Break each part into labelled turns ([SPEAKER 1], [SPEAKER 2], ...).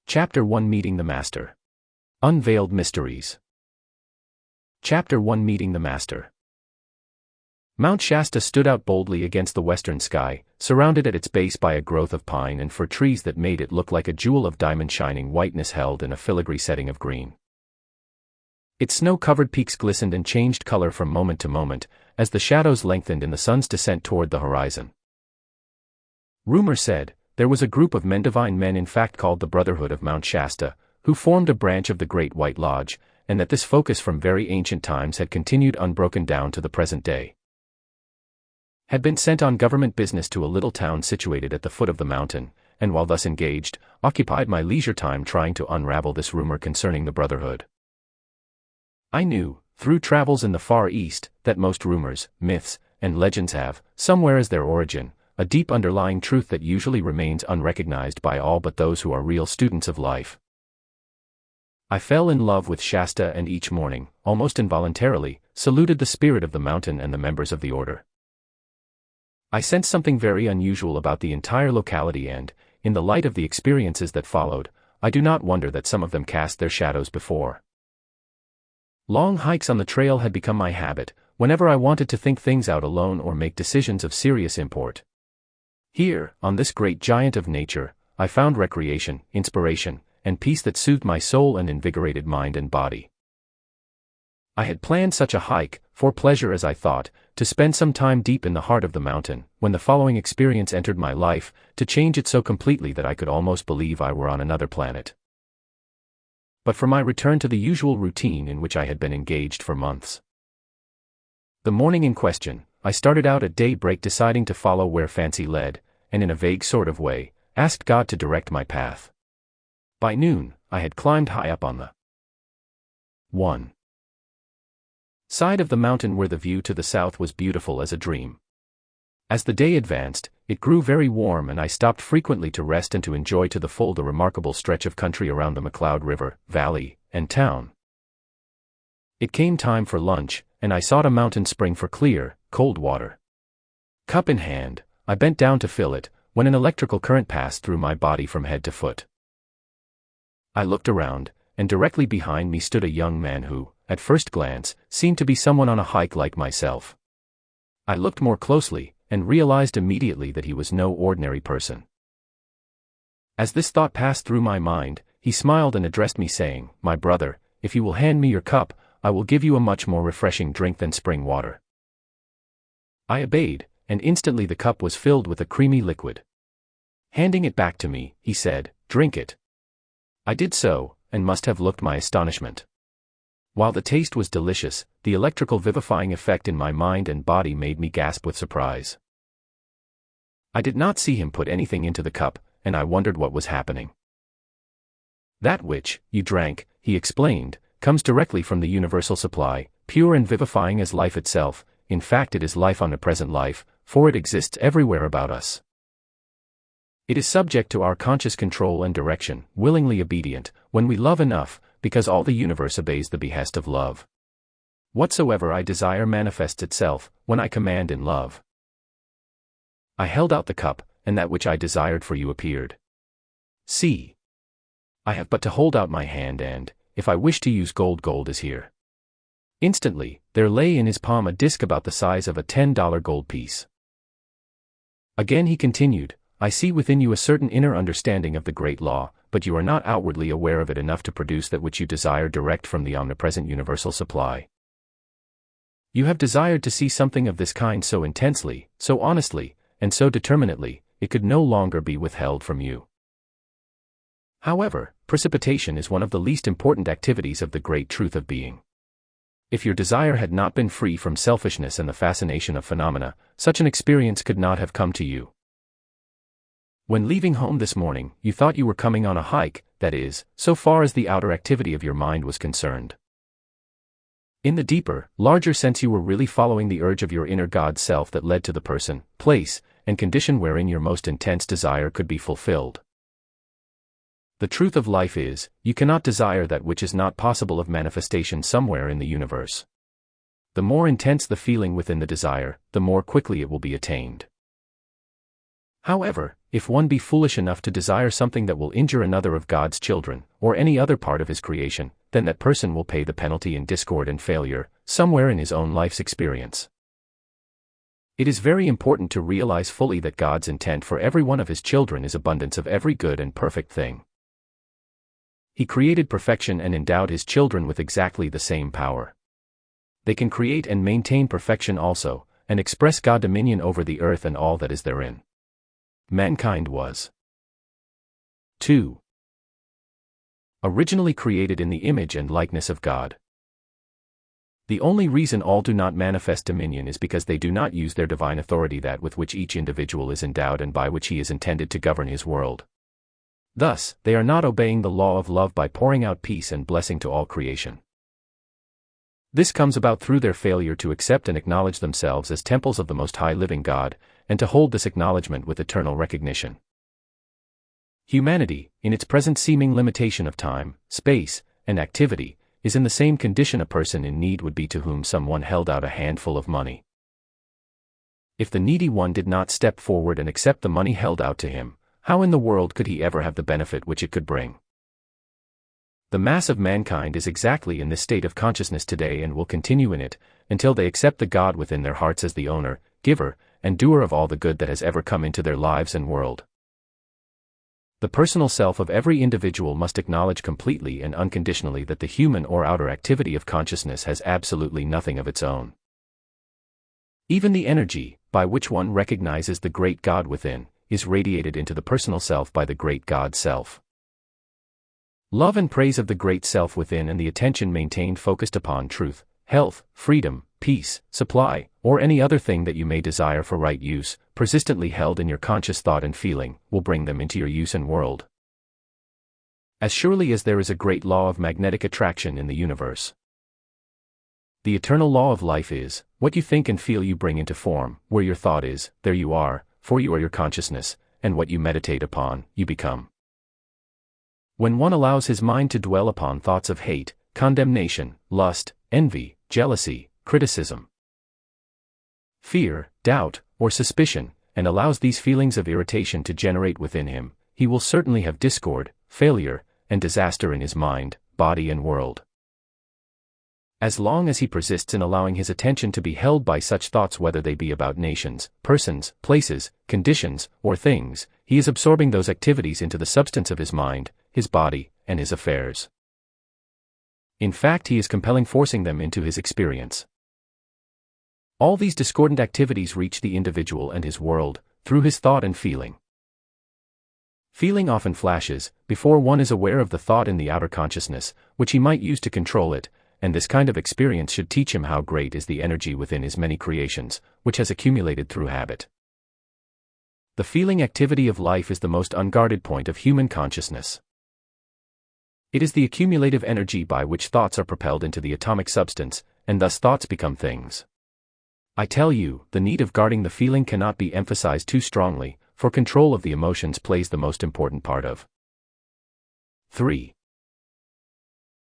[SPEAKER 1] Chapter 1 Meeting the Master. Unveiled Mysteries. Chapter 1 Meeting the Master. Mount Shasta stood out boldly against the western sky, surrounded at its base by a growth of pine and fir trees that made it look like a jewel of diamond-shining whiteness held in a filigree setting of green. Its snow-covered peaks glistened and changed color from moment to moment, as the shadows lengthened in the sun's descent toward the horizon. Rumor said, there was a group of divine men in fact called the Brotherhood of Mount Shasta, who formed a branch of the Great White Lodge, and that this focus from very ancient times had continued unbroken down to the present day. Had been sent on government business to a little town situated at the foot of the mountain, and while thus engaged, occupied my leisure time trying to unravel this rumor concerning the Brotherhood. I knew, through travels in the Far East, that most rumors, myths, and legends have, somewhere as their origin, a deep underlying truth that usually remains unrecognized by all but those who are real students of life. I fell in love with Shasta and each morning, almost involuntarily, saluted the spirit of the mountain and the members of the order. I sensed something very unusual about the entire locality and, in the light of the experiences that followed, I do not wonder that some of them cast their shadows before. Long hikes on the trail had become my habit, whenever I wanted to think things out alone or make decisions of serious import. Here, on this great giant of nature, I found recreation, inspiration, and peace that soothed my soul and invigorated mind and body. I had planned such a hike, for pleasure as I thought, to spend some time deep in the heart of the mountain, when the following experience entered my life, to change it so completely that I could almost believe I were on another planet. But for my return to the usual routine in which I had been engaged for months. The morning in question, I started out at daybreak deciding to follow where fancy led, and in a vague sort of way, asked God to direct my path. By noon, I had climbed high up on the 1 side of the mountain where the view to the south was beautiful as a dream. As the day advanced, it grew very warm and I stopped frequently to rest and to enjoy to the full the remarkable stretch of country around the McLeod River, valley, and town. It came time for lunch, and I sought a mountain spring for clear, cold water. Cup in hand, I bent down to fill it, when an electrical current passed through my body from head to foot. I looked around, and directly behind me stood a young man who, at first glance, seemed to be someone on a hike like myself. I looked more closely, and realized immediately that he was no ordinary person. As this thought passed through my mind, he smiled and addressed me saying, "My brother, if you will hand me your cup, I will give you a much more refreshing drink than spring water." I obeyed, and instantly the cup was filled with a creamy liquid. Handing it back to me, he said, "Drink it." I did so, and must have looked my astonishment. While the taste was delicious, the electrical vivifying effect in my mind and body made me gasp with surprise. I did not see him put anything into the cup, and I wondered what was happening. "That which you drank," he explained, "comes directly from the universal supply, pure and vivifying as life itself. In fact, it is life, omnipresent life, for it exists everywhere about us. It is subject to our conscious control and direction, willingly obedient, when we love enough, because all the universe obeys the behest of love. Whatsoever I desire manifests itself, when I command in love." I held out the cup, and that which I desired for you appeared. See. I have but to hold out my hand and, if I wish to use gold is here. Instantly, there lay in his palm a disc about the size of a $10 gold piece. Again he continued, "I see within you a certain inner understanding of the great law, but you are not outwardly aware of it enough to produce that which you desire direct from the omnipresent universal supply. You have desired to see something of this kind so intensely, so honestly, and so determinately, it could no longer be withheld from you. However, precipitation is one of the least important activities of the great truth of being. If your desire had not been free from selfishness and the fascination of phenomena, such an experience could not have come to you. When leaving home this morning, you thought you were coming on a hike, that is, so far as the outer activity of your mind was concerned. In the deeper, larger sense you were really following the urge of your inner God self that led to the person, place, and condition wherein your most intense desire could be fulfilled. The truth of life is, you cannot desire that which is not possible of manifestation somewhere in the universe. The more intense the feeling within the desire, the more quickly it will be attained. However, if one be foolish enough to desire something that will injure another of God's children, or any other part of his creation, then that person will pay the penalty in discord and failure, somewhere in his own life's experience. It is very important to realize fully that God's intent for every one of his children is abundance of every good and perfect thing. He created perfection and endowed his children with exactly the same power. They can create and maintain perfection also, and express God's dominion over the earth and all that is therein. Mankind was 2. Originally created in the image and likeness of God. The only reason all do not manifest dominion is because they do not use their divine authority, that with which each individual is endowed and by which he is intended to govern his world. Thus, they are not obeying the law of love by pouring out peace and blessing to all creation. This comes about through their failure to accept and acknowledge themselves as temples of the Most High Living God, and to hold this acknowledgement with eternal recognition. Humanity, in its present seeming limitation of time, space, and activity, is in the same condition a person in need would be to whom someone held out a handful of money. If the needy one did not step forward and accept the money held out to him, how in the world could he ever have the benefit which it could bring? The mass of mankind is exactly in this state of consciousness today and will continue in it, until they accept the God within their hearts as the owner, giver, and doer of all the good that has ever come into their lives and world. The personal self of every individual must acknowledge completely and unconditionally that the human or outer activity of consciousness has absolutely nothing of its own. Even the energy, by which one recognizes the great God within, is radiated into the personal self by the great God self. Love and praise of the great self within and the attention maintained focused upon truth, health, freedom, peace, supply, or any other thing that you may desire for right use, persistently held in your conscious thought and feeling, will bring them into your use and world. As surely as there is a great law of magnetic attraction in the universe, the eternal law of life is, what you think and feel you bring into form, where your thought is, there you are, for you are your consciousness, and what you meditate upon, you become. When one allows his mind to dwell upon thoughts of hate, condemnation, lust, envy, jealousy, criticism, fear, doubt, or suspicion, and allows these feelings of irritation to generate within him, he will certainly have discord, failure, and disaster in his mind, body and world. As long as he persists in allowing his attention to be held by such thoughts, whether they be about nations, persons, places, conditions, or things, he is absorbing those activities into the substance of his mind, his body, and his affairs. In fact, he is forcing them into his experience. All these discordant activities reach the individual and his world, through his thought and feeling. Feeling often flashes, before one is aware of the thought in the outer consciousness, which he might use to control it, and this kind of experience should teach him how great is the energy within his many creations, which has accumulated through habit. The feeling activity of life is the most unguarded point of human consciousness. It is the accumulative energy by which thoughts are propelled into the atomic substance, and thus thoughts become things. I tell you, the need of guarding the feeling cannot be emphasized too strongly, for control of the emotions plays the most important part of 3.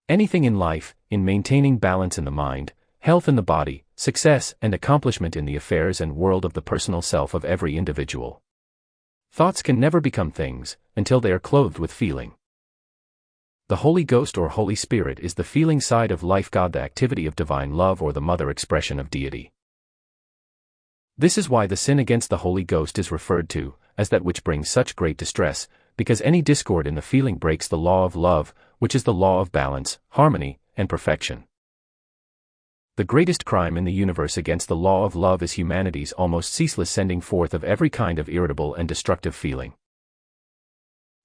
[SPEAKER 1] Anything in life, in maintaining balance in the mind, health in the body, success and accomplishment in the affairs and world of the personal self of every individual. Thoughts can never become things, until they are clothed with feeling. The Holy Ghost or Holy Spirit is the feeling side of life, God the activity of divine love or the mother expression of deity. This is why the sin against the Holy Ghost is referred to as that which brings such great distress, because any discord in the feeling breaks the law of love, which is the law of balance, harmony, and perfection. The greatest crime in the universe against the law of love is humanity's almost ceaseless sending forth of every kind of irritable and destructive feeling.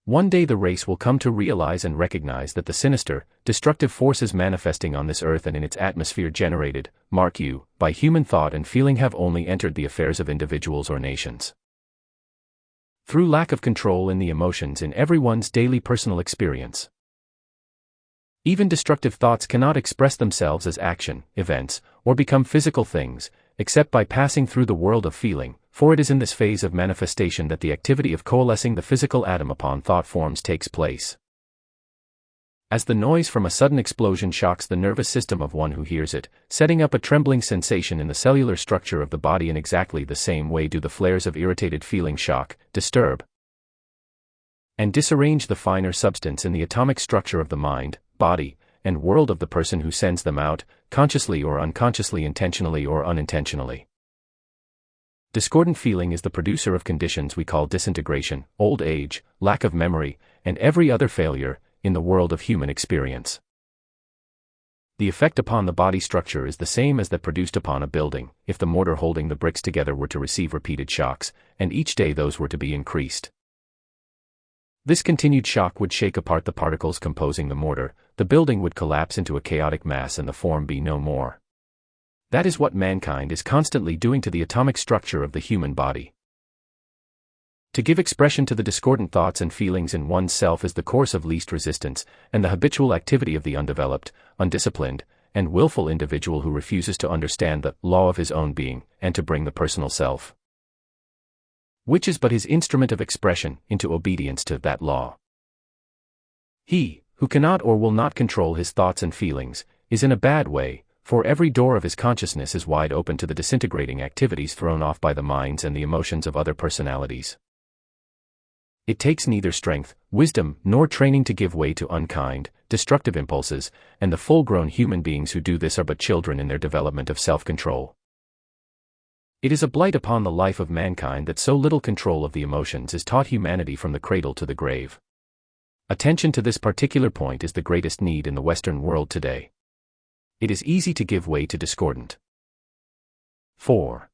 [SPEAKER 1] One day the race will come to realize and recognize that the sinister, destructive forces manifesting on this earth and in its atmosphere generated, mark you, by human thought and feeling have only entered the affairs of individuals or nations. Through lack of control in the emotions in everyone's daily personal experience. Even destructive thoughts cannot express themselves as action, events, or become physical things, except by passing through the world of feeling, for it is in this phase of manifestation that the activity of coalescing the physical atom upon thought forms takes place. As the noise from a sudden explosion shocks the nervous system of one who hears it, setting up a trembling sensation in the cellular structure of the body, in exactly the same way do the flares of irritated feeling shock, disturb, and disarrange the finer substance in the atomic structure of the mind, body, and world of the person who sends them out, consciously or unconsciously, intentionally or unintentionally. Discordant feeling is the producer of conditions we call disintegration, old age, lack of memory, and every other failure in the world of human experience. The effect upon the body structure is the same as that produced upon a building, if the mortar holding the bricks together were to receive repeated shocks, and each day those were to be increased. This continued shock would shake apart the particles composing the mortar, the building would collapse into a chaotic mass and the form be no more. That is what mankind is constantly doing to the atomic structure of the human body. To give expression to the discordant thoughts and feelings in one's self is the course of least resistance, and the habitual activity of the undeveloped, undisciplined, and willful individual who refuses to understand the law of his own being, and to bring the personal self, which is but his instrument of expression, into obedience to that law. He, who cannot or will not control his thoughts and feelings, is in a bad way, for every door of his consciousness is wide open to the disintegrating activities thrown off by the minds and the emotions of other personalities. It takes neither strength, wisdom, nor training to give way to unkind, destructive impulses, and the full-grown human beings who do this are but children in their development of self-control. It is a blight upon the life of mankind that so little control of the emotions is taught humanity from the cradle to the grave. Attention to this particular point is the greatest need in the Western world today. It is easy to give way to discordant 4.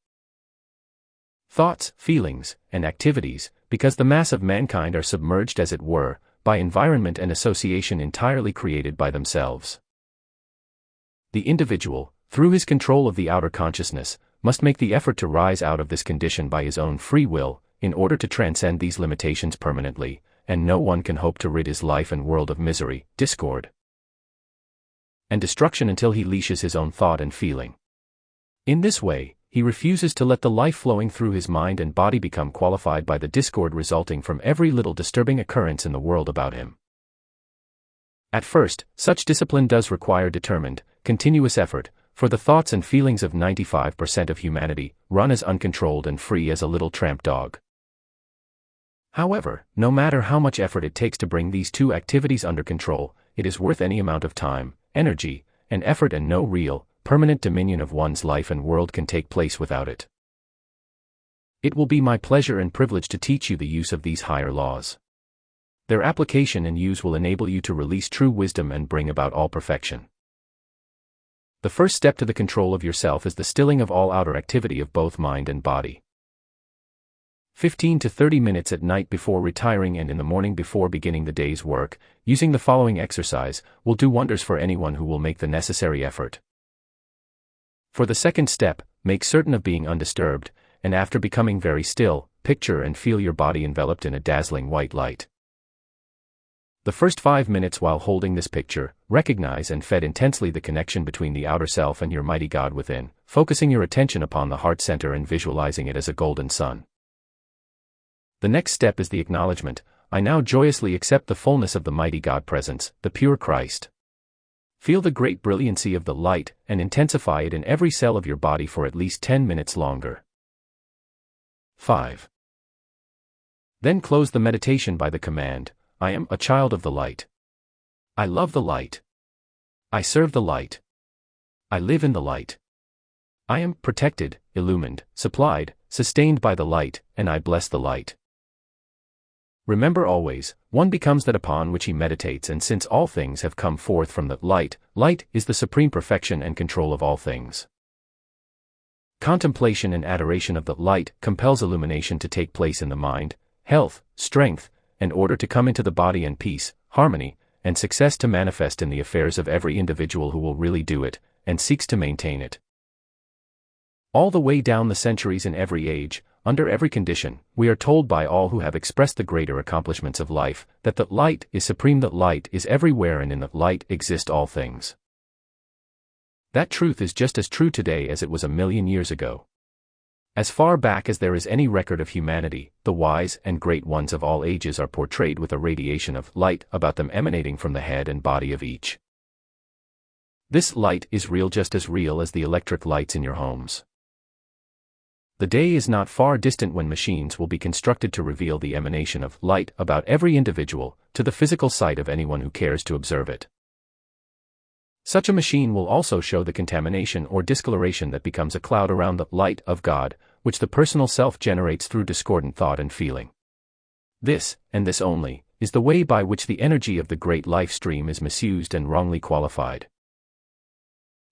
[SPEAKER 1] thoughts, feelings, and activities, because the mass of mankind are submerged, as it were, by environment and association entirely created by themselves. The individual, through his control of the outer consciousness, must make the effort to rise out of this condition by his own free will, in order to transcend these limitations permanently, and no one can hope to rid his life and world of misery, discord, and destruction until he leashes his own thought and feeling. In this way, he refuses to let the life flowing through his mind and body become qualified by the discord resulting from every little disturbing occurrence in the world about him. At first, such discipline does require determined, continuous effort, for the thoughts and feelings of 95% of humanity run as uncontrolled and free as a little tramp dog. However, no matter how much effort it takes to bring these two activities under control, it is worth any amount of time, energy, and effort, and no real, permanent dominion of one's life and world can take place without it. It will be my pleasure and privilege to teach you the use of these higher laws. Their application and use will enable you to release true wisdom and bring about all perfection. The first step to the control of yourself is the stilling of all outer activity of both mind and body. 15 to 30 minutes at night before retiring and in the morning before beginning the day's work, using the following exercise, will do wonders for anyone who will make the necessary effort. For the second step, make certain of being undisturbed, and after becoming very still, picture and feel your body enveloped in a dazzling white light. The first 5 minutes while holding this picture, recognize and fed intensely the connection between the outer self and your mighty God within, focusing your attention upon the heart center and visualizing it as a golden sun. The next step is the acknowledgement, I now joyously accept the fullness of the mighty God presence, the pure Christ. Feel the great brilliancy of the light, and intensify it in every cell of your body for at least 10 minutes longer. 5. Then close the meditation by the command, I am a child of the light. I love the light. I serve the light. I live in the light. I am protected, illumined, supplied, sustained by the light, and I bless the light. Remember always, one becomes that upon which he meditates, and since all things have come forth from the light, light is the supreme perfection and control of all things. Contemplation and adoration of the light compels illumination to take place in the mind, health, strength, and order to come into the body, and peace, harmony, and success to manifest in the affairs of every individual who will really do it, and seeks to maintain it. All the way down the centuries, in every age, under every condition, we are told by all who have expressed the greater accomplishments of life, that the light is supreme, that light is everywhere, and in the light exist all things. That truth is just as true today as it was 1,000,000 years ago. As far back as there is any record of humanity, the wise and great ones of all ages are portrayed with a radiation of light about them emanating from the head and body of each. This light is real, just as real as the electric lights in your homes. The day is not far distant when machines will be constructed to reveal the emanation of light about every individual, to the physical sight of anyone who cares to observe it. Such a machine will also show the contamination or discoloration that becomes a cloud around the light of God, which the personal self generates through discordant thought and feeling. This, and this only, is the way by which the energy of the great life stream is misused and wrongly qualified.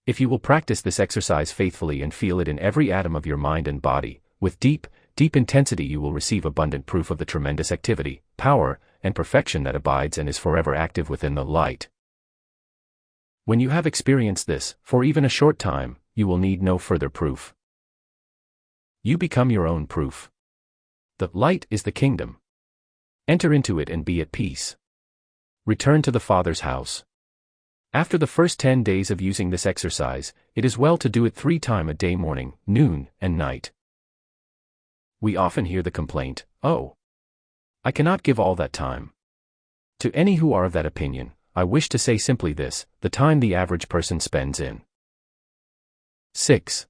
[SPEAKER 1] If you will practice this exercise faithfully and feel it in every atom of your mind and body, with deep, deep intensity, you will receive abundant proof of the tremendous activity, power, and perfection that abides and is forever active within the light. When you have experienced this, for even a short time, you will need no further proof. You become your own proof. The light is the kingdom. Enter into it and be at peace. Return to the Father's house. After the first 10 days of using this exercise, it is well to do it 3 times a day, morning, noon, and night. We often hear the complaint, "Oh, I cannot give all that time." To any who are of that opinion, I wish to say simply this: the time the average person spends in 6.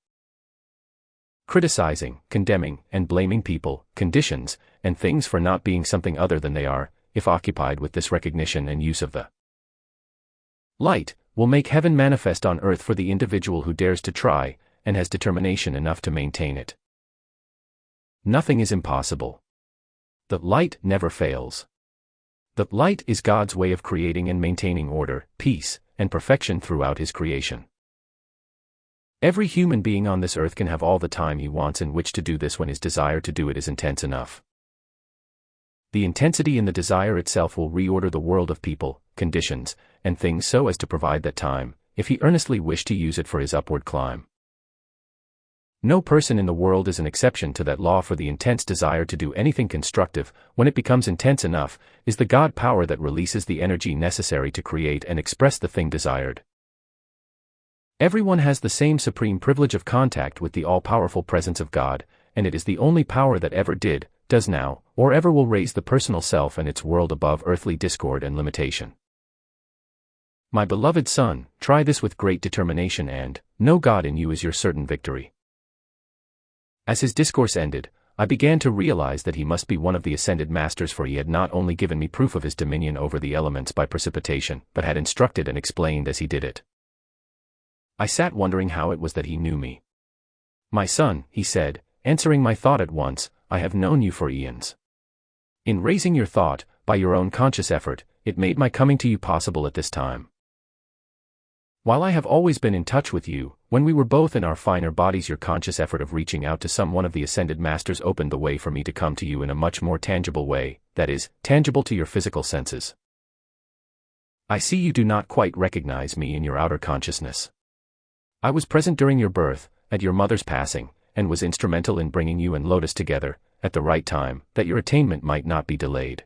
[SPEAKER 1] Criticizing, condemning, and blaming people, conditions, and things for not being something other than they are, if occupied with this recognition and use of the light, will make heaven manifest on earth for the individual who dares to try, and has determination enough to maintain it. Nothing is impossible. The light never fails. The light is God's way of creating and maintaining order, peace, and perfection throughout His creation. Every human being on this earth can have all the time he wants in which to do this when his desire to do it is intense enough. The intensity in the desire itself will reorder the world of people, conditions, and things so as to provide that time, if he earnestly wished to use it for his upward climb. No person in the world is an exception to that law, for the intense desire to do anything constructive, when it becomes intense enough, is the God power that releases the energy necessary to create and express the thing desired. Everyone has the same supreme privilege of contact with the all-powerful presence of God, and it is the only power that ever did, does now, or ever will raise the personal self and its world above earthly discord and limitation. My beloved son, try this with great determination and know God in you is your certain victory. As his discourse ended, I began to realize that he must be one of the ascended masters, for he had not only given me proof of his dominion over the elements by precipitation, but had instructed and explained as he did it. I sat wondering how it was that he knew me. "My son," he said, answering my thought at once, "I have known you for eons. In raising your thought, by your own conscious effort, it made my coming to you possible at this time. While I have always been in touch with you, when we were both in our finer bodies, your conscious effort of reaching out to some one of the ascended masters opened the way for me to come to you in a much more tangible way, that is, tangible to your physical senses. I see you do not quite recognize me in your outer consciousness. I was present during your birth, at your mother's passing, and was instrumental in bringing you and Lotus together, at the right time, that your attainment might not be delayed.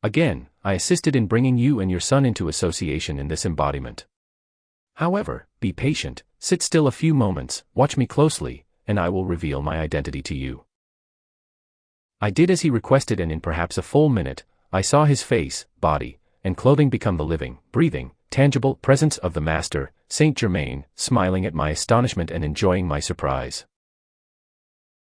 [SPEAKER 1] Again, I assisted in bringing you and your son into association in this embodiment. However, be patient, sit still a few moments, watch me closely, and I will reveal my identity to you." I did as he requested, and in perhaps a full minute, I saw his face, body, and clothing become the living, breathing, tangible presence of the Master, Saint Germain, smiling at my astonishment and enjoying my surprise.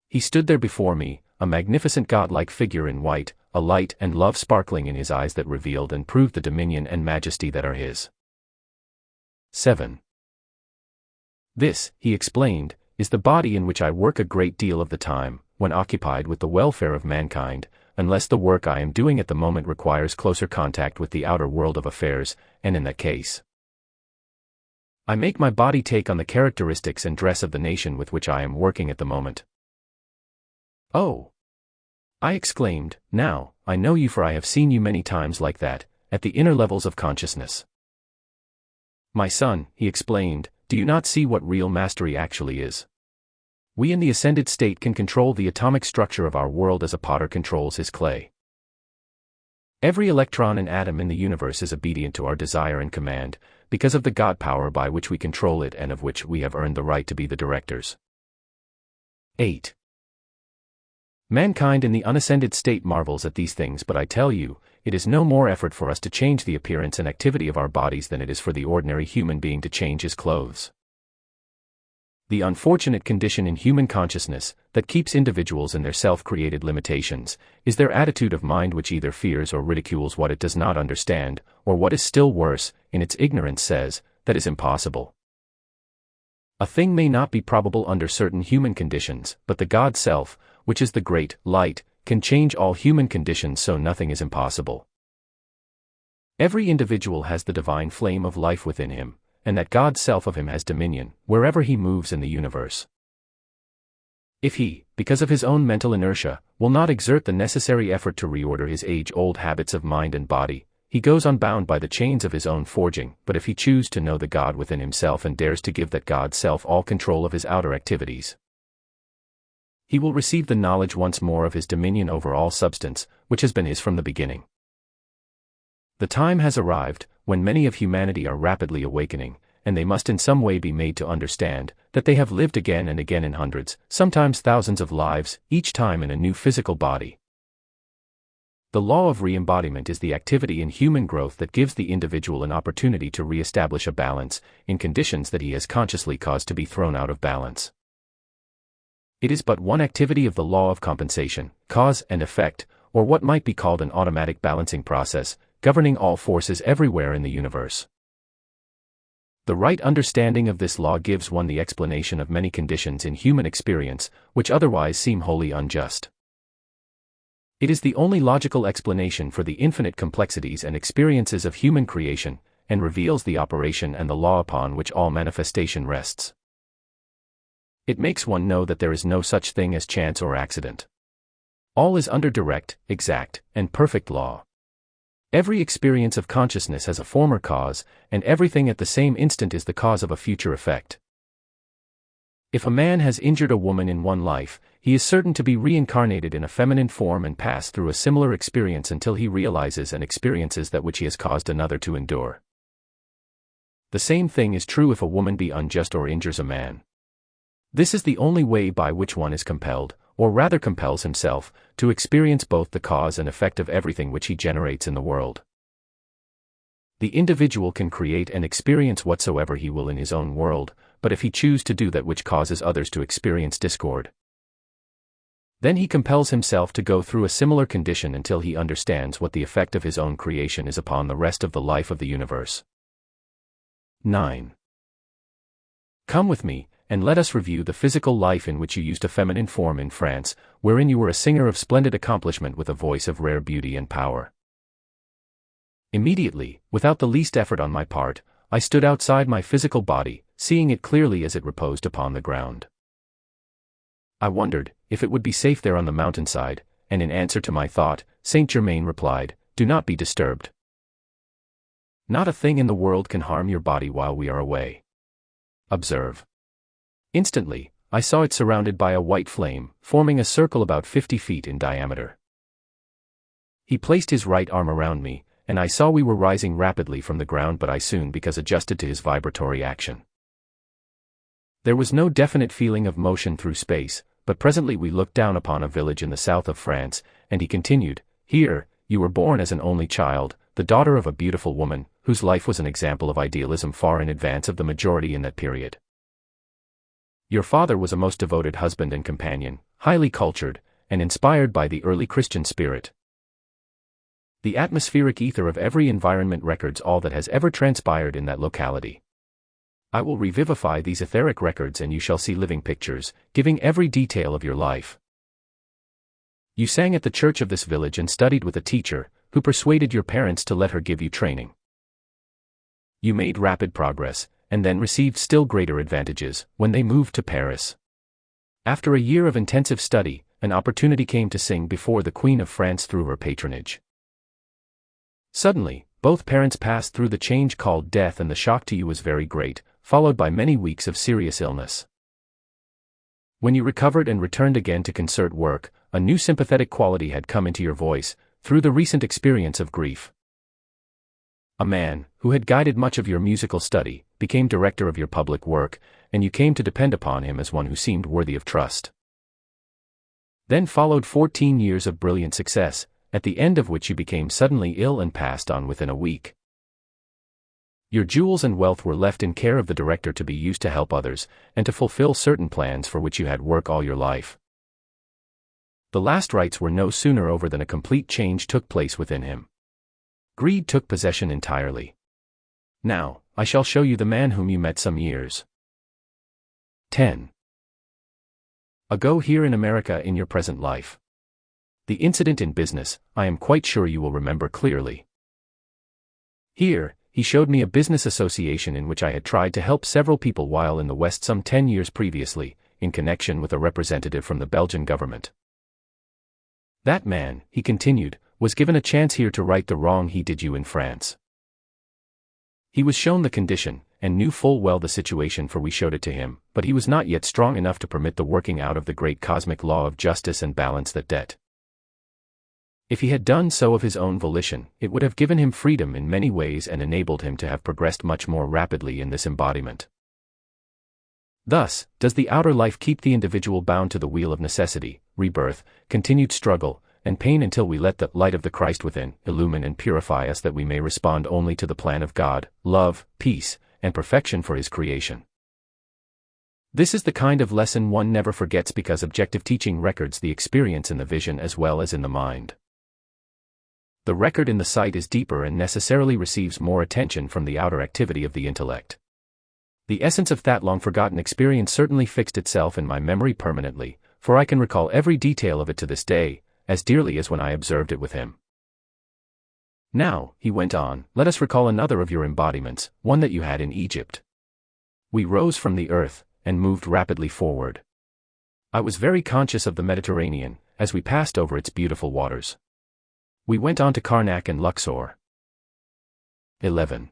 [SPEAKER 1] He stood there before me, a magnificent godlike figure in white, a light and love sparkling in his eyes that revealed and proved the dominion and majesty that are his. 7. "This," he explained, "is the body in which I work a great deal of the time, when occupied with the welfare of mankind, unless the work I am doing at the moment requires closer contact with the outer world of affairs, and in that case, I make my body take on the characteristics and dress of the nation with which I am working at the moment." "Oh!" I exclaimed, "now, I know you, for I have seen you many times like that, at the inner levels of consciousness." "My son," he explained, "do you not see what real mastery actually is? We in the ascended state can control the atomic structure of our world as a potter controls his clay. Every electron and atom in the universe is obedient to our desire and command, because of the God power by which we control it and of which we have earned the right to be the directors." 8. Mankind in the unascended state marvels at these things, but I tell you, it is no more effort for us to change the appearance and activity of our bodies than it is for the ordinary human being to change his clothes. The unfortunate condition in human consciousness that keeps individuals in their self-created limitations is their attitude of mind, which either fears or ridicules what it does not understand, or what is still worse, in its ignorance says, that is impossible. A thing may not be probable under certain human conditions, but the God Self, which is the great light, can change all human conditions, so nothing is impossible. Every individual has the divine flame of life within him, and that God Self of him has dominion wherever he moves in the universe. If he, because of his own mental inertia, will not exert the necessary effort to reorder his age-old habits of mind and body, he goes unbound by the chains of his own forging. But if he choose to know the God within himself and dares to give that God Self all control of his outer activities, he will receive the knowledge once more of his dominion over all substance, which has been his from the beginning. The time has arrived when many of humanity are rapidly awakening, and they must in some way be made to understand that they have lived again and again in hundreds, sometimes thousands of lives, each time in a new physical body. The law of re-embodiment is the activity in human growth that gives the individual an opportunity to re-establish a balance in conditions that he has consciously caused to be thrown out of balance. It is but one activity of the law of compensation, cause and effect, or what might be called an automatic balancing process, governing all forces everywhere in the universe. The right understanding of this law gives one the explanation of many conditions in human experience, which otherwise seem wholly unjust. It is the only logical explanation for the infinite complexities and experiences of human creation, and reveals the operation and the law upon which all manifestation rests. It makes one know that there is no such thing as chance or accident. All is under direct, exact, and perfect law. Every experience of consciousness has a former cause, and everything at the same instant is the cause of a future effect. If a man has injured a woman in one life, he is certain to be reincarnated in a feminine form and pass through a similar experience until he realizes and experiences that which he has caused another to endure. The same thing is true if a woman be unjust or injures a man. This is the only way by which one is compelled, or rather compels himself, to experience both the cause and effect of everything which he generates in the world. The individual can create and experience whatsoever he will in his own world, but if he choose to do that which causes others to experience discord, then he compels himself to go through a similar condition until he understands what the effect of his own creation is upon the rest of the life of the universe. 9. Come with me, and let us review the physical life in which you used a feminine form in France, wherein you were a singer of splendid accomplishment with a voice of rare beauty and power. Immediately, without the least effort on my part, I stood outside my physical body, seeing it clearly as it reposed upon the ground. I wondered if it would be safe there on the mountainside, and in answer to my thought, Saint Germain replied, "Do not be disturbed. Not a thing in the world can harm your body while we are away. Observe." Instantly, I saw it surrounded by a white flame, forming a circle about 50 feet in diameter. He placed his right arm around me, and I saw we were rising rapidly from the ground, but I soon became adjusted to his vibratory action. There was no definite feeling of motion through space, but presently we looked down upon a village in the south of France, and he continued, "Here, you were born as an only child, the daughter of a beautiful woman, whose life was an example of idealism far in advance of the majority in that period. Your father was a most devoted husband and companion, highly cultured, and inspired by the early Christian spirit. The atmospheric ether of every environment records all that has ever transpired in that locality. I will revivify these etheric records and you shall see living pictures, giving every detail of your life. You sang at the church of this village and studied with a teacher, who persuaded your parents to let her give you training. You made rapid progress, and then received still greater advantages when they moved to Paris. After a year of intensive study, an opportunity came to sing before the Queen of France through her patronage. Suddenly, both parents passed through the change called death, and the shock to you was very great, followed by many weeks of serious illness. When you recovered and returned again to concert work, a new sympathetic quality had come into your voice, through the recent experience of grief. A man, who had guided much of your musical study, became director of your public work, and you came to depend upon him as one who seemed worthy of trust. Then followed 14 years of brilliant success, at the end of which you became suddenly ill and passed on within a week. Your jewels and wealth were left in care of the director to be used to help others, and to fulfill certain plans for which you had worked all your life. The last rites were no sooner over than a complete change took place within him. Greed took possession entirely. Now, I shall show you the man whom you met some years 10 ago here in America in your present life. The incident in business, I am quite sure you will remember clearly. Here, he showed me a business association in which I had tried to help several people while in the West some 10 years previously, in connection with a representative from the Belgian government. That man, he continued, was given a chance here to right the wrong he did you in France. He was shown the condition, and knew full well the situation, for we showed it to him, but he was not yet strong enough to permit the working out of the great cosmic law of justice and balance that debt. If he had done so of his own volition, it would have given him freedom in many ways and enabled him to have progressed much more rapidly in this embodiment. Thus, does the outer life keep the individual bound to the wheel of necessity, rebirth, continued struggle, and pain until we let the light of the Christ within illumine and purify us, that we may respond only to the plan of God, love, peace, and perfection for His creation. This is the kind of lesson one never forgets, because objective teaching records the experience in the vision as well as in the mind. The record in the sight is deeper and necessarily receives more attention from the outer activity of the intellect. The essence of that long-forgotten experience certainly fixed itself in my memory permanently, for I can recall every detail of it to this day, as dearly as when I observed it with him. Now, he went on, let us recall another of your embodiments, one that you had in Egypt. We rose from the earth, and moved rapidly forward. I was very conscious of the Mediterranean, as we passed over its beautiful waters. We went on to Karnak and Luxor. 11.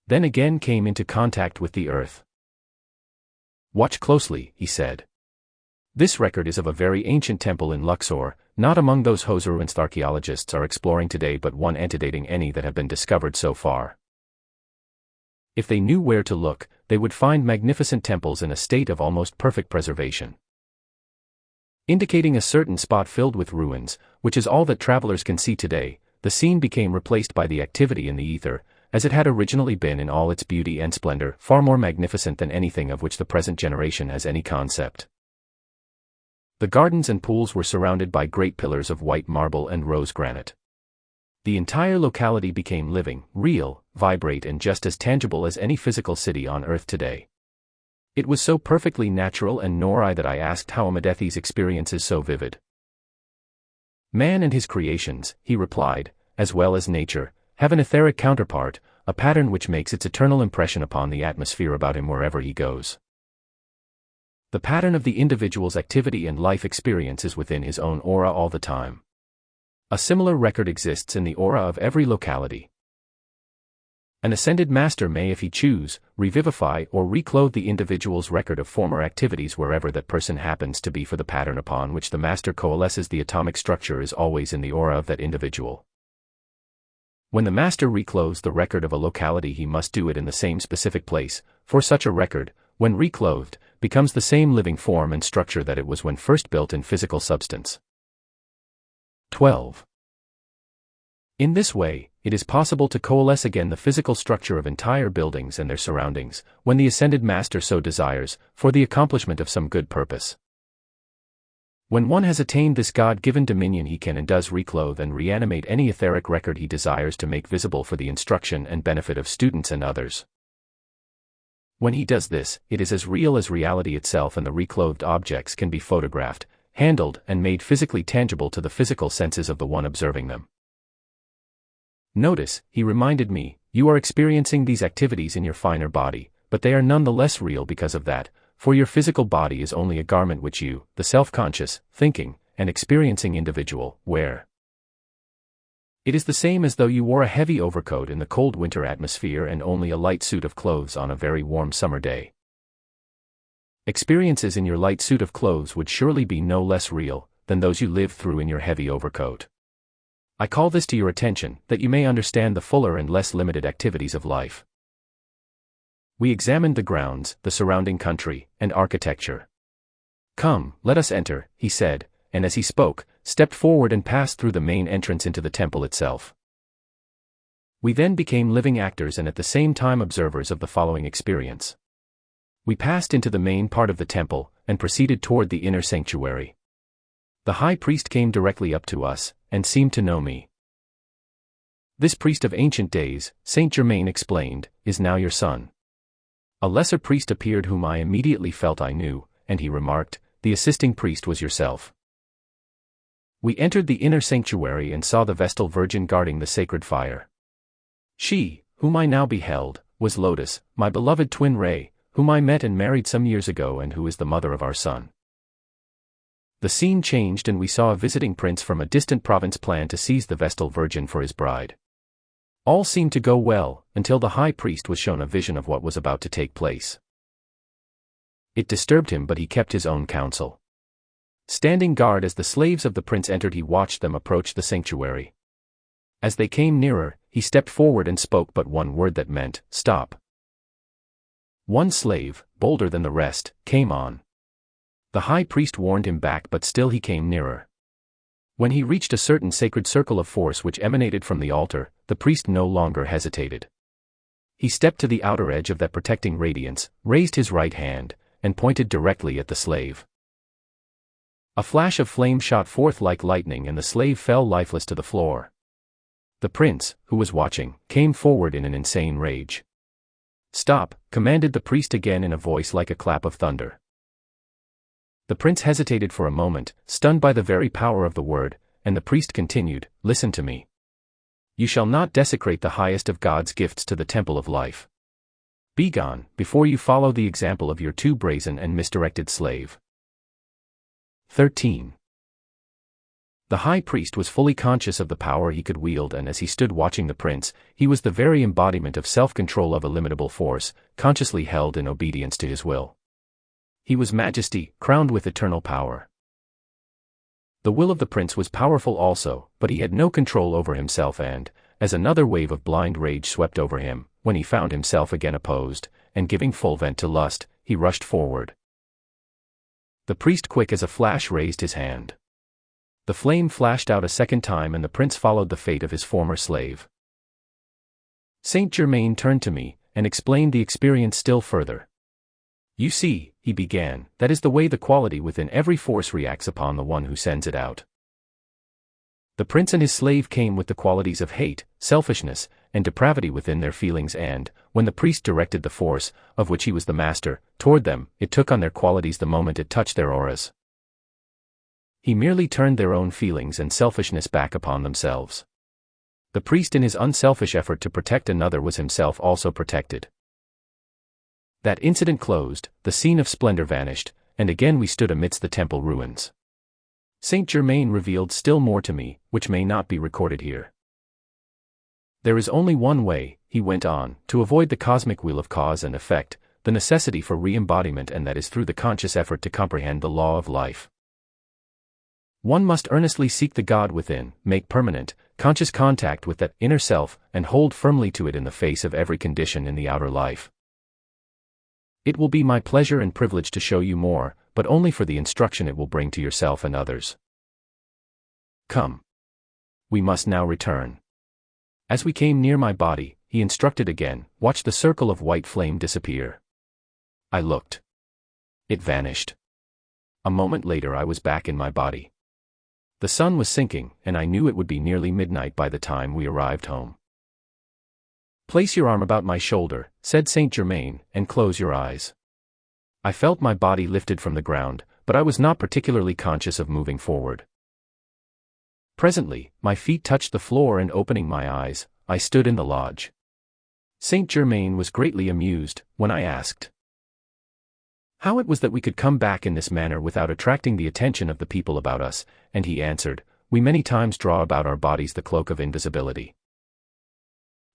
[SPEAKER 1] Then again came into contact with the earth. Watch closely, he said. This record is of a very ancient temple in Luxor, not among those whose ruins archaeologists are exploring today, but one antedating any that have been discovered so far. If they knew where to look, they would find magnificent temples in a state of almost perfect preservation. Indicating a certain spot filled with ruins, which is all that travelers can see today, the scene became replaced by the activity in the ether, as it had originally been in all its beauty and splendor, far more magnificent than anything of which the present generation has any concept. The gardens and pools were surrounded by great pillars of white marble and rose granite. The entire locality became living, real, vibrate, and just as tangible as any physical city on earth today. It was so perfectly natural and nor I that I asked how Amadethi's experience is so vivid. Man and his creations, he replied, as well as nature, have an etheric counterpart, a pattern which makes its eternal impression upon the atmosphere about him wherever he goes. The pattern of the individual's activity and life experience is within his own aura all the time. A similar record exists in the aura of every locality. An ascended master may, if he choose, revivify or reclothe the individual's record of former activities wherever that person happens to be, for the pattern upon which the master coalesces the atomic structure is always in the aura of that individual. When the master reclothes the record of a locality, he must do it in the same specific place, for such a record, when reclothed, becomes the same living form and structure that it was when first built in physical substance. 12. In this way, it is possible to coalesce again the physical structure of entire buildings and their surroundings, when the ascended master so desires, for the accomplishment of some good purpose. When one has attained this God-given dominion, he can and does reclothe and reanimate any etheric record he desires to make visible for the instruction and benefit of students and others. When he does this, it is as real as reality itself, and the reclothed objects can be photographed, handled, and made physically tangible to the physical senses of the one observing them. Notice, he reminded me, you are experiencing these activities in your finer body, but they are none the less real because of that, for your physical body is only a garment which you, the self-conscious, thinking, and experiencing individual, wear. It is the same as though you wore a heavy overcoat in the cold winter atmosphere and only a light suit of clothes on a very warm summer day. Experiences in your light suit of clothes would surely be no less real than those you live through in your heavy overcoat. I call this to your attention, that you may understand the fuller and less limited activities of life. We examined the grounds, the surrounding country, and architecture. Come, let us enter, he said, and as he spoke, stepped forward and passed through the main entrance into the temple itself. We then became living actors and at the same time observers of the following experience. We passed into the main part of the temple, and proceeded toward the inner sanctuary. The high priest came directly up to us, and seemed to know me. "This priest of ancient days," Saint Germain explained, "is now your son." A lesser priest appeared whom I immediately felt I knew, and he remarked, "The assisting priest was yourself." We entered the inner sanctuary and saw the Vestal Virgin guarding the sacred fire. She, whom I now beheld, was Lotus, my beloved twin ray, whom I met and married some years ago and who is the mother of our son. The scene changed and we saw a visiting prince from a distant province plan to seize the Vestal Virgin for his bride. All seemed to go well, until the high priest was shown a vision of what was about to take place. It disturbed him, but he kept his own counsel. Standing guard as the slaves of the prince entered, he watched them approach the sanctuary. As they came nearer, he stepped forward and spoke but one word that meant, "Stop." One slave, bolder than the rest, came on. The high priest warned him back, but still he came nearer. When he reached a certain sacred circle of force which emanated from the altar, the priest no longer hesitated. He stepped to the outer edge of that protecting radiance, raised his right hand, and pointed directly at the slave. A flash of flame shot forth like lightning and the slave fell lifeless to the floor. The prince, who was watching, came forward in an insane rage. "Stop," commanded the priest again in a voice like a clap of thunder. The prince hesitated for a moment, stunned by the very power of the word, and the priest continued, "Listen to me. You shall not desecrate the highest of God's gifts to the temple of life. Begone, before you follow the example of your too brazen and misdirected slave." 13. The high priest was fully conscious of the power he could wield, and as he stood watching the prince, he was the very embodiment of self-control of illimitable force, consciously held in obedience to his will. He was majesty, crowned with eternal power. The will of the prince was powerful also, but he had no control over himself and, as another wave of blind rage swept over him, when he found himself again opposed, and giving full vent to lust, he rushed forward. The priest, quick as a flash, raised his hand. The flame flashed out a second time and the prince followed the fate of his former slave. Saint Germain turned to me, and explained the experience still further. "You see," he began, "that is the way the quality within every force reacts upon the one who sends it out." The prince and his slave came with the qualities of hate, selfishness, and depravity within their feelings, and, when the priest directed the force, of which he was the master, toward them, it took on their qualities the moment it touched their auras. He merely turned their own feelings and selfishness back upon themselves. The priest, in his unselfish effort to protect another, was himself also protected. That incident closed, the scene of splendor vanished, and again we stood amidst the temple ruins. Saint Germain revealed still more to me, which may not be recorded here. "There is only one way," he went on, "to avoid the cosmic wheel of cause and effect, the necessity for re-embodiment, and that is through the conscious effort to comprehend the law of life. One must earnestly seek the God within, make permanent, conscious contact with that inner self, and hold firmly to it in the face of every condition in the outer life. It will be my pleasure and privilege to show you more, but only for the instruction it will bring to yourself and others. Come. We must now return." As we came near my body, he instructed again, "Watch the circle of white flame disappear." I looked. It vanished. A moment later I was back in my body. The sun was sinking, and I knew it would be nearly midnight by the time we arrived home. "Place your arm about my shoulder," said Saint Germain, "and close your eyes." I felt my body lifted from the ground, but I was not particularly conscious of moving forward. Presently, my feet touched the floor, and opening my eyes, I stood in the lodge. Saint Germain was greatly amused when I asked how it was that we could come back in this manner without attracting the attention of the people about us, and he answered, "We many times draw about our bodies the cloak of invisibility."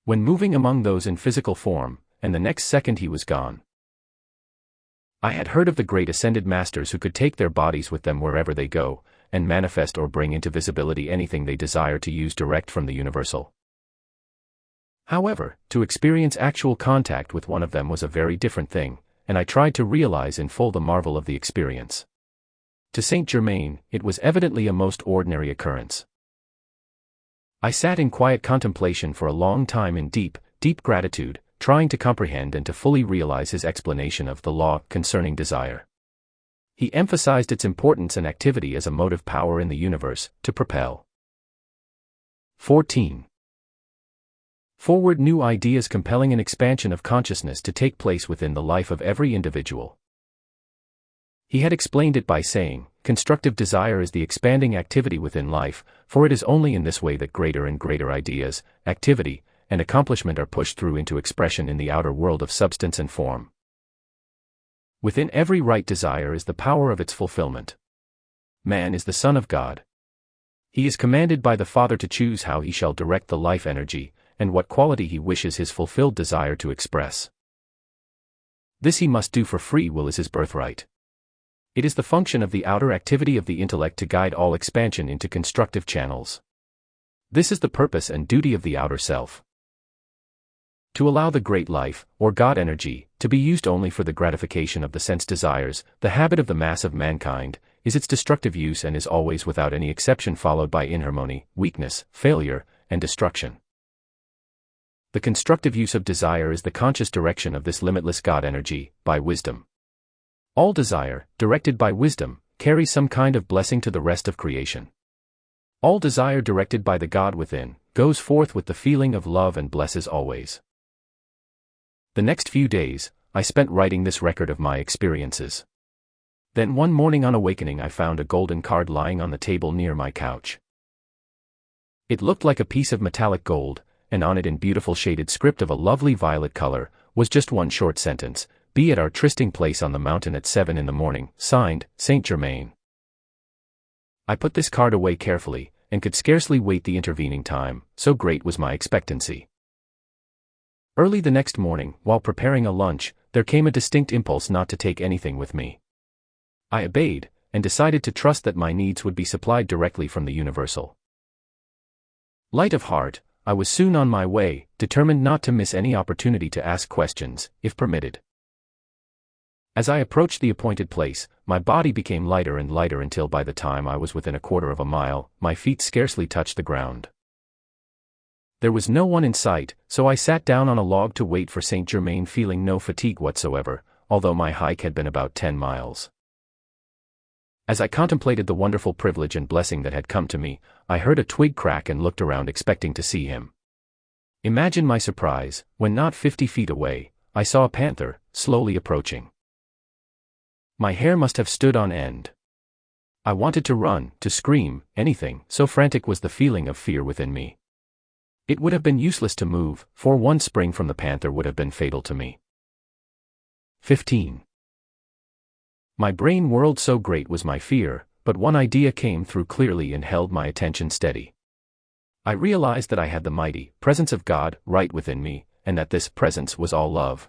[SPEAKER 1] When moving among those in physical form, and the next second he was gone. I had heard of the great ascended masters who could take their bodies with them wherever they go, and manifest or bring into visibility anything they desire to use direct from the universal. However, to experience actual contact with one of them was a very different thing, and I tried to realize in full the marvel of the experience. To Saint Germain, it was evidently a most ordinary occurrence. I sat in quiet contemplation for a long time in deep, deep gratitude, trying to comprehend and to fully realize his explanation of the law concerning desire. He emphasized its importance and activity as a motive power in the universe, to propel. 14. Forward new ideas compelling an expansion of consciousness to take place within the life of every individual. He had explained it by saying, constructive desire is the expanding activity within life, for it is only in this way that greater and greater ideas, activity, and accomplishment are pushed through into expression in the outer world of substance and form. Within every right desire is the power of its fulfillment. Man is the Son of God. He is commanded by the Father to choose how he shall direct the life energy, and what quality he wishes his fulfilled desire to express. This he must do for free will as his birthright. It is the function of the outer activity of the intellect to guide all expansion into constructive channels. This is the purpose and duty of the outer self. To allow the great life, or God energy, to be used only for the gratification of the sense desires, the habit of the mass of mankind, is its destructive use and is always without any exception followed by inharmony, weakness, failure, and destruction. The constructive use of desire is the conscious direction of this limitless God energy, by wisdom. All desire, directed by wisdom, carries some kind of blessing to the rest of creation. All desire directed by the God within, goes forth with the feeling of love and blesses always. The next few days, I spent writing this record of my experiences. Then one morning on awakening I found a golden card lying on the table near my couch. It looked like a piece of metallic gold, and on it in beautiful shaded script of a lovely violet color, was just one short sentence: "Be at our trysting place on the mountain at 7 in the morning, signed, Saint Germain." I put this card away carefully, and could scarcely wait the intervening time, so great was my expectancy. Early the next morning, while preparing a lunch, there came a distinct impulse not to take anything with me. I obeyed, and decided to trust that my needs would be supplied directly from the universal. Light of heart, I was soon on my way, determined not to miss any opportunity to ask questions, if permitted. As I approached the appointed place, my body became lighter and lighter until by the time I was within a quarter of a mile, my feet scarcely touched the ground. There was no one in sight, so I sat down on a log to wait for Saint Germain, feeling no fatigue whatsoever, although my hike had been about 10 miles. As I contemplated the wonderful privilege and blessing that had come to me, I heard a twig crack and looked around expecting to see him. Imagine my surprise, when not 50 feet away, I saw a panther, slowly approaching. My hair must have stood on end. I wanted to run, to scream, anything, so frantic was the feeling of fear within me. It would have been useless to move, for one spring from the panther would have been fatal to me. 15. My brain whirled, so great was my fear, but one idea came through clearly and held my attention steady. I realized that I had the mighty presence of God right within me, and that this presence was all love.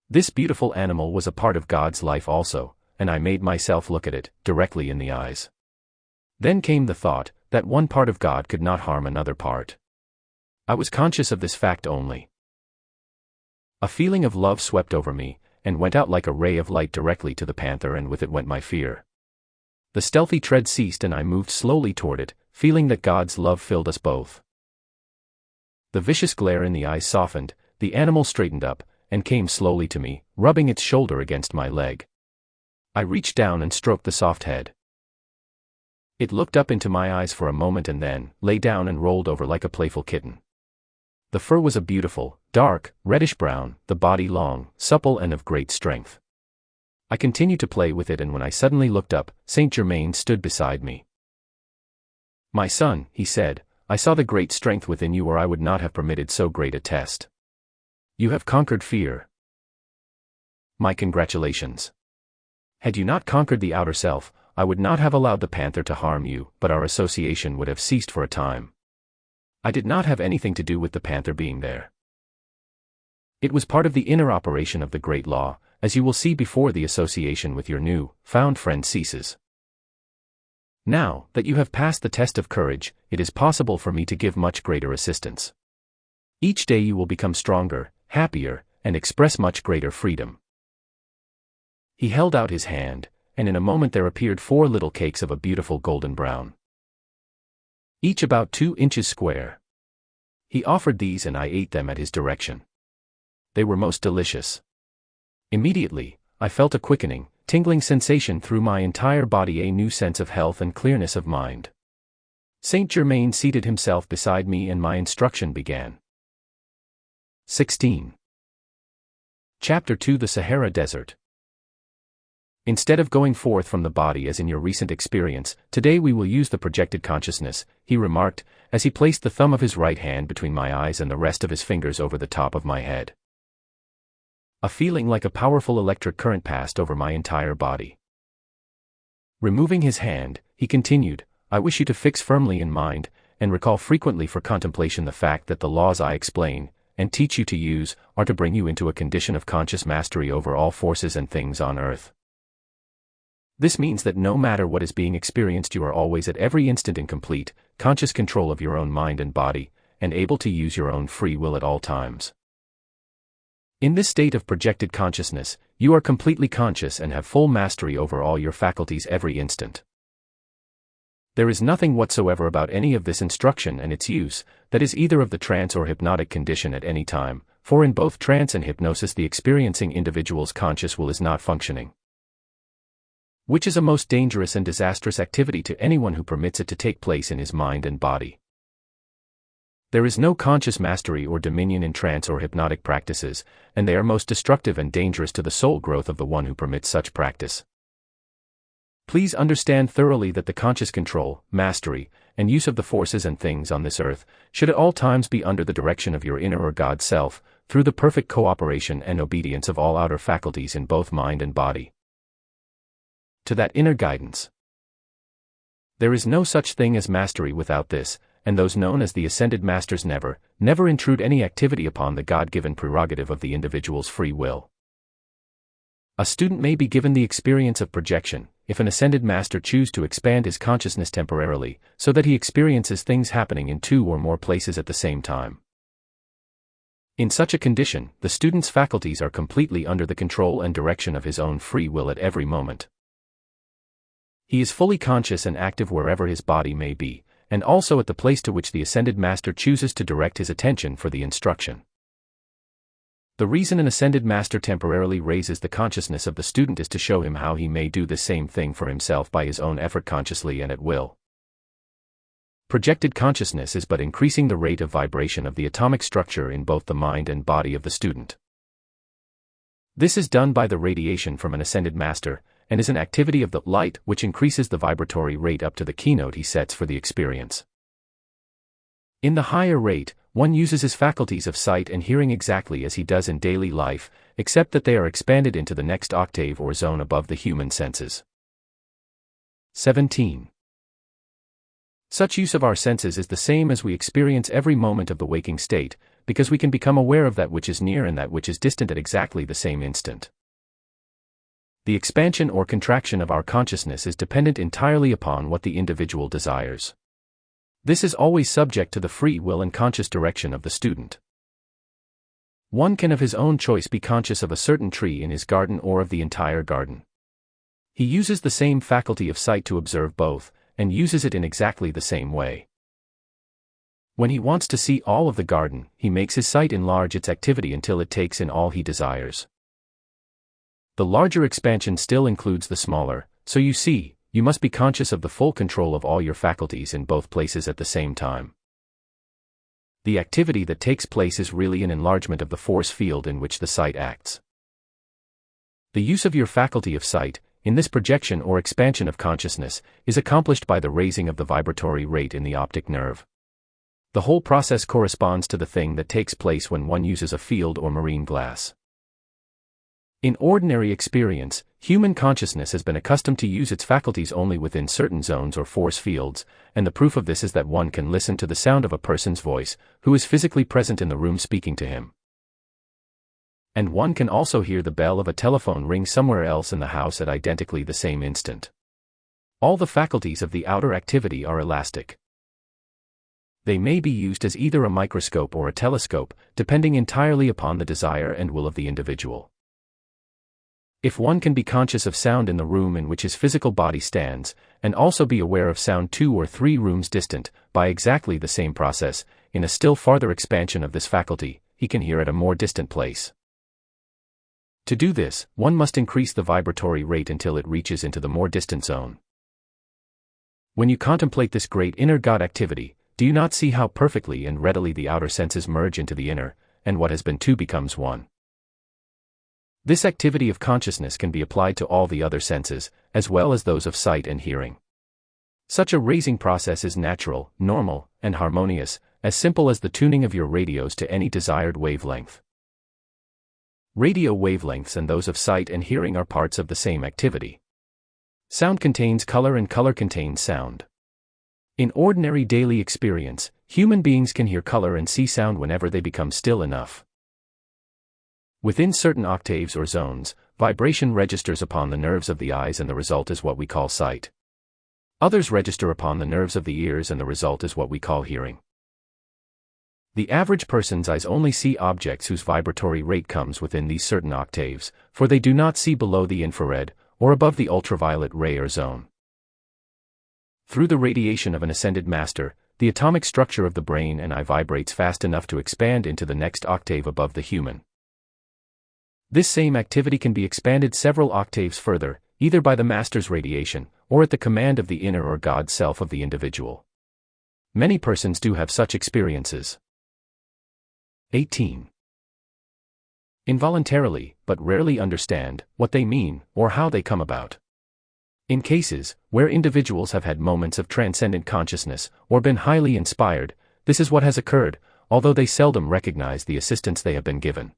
[SPEAKER 1] This beautiful animal was a part of God's life also, and I made myself look at it directly in the eyes. Then came the thought that one part of God could not harm another part. I was conscious of this fact only. A feeling of love swept over me, and went out like a ray of light directly to the panther, and with it went my fear. The stealthy tread ceased and I moved slowly toward it, feeling that God's love filled us both. The vicious glare in the eyes softened, the animal straightened up, and came slowly to me, rubbing its shoulder against my leg. I reached down and stroked the soft head. It looked up into my eyes for a moment and then lay down and rolled over like a playful kitten. The fur was a beautiful, dark, reddish-brown, the body long, supple and of great strength. I continued to play with it, and when I suddenly looked up, Saint Germain stood beside me. "My son," he said, "I saw the great strength within you, or I would not have permitted so great a test. You have conquered fear. My congratulations. Had you not conquered the outer self, I would not have allowed the panther to harm you, but our association would have ceased for a time. I did not have anything to do with the panther being there. It was part of the inner operation of the great law, as you will see before the association with your new, found friend ceases. Now that you have passed the test of courage, it is possible for me to give much greater assistance. Each day you will become stronger, happier, and express much greater freedom." He held out his hand, and in a moment there appeared 4 little cakes of a beautiful golden brown. each about 2 inches square. He offered these and I ate them at his direction. They were most delicious. Immediately, I felt a quickening, tingling sensation through my entire body, a new sense of health and clearness of mind. Saint Germain seated himself beside me and my instruction began. 16. Chapter 2: The Sahara Desert. Instead of going forth from the body as in your recent experience, today we will use the projected consciousness, he remarked, as he placed the thumb of his right hand between my eyes and the rest of his fingers over the top of my head. A feeling like a powerful electric current passed over my entire body. Removing his hand, he continued, I wish you to fix firmly in mind, and recall frequently for contemplation the fact that the laws I explain, and teach you to use, are to bring you into a condition of conscious mastery over all forces and things on earth. This means that no matter what is being experienced, you are always at every instant in complete, conscious control of your own mind and body, and able to use your own free will at all times. In this state of projected consciousness, you are completely conscious and have full mastery over all your faculties every instant. There is nothing whatsoever about any of this instruction and its use that is either of the trance or hypnotic condition at any time, for in both trance and hypnosis the experiencing individual's conscious will is not functioning, which is a most dangerous and disastrous activity to anyone who permits it to take place in his mind and body. There is no conscious mastery or dominion in trance or hypnotic practices, and they are most destructive and dangerous to the soul growth of the one who permits such practice. Please understand thoroughly that the conscious control, mastery, and use of the forces and things on this earth should at all times be under the direction of your inner or God self, through the perfect cooperation and obedience of all outer faculties in both mind and body to that inner guidance. There is no such thing as mastery without this, and those known as the ascended masters never intrude any activity upon the God-given prerogative of the individual's free will. A student may be given the experience of projection, if an ascended master choose to expand his consciousness temporarily, so that he experiences things happening in 2 or more places at the same time. In such a condition, the student's faculties are completely under the control and direction of his own free will at every moment. He is fully conscious and active wherever his body may be, and also at the place to which the ascended master chooses to direct his attention for the instruction. The reason an ascended master temporarily raises the consciousness of the student is to show him how he may do the same thing for himself by his own effort consciously and at will. Projected consciousness is but increasing the rate of vibration of the atomic structure in both the mind and body of the student. This is done by the radiation from an ascended master, and is an activity of the light which increases the vibratory rate up to the keynote he sets for the experience. In the higher rate, one uses his faculties of sight and hearing exactly as he does in daily life, except that they are expanded into the next octave or zone above the human senses. 17. Such use of our senses is the same as we experience every moment of the waking state, because we can become aware of that which is near and that which is distant at exactly the same instant. The expansion or contraction of our consciousness is dependent entirely upon what the individual desires. This is always subject to the free will and conscious direction of the student. One can of his own choice be conscious of a certain tree in his garden or of the entire garden. He uses the same faculty of sight to observe both, and uses it in exactly the same way. When he wants to see all of the garden, he makes his sight enlarge its activity until it takes in all he desires. The larger expansion still includes the smaller, so you see, you must be conscious of the full control of all your faculties in both places at the same time. The activity that takes place is really an enlargement of the force field in which the sight acts. The use of your faculty of sight, in this projection or expansion of consciousness, is accomplished by the raising of the vibratory rate in the optic nerve. The whole process corresponds to the thing that takes place when one uses a field or marine glass. In ordinary experience, human consciousness has been accustomed to use its faculties only within certain zones or force fields, and the proof of this is that one can listen to the sound of a person's voice, who is physically present in the room speaking to him. And one can also hear the bell of a telephone ring somewhere else in the house at identically the same instant. All the faculties of the outer activity are elastic. They may be used as either a microscope or a telescope, depending entirely upon the desire and will of the individual. If one can be conscious of sound in the room in which his physical body stands, and also be aware of sound 2 or 3 rooms distant, by exactly the same process, in a still farther expansion of this faculty, he can hear at a more distant place. To do this, one must increase the vibratory rate until it reaches into the more distant zone. When you contemplate this great inner God activity, do you not see how perfectly and readily the outer senses merge into the inner, and what has been two becomes one? This activity of consciousness can be applied to all the other senses, as well as those of sight and hearing. Such a raising process is natural, normal, and harmonious, as simple as the tuning of your radios to any desired wavelength. Radio wavelengths and those of sight and hearing are parts of the same activity. Sound contains color and color contains sound. In ordinary daily experience, human beings can hear color and see sound whenever they become still enough. Within certain octaves or zones, vibration registers upon the nerves of the eyes and the result is what we call sight. Others register upon the nerves of the ears and the result is what we call hearing. The average person's eyes only see objects whose vibratory rate comes within these certain octaves, for they do not see below the infrared, or above the ultraviolet ray or zone. Through the radiation of an ascended master, the atomic structure of the brain and eye vibrates fast enough to expand into the next octave above the human. This same activity can be expanded several octaves further, either by the master's radiation, or at the command of the inner or God self of the individual. Many persons do have such experiences. 18. Involuntarily, but rarely understand, what they mean, or how they come about. In cases where individuals have had moments of transcendent consciousness, or been highly inspired, this is what has occurred, although they seldom recognize the assistance they have been given.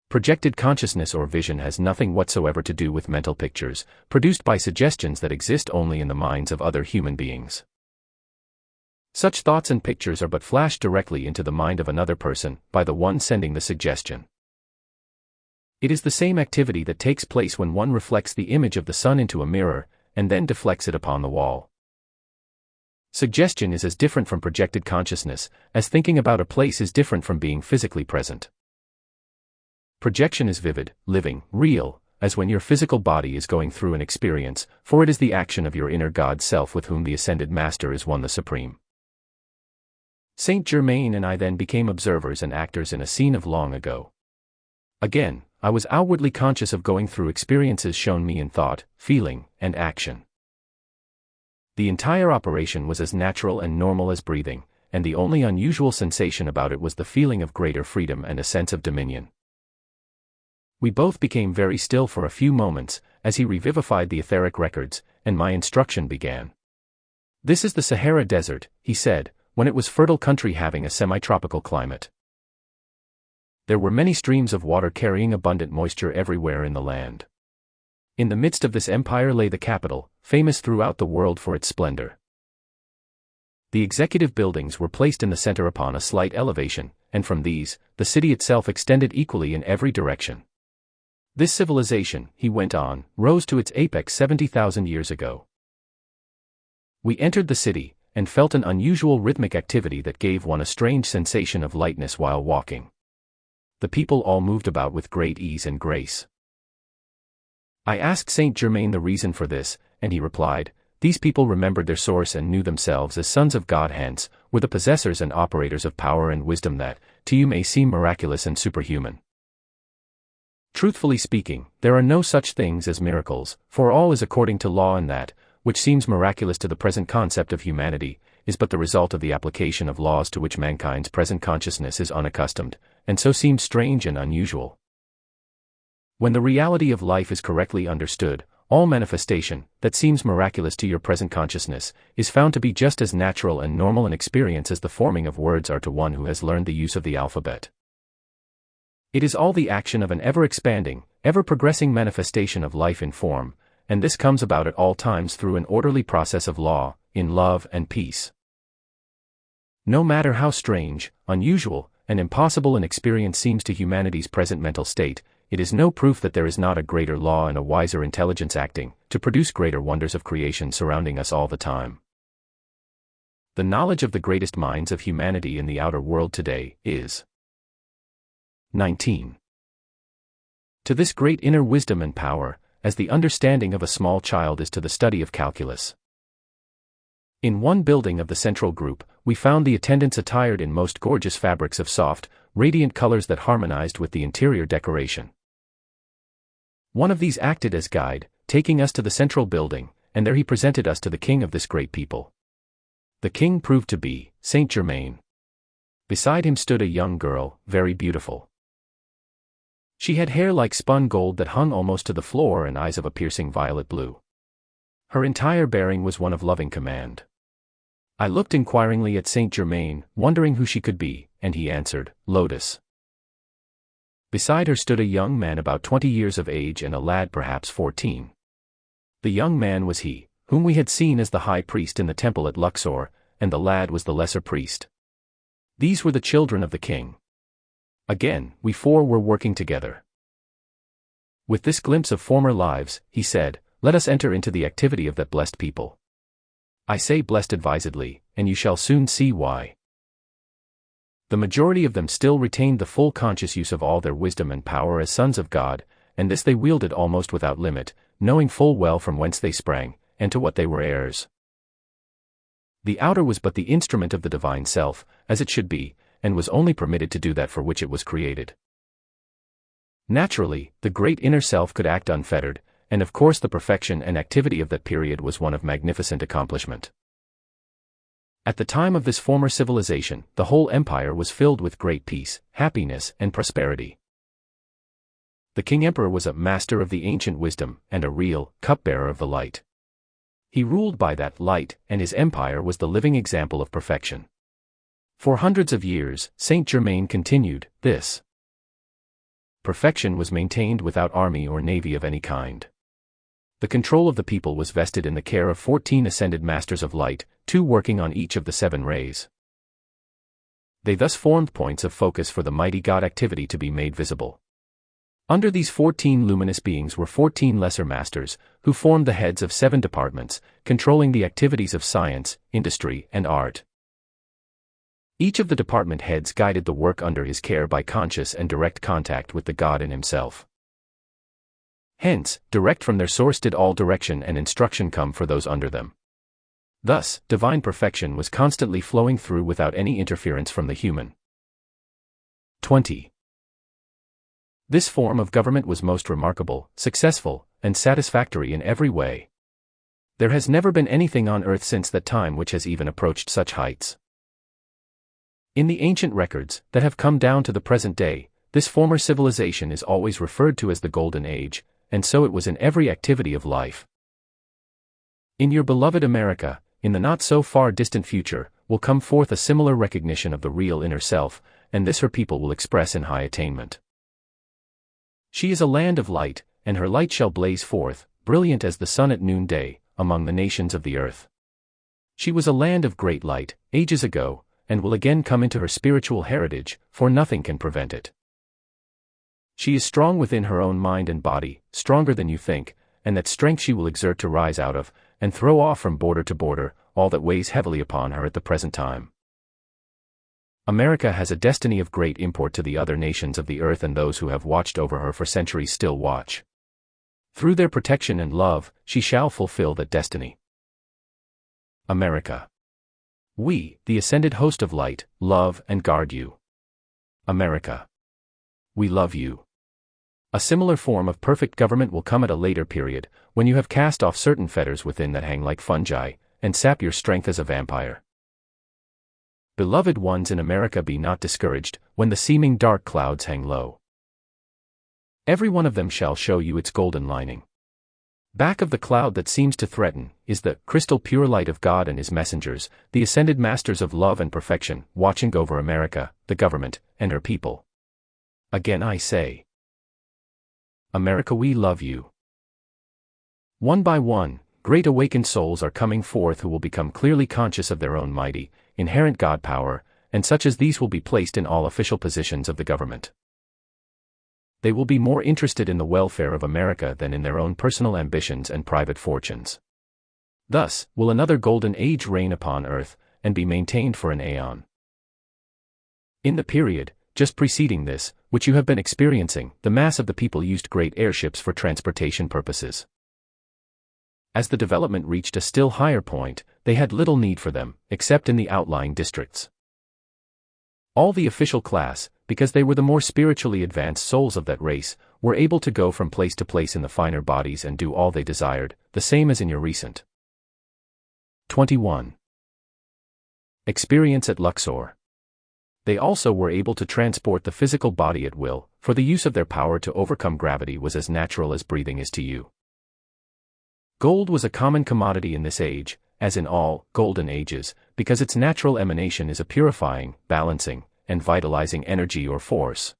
[SPEAKER 1] Projected consciousness or vision has nothing whatsoever to do with mental pictures, produced by suggestions that exist only in the minds of other human beings. Such thoughts and pictures are but flashed directly into the mind of another person, by the one sending the suggestion. It is the same activity that takes place when one reflects the image of the sun into a mirror, and then deflects it upon the wall. Suggestion is as different from projected consciousness, as thinking about a place is different from being physically present. Projection is vivid, living, real, as when your physical body is going through an experience, for it is the action of your inner God self with whom the ascended master is one the supreme. Saint Germain and I then became observers and actors in a scene of long ago. Again, I was outwardly conscious of going through experiences shown me in thought, feeling, and action. The entire operation was as natural and normal as breathing, and the only unusual sensation about it was the feeling of greater freedom and a sense of dominion. We both became very still for a few moments, as he revivified the etheric records, and my instruction began. This is the Sahara Desert, he said, when it was fertile country having a semi-tropical climate. There were many streams of water carrying abundant moisture everywhere in the land. In the midst of this empire lay the capital, famous throughout the world for its splendor. The executive buildings were placed in the center upon a slight elevation, and from these, the city itself extended equally in every direction. This civilization, he went on, rose to its apex 70,000 years ago. We entered the city, and felt an unusual rhythmic activity that gave one a strange sensation of lightness while walking. The people all moved about with great ease and grace. I asked Saint Germain the reason for this, and he replied, "These people remembered their source and knew themselves as sons of God, hence, were the possessors and operators of power and wisdom that, to you may seem miraculous and superhuman. Truthfully speaking, there are no such things as miracles, for all is according to law, and that, which seems miraculous to the present concept of humanity, is but the result of the application of laws to which mankind's present consciousness is unaccustomed, and so seems strange and unusual. When the reality of life is correctly understood, all manifestation, that seems miraculous to your present consciousness, is found to be just as natural and normal an experience as the forming of words are to one who has learned the use of the alphabet. It is all the action of an ever-expanding, ever-progressing manifestation of life in form, and this comes about at all times through an orderly process of law, in love and peace. No matter how strange, unusual, and impossible an experience seems to humanity's present mental state, it is no proof that there is not a greater law and a wiser intelligence acting, to produce greater wonders of creation surrounding us all the time. The knowledge of the greatest minds of humanity in the outer world today is 19. To this great inner wisdom and power, as the understanding of a small child is to the study of calculus. In one building of the central group, we found the attendants attired in most gorgeous fabrics of soft, radiant colors that harmonized with the interior decoration. One of these acted as guide, taking us to the central building, and there he presented us to the king of this great people. The king proved to be Saint Germain. Beside him stood a young girl, very beautiful. She had hair like spun gold that hung almost to the floor and eyes of a piercing violet blue. Her entire bearing was one of loving command. I looked inquiringly at Saint Germain, wondering who she could be, and he answered, Lotus. Beside her stood a young man about 20 years of age and a lad perhaps 14. The young man was he, whom we had seen as the high priest in the temple at Luxor, and the lad was the lesser priest. These were the children of the king. Again, we four were working together. With this glimpse of former lives, he said, let us enter into the activity of that blessed people. I say blessed advisedly, and you shall soon see why. The majority of them still retained the full conscious use of all their wisdom and power as sons of God, and this they wielded almost without limit, knowing full well from whence they sprang, and to what they were heirs. The outer was but the instrument of the divine self, as it should be, and was only permitted to do that for which it was created. Naturally, the great inner self could act unfettered, and of course the perfection and activity of that period was one of magnificent accomplishment. At the time of this former civilization, the whole empire was filled with great peace, happiness, and prosperity. The king-emperor was a master of the ancient wisdom, and a real cupbearer of the light. He ruled by that light, and his empire was the living example of perfection. For hundreds of years, Saint Germain continued, this perfection was maintained without army or navy of any kind. The control of the people was vested in the care of 14 ascended masters of light, 2 working on each of the 7 rays. They thus formed points of focus for the mighty God activity to be made visible. Under these 14 luminous beings were 14 lesser masters, who formed the heads of 7 departments, controlling the activities of science, industry, and art. Each of the department heads guided the work under his care by conscious and direct contact with the God in himself. Hence, direct from their source did all direction and instruction come for those under them. Thus, divine perfection was constantly flowing through without any interference from the human. 20. This form of government was most remarkable, successful, and satisfactory in every way. There has never been anything on earth since that time which has even approached such heights. In the ancient records, that have come down to the present day, this former civilization is always referred to as the Golden Age, and so it was in every activity of life. In your beloved America, in the not-so-far-distant future, will come forth a similar recognition of the real inner self, and this her people will express in high attainment. She is a land of light, and her light shall blaze forth, brilliant as the sun at noonday, among the nations of the earth. She was a land of great light, ages ago, and will again come into her spiritual heritage, for nothing can prevent it. She is strong within her own mind and body, stronger than you think, and that strength she will exert to rise out of, and throw off from border to border, all that weighs heavily upon her at the present time. America has a destiny of great import to the other nations of the earth, and those who have watched over her for centuries still watch. Through their protection and love, she shall fulfill that destiny. America. We, the ascended host of light, love and guard you. America. We love you. A similar form of perfect government will come at a later period, when you have cast off certain fetters within that hang like fungi, and sap your strength as a vampire. Beloved ones in America, be not discouraged, when the seeming dark clouds hang low. Every one of them shall show you its golden lining. Back of the cloud that seems to threaten, is the crystal pure light of God and his messengers, the ascended masters of love and perfection, watching over America, the government, and her people. Again I say, America, we love you. One by one, great awakened souls are coming forth who will become clearly conscious of their own mighty, inherent God power, and such as these will be placed in all official positions of the government. They will be more interested in the welfare of America than in their own personal ambitions and private fortunes. Thus, will another golden age reign upon earth, and be maintained for an aeon. In the period, just preceding this, which you have been experiencing, the mass of the people used great airships for transportation purposes. As the development reached a still higher point, they had little need for them, except in the outlying districts. All the official class, because they were the more spiritually advanced souls of that race, were able to go from place to place in the finer bodies and do all they desired, the same as in your recent 21 experience at Luxor. They also were able to transport the physical body at will, for the use of their power to overcome gravity was as natural as breathing is to you. Gold was a common commodity in this age, as in all golden ages, because its natural emanation is a purifying, balancing, and vitalizing energy or force.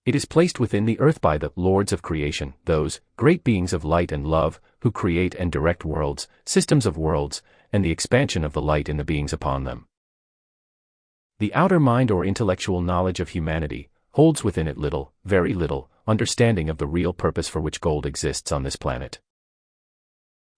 [SPEAKER 1] It is placed within the earth by the lords of creation, those great beings of light and love, who create and direct worlds, systems of worlds, and the expansion of the light in the beings upon them. The outer mind or intellectual knowledge of humanity holds within it little, very little, understanding of the real purpose for which gold exists on this planet.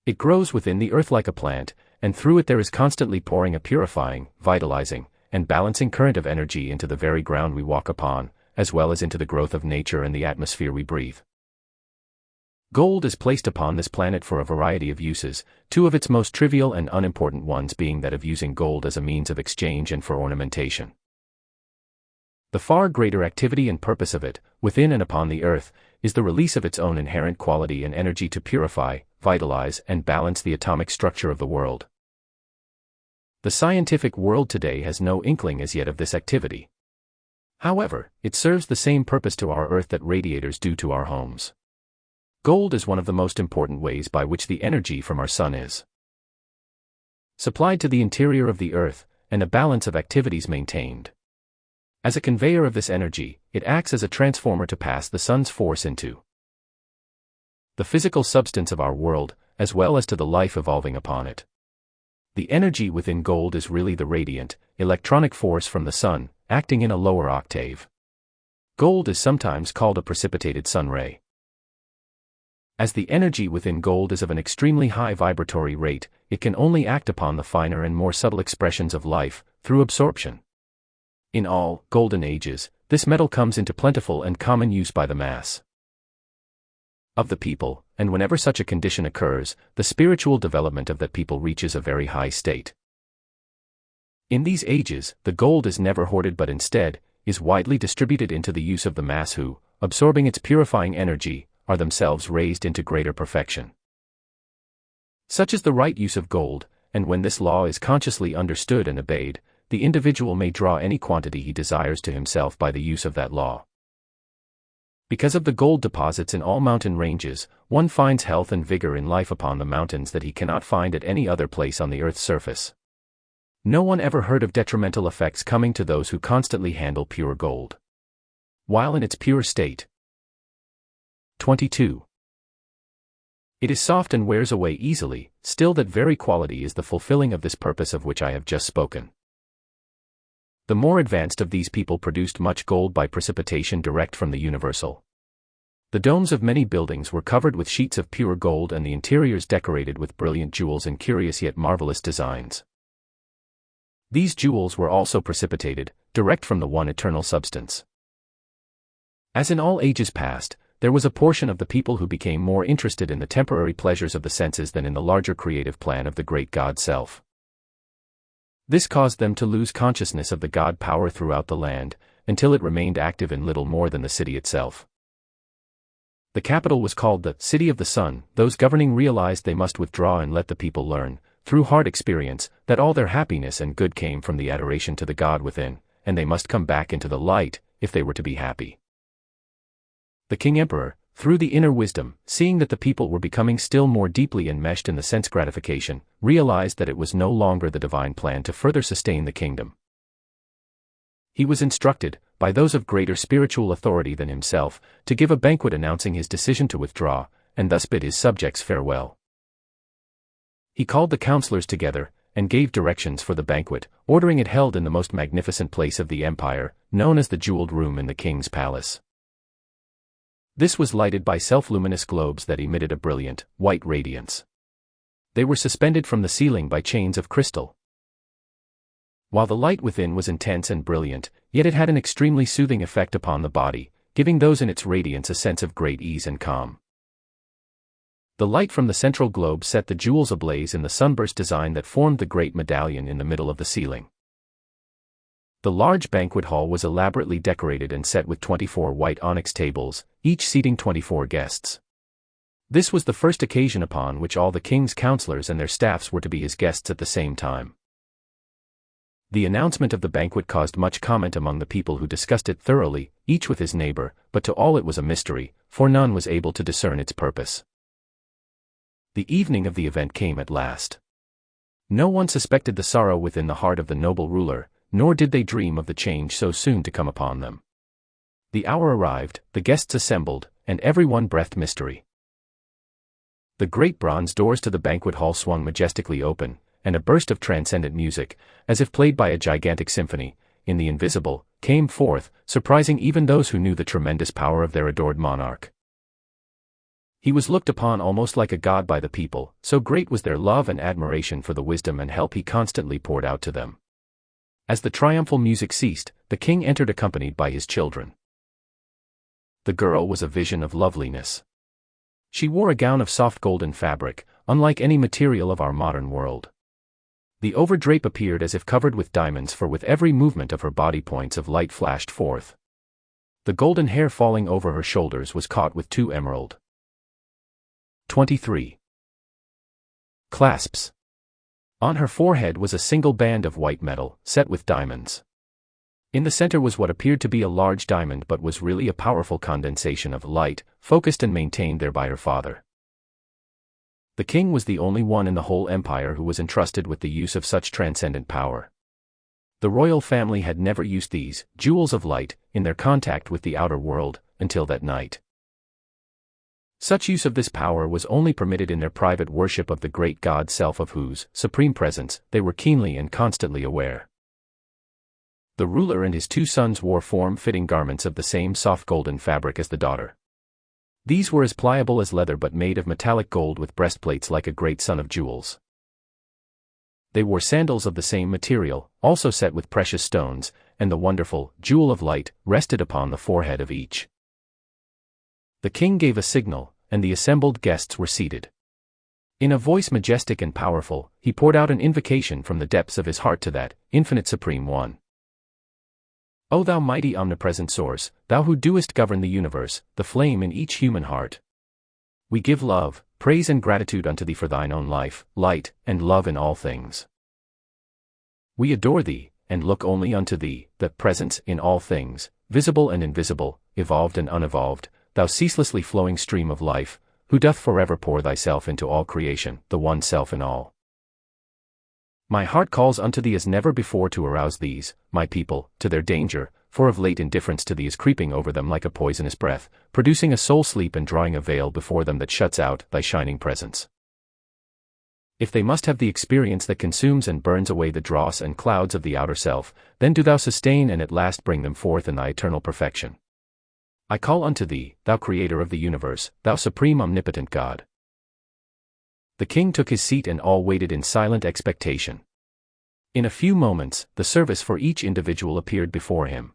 [SPEAKER 1] It grows within the earth like a plant, and through it there is constantly pouring a purifying, vitalizing, and balancing current of energy into the very ground we walk upon, as well as into the growth of nature and the atmosphere we breathe. Gold is placed upon this planet for a variety of uses, two of its most trivial and unimportant ones being that of using gold as a means of exchange and for ornamentation. The far greater activity and purpose of it, within and upon the earth, is the release of its own inherent quality and energy to purify, vitalize, and balance the atomic structure of the world. The scientific world today has no inkling as yet of this activity. However, it serves the same purpose to our earth that radiators do to our homes. Gold is one of the most important ways by which the energy from our sun is supplied to the interior of the earth, and a balance of activities maintained. As a conveyor of this energy, it acts as a transformer to pass the sun's force into the physical substance of our world, as well as to the life evolving upon it. The energy within gold is really the radiant, electronic force from the sun, acting in a lower octave. Gold is sometimes called a precipitated sun ray. As the energy within gold is of an extremely high vibratory rate, it can only act upon the finer and more subtle expressions of life, through absorption. In all golden ages, this metal comes into plentiful and common use by the mass of the people, and whenever such a condition occurs, the spiritual development of that people reaches a very high state. In these ages, the gold is never hoarded but instead, is widely distributed into the use of the mass who, absorbing its purifying energy, are themselves raised into greater perfection. Such is the right use of gold, and when this law is consciously understood and obeyed, the individual may draw any quantity he desires to himself by the use of that law. Because of the gold deposits in all mountain ranges, one finds health and vigor in life upon the mountains that he cannot find at any other place on the earth's surface. No one ever heard of detrimental effects coming to those who constantly handle pure gold while in its pure state. 22. It is soft and wears away easily, still that very quality is the fulfilling of this purpose of which I have just spoken. The more advanced of these people produced much gold by precipitation direct from the universal. The domes of many buildings were covered with sheets of pure gold and the interiors decorated with brilliant jewels and curious yet marvelous designs. These jewels were also precipitated, direct from the one eternal substance. As in all ages past, there was a portion of the people who became more interested in the temporary pleasures of the senses than in the larger creative plan of the great God Self. This caused them to lose consciousness of the God power throughout the land, until it remained active in little more than the city itself. The capital was called the City of the Sun. Those governing realized they must withdraw and let the people learn, through hard experience, that all their happiness and good came from the adoration to the God within, and they must come back into the light, if they were to be happy. The King Emperor, through the inner wisdom, seeing that the people were becoming still more deeply enmeshed in the sense gratification, realized that it was no longer the divine plan to further sustain the kingdom. He was instructed, by those of greater spiritual authority than himself, to give a banquet announcing his decision to withdraw, and thus bid his subjects farewell. He called the counselors together, and gave directions for the banquet, ordering it held in the most magnificent place of the empire, known as the Jeweled Room in the king's palace. This was lighted by self-luminous globes that emitted a brilliant, white radiance. They were suspended from the ceiling by chains of crystal. While the light within was intense and brilliant, yet it had an extremely soothing effect upon the body, giving those in its radiance a sense of great ease and calm. The light from the central globe set the jewels ablaze in the sunburst design that formed the great medallion in the middle of the ceiling. The large banquet hall was elaborately decorated and set with 24 white onyx tables, each seating 24 guests. This was the first occasion upon which all the king's counselors and their staffs were to be his guests at the same time. The announcement of the banquet caused much comment among the people, who discussed it thoroughly, each with his neighbor, but to all it was a mystery, for none was able to discern its purpose. The evening of the event came at last. No one suspected the sorrow within the heart of the noble ruler, nor did they dream of the change so soon to come upon them. The hour arrived, the guests assembled, and everyone breathed mystery. The great bronze doors to the banquet hall swung majestically open, and a burst of transcendent music, as if played by a gigantic symphony, in the invisible, came forth, surprising even those who knew the tremendous power of their adored monarch. He was looked upon almost like a god by the people, so great was their love and admiration for the wisdom and help he constantly poured out to them. As the triumphal music ceased, the king entered accompanied by his children. The girl was a vision of loveliness. She wore a gown of soft golden fabric, unlike any material of our modern world. The overdrape appeared as if covered with diamonds, for with every movement of her body points of light flashed forth. The golden hair falling over her shoulders was caught with 2 emerald. 23. Clasps. On her forehead was a single band of white metal, set with diamonds. In the center was what appeared to be a large diamond, but was really a powerful condensation of light, focused and maintained there by her father. The king was the only one in the whole empire who was entrusted with the use of such transcendent power. The royal family had never used these jewels of light in their contact with the outer world until that night. Such use of this power was only permitted in their private worship of the great God self, of whose supreme presence they were keenly and constantly aware. The ruler and his 2 sons wore form-fitting garments of the same soft golden fabric as the daughter. These were as pliable as leather, but made of metallic gold with breastplates like a great sun of jewels. They wore sandals of the same material, also set with precious stones, and the wonderful jewel of light rested upon the forehead of each. The king gave a signal, and the assembled guests were seated. In a voice majestic and powerful, he poured out an invocation from the depths of his heart to that infinite Supreme One. O thou mighty omnipresent source, thou who doest govern the universe, the flame in each human heart. We give love, praise and gratitude unto thee for thine own life, light, and love in all things. We adore thee, and look only unto thee, the presence in all things, visible and invisible, evolved and unevolved, thou ceaselessly flowing stream of life, who doth forever pour thyself into all creation, the one self in all. My heart calls unto thee as never before to arouse these, my people, to their danger, for of late indifference to thee is creeping over them like a poisonous breath, producing a soul sleep and drawing a veil before them that shuts out thy shining presence. If they must have the experience that consumes and burns away the dross and clouds of the outer self, then do thou sustain and at last bring them forth in thy eternal perfection. I call unto thee, thou creator of the universe, thou supreme omnipotent God. The king took his seat and all waited in silent expectation. In a few moments, the service for each individual appeared before him.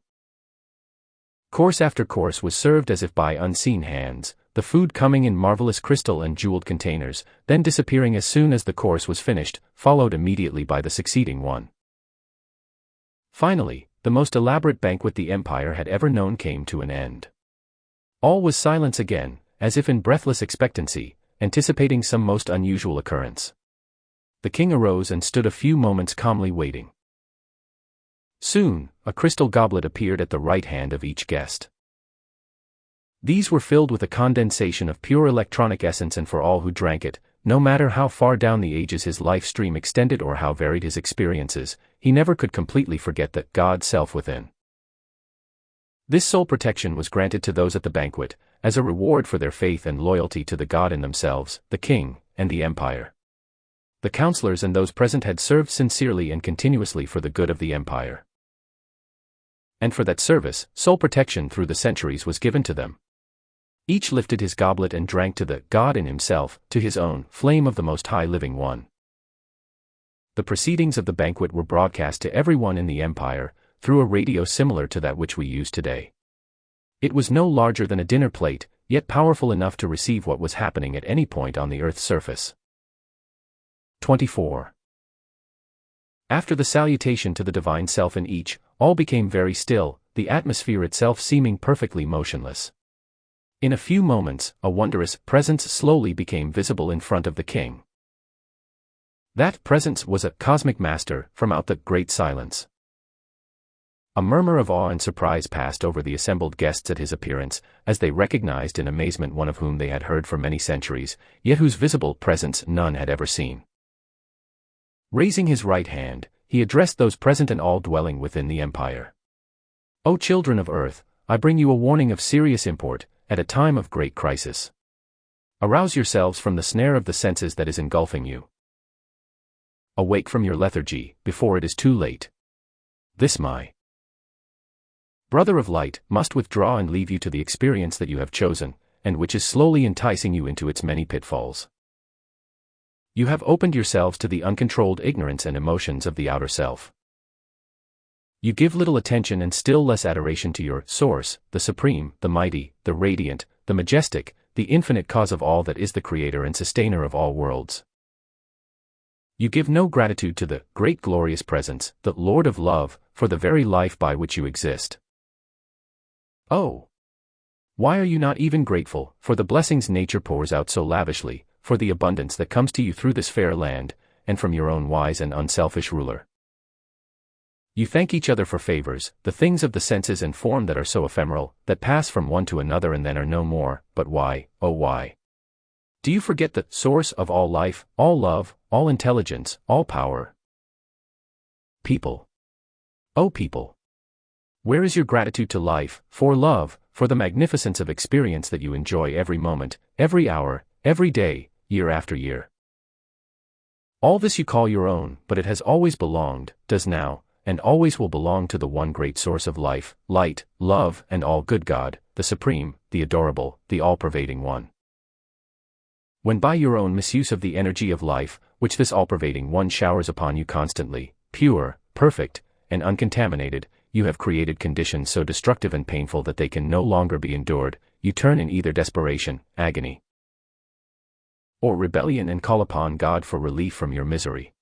[SPEAKER 1] Course after course was served as if by unseen hands, the food coming in marvelous crystal and jeweled containers, then disappearing as soon as the course was finished, followed immediately by the succeeding one. Finally, the most elaborate banquet the empire had ever known came to an end. All was silence again, as if in breathless expectancy, anticipating some most unusual occurrence. The king arose and stood a few moments calmly waiting. Soon, a crystal goblet appeared at the right hand of each guest. These were filled with a condensation of pure electronic essence, and for all who drank it, no matter how far down the ages his life stream extended or how varied his experiences, he never could completely forget the God self within. This soul protection was granted to those at the banquet, as a reward for their faith and loyalty to the God in themselves, the king, and the empire. The counselors and those present had served sincerely and continuously for the good of the empire. And for that service, soul protection through the centuries was given to them. Each lifted his goblet and drank to the God in himself, to his own flame of the Most High Living One. the proceedings of the banquet were broadcast to everyone in the empire, through a radio similar to that which we use today. It was no larger than a dinner plate, yet powerful enough to receive what was happening at any point on the earth's surface. 24. After the salutation to the divine self in each, all became very still, the atmosphere itself seeming perfectly motionless. In a few moments, a wondrous presence slowly became visible in front of the king. That presence was a cosmic master from out the great silence. A murmur of awe and surprise passed over the assembled guests at his appearance, as they recognized in amazement one of whom they had heard for many centuries, yet whose visible presence none had ever seen. Raising his right hand, he addressed those present and all dwelling within the empire. O children of earth, I bring you a warning of serious import, at a time of great crisis. Arouse yourselves from the snare of the senses that is engulfing you. Awake from your lethargy, before it is too late. This my brother of light must withdraw and leave you to the experience that you have chosen, and which is slowly enticing you into its many pitfalls. You have opened yourselves to the uncontrolled ignorance and emotions of the outer self. You give little attention and still less adoration to your source, the supreme, the mighty, the radiant, the majestic, the infinite cause of all that is the creator and sustainer of all worlds. You give no gratitude to the great glorious presence, the Lord of love, for the very life by which you exist. Oh! Why are you not even grateful for the blessings nature pours out so lavishly, for the abundance that comes to you through this fair land, and from your own wise and unselfish ruler? You thank each other for favors, the things of the senses and form that are so ephemeral, that pass from one to another and then are no more, but why, oh why? Do you forget the source of all life, all love, all intelligence, all power? People. Oh people! Where is your gratitude to life, for love, for the magnificence of experience that you enjoy every moment, every hour, every day, year after year? All this you call your own, but it has always belonged, does now, and always will belong to the one great source of life, light, love, and all good God, the supreme, the adorable, the all-pervading one. When by your own misuse of the energy of life, which this all-pervading one showers upon you constantly, pure, perfect, and uncontaminated, you have created conditions so destructive and painful that they can no longer be endured, you turn in either desperation, agony, or rebellion and call upon God for relief from your misery.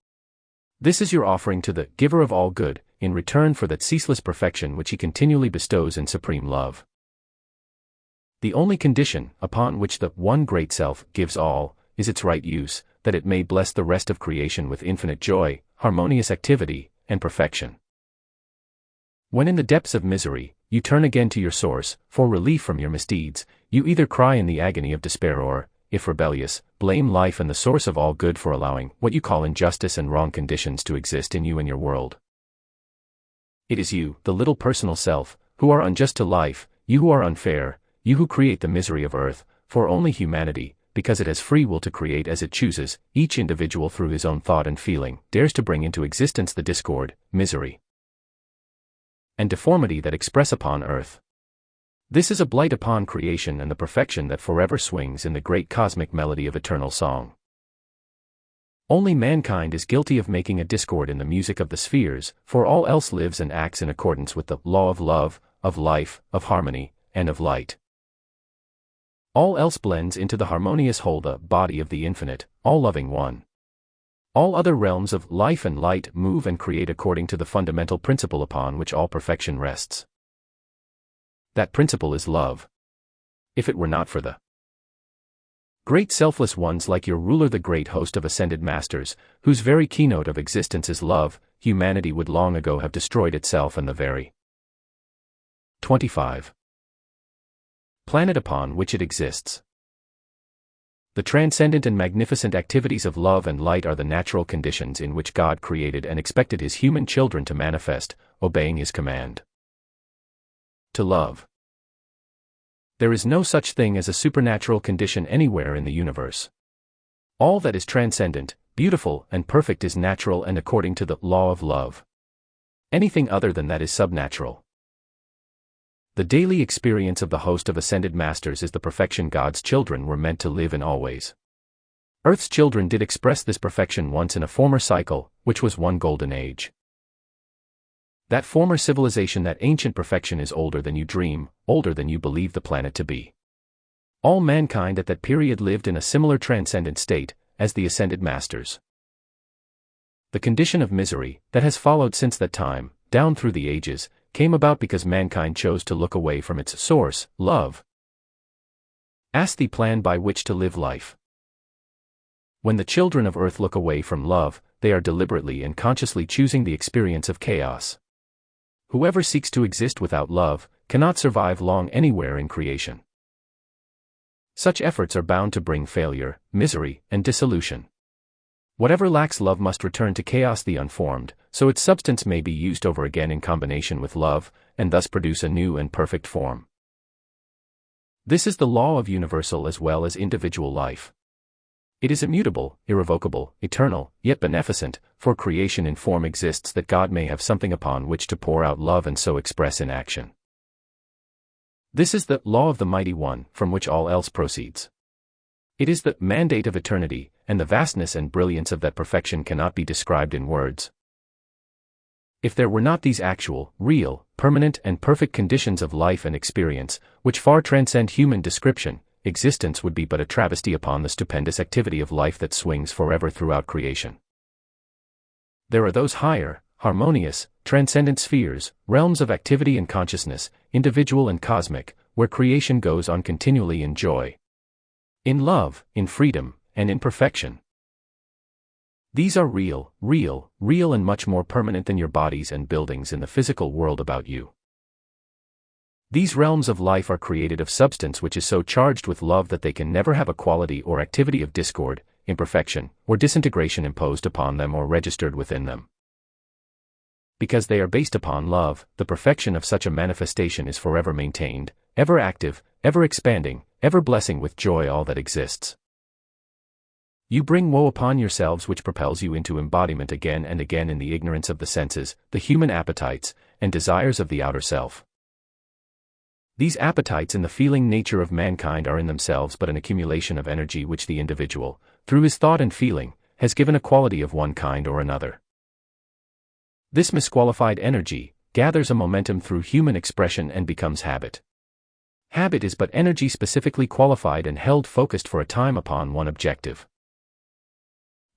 [SPEAKER 1] This is your offering to the giver of all good, in return for that ceaseless perfection which he continually bestows in supreme love. The only condition, upon which the one great self gives all, is its right use, that it may bless the rest of creation with infinite joy, harmonious activity, and perfection. When in the depths of misery, you turn again to your source, for relief from your misdeeds, you either cry in the agony of despair or, if rebellious, blame life and the source of all good for allowing what you call injustice and wrong conditions to exist in you and your world. It is you, the little personal self, who are unjust to life, you who are unfair, you who create the misery of earth, for only humanity, because it has free will to create as it chooses, each individual through his own thought and feeling, dares to bring into existence the discord, misery, and deformity that express upon earth. This is a blight upon creation and the perfection that forever swings in the great cosmic melody of eternal song. Only mankind is guilty of making a discord in the music of the spheres, for all else lives and acts in accordance with the law of love, of life, of harmony, and of light. All else blends into the harmonious whole, the body of the infinite, all-loving one. All other realms of life and light move and create according to the fundamental principle upon which all perfection rests. That principle is love. If it were not for the great selfless ones like your ruler, the great host of ascended masters, whose very keynote of existence is love, humanity would long ago have destroyed itself and the very 25 planet upon which it exists. The transcendent and magnificent activities of love and light are the natural conditions in which God created and expected his human children to manifest, obeying his command to love. There is no such thing as a supernatural condition anywhere in the universe. All that is transcendent, beautiful, and perfect is natural and according to the law of love. Anything other than that is subnatural. The daily experience of the host of ascended masters is the perfection God's children were meant to live in always. Earth's children did express this perfection once in a former cycle, which was one golden age. That former civilization, that ancient perfection is older than you dream, older than you believe the planet to be. All mankind at that period lived in a similar transcendent state, as the ascended masters. The condition of misery, that has followed since that time, down through the ages, came about because mankind chose to look away from its source, love. Ask the plan by which to live life. When the children of Earth look away from love, they are deliberately and consciously choosing the experience of chaos. Whoever seeks to exist without love, cannot survive long anywhere in creation. Such efforts are bound to bring failure, misery, and dissolution. Whatever lacks love must return to chaos the unformed, so its substance may be used over again in combination with love, and thus produce a new and perfect form. This is the law of universal as well as individual life. It is immutable, irrevocable, eternal, yet beneficent, for creation in form exists that God may have something upon which to pour out love and so express in action. This is the law of the Mighty One, from which all else proceeds. It is the mandate of eternity, and the vastness and brilliance of that perfection cannot be described in words. If there were not these actual, real, permanent and perfect conditions of life and experience, which far transcend human description, existence would be but a travesty upon the stupendous activity of life that swings forever throughout creation. There are those higher, harmonious, transcendent spheres, realms of activity and consciousness, individual and cosmic, where creation goes on continually in joy, in love, in freedom, and in perfection. These are real and much more permanent than your bodies and buildings in the physical world about you. These realms of life are created of substance which is so charged with love that they can never have a quality or activity of discord, imperfection, or disintegration imposed upon them or registered within them. Because they are based upon love, the perfection of such a manifestation is forever maintained, ever active, ever expanding, ever blessing with joy all that exists. You bring woe upon yourselves which propels you into embodiment again and again in the ignorance of the senses, the human appetites, and desires of the outer self. These appetites in the feeling nature of mankind are in themselves but an accumulation of energy which the individual, through his thought and feeling, has given a quality of one kind or another. This misqualified energy gathers a momentum through human expression and becomes habit. Habit is but energy specifically qualified and held focused for a time upon one objective.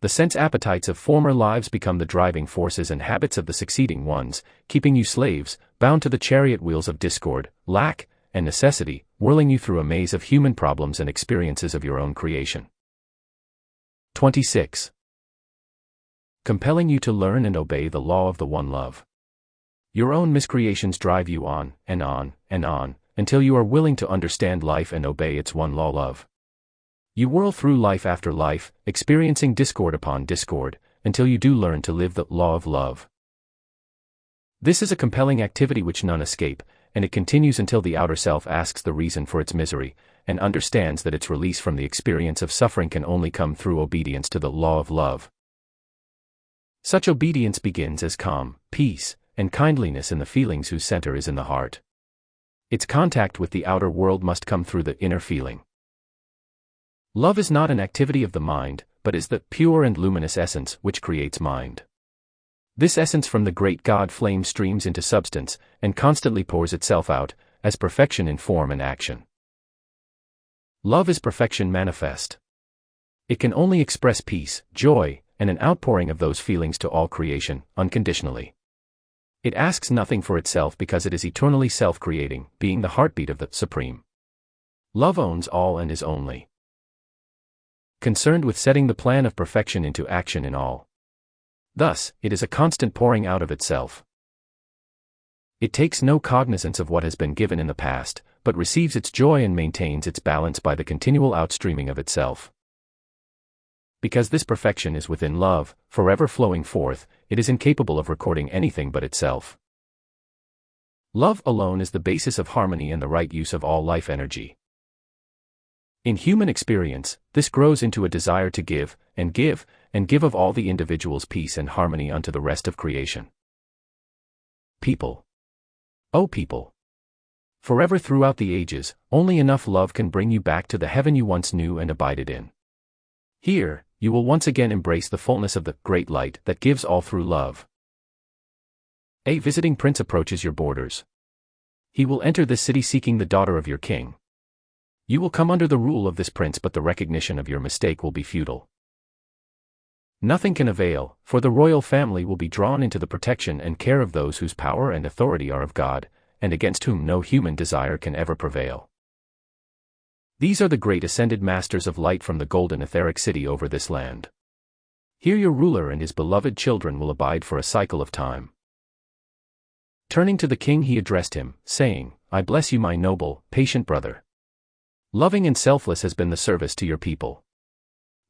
[SPEAKER 1] The sense appetites of former lives become the driving forces and habits of the succeeding ones, keeping you slaves, bound to the chariot wheels of discord, lack, and necessity, whirling you through a maze of human problems and experiences of your own creation. 26. Compelling you to learn and obey the law of the one love. Your own miscreations drive you on, and on, and on, until you are willing to understand life and obey its one law, love. You whirl through life after life, experiencing discord upon discord, until you do learn to live the law of love. This is a compelling activity which none escape, and it continues until the outer self asks the reason for its misery, and understands that its release from the experience of suffering can only come through obedience to the law of love. Such obedience begins as calm, peace, and kindliness in the feelings whose center is in the heart. Its contact with the outer world must come through the inner feeling. Love is not an activity of the mind, but is the pure and luminous essence which creates mind. This essence from the great God flame streams into substance, and constantly pours itself out, as perfection in form and action. Love is perfection manifest. It can only express peace, joy, and an outpouring of those feelings to all creation, unconditionally. It asks nothing for itself because it is eternally self-creating, being the heartbeat of the Supreme. Love owns all and is only concerned with setting the plan of perfection into action in all. Thus, it is a constant pouring out of itself. It takes no cognizance of what has been given in the past, but receives its joy and maintains its balance by the continual outstreaming of itself. Because this perfection is within love, forever flowing forth, it is incapable of recording anything but itself. Love alone is the basis of harmony and the right use of all life energy. In human experience, this grows into a desire to give, and give of all the individual's peace and harmony unto the rest of creation. People. O people. Forever throughout the ages, only enough love can bring you back to the heaven you once knew and abided in. Here, you will once again embrace the fullness of the great light that gives all through love. A visiting prince approaches your borders. He will enter this city seeking the daughter of your king. You will come under the rule of this prince, but the recognition of your mistake will be futile. Nothing can avail, for the royal family will be drawn into the protection and care of those whose power and authority are of God, and against whom no human desire can ever prevail. These are the great ascended masters of light from the golden etheric city over this land. Here your ruler and his beloved children will abide for a cycle of time. Turning to the king, he addressed him, saying, I bless you, my noble, patient brother. Loving and selfless has been the service to your people.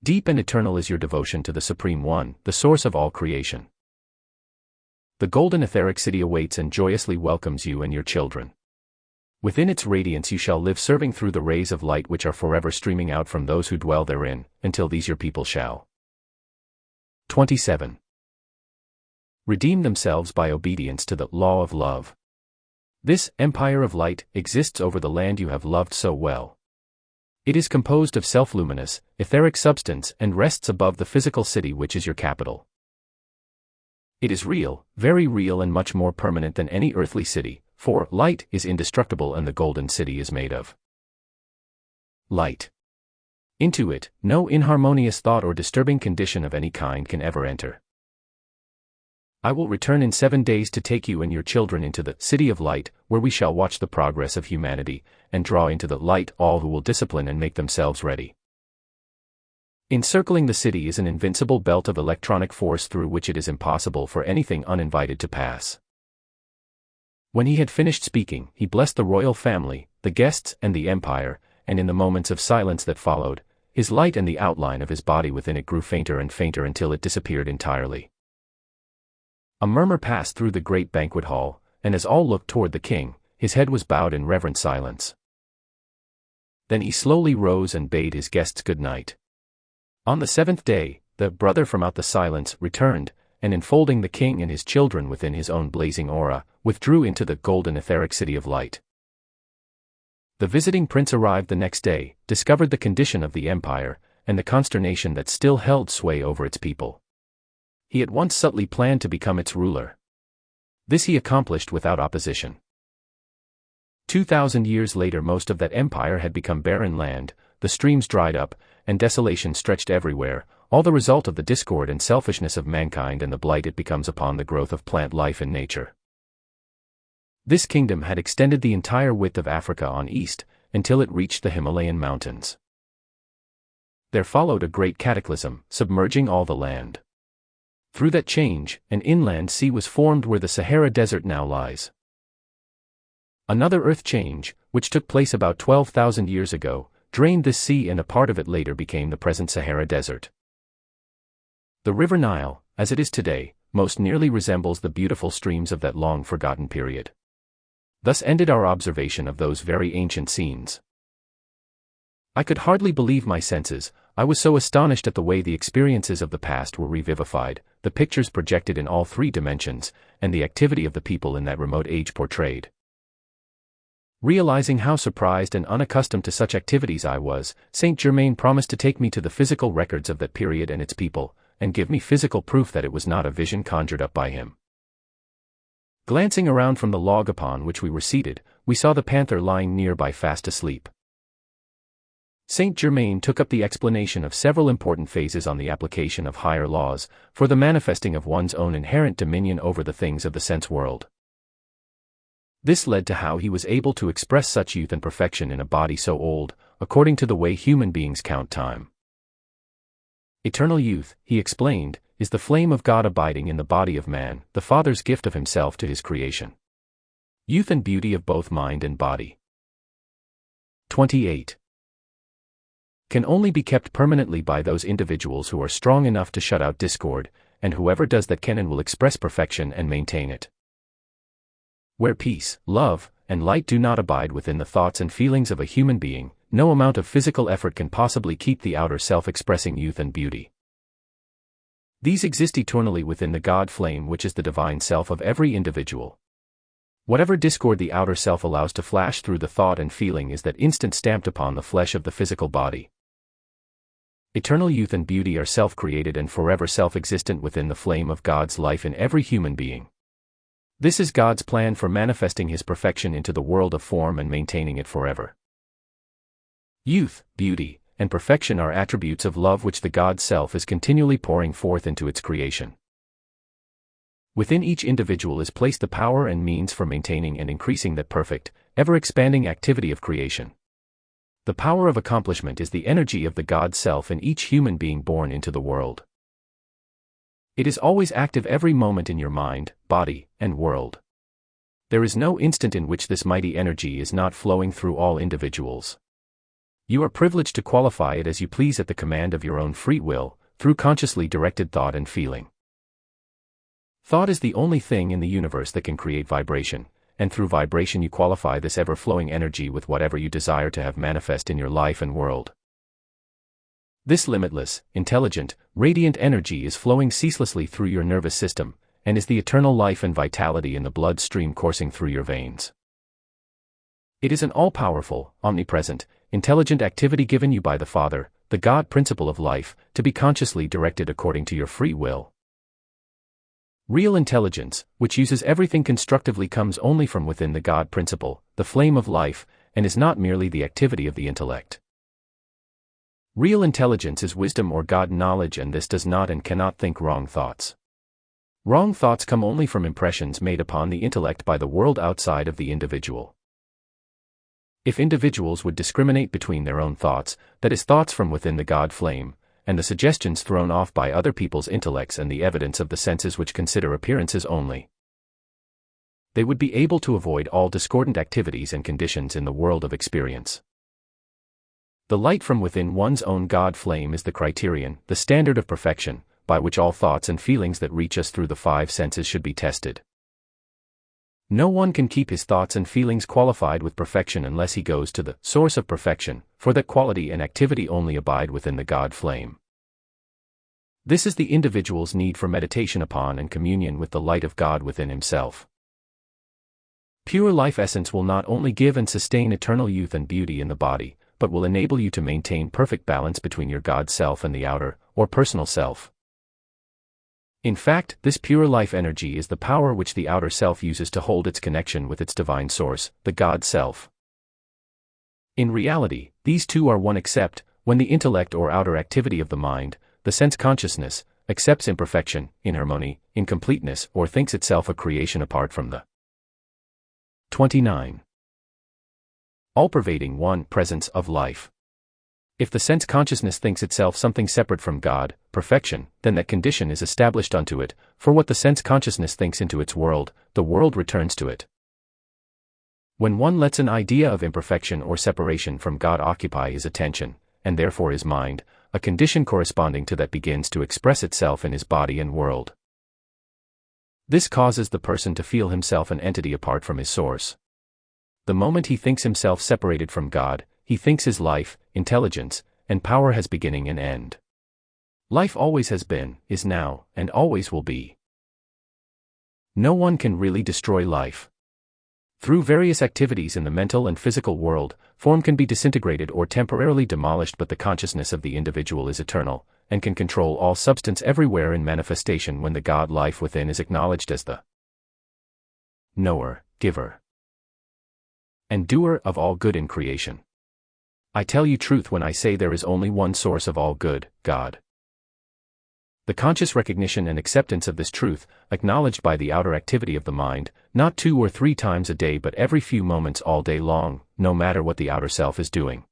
[SPEAKER 1] Deep and eternal is your devotion to the Supreme One, the source of all creation. The golden etheric city awaits and joyously welcomes you and your children. Within its radiance you shall live, serving through the rays of light which are forever streaming out from those who dwell therein, until these your people shall 27. Redeem themselves by obedience to the law of love. This empire of light exists over the land you have loved so well. It is composed of self-luminous, etheric substance and rests above the physical city which is your capital. It is real, very real, and much more permanent than any earthly city, for light is indestructible and the golden city is made of light. Into it, no inharmonious thought or disturbing condition of any kind can ever enter. I will return in 7 days to take you and your children into the city of light, where we shall watch the progress of humanity, and draw into the light all who will discipline and make themselves ready. Encircling the city is an invincible belt of electronic force through which it is impossible for anything uninvited to pass. When he had finished speaking, he blessed the royal family, the guests, and the empire, and in the moments of silence that followed, his light and the outline of his body within it grew fainter and fainter until it disappeared entirely. A murmur passed through the great banquet hall, and as all looked toward the king, his head was bowed in reverent silence. Then he slowly rose and bade his guests good night. On the 7th day, the brother from out the silence returned, and enfolding the king and his children within his own blazing aura, withdrew into the golden etheric city of light. The visiting prince arrived the next day, discovered the condition of the empire, and the consternation that still held sway over its people. He at once subtly planned to become its ruler. This he accomplished without opposition. 2,000 years later, most of that empire had become barren land, the streams dried up, and desolation stretched everywhere, all the result of the discord and selfishness of mankind and the blight it becomes upon the growth of plant life in nature. This kingdom had extended the entire width of Africa on east, until it reached the Himalayan mountains. There followed a great cataclysm, submerging all the land. Through that change, an inland sea was formed where the Sahara Desert now lies. Another earth change, which took place about 12,000 years ago, drained this sea, and a part of it later became the present Sahara Desert. The river Nile, as it is today, most nearly resembles the beautiful streams of that long-forgotten period. Thus ended our observation of those very ancient scenes. I could hardly believe my senses. I was so astonished at the way the experiences of the past were revivified, the pictures projected in all 3 dimensions, and the activity of the people in that remote age portrayed. Realizing how surprised and unaccustomed to such activities I was, Saint Germain promised to take me to the physical records of that period and its people, and give me physical proof that it was not a vision conjured up by him. Glancing around from the log upon which we were seated, we saw the panther lying nearby fast asleep. Saint Germain took up the explanation of several important phases on the application of higher laws, for the manifesting of one's own inherent dominion over the things of the sense world. This led to how he was able to express such youth and perfection in a body so old, according to the way human beings count time. Eternal youth, he explained, is the flame of God abiding in the body of man, the Father's gift of himself to his creation. Youth and beauty of both mind and body. 28. Can only be kept permanently by those individuals who are strong enough to shut out discord, and whoever does that can and will express perfection and maintain it. Where peace, love, and light do not abide within the thoughts and feelings of a human being, no amount of physical effort can possibly keep the outer self expressing youth and beauty. These exist eternally within the God flame, which is the divine self of every individual. Whatever discord the outer self allows to flash through the thought and feeling is that instant stamped upon the flesh of the physical body. Eternal youth and beauty are self-created and forever self-existent within the flame of God's life in every human being. This is God's plan for manifesting His perfection into the world of form and maintaining it forever. Youth, beauty, and perfection are attributes of love which the God Self is continually pouring forth into its creation. Within each individual is placed the power and means for maintaining and increasing that perfect, ever-expanding activity of creation. The power of accomplishment is the energy of the God Self in each human being born into the world. It is always active every moment in your mind, body, and world. There is no instant in which this mighty energy is not flowing through all individuals. You are privileged to qualify it as you please at the command of your own free will, through consciously directed thought and feeling. Thought is the only thing in the universe that can create vibration, and through vibration you qualify this ever-flowing energy with whatever you desire to have manifest in your life and world. This limitless, intelligent, radiant energy is flowing ceaselessly through your nervous system, and is the eternal life and vitality in the blood stream coursing through your veins. It is an all-powerful, omnipresent, intelligent activity given you by the Father, the God principle of life, to be consciously directed according to your free will. Real intelligence, which uses everything constructively, comes only from within the God principle, the flame of life, and is not merely the activity of the intellect. Real intelligence is wisdom or God knowledge, and this does not and cannot think wrong thoughts. Wrong thoughts come only from impressions made upon the intellect by the world outside of the individual. If individuals would discriminate between their own thoughts, that is, thoughts from within the God flame, and the suggestions thrown off by other people's intellects and the evidence of the senses which consider appearances only, they would be able to avoid all discordant activities and conditions in the world of experience. The light from within one's own God flame is the criterion, the standard of perfection, by which all thoughts and feelings that reach us through the five senses should be tested. No one can keep his thoughts and feelings qualified with perfection unless he goes to the source of perfection, for that quality and activity only abide within the God flame. This is the individual's need for meditation upon and communion with the light of God within himself. Pure life essence will not only give and sustain eternal youth and beauty in the body, but will enable you to maintain perfect balance between your God self and the outer, or personal self. In fact, this pure life energy is the power which the outer self uses to hold its connection with its divine source, the God Self. In reality, these two are one except, when the intellect or outer activity of the mind, the sense consciousness, accepts imperfection, inharmony, incompleteness, or thinks itself a creation apart from the 29. All-pervading one presence of life. If the sense consciousness thinks itself something separate from God, perfection, then that condition is established unto it, for what the sense consciousness thinks into its world, the world returns to it. When one lets an idea of imperfection or separation from God occupy his attention, and therefore his mind, a condition corresponding to that begins to express itself in his body and world. This causes the person to feel himself an entity apart from his source. The moment he thinks himself separated from God, he thinks his life, intelligence, and power has beginning and end. Life always has been, is now, and always will be. No one can really destroy life. Through various activities in the mental and physical world, form can be disintegrated or temporarily demolished, but the consciousness of the individual is eternal, and can control all substance everywhere in manifestation when the God life within is acknowledged as the knower, giver, and doer of all good in creation. I tell you truth when I say there is only one source of all good, God. The conscious recognition and acceptance of this truth, acknowledged by the outer activity of the mind, not 2 or 3 times a day but every few moments all day long, no matter what the outer self is doing.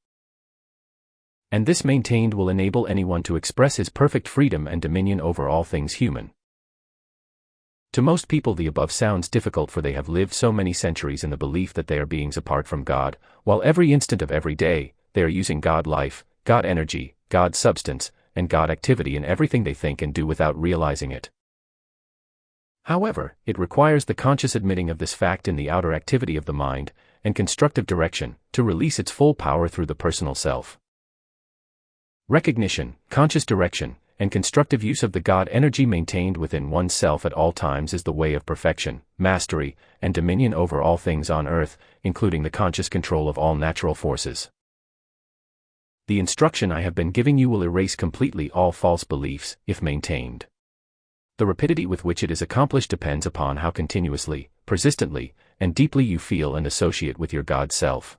[SPEAKER 1] And this maintained will enable anyone to express his perfect freedom and dominion over all things human. To most people the above sounds difficult, for they have lived so many centuries in the belief that they are beings apart from God, while every instant of every day, they are using God life, God energy, God substance, and God activity in everything they think and do without realizing it. However, it requires the conscious admitting of this fact in the outer activity of the mind, and constructive direction, to release its full power through the personal self. Recognition, conscious direction, and constructive use of the God energy maintained within oneself at all times is the way of perfection, mastery, and dominion over all things on earth, including the conscious control of all natural forces. The instruction I have been giving you will erase completely all false beliefs, if maintained. The rapidity with which it is accomplished depends upon how continuously, persistently, and deeply you feel and associate with your God self.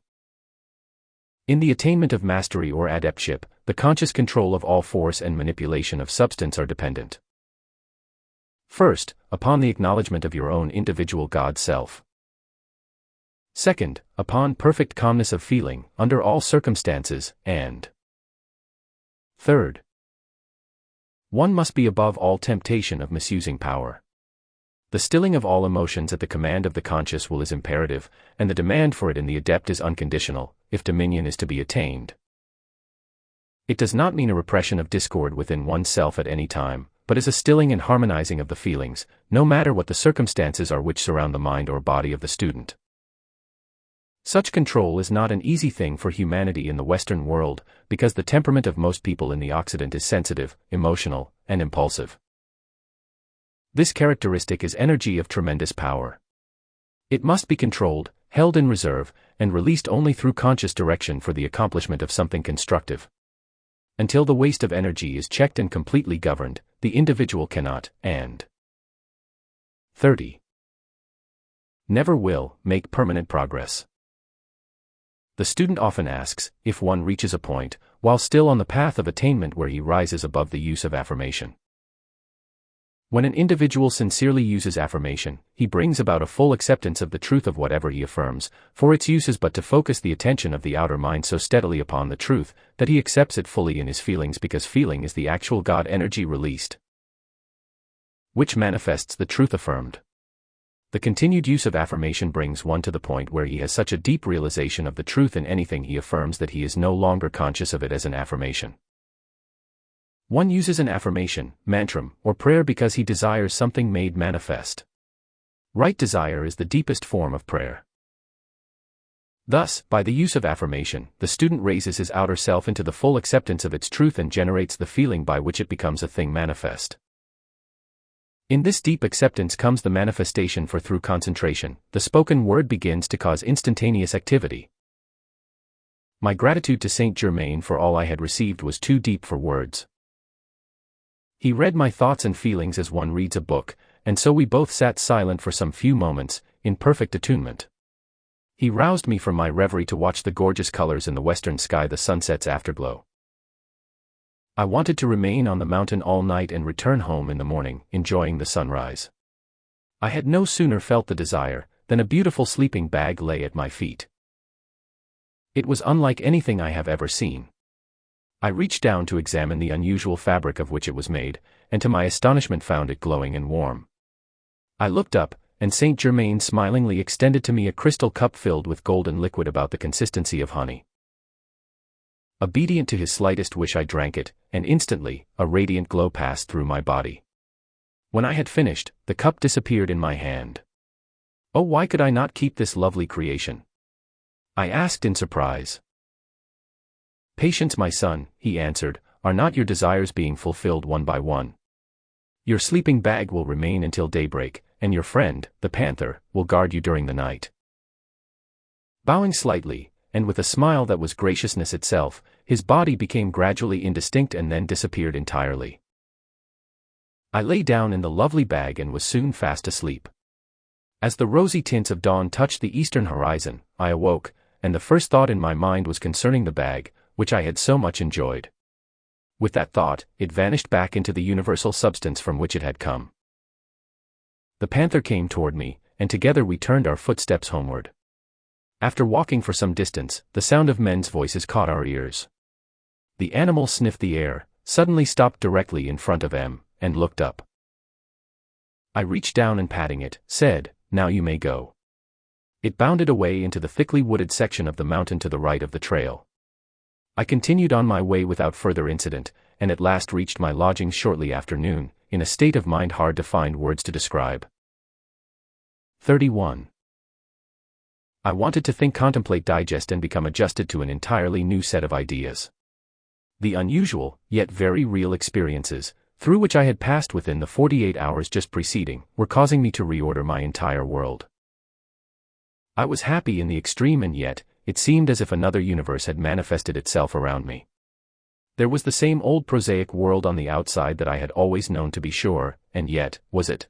[SPEAKER 1] In the attainment of mastery or adeptship, the conscious control of all force and manipulation of substance are dependent. First, upon the acknowledgement of your own individual God self. Second, upon perfect calmness of feeling, under all circumstances, and third, one must be above all temptation of misusing power. The stilling of all emotions at the command of the conscious will is imperative, and the demand for it in the adept is unconditional, if dominion is to be attained. It does not mean a repression of discord within oneself at any time, but is a stilling and harmonizing of the feelings, no matter what the circumstances are which surround the mind or body of the student. Such control is not an easy thing for humanity in the Western world, because the temperament of most people in the Occident is sensitive, emotional, and impulsive. This characteristic is energy of tremendous power. It must be controlled, held in reserve, and released only through conscious direction for the accomplishment of something constructive. Until the waste of energy is checked and completely governed, the individual cannot, and 30. Never will, make permanent progress. The student often asks, if one reaches a point, while still on the path of attainment where he rises above the use of affirmation. When an individual sincerely uses affirmation, he brings about a full acceptance of the truth of whatever he affirms, for its use is but to focus the attention of the outer mind so steadily upon the truth, that he accepts it fully in his feelings, because feeling is the actual God energy released, which manifests the truth affirmed. The continued use of affirmation brings one to the point where he has such a deep realization of the truth in anything he affirms that he is no longer conscious of it as an affirmation. One uses an affirmation, mantra, or prayer because he desires something made manifest. Right desire is the deepest form of prayer. Thus, by the use of affirmation, the student raises his outer self into the full acceptance of its truth and generates the feeling by which it becomes a thing manifest. In this deep acceptance comes the manifestation, for through concentration, the spoken word begins to cause instantaneous activity. My gratitude to Saint Germain for all I had received was too deep for words. He read my thoughts and feelings as one reads a book, and so we both sat silent for some few moments, in perfect attunement. He roused me from my reverie to watch the gorgeous colors in the western sky, the sunset's afterglow. I wanted to remain on the mountain all night and return home in the morning, enjoying the sunrise. I had no sooner felt the desire, than a beautiful sleeping bag lay at my feet. It was unlike anything I have ever seen. I reached down to examine the unusual fabric of which it was made, and to my astonishment found it glowing and warm. I looked up, and Saint Germain smilingly extended to me a crystal cup filled with golden liquid about the consistency of honey. Obedient to his slightest wish, I drank it, and instantly, a radiant glow passed through my body. When I had finished, the cup disappeared in my hand. Oh, why could I not keep this lovely creation? I asked in surprise. Patience, my son, he answered, are not your desires being fulfilled one by one? Your sleeping bag will remain until daybreak, and your friend, the panther, will guard you during the night. Bowing slightly, and with a smile that was graciousness itself, his body became gradually indistinct and then disappeared entirely. I lay down in the lovely bag and was soon fast asleep. As the rosy tints of dawn touched the eastern horizon, I awoke, and the first thought in my mind was concerning the bag, which I had so much enjoyed. With that thought, it vanished back into the universal substance from which it had come. The panther came toward me, and together we turned our footsteps homeward. After walking for some distance, the sound of men's voices caught our ears. The animal sniffed the air, suddenly stopped directly in front of M, and looked up. I reached down and patting it, said, "Now you may go." It bounded away into the thickly wooded section of the mountain to the right of the trail. I continued on my way without further incident, and at last reached my lodgings shortly after noon, in a state of mind hard to find words to describe. 31. I wanted to think, contemplate, digest, and become adjusted to an entirely new set of ideas. The unusual, yet very real experiences, through which I had passed within the 48 hours just preceding, were causing me to reorder my entire world. I was happy in the extreme, and yet, it seemed as if another universe had manifested itself around me. There was the same old prosaic world on the outside that I had always known to be sure, and yet, was it?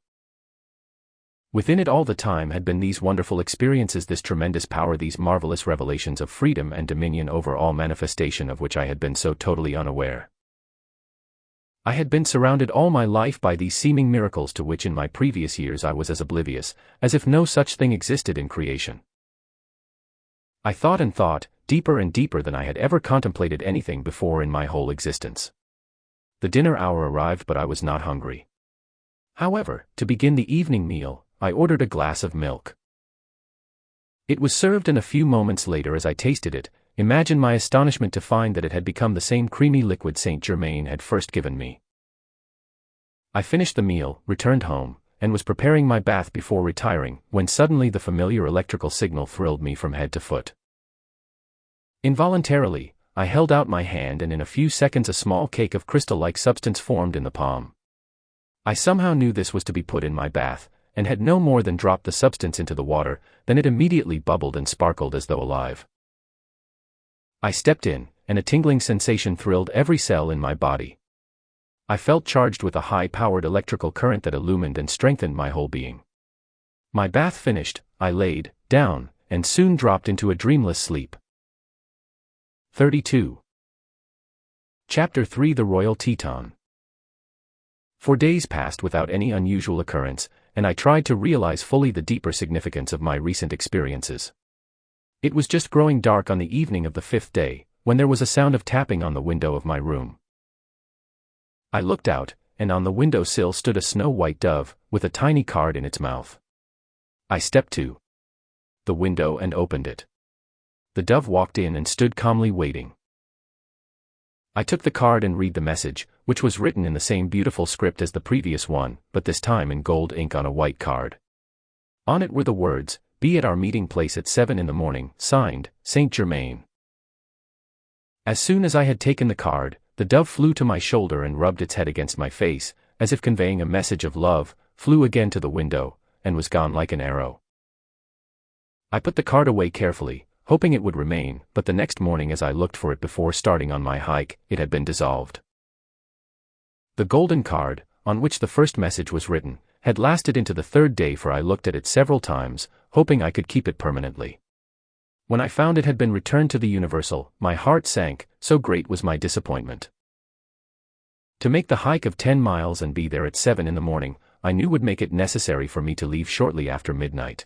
[SPEAKER 1] Within it all the time had been these wonderful experiences, this tremendous power, these marvelous revelations of freedom and dominion over all manifestation of which I had been so totally unaware. I had been surrounded all my life by these seeming miracles to which in my previous years I was as oblivious, as if no such thing existed in creation. I thought and thought, deeper and deeper than I had ever contemplated anything before in my whole existence. The dinner hour arrived, but I was not hungry. However, to begin the evening meal, I ordered a glass of milk. It was served, and a few moments later, as I tasted it, imagine my astonishment to find that it had become the same creamy liquid Saint Germain had first given me. I finished the meal, returned home, and was preparing my bath before retiring, when suddenly the familiar electrical signal thrilled me from head to foot. Involuntarily, I held out my hand, and in a few seconds a small cake of crystal-like substance formed in the palm. I somehow knew this was to be put in my bath, and had no more than dropped the substance into the water, than it immediately bubbled and sparkled as though alive. I stepped in, and a tingling sensation thrilled every cell in my body. I felt charged with a high-powered electrical current that illumined and strengthened my whole being. My bath finished, I laid down, and soon dropped into a dreamless sleep. 32. Chapter 3: The Royal Teton. 4 days passed without any unusual occurrence, and I tried to realize fully the deeper significance of my recent experiences. It was just growing dark on the evening of the 5th day, when there was a sound of tapping on the window of my room. I looked out, and on the window sill stood a snow-white dove, with a tiny card in its mouth. I stepped to the window and opened it. The dove walked in and stood calmly waiting. I took the card and read the message, which was written in the same beautiful script as the previous one, but this time in gold ink on a white card. On it were the words, "Be at our meeting place at 7 in the morning, signed, Saint Germain." As soon as I had taken the card, the dove flew to my shoulder and rubbed its head against my face, as if conveying a message of love, flew again to the window, and was gone like an arrow. I put the card away carefully, hoping it would remain, but the next morning as I looked for it before starting on my hike, it had been dissolved. The golden card, on which the first message was written, had lasted into the 3rd day, for I looked at it several times, hoping I could keep it permanently. When I found it had been returned to the Universal, my heart sank, so great was my disappointment. To make the hike of 10 miles and be there at 7 in the morning, I knew would make it necessary for me to leave shortly after midnight.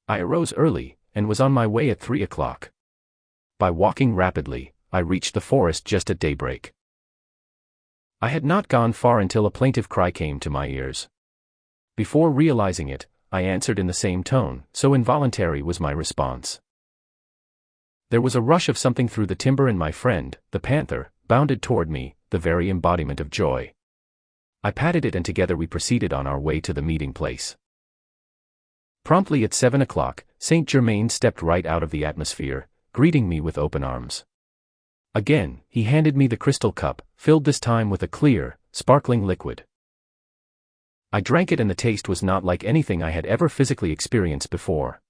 [SPEAKER 1] I arose early, and was on my way at 3 o'clock. By walking rapidly, I reached the forest just at daybreak. I had not gone far until a plaintive cry came to my ears. Before realizing it, I answered in the same tone, so involuntary was my response. There was a rush of something through the timber, and my friend, the panther, bounded toward me, the very embodiment of joy. I patted it, and together we proceeded on our way to the meeting place. Promptly at 7 o'clock, Saint Germain stepped right out of the atmosphere, greeting me with open arms. Again, he handed me the crystal cup, filled this time with a clear, sparkling liquid. I drank it, and the taste was not like anything I had ever physically experienced before.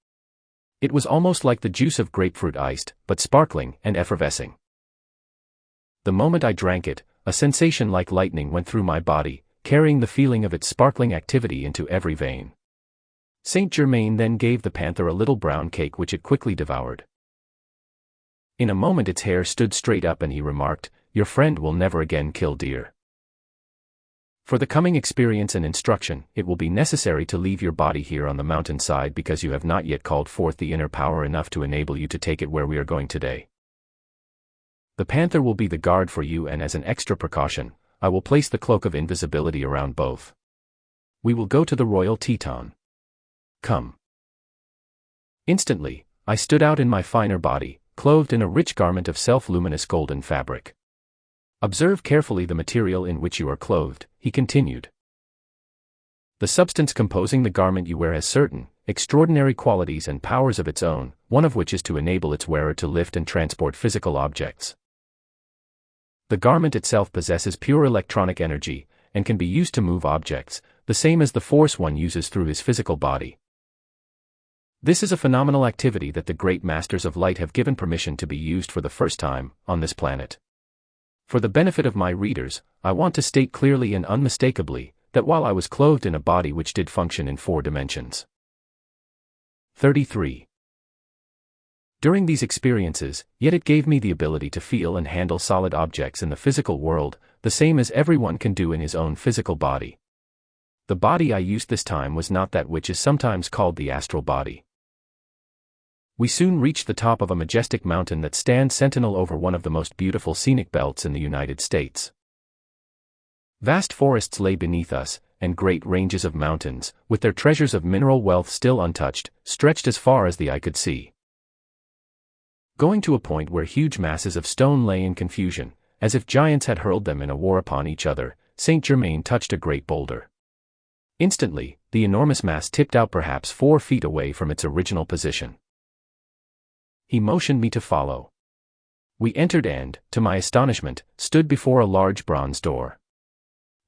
[SPEAKER 1] It was almost like the juice of grapefruit iced, but sparkling and effervescing. The moment I drank it, a sensation like lightning went through my body, carrying the feeling of its sparkling activity into every vein. Saint Germain then gave the panther a little brown cake which it quickly devoured. In a moment its hair stood straight up, and he remarked, "Your friend will never again kill deer. For the coming experience and instruction, it will be necessary to leave your body here on the mountainside, because you have not yet called forth the inner power enough to enable you to take it where we are going today. The panther will be the guard for you, and as an extra precaution, I will place the cloak of invisibility around both. We will go to the Royal Teton. Come." Instantly, I stood out in my finer body, clothed in a rich garment of self-luminous golden fabric. "Observe carefully the material in which you are clothed," he continued. "The substance composing the garment you wear has certain, extraordinary qualities and powers of its own, one of which is to enable its wearer to lift and transport physical objects. The garment itself possesses pure electronic energy, and can be used to move objects, the same as the force one uses through his physical body. This is a phenomenal activity that the great masters of light have given permission to be used for the first time, on this planet. For the benefit of my readers, I want to state clearly and unmistakably that while I was clothed in a body which did function in 4 dimensions. 33. During these experiences, yet it gave me the ability to feel and handle solid objects in the physical world, the same as everyone can do in his own physical body. The body I used this time was not that which is sometimes called the astral body. We soon reached the top of a majestic mountain that stands sentinel over one of the most beautiful scenic belts in the United States. Vast forests lay beneath us, and great ranges of mountains, with their treasures of mineral wealth still untouched, stretched as far as the eye could see. Going to a point where huge masses of stone lay in confusion, as if giants had hurled them in a war upon each other, Saint Germain touched a great boulder. Instantly, the enormous mass tipped out perhaps 4 feet away from its original position. He motioned me to follow. We entered and, to my astonishment, stood before a large bronze door.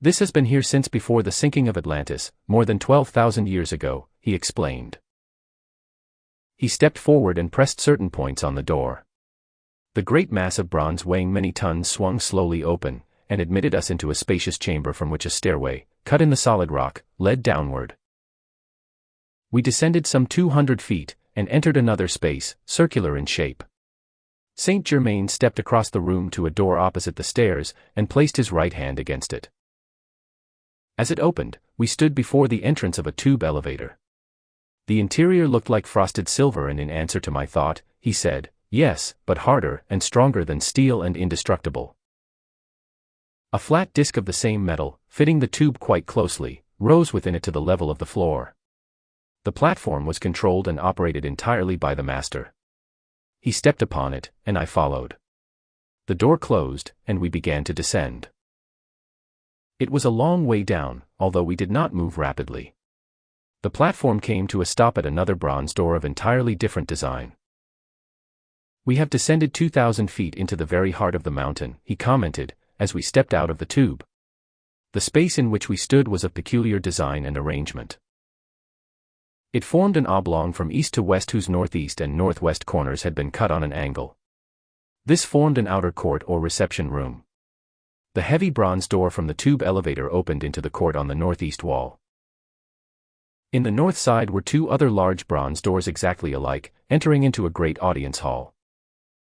[SPEAKER 1] This has been here since before the sinking of Atlantis, more than 12,000 years ago, he explained. He stepped forward and pressed certain points on the door. The great mass of bronze weighing many tons swung slowly open, and admitted us into a spacious chamber from which a stairway, cut in the solid rock, led downward. We descended some 200 feet, and entered another space, circular in shape. Saint Germain stepped across the room to a door opposite the stairs, and placed his right hand against it. As it opened, we stood before the entrance of a tube elevator. The interior looked like frosted silver, and in answer to my thought, he said, "Yes, but harder and stronger than steel and indestructible." A flat disc of the same metal, fitting the tube quite closely, rose within it to the level of the floor. The platform was controlled and operated entirely by the master. He stepped upon it, and I followed. The door closed, and we began to descend. It was a long way down, although we did not move rapidly. The platform came to a stop at another bronze door of entirely different design. "We have descended 2,000 feet into the very heart of the mountain," he commented, as we stepped out of the tube. The space in which we stood was of peculiar design and arrangement. It formed an oblong from east to west whose northeast and northwest corners had been cut on an angle. This formed an outer court or reception room. The heavy bronze door from the tube elevator opened into the court on the northeast wall. In the north side were 2 other large bronze doors exactly alike, entering into a great audience hall.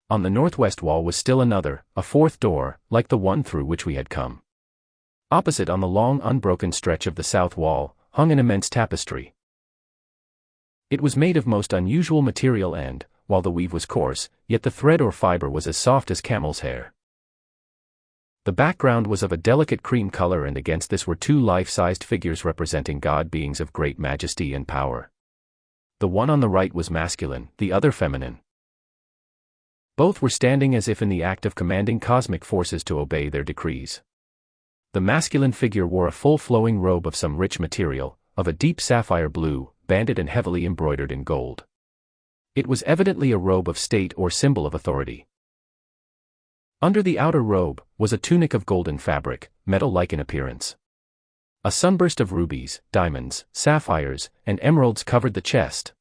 [SPEAKER 1] On the northwest wall was still another, a 4th door, like the one through which we had come. Opposite, on the long unbroken stretch of the south wall, hung an immense tapestry. It was made of most unusual material and, while the weave was coarse, yet the thread or fiber was as soft as camel's hair. The background was of a delicate cream color, and against this were 2 life-sized figures representing god beings of great majesty and power. The one on the right was masculine, the other feminine. Both were standing as if in the act of commanding cosmic forces to obey their decrees. The masculine figure wore a full flowing robe of some rich material, of a deep sapphire blue, banded and heavily embroidered in gold. It was evidently a robe of state or symbol of authority. Under the outer robe was a tunic of golden fabric, metal-like in appearance. A sunburst of rubies, diamonds, sapphires, and emeralds covered the chest.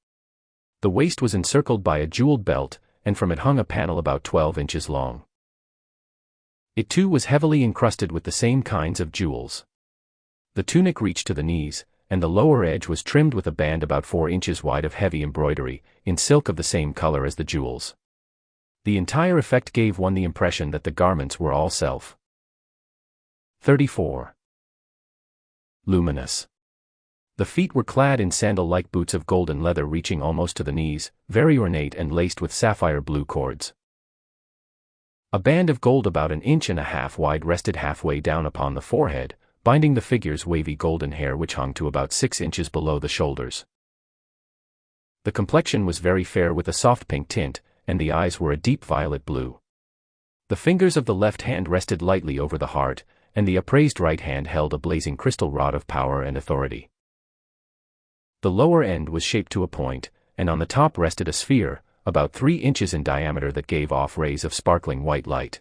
[SPEAKER 1] The waist was encircled by a jeweled belt, and from it hung a panel about 12 inches long. It too was heavily encrusted with the same kinds of jewels. The tunic reached to the knees, and the lower edge was trimmed with a band about 4 inches wide of heavy embroidery, in silk of the same color as the jewels. The entire effect gave one the impression that the garments were all self. 34. Luminous. The feet were clad in sandal-like boots of golden leather reaching almost to the knees, very ornate and laced with sapphire blue cords. A band of gold about 1.5 inches wide rested halfway down upon the forehead, binding the figure's wavy golden hair which hung to about 6 inches below the shoulders. The complexion was very fair with a soft pink tint, and the eyes were a deep violet blue. The fingers of the left hand rested lightly over the heart, and the upraised right hand held a blazing crystal rod of power and authority. The lower end was shaped to a point, and on the top rested a sphere, about 3 inches in diameter that gave off rays of sparkling white light.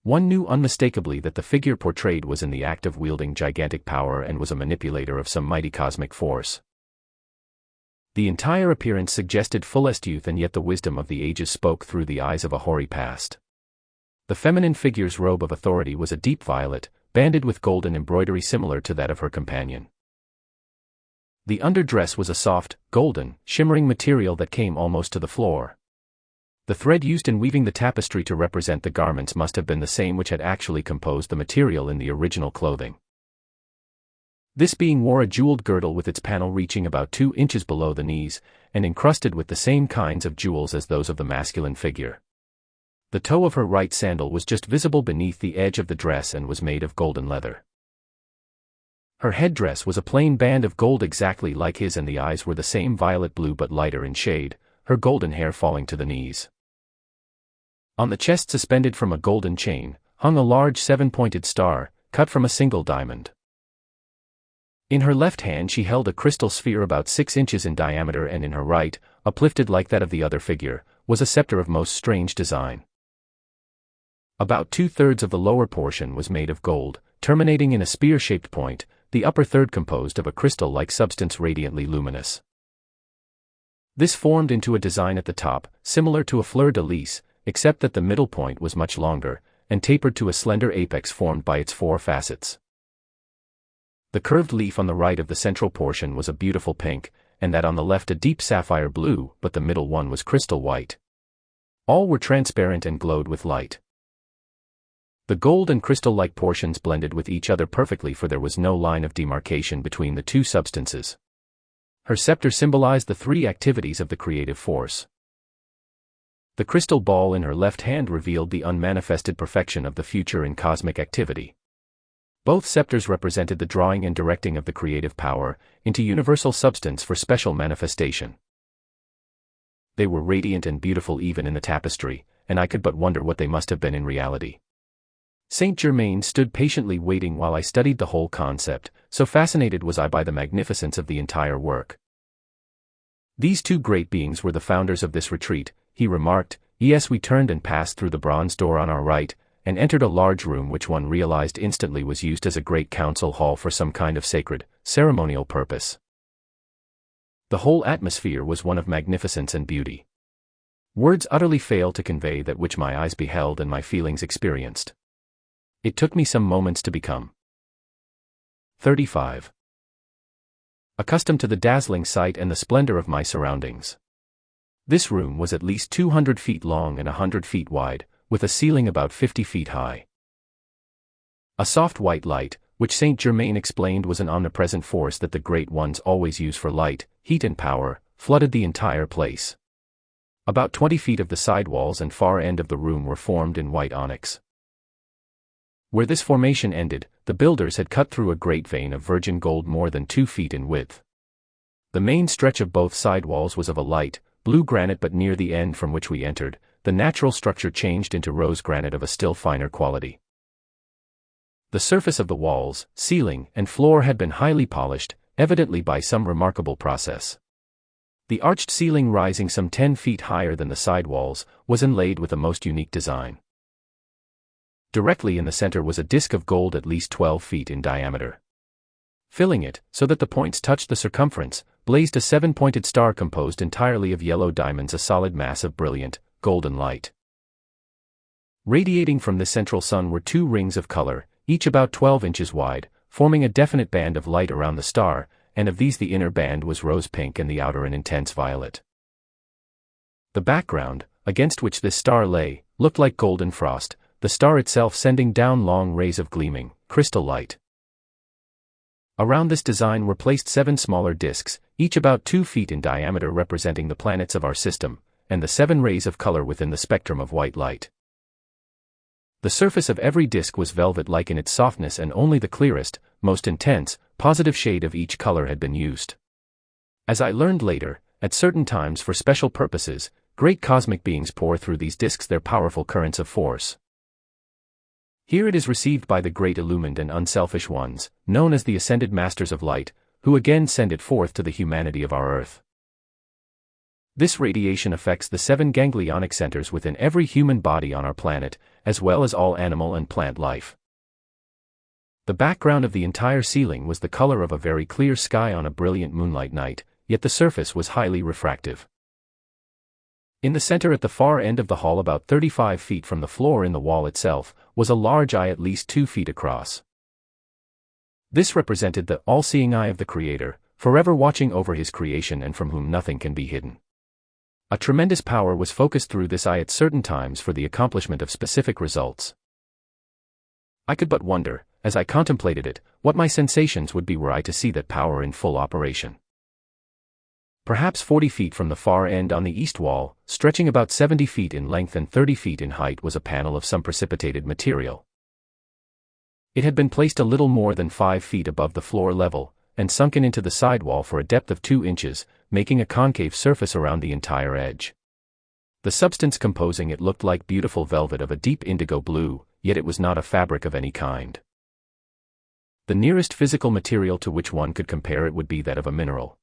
[SPEAKER 1] One knew unmistakably that the figure portrayed was in the act of wielding gigantic power and was a manipulator of some mighty cosmic force. The entire appearance suggested fullest youth, and yet the wisdom of the ages spoke through the eyes of a hoary past. The feminine figure's robe of authority was a deep violet, banded with golden embroidery similar to that of her companion. The underdress was a soft, golden, shimmering material that came almost to the floor. The thread used in weaving the tapestry to represent the garments must have been the same which had actually composed the material in the original clothing. This being wore a jeweled girdle with its panel reaching about 2 inches below the knees, and encrusted with the same kinds of jewels as those of the masculine figure. The toe of her right sandal was just visible beneath the edge of the dress and was made of golden leather. Her headdress was a plain band of gold exactly like his, and the eyes were the same violet blue but lighter in shade, her golden hair falling to the knees. On the chest, suspended from a golden chain, hung a large 7-pointed star, cut from a single diamond. In her left hand she held a crystal sphere about 6 inches in diameter, and in her right, uplifted like that of the other figure, was a scepter of most strange design. About 2/3 of the lower portion was made of gold, terminating in a spear-shaped point, the upper third composed of a crystal-like substance radiantly luminous. This formed into a design at the top, similar to a fleur-de-lis, except that the middle point was much longer, and tapered to a slender apex formed by its 4 facets. The curved leaf on the right of the central portion was a beautiful pink, and that on the left a deep sapphire blue, but the middle one was crystal white. All were transparent and glowed with light. The gold and crystal-like portions blended with each other perfectly, for there was no line of demarcation between the two substances. Her scepter symbolized the 3 activities of the creative force. The crystal ball in her left hand revealed the unmanifested perfection of the future in cosmic activity. Both scepters represented the drawing and directing of the creative power into universal substance for special manifestation. They were radiant and beautiful even in the tapestry, and I could but wonder what they must have been in reality. Saint Germain stood patiently waiting while I studied the whole concept, so fascinated was I by the magnificence of the entire work. "These 2 great beings were the founders of this retreat," he remarked. "Yes, we turned and passed through the bronze door on our right, and entered a large room which one realized instantly was used as a great council hall for some kind of sacred, ceremonial purpose. The whole atmosphere was one of magnificence and beauty. Words utterly fail to convey that which my eyes beheld and my feelings experienced. It took me some moments to become 35. Accustomed to the dazzling sight and the splendor of my surroundings. This room was at least 200 feet long and 100 feet wide, with a ceiling about 50 feet high. A soft white light, which Saint Germain explained was an omnipresent force that the Great Ones always use for light, heat and power, flooded the entire place. About 20 feet of the side walls and far end of the room were formed in white onyx. Where this formation ended, the builders had cut through a great vein of virgin gold more than 2 feet in width. The main stretch of both side walls was of a light blue granite, but near the end from which we entered, the natural structure changed into rose granite of a still finer quality. The surface of the walls, ceiling, and floor had been highly polished, evidently by some remarkable process. The arched ceiling, rising some 10 feet higher than the side walls, was inlaid with a most unique design. Directly in the center was a disc of gold at least 12 feet in diameter. Filling it, so that the points touched the circumference, blazed a 7-pointed star composed entirely of yellow diamonds, a solid mass of brilliant, golden light. Radiating from the central sun were 2 rings of color, each about 12 inches wide, forming a definite band of light around the star, and of these the inner band was rose pink and the outer an intense violet. The background, against which this star lay, looked like golden frost, the star itself sending down long rays of gleaming, crystal light. Around this design were placed 7 smaller discs, each about 2 feet in diameter, representing the planets of our system, and the 7 rays of color within the spectrum of white light. The surface of every disc was velvet-like in its softness, and only the clearest, most intense, positive shade of each color had been used. As I learned later, at certain times for special purposes, great cosmic beings pour through these discs their powerful currents of force. Here it is received by the great illumined and unselfish ones, known as the ascended masters of light, who again send it forth to the humanity of our earth. This radiation affects the 7 ganglionic centers within every human body on our planet, as well as all animal and plant life. The background of the entire ceiling was the color of a very clear sky on a brilliant moonlight night, yet the surface was highly refractive. In the center at the far end of the hall, about 35 feet from the floor in the wall itself, was a large eye at least 2 feet across. This represented the all-seeing eye of the Creator, forever watching over His creation and from whom nothing can be hidden. A tremendous power was focused through this eye at certain times for the accomplishment of specific results. I could but wonder, as I contemplated it, what my sensations would be were I to see that power in full operation. Perhaps 40 feet from the far end on the east wall, stretching about 70 feet in length and 30 feet in height, was a panel of some precipitated material. It had been placed a little more than 5 feet above the floor level, and sunken into the sidewall for a depth of 2 inches, making a concave surface around the entire edge. The substance composing it looked like beautiful velvet of a deep indigo blue, yet it was not a fabric of any kind. The nearest physical material to which one could compare it would be that of a mineral.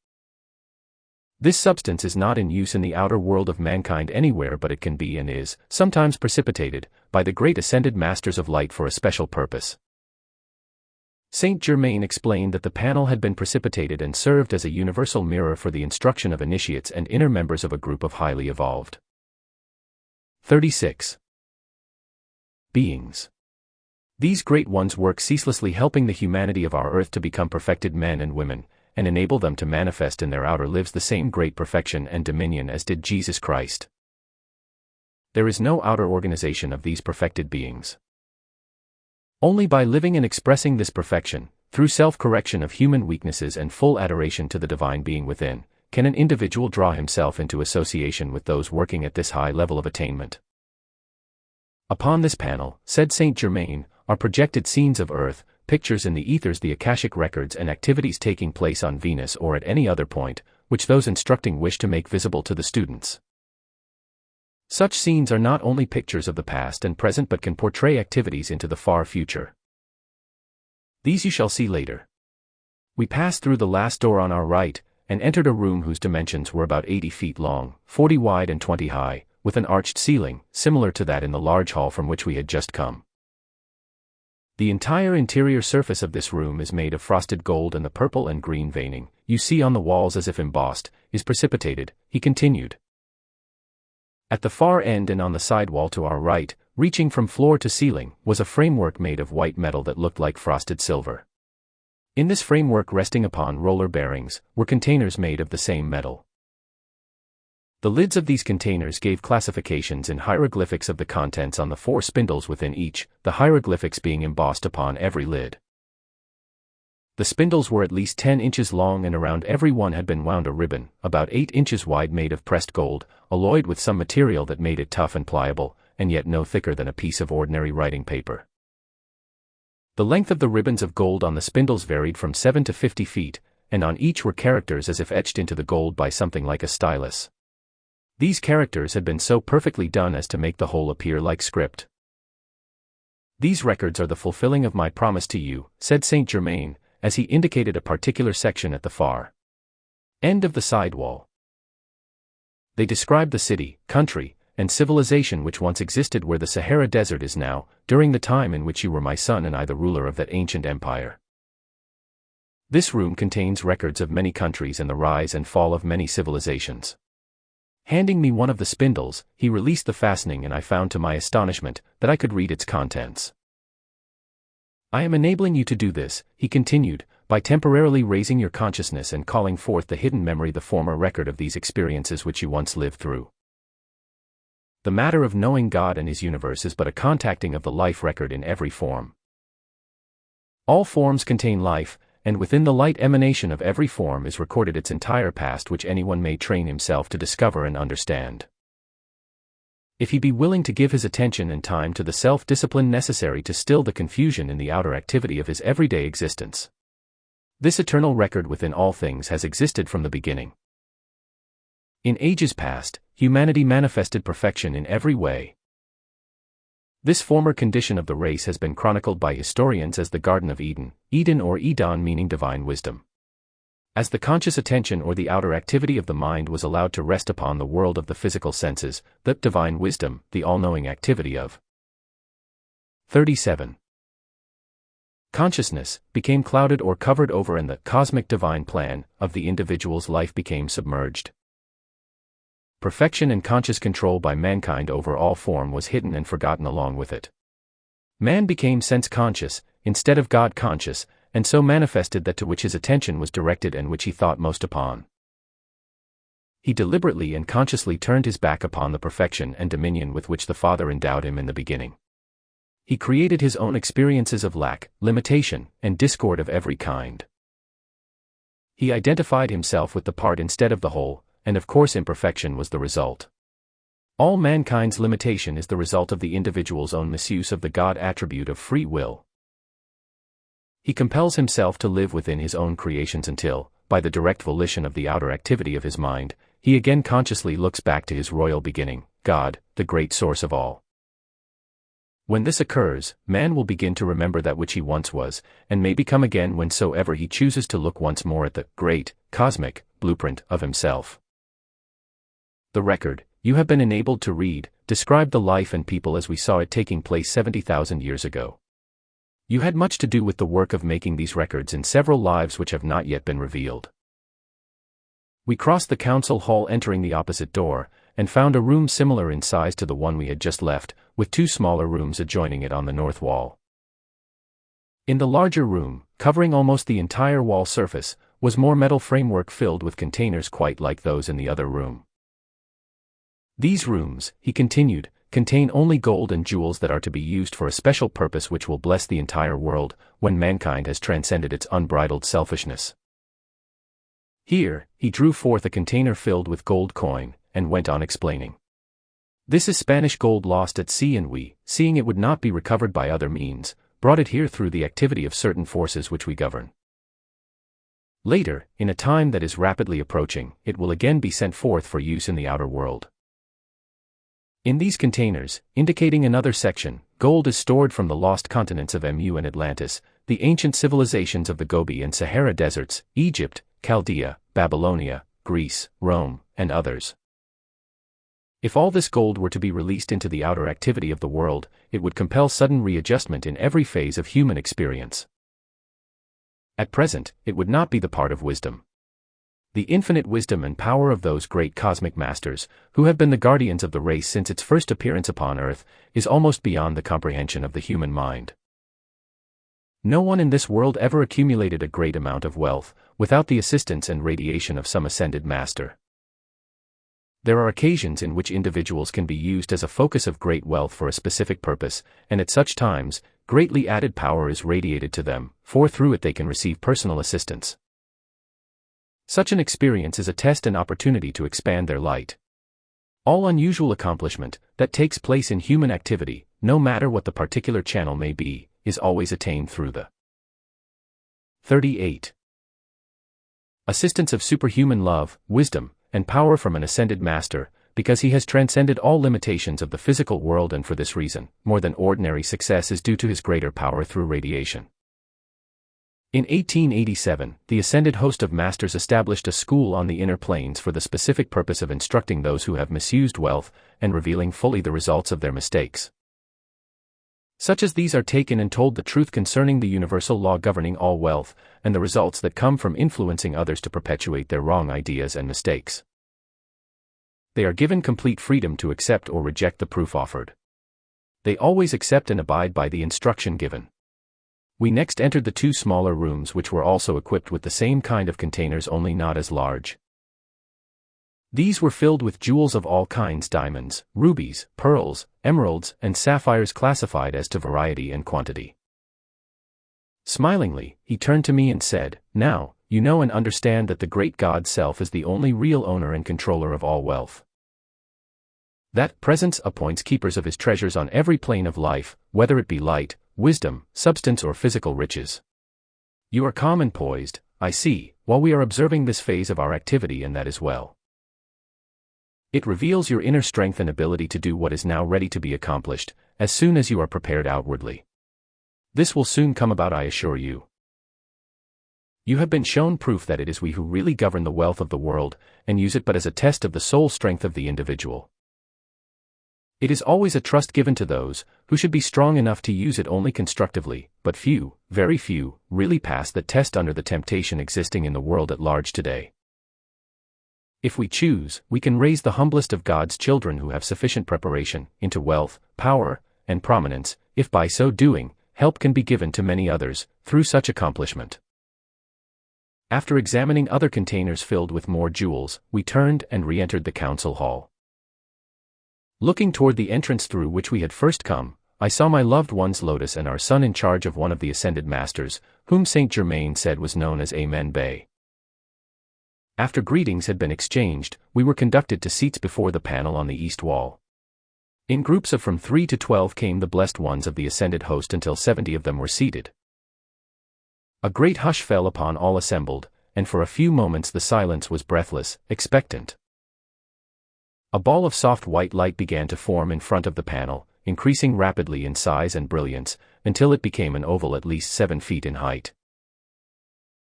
[SPEAKER 1] This substance is not in use in the outer world of mankind anywhere, but it can be and is sometimes precipitated by the great ascended masters of light for a special purpose. Saint Germain explained that the panel had been precipitated and served as a universal mirror for the instruction of initiates and inner members of a group of highly evolved 36 beings. These great ones work ceaselessly, helping the humanity of our earth to become perfected men and women, and enable them to manifest in their outer lives the same great perfection and dominion as did Jesus Christ. There is no outer organization of these perfected beings. Only by living and expressing this perfection, through self-correction of human weaknesses and full adoration to the divine being within, can an individual draw himself into association with those working at this high level of attainment. Upon this panel, said Saint Germain, are projected scenes of Earth, pictures in the ethers, the Akashic records, and activities taking place on Venus or at any other point, which those instructing wish to make visible to the students. Such scenes are not only pictures of the past and present but can portray activities into the far future. These you shall see later. We passed through the last door on our right, and entered a room whose dimensions were about 80 feet long, 40 wide and 20 high, with an arched ceiling, similar to that in the large hall from which we had just come. The entire interior surface of this room is made of frosted gold, and the purple and green veining you see on the walls as if embossed is precipitated, he continued. At the far end and on the side wall to our right, reaching from floor to ceiling, was a framework made of white metal that looked like frosted silver. In this framework, resting upon roller bearings, were containers made of the same metal. The lids of these containers gave classifications in hieroglyphics of the contents on the 4 spindles within each, the hieroglyphics being embossed upon every lid. The spindles were at least 10 inches long, and around every one had been wound a ribbon, about 8 inches wide, made of pressed gold, alloyed with some material that made it tough and pliable, and yet no thicker than a piece of ordinary writing paper. The length of the ribbons of gold on the spindles varied from 7 to 50 feet, and on each were characters as if etched into the gold by something like a stylus. These characters had been so perfectly done as to make the whole appear like script. These records are the fulfilling of my promise to you, said Saint Germain, as he indicated a particular section at the far end of the side wall. They describe the city, country, and civilization which once existed where the Sahara Desert is now, during the time in which you were my son and I the ruler of that ancient empire. This room contains records of many countries and the rise and fall of many civilizations. Handing me one of the spindles, he released the fastening, and I found to my astonishment that I could read its contents. I am enabling you to do this, he continued, by temporarily raising your consciousness and calling forth the hidden memory, the former record of these experiences which you once lived through. The matter of knowing God and His universe is but a contacting of the life record in every form. All forms contain life, and within the light emanation of every form is recorded its entire past, which anyone may train himself to discover and understand. If he be willing to give his attention and time to the self-discipline necessary to still the confusion in the outer activity of his everyday existence. This eternal record within all things has existed from the beginning. In ages past, humanity manifested perfection in every way. This former condition of the race has been chronicled by historians as the Garden of Eden, Eden or Edon meaning divine wisdom. As the conscious attention or the outer activity of the mind was allowed to rest upon the world of the physical senses, the divine wisdom, the all-knowing activity of 37. Consciousness became clouded or covered over, and the cosmic divine plan of the individual's life became submerged. perfection and conscious control by mankind over all form was hidden and forgotten along with it. Man became sense-conscious, instead of God-conscious, and so manifested that to which his attention was directed and which he thought most upon. He deliberately and consciously turned his back upon the perfection and dominion with which the Father endowed him in the beginning. He created his own experiences of lack, limitation, and discord of every kind. He identified himself with the part instead of the whole, and of course imperfection was the result. All mankind's limitation is the result of the individual's own misuse of the God attribute of free will. He compels himself to live within his own creations until, by the direct volition of the outer activity of his mind, he again consciously looks back to his royal beginning, God, the great source of all. When this occurs, man will begin to remember that which he once was, and may become again whensoever he chooses to look once more at the great, cosmic, blueprint of himself. The record, you have been enabled to read, described the life and people as we saw it taking place 70,000 years ago. You had much to do with the work of making these records in several lives which have not yet been revealed. We crossed the council hall entering the opposite door, and found a room similar in size to the one we had just left, with two smaller rooms adjoining it on the north wall. In the larger room, covering almost the entire wall surface, was more metal framework filled with containers quite like those in the other room. These rooms, he continued, contain only gold and jewels that are to be used for a special purpose which will bless the entire world, when mankind has transcended its unbridled selfishness. Here, he drew forth a container filled with gold coin, and went on explaining. This is Spanish gold lost at sea, and we, seeing it would not be recovered by other means, brought it here through the activity of certain forces which we govern. Later, in a time that is rapidly approaching, it will again be sent forth for use in the outer world. In these containers, indicating another section, gold is stored from the lost continents of Mu and Atlantis, the ancient civilizations of the Gobi and Sahara deserts, Egypt, Chaldea, Babylonia, Greece, Rome, and others. If all this gold were to be released into the outer activity of the world, it would compel sudden readjustment in every phase of human experience. At present, it would not be the part of wisdom. The infinite wisdom and power of those great cosmic masters, who have been the guardians of the race since its first appearance upon Earth, is almost beyond the comprehension of the human mind. No one in this world ever accumulated a great amount of wealth, without the assistance and radiation of some ascended master. There are occasions in which individuals can be used as a focus of great wealth for a specific purpose, and at such times, greatly added power is radiated to them, for through it they can receive personal assistance. Such an experience is a test and opportunity to expand their light. All unusual accomplishment that takes place in human activity, no matter what the particular channel may be, is always attained through the 38. Assistance of superhuman love, wisdom, and power from an ascended master, because he has transcended all limitations of the physical world, and for this reason, more than ordinary success is due to his greater power through radiation. In 1887, the ascended host of masters established a school on the inner planes for the specific purpose of instructing those who have misused wealth, and revealing fully the results of their mistakes. Such as these are taken and told the truth concerning the universal law governing all wealth, and the results that come from influencing others to perpetuate their wrong ideas and mistakes. They are given complete freedom to accept or reject the proof offered. They always accept and abide by the instruction given. We next entered the two smaller rooms, which were also equipped with the same kind of containers, only not as large. These were filled with jewels of all kinds: diamonds, rubies, pearls, emeralds, and sapphires, classified as to variety and quantity. Smilingly, he turned to me and said, "Now, you know and understand that the great God Self is the only real owner and controller of all wealth. That presence appoints keepers of his treasures on every plane of life, whether it be light, wisdom, substance, or physical riches. You are calm and poised, I see, while we are observing this phase of our activity, and that is well. It reveals your inner strength and ability to do what is now ready to be accomplished, as soon as you are prepared outwardly. This will soon come about, I assure you. You have been shown proof that it is we who really govern the wealth of the world, and use it but as a test of the soul strength of the individual. It is always a trust given to those who should be strong enough to use it only constructively, but few, very few, really pass that test under the temptation existing in the world at large today. If we choose, we can raise the humblest of God's children who have sufficient preparation into wealth, power, and prominence, if by so doing, help can be given to many others, through such accomplishment. After examining other containers filled with more jewels, we turned and re-entered the council hall. Looking toward the entrance through which we had first come, I saw my loved ones Lotus and our son in charge of one of the ascended masters, whom Saint Germain said was known as Amen Bey. After greetings had been exchanged, we were conducted to seats before the panel on the east wall. In groups of from 3 to 12 came the blessed ones of the ascended host until 70 of them were seated. A great hush fell upon all assembled, and for a few moments the silence was breathless, expectant. A ball of soft white light began to form in front of the panel, increasing rapidly in size and brilliance, until it became an oval at least 7 feet in height.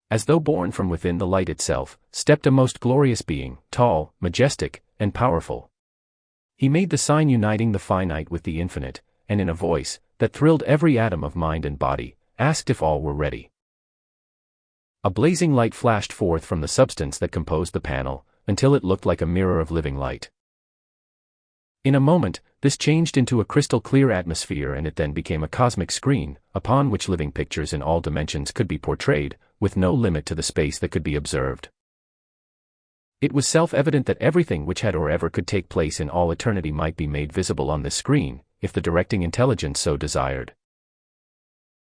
[SPEAKER 1] As though born from within the light itself, stepped a most glorious being, tall, majestic, and powerful. He made the sign uniting the finite with the infinite, and in a voice that thrilled every atom of mind and body, asked if all were ready. A blazing light flashed forth from the substance that composed the panel, until it looked like a mirror of living light. In a moment, this changed into a crystal-clear atmosphere, and it then became a cosmic screen, upon which living pictures in all dimensions could be portrayed, with no limit to the space that could be observed. It was self-evident that everything which had or ever could take place in all eternity might be made visible on this screen, if the directing intelligence so desired.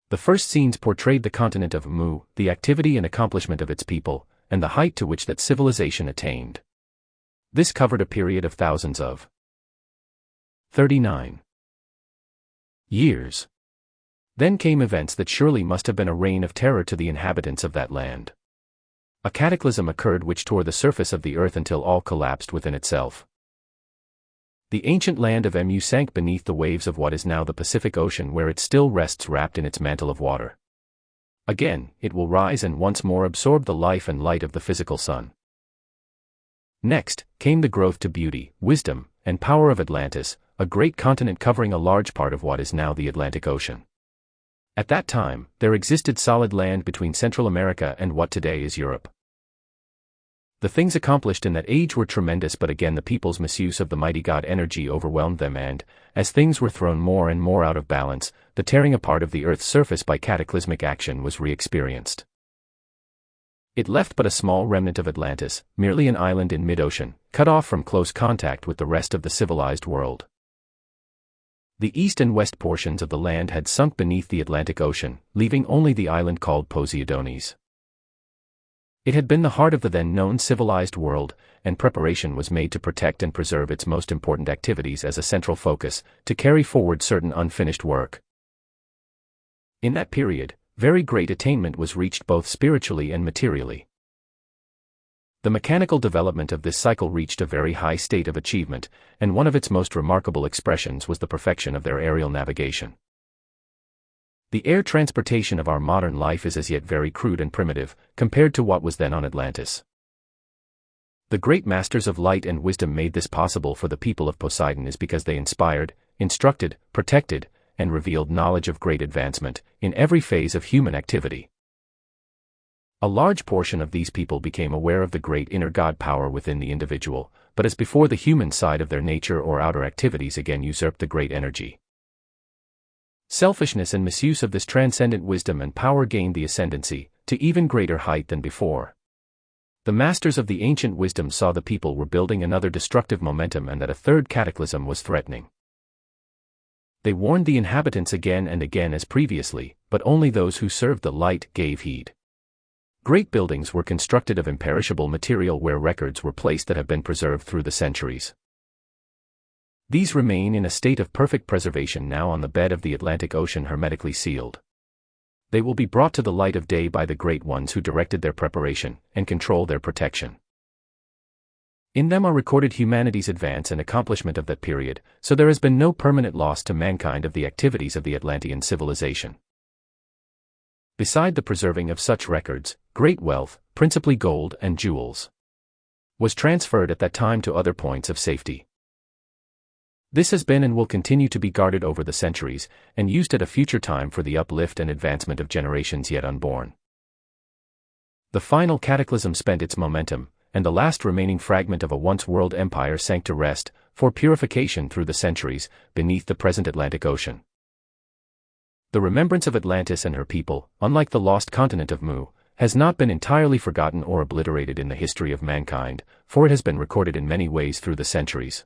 [SPEAKER 1] The first scenes portrayed the continent of Mu, the activity and accomplishment of its people, and the height to which that civilization attained. This covered a period of thousands of 39 years. Then came events that surely must have been a reign of terror to the inhabitants of that land. A cataclysm occurred which tore the surface of the earth until all collapsed within itself. The ancient land of Mu sank beneath the waves of what is now the Pacific Ocean, where it still rests wrapped in its mantle of water. Again, it will rise and once more absorb the life and light of the physical sun. Next, came the growth to beauty, wisdom, and power of Atlantis, a great continent covering a large part of what is now the Atlantic Ocean. At that time, there existed solid land between Central America and what today is Europe. The things accomplished in that age were tremendous, but again the people's misuse of the mighty God energy overwhelmed them, and, as things were thrown more and more out of balance, the tearing apart of the Earth's surface by cataclysmic action was re-experienced. It left but a small remnant of Atlantis, merely an island in mid-ocean, cut off from close contact with the rest of the civilized world. The east and west portions of the land had sunk beneath the Atlantic Ocean, leaving only the island called Poseidonis. It had been the heart of the then known civilized world, and preparation was made to protect and preserve its most important activities as a central focus, to carry forward certain unfinished work. In that period, very great attainment was reached both spiritually and materially. The mechanical development of this cycle reached a very high state of achievement, and one of its most remarkable expressions was the perfection of their aerial navigation. The air transportation of our modern life is as yet very crude and primitive, compared to what was then on Atlantis. The great masters of light and wisdom made this possible for the people of Poseidon is because they inspired, instructed, protected, and revealed knowledge of great advancement, in every phase of human activity. A large portion of these people became aware of the great inner God power within the individual, but as before the human side of their nature or outer activities again usurped the great energy. Selfishness and misuse of this transcendent wisdom and power gained the ascendancy, to even greater height than before. The masters of the ancient wisdom saw the people were building another destructive momentum and that a third cataclysm was threatening. They warned the inhabitants again and again as previously, but only those who served the light gave heed. Great buildings were constructed of imperishable material where records were placed that have been preserved through the centuries. These remain in a state of perfect preservation now on the bed of the Atlantic Ocean, hermetically sealed. They will be brought to the light of day by the great ones who directed their preparation and control their protection. In them are recorded humanity's advance and accomplishment of that period, so there has been no permanent loss to mankind of the activities of the Atlantean civilization. Beside the preserving of such records, great wealth, principally gold and jewels, was transferred at that time to other points of safety. This has been and will continue to be guarded over the centuries, and used at a future time for the uplift and advancement of generations yet unborn. The final cataclysm spent its momentum, and the last remaining fragment of a once world empire sank to rest, for purification through the centuries, beneath the present Atlantic Ocean. The remembrance of Atlantis and her people, unlike the lost continent of Mu, has not been entirely forgotten or obliterated in the history of mankind, for it has been recorded in many ways through the centuries.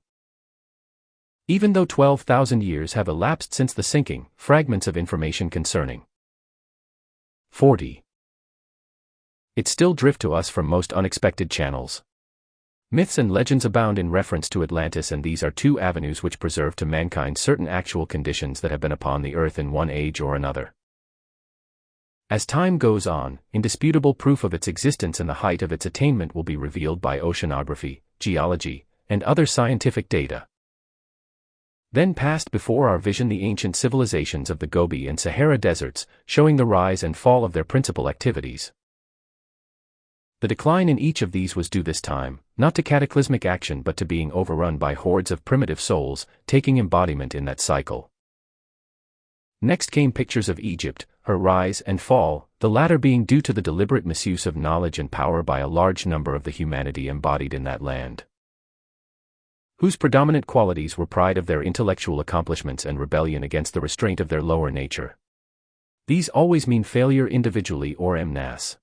[SPEAKER 1] Even though 12,000 years have elapsed since the sinking, fragments of information concerning 40. It still drift to us from most unexpected channels. Myths and legends abound in reference to Atlantis, and these are two avenues which preserve to mankind certain actual conditions that have been upon the earth in one age or another. As time goes on, indisputable proof of its existence and the height of its attainment will be revealed by oceanography, geology, and other scientific data. Then passed before our vision the ancient civilizations of the Gobi and Sahara deserts, showing the rise and fall of their principal activities. The decline in each of these was due this time, not to cataclysmic action but to being overrun by hordes of primitive souls, taking embodiment in that cycle. Next came pictures of Egypt, her rise and fall, the latter being due to the deliberate misuse of knowledge and power by a large number of the humanity embodied in that land, whose predominant qualities were pride of their intellectual accomplishments and rebellion against the restraint of their lower nature. These always mean failure individually or en masse.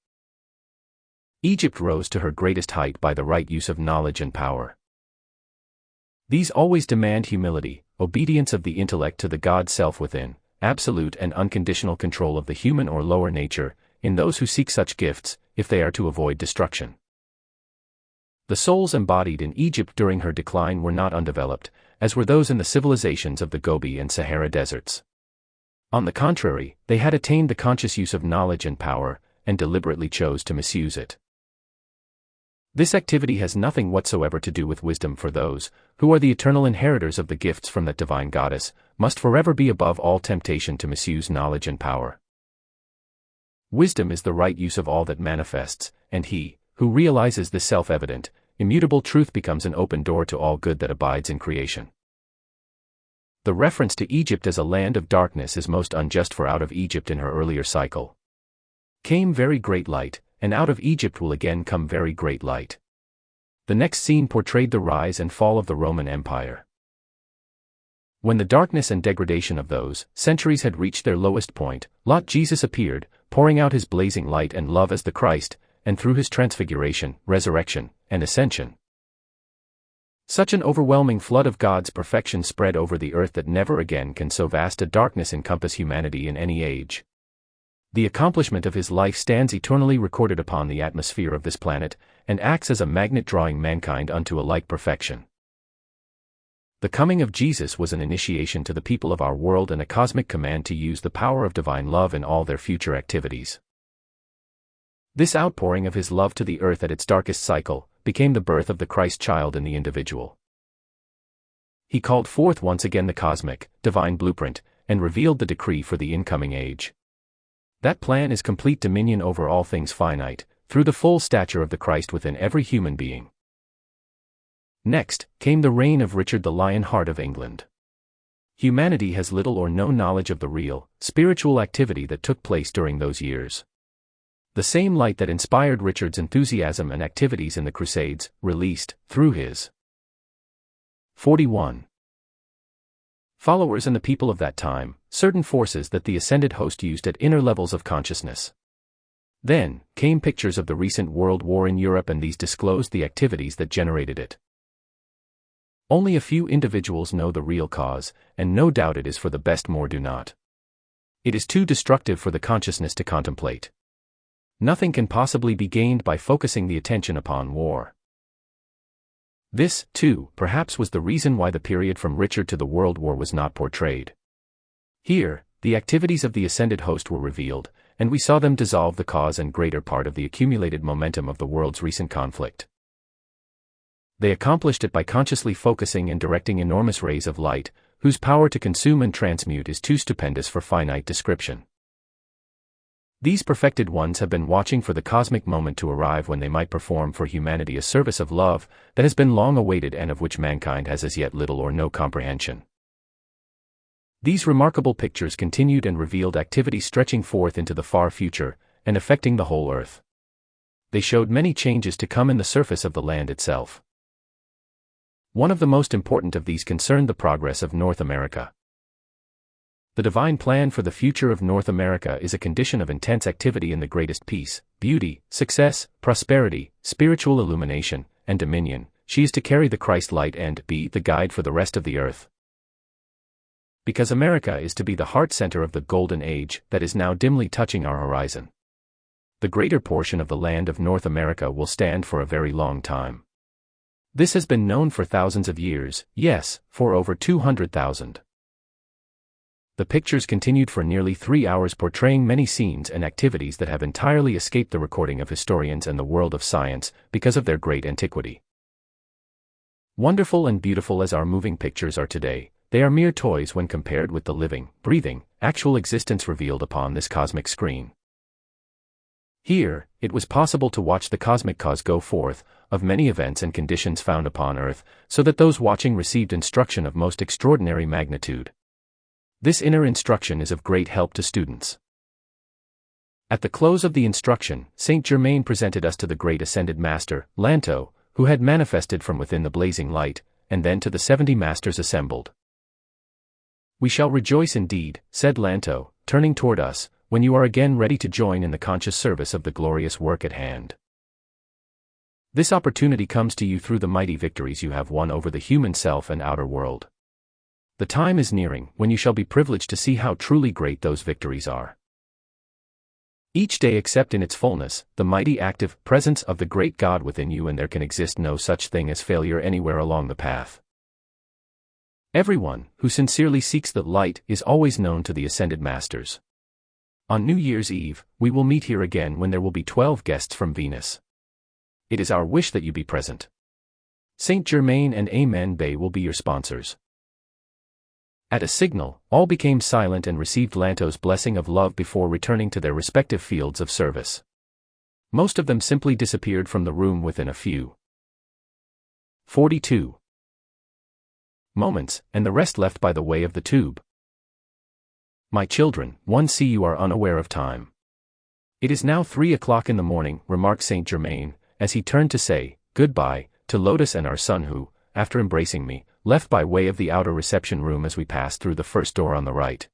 [SPEAKER 1] Egypt rose to her greatest height by the right use of knowledge and power. These always demand humility, obedience of the intellect to the God self within, absolute and unconditional control of the human or lower nature, in those who seek such gifts, if they are to avoid destruction. The souls embodied in Egypt during her decline were not undeveloped, as were those in the civilizations of the Gobi and Sahara deserts. On the contrary, they had attained the conscious use of knowledge and power, and deliberately chose to misuse it. This activity has nothing whatsoever to do with wisdom, for those, who are the eternal inheritors of the gifts from that divine goddess, must forever be above all temptation to misuse knowledge and power. Wisdom is the right use of all that manifests, and he, who realizes this self-evident, immutable truth becomes an open door to all good that abides in creation. The reference to Egypt as a land of darkness is most unjust, for out of Egypt in her earlier cycle came very great light, and out of Egypt will again come very great light. The next scene portrayed the rise and fall of the Roman Empire. When the darkness and degradation of those centuries had reached their lowest point, Jesus appeared, pouring out his blazing light and love as the Christ, and through his transfiguration, resurrection, and ascension, such an overwhelming flood of God's perfection spread over the earth that never again can so vast a darkness encompass humanity in any age. The accomplishment of his life stands eternally recorded upon the atmosphere of this planet, and acts as a magnet drawing mankind unto a like perfection. The coming of Jesus was an initiation to the people of our world and a cosmic command to use the power of divine love in all their future activities. This outpouring of his love to the earth at its darkest cycle became the birth of the Christ child in the individual. He called forth once again the cosmic, divine blueprint, and revealed the decree for the incoming age. That plan is complete dominion over all things finite, through the full stature of the Christ within every human being. Next came the reign of Richard the Lionheart of England. Humanity has little or no knowledge of the real, spiritual activity that took place during those years. The same light that inspired Richard's enthusiasm and activities in the Crusades, released, through his 41 followers and the people of that time, certain forces that the ascended host used at inner levels of consciousness. Then came pictures of the recent World War in Europe, and these disclosed the activities that generated it. Only a few individuals know the real cause, and no doubt it is for the best, more do not. It is too destructive for the consciousness to contemplate. Nothing can possibly be gained by focusing the attention upon war. This, too, perhaps was the reason why the period from Richard to the World War was not portrayed. Here, the activities of the ascended host were revealed, and we saw them dissolve the cause and greater part of the accumulated momentum of the world's recent conflict. They accomplished it by consciously focusing and directing enormous rays of light, whose power to consume and transmute is too stupendous for finite description. These perfected ones have been watching for the cosmic moment to arrive when they might perform for humanity a service of love that has been long awaited and of which mankind has as yet little or no comprehension. These remarkable pictures continued and revealed activity stretching forth into the far future, and affecting the whole earth. They showed many changes to come in the surface of the land itself. One of the most important of these concerned the progress of North America. The divine plan for the future of North America is a condition of intense activity in the greatest peace, beauty, success, prosperity, spiritual illumination, and dominion. She is to carry the Christ light and be the guide for the rest of the earth. Because America is to be the heart center of the golden age that is now dimly touching our horizon. The greater portion of the land of North America will stand for a very long time. This has been known for thousands of years, yes, for over 200,000. The pictures continued for nearly 3 hours, portraying many scenes and activities that have entirely escaped the recording of historians and the world of science because of their great antiquity. Wonderful and beautiful as our moving pictures are today, they are mere toys when compared with the living, breathing, actual existence revealed upon this cosmic screen. Here, it was possible to watch the cosmic cause go forth, of many events and conditions found upon Earth, so that those watching received instruction of most extraordinary magnitude. This inner instruction is of great help to students. At the close of the instruction, Saint Germain presented us to the great ascended master, Lanto, who had manifested from within the blazing light, and then to the 70 masters assembled. "We shall rejoice indeed," said Lanto, turning toward us, "when you are again ready to join in the conscious service of the glorious work at hand. This opportunity comes to you through the mighty victories you have won over the human self and outer world. The time is nearing when you shall be privileged to see how truly great those victories are. Each day except in its fullness, the mighty active presence of the great God within you, and there can exist no such thing as failure anywhere along the path. Everyone who sincerely seeks the light is always known to the ascended masters. On New Year's Eve, we will meet here again when there will be 12 guests from Venus. It is our wish that you be present. Saint Germain and Amen Bay will be your sponsors." At a signal, all became silent and received Lanto's blessing of love before returning to their respective fields of service. Most of them simply disappeared from the room within a few 42 moments, and the rest left by the way of the tube. "My children, one see you are unaware of time. It is now 3 o'clock in the morning," remarked Saint Germain, as he turned to say goodbye to Lotus and our son who, after embracing me, left by way of the outer reception room as we passed through the first door on the right.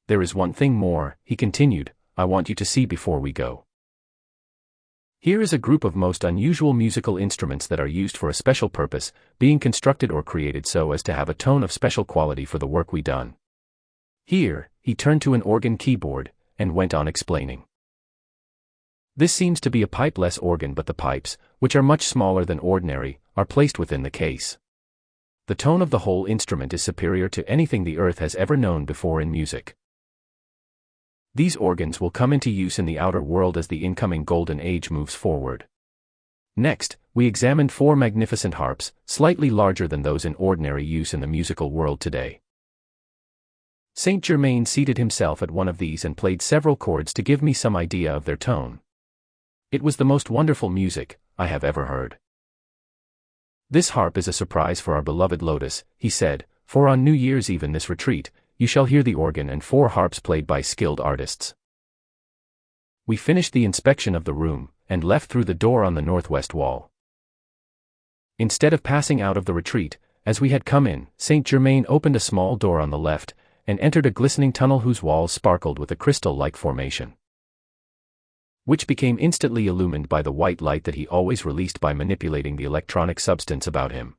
[SPEAKER 1] "There is one thing more," he continued, "I want you to see before we go. Here is a group of most unusual musical instruments that are used for a special purpose, being constructed or created so as to have a tone of special quality for the work we done." Here, he turned to an organ keyboard, and went on explaining. "This seems to be a pipeless organ, but the pipes, which are much smaller than ordinary, are placed within the case. The tone of the whole instrument is superior to anything the earth has ever known before in music. These organs will come into use in the outer world as the incoming golden age moves forward. Next, we examined 4 magnificent harps, slightly larger than those in ordinary use in the musical world today. Saint Germain seated himself at one of these and played several chords to give me some idea of their tone. It was the most wonderful music I have ever heard. "This harp is a surprise for our beloved Lotus," he said, "for on New Year's Eve in this retreat, you shall hear the organ and 4 harps played by skilled artists." We finished the inspection of the room, and left through the door on the northwest wall. Instead of passing out of the retreat, as we had come in, Saint Germain opened a small door on the left, and entered a glistening tunnel whose walls sparkled with a crystal-like formation, which became instantly illumined by the white light that he always released by manipulating the electronic substance about him.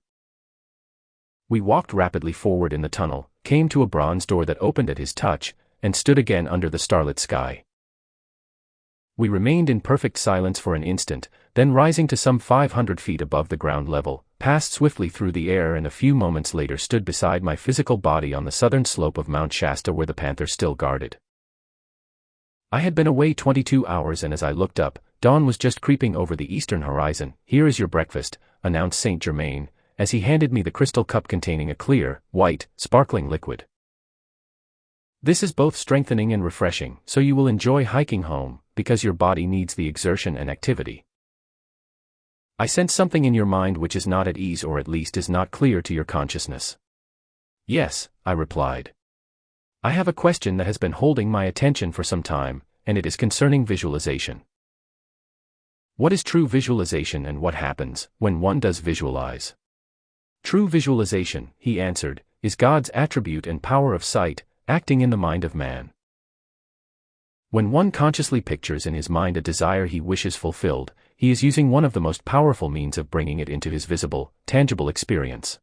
[SPEAKER 1] We walked rapidly forward in the tunnel, came to a bronze door that opened at his touch, and stood again under the starlit sky. We remained in perfect silence for an instant, then rising to some 500 feet above the ground level, passed swiftly through the air and a few moments later stood beside my physical body on the southern slope of Mount Shasta where the panther still guarded. I had been away 22 hours, and as I looked up, dawn was just creeping over the eastern horizon. "Here is your breakfast," announced Saint Germain, as he handed me the crystal cup containing a clear, white, sparkling liquid. "This is both strengthening and refreshing, so you will enjoy hiking home, because your body needs the exertion and activity. I sense something in your mind which is not at ease, or at least is not clear to your consciousness." "Yes," I replied. "I have a question that has been holding my attention for some time, and it is concerning visualization." What is true visualization and what happens when one does visualize? True visualization, he answered, is God's attribute and power of sight, acting in the mind of man. When one consciously pictures in his mind a desire he wishes fulfilled, he is using one of the most powerful means of bringing it into his visible, tangible experience.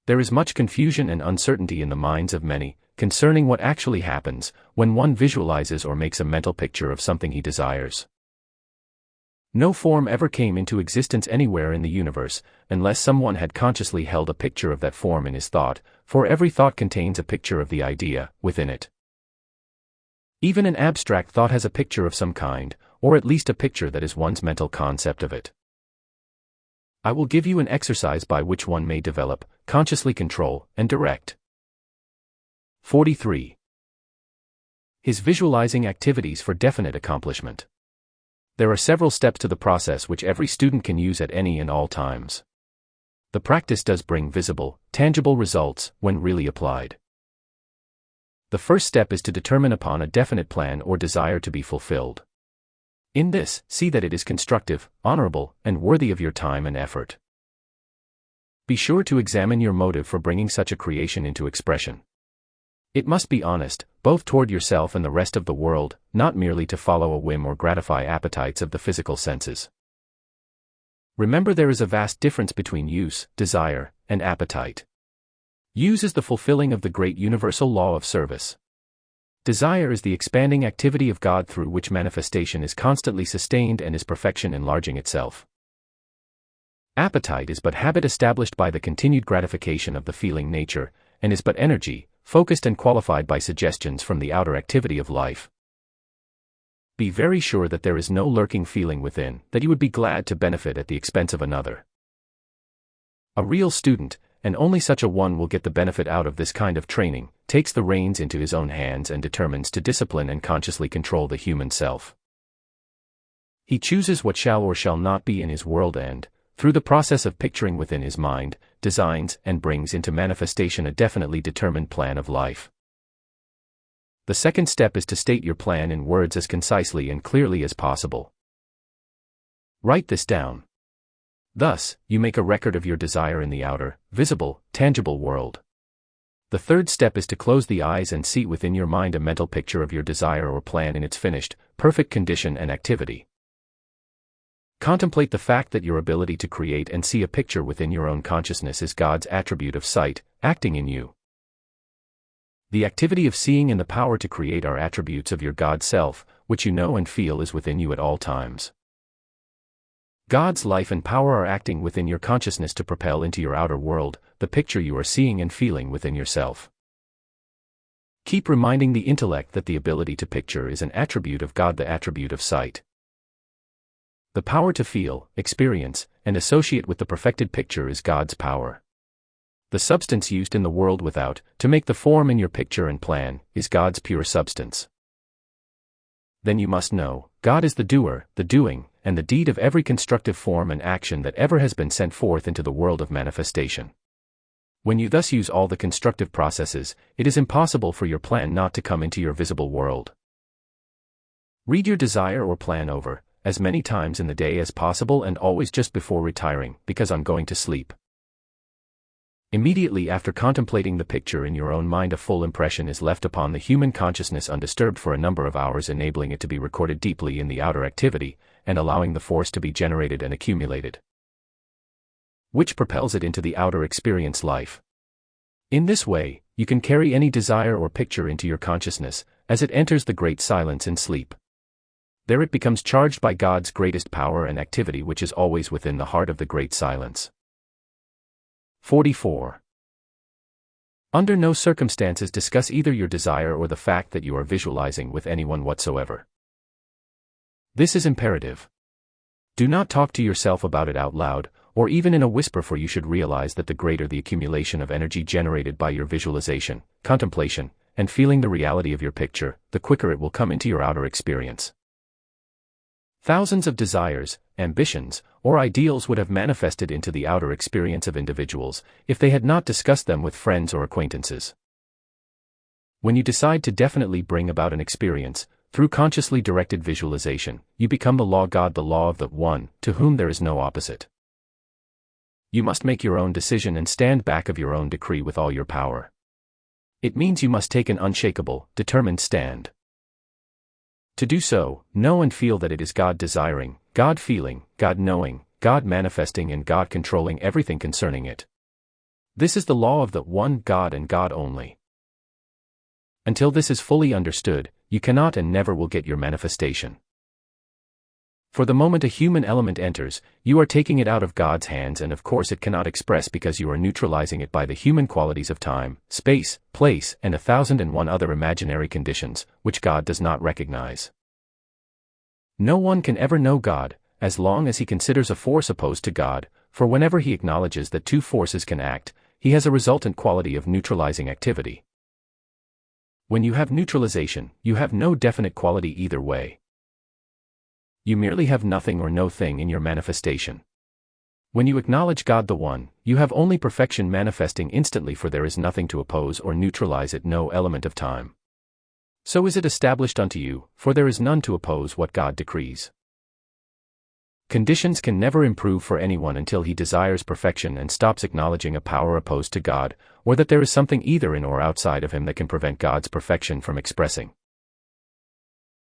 [SPEAKER 1] There is much confusion and uncertainty in the minds of many concerning what actually happens when one visualizes or makes a mental picture of something he desires. No form ever came into existence anywhere in the universe, unless someone had consciously held a picture of that form in his thought, for every thought contains a picture of the idea within it. Even an abstract thought has a picture of some kind, or at least a picture that is one's mental concept of it. I will give you an exercise by which one may develop, consciously control, and direct. 43. His visualizing activities for definite accomplishment. There are several steps to the process which every student can use at any and all times. The practice does bring visible, tangible results when really applied. The first step is to determine upon a definite plan or desire to be fulfilled. In this, see that it is constructive, honorable, and worthy of your time and effort. Be sure to examine your motive for bringing such a creation into expression. It must be honest, both toward yourself and the rest of the world, not merely to follow a whim or gratify appetites of the physical senses. Remember, there is a vast difference between use, desire, and appetite. Use is the fulfilling of the great universal law of service. Desire is the expanding activity of God through which manifestation is constantly sustained and is perfection enlarging itself. Appetite is but habit established by the continued gratification of the feeling nature, and is but energy, focused and qualified by suggestions from the outer activity of life. Be very sure that there is no lurking feeling within that you would be glad to benefit at the expense of another. A real student, and only such a one will get the benefit out of this kind of training, takes the reins into his own hands and determines to discipline and consciously control the human self. He chooses what shall or shall not be in his world and, through the process of picturing within his mind, designs and brings into manifestation a definitely determined plan of life. The second step is to state your plan in words as concisely and clearly as possible. Write this down. Thus, you make a record of your desire in the outer, visible, tangible world. The third step is to close the eyes and see within your mind a mental picture of your desire or plan in its finished, perfect condition and activity. Contemplate the fact that your ability to create and see a picture within your own consciousness is God's attribute of sight, acting in you. The activity of seeing and the power to create are attributes of your God self, which you know and feel is within you at all times. God's life and power are acting within your consciousness to propel into your outer world the picture you are seeing and feeling within yourself. Keep reminding the intellect that the ability to picture is an attribute of God, the attribute of sight. The power to feel, experience, and associate with the perfected picture is God's power. The substance used in the world without, to make the form in your picture and plan, is God's pure substance. Then you must know, God is the doer, the doing, and the deed of every constructive form and action that ever has been sent forth into the world of manifestation. When you thus use all the constructive processes, it is impossible for your plan not to come into your visible world. Read your desire or plan over, as many times in the day as possible and always just before retiring, because I'm going to sleep. Immediately after contemplating the picture in your own mind, a full impression is left upon the human consciousness undisturbed for a number of hours, enabling it to be recorded deeply in the outer activity, and allowing the force to be generated and accumulated, which propels it into the outer experience life. In this way, you can carry any desire or picture into your consciousness, as it enters the great silence in sleep. There it becomes charged by God's greatest power and activity, which is always within the heart of the great silence. 44. Under no circumstances discuss either your desire or the fact that you are visualizing with anyone whatsoever. This is imperative. Do not talk to yourself about it out loud, or even in a whisper, for you should realize that the greater the accumulation of energy generated by your visualization, contemplation, and feeling the reality of your picture, the quicker it will come into your outer experience. Thousands of desires, ambitions, or ideals would have manifested into the outer experience of individuals, if they had not discussed them with friends or acquaintances. When you decide to definitely bring about an experience, through consciously directed visualization, you become the law God, the law of the One, to whom there is no opposite. You must make your own decision and stand back of your own decree with all your power. It means you must take an unshakable, determined stand. To do so, know and feel that it is God desiring, God feeling, God knowing, God manifesting and God controlling everything concerning it. This is the law of the one God and God only. Until this is fully understood, you cannot and never will get your manifestation. For the moment a human element enters, you are taking it out of God's hands, and of course it cannot express because you are neutralizing it by the human qualities of time, space, place, and 1,001 other imaginary conditions, which God does not recognize. No one can ever know God, as long as he considers a force opposed to God, for whenever he acknowledges that two forces can act, he has a resultant quality of neutralizing activity. When you have neutralization, you have no definite quality either way. You merely have nothing or no thing in your manifestation. When you acknowledge God the One, you have only perfection manifesting instantly, for there is nothing to oppose or neutralize it, no element of time. So is it established unto you, for there is none to oppose what God decrees. Conditions can never improve for anyone until he desires perfection and stops acknowledging a power opposed to God, or that there is something either in or outside of him that can prevent God's perfection from expressing.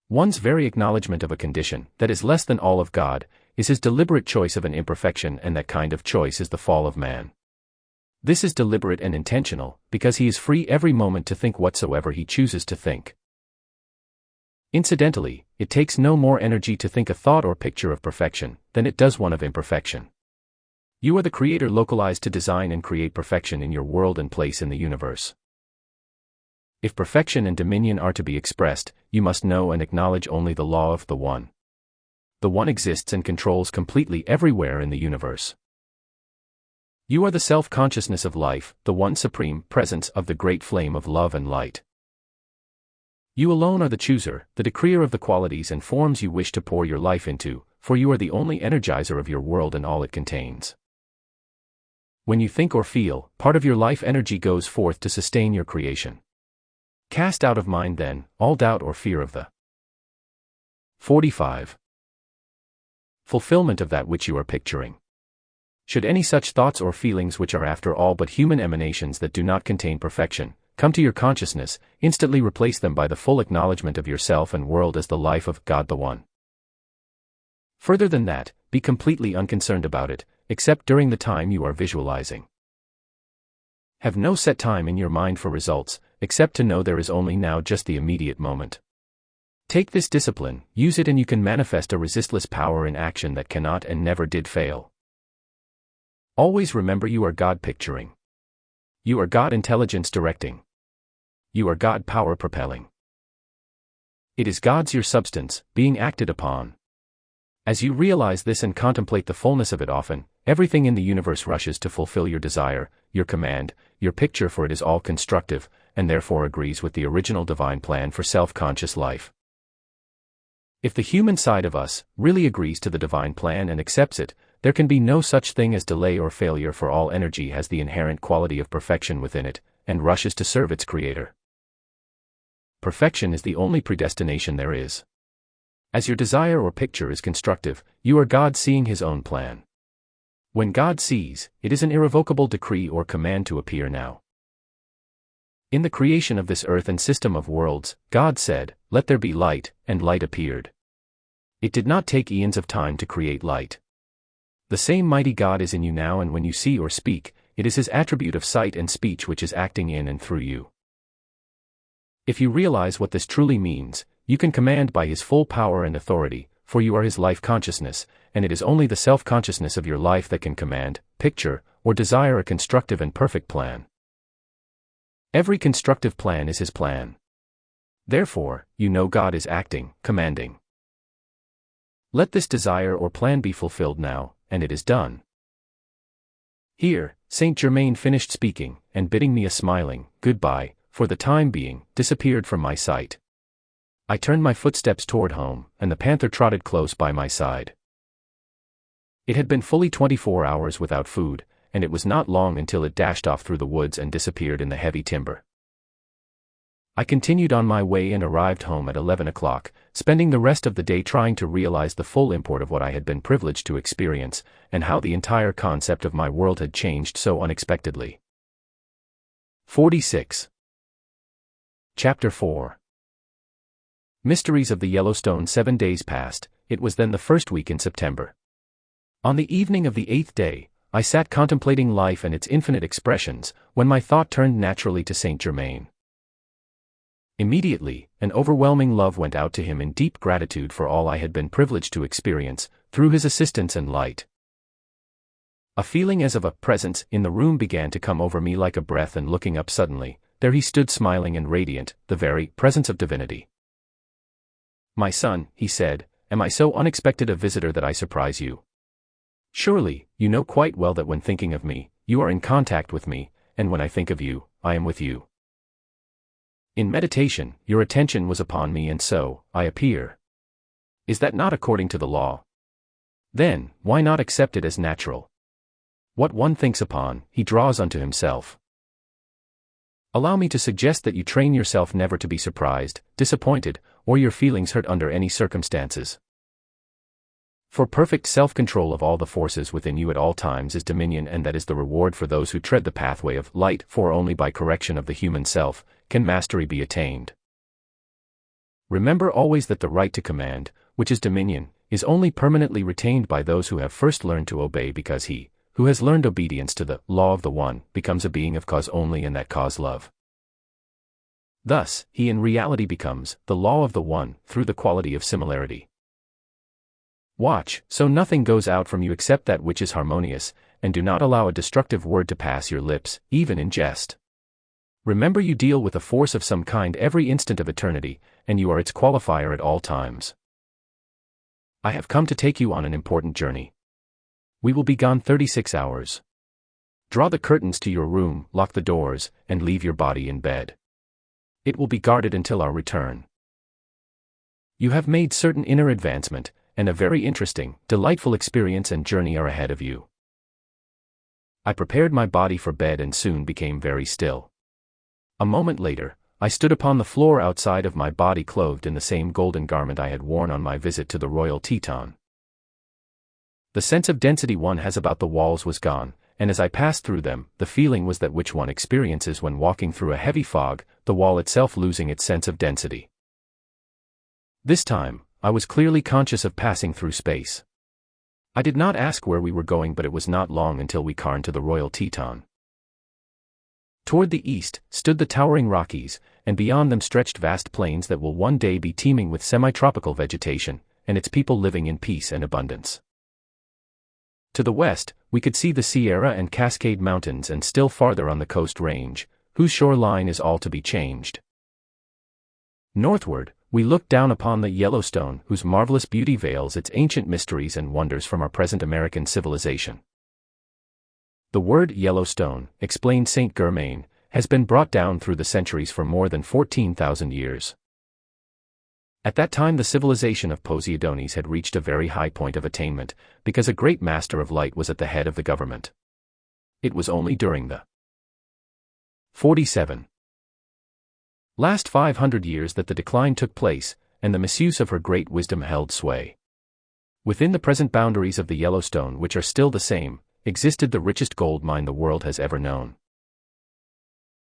[SPEAKER 1] One's very acknowledgement of a condition that is less than all of God is his deliberate choice of an imperfection, and that kind of choice is the fall of man. This is deliberate and intentional, because he is free every moment to think whatsoever he chooses to think. Incidentally, it takes no more energy to think a thought or picture of perfection than it does one of imperfection. You are the creator localized to design and create perfection in your world and place in the universe. If perfection and dominion are to be expressed, you must know and acknowledge only the law of the One. The One exists and controls completely everywhere in the universe. You are the self-consciousness of life, the one supreme presence of the great flame of love and light. You alone are the chooser, the decreer of the qualities and forms you wish to pour your life into, for you are the only energizer of your world and all it contains. When you think or feel, part of your life energy goes forth to sustain your creation. Cast out of mind then all doubt or fear of the 45. Fulfillment of that which you are picturing. Should any such thoughts or feelings, which are after all but human emanations that do not contain perfection, come to your consciousness, instantly replace them by the full acknowledgement of yourself and world as the life of God the One. Further than that, be completely unconcerned about it, except during the time you are visualizing. Have no set time in your mind for results, except to know there is only now just the immediate moment. Take this discipline, use it, and you can manifest a resistless power in action that cannot and never did fail. Always remember you are God picturing. You are God intelligence directing. You are God power propelling. It is God's your substance, being acted upon. As you realize this and contemplate the fullness of it often, everything in the universe rushes to fulfill your desire, your command, your picture, for it is all constructive, and therefore agrees with the original divine plan for self-conscious life. If the human side of us really agrees to the divine plan and accepts it, there can be no such thing as delay or failure, for all energy has the inherent quality of perfection within it, and rushes to serve its creator. Perfection is the only predestination there is. As your desire or picture is constructive, you are God seeing his own plan. When God sees, it is an irrevocable decree or command to appear now. In the creation of this earth and system of worlds, God said, "Let there be light," and light appeared. It did not take eons of time to create light. The same mighty God is in you now, and when you see or speak, it is his attribute of sight and speech which is acting in and through you. If you realize what this truly means, you can command by his full power and authority, for you are his life consciousness, and it is only the self-consciousness of your life that can command, picture, or desire a constructive and perfect plan. Every constructive plan is his plan. Therefore, you know God is acting, commanding. Let this desire or plan be fulfilled now, and it is done. Here, Saint Germain finished speaking, and bidding me a smiling goodbye, for the time being, disappeared from my sight. I turned my footsteps toward home, and the panther trotted close by my side. It had been fully 24 hours without food, and it was not long until it dashed off through the woods and disappeared in the heavy timber. I continued on my way and arrived home at 11 o'clock, spending the rest of the day trying to realize the full import of what I had been privileged to experience, and how the entire concept of my world had changed so unexpectedly. 46. Chapter 4. Mysteries of the Yellowstone. 7 days passed. It was then the first week in September. On the evening of the 8th day, I sat contemplating life and its infinite expressions, when my thought turned naturally to Saint Germain. Immediately, an overwhelming love went out to him in deep gratitude for all I had been privileged to experience, through his assistance and light. A feeling as of a presence in the room began to come over me like a breath, and looking up suddenly, there he stood smiling and radiant, the very presence of divinity. "My son," he said, "am I so unexpected a visitor that I surprise you? Surely, you know quite well that when thinking of me, you are in contact with me, and when I think of you, I am with you. In meditation, your attention was upon me, and so, I appear. Is that not according to the law? Then, why not accept it as natural? What one thinks upon, he draws unto himself. Allow me to suggest that you train yourself never to be surprised, disappointed, or your feelings hurt under any circumstances. For perfect self-control of all the forces within you at all times is dominion, and that is the reward for those who tread the pathway of light, for only by correction of the human self can mastery be attained. Remember always that the right to command, which is dominion, is only permanently retained by those who have first learned to obey, because he who has learned obedience to the law of the One becomes a being of cause only, and that cause love. Thus, he in reality becomes the law of the One through the quality of similarity. Watch, so nothing goes out from you except that which is harmonious, and do not allow a destructive word to pass your lips, even in jest. Remember you deal with a force of some kind every instant of eternity, and you are its qualifier at all times. I have come to take you on an important journey. We will be gone 36 hours. Draw the curtains to your room, lock the doors, and leave your body in bed. It will be guarded until our return. You have made certain inner advancement, and a very interesting, delightful experience and journey are ahead of you. I prepared my body for bed and soon became very still. A moment later, I stood upon the floor outside of my body, clothed in the same golden garment I had worn on my visit to the royal Teton. The sense of density one has about the walls was gone, and as I passed through them, the feeling was that which one experiences when walking through a heavy fog, the wall itself losing its sense of density. This time, I was clearly conscious of passing through space. I did not ask where we were going, but it was not long until we came to the royal Teton. Toward the east stood the towering Rockies, and beyond them stretched vast plains that will one day be teeming with semi-tropical vegetation, and its people living in peace and abundance. To the west, we could see the Sierra and Cascade Mountains, and still farther on the Coast Range, whose shoreline is all to be changed. Northward, we looked down upon the Yellowstone, whose marvelous beauty veils its ancient mysteries and wonders from our present American civilization. The word Yellowstone, explained Saint Germain, has been brought down through the centuries for more than 14,000 years. At that time the civilization of Poseidones had reached a very high point of attainment, because a great master of light was at the head of the government. It was only during the 47. last 500 years that the decline took place, and the misuse of her great wisdom held sway. Within the present boundaries of the Yellowstone, which are still the same, existed the richest gold mine the world has ever known.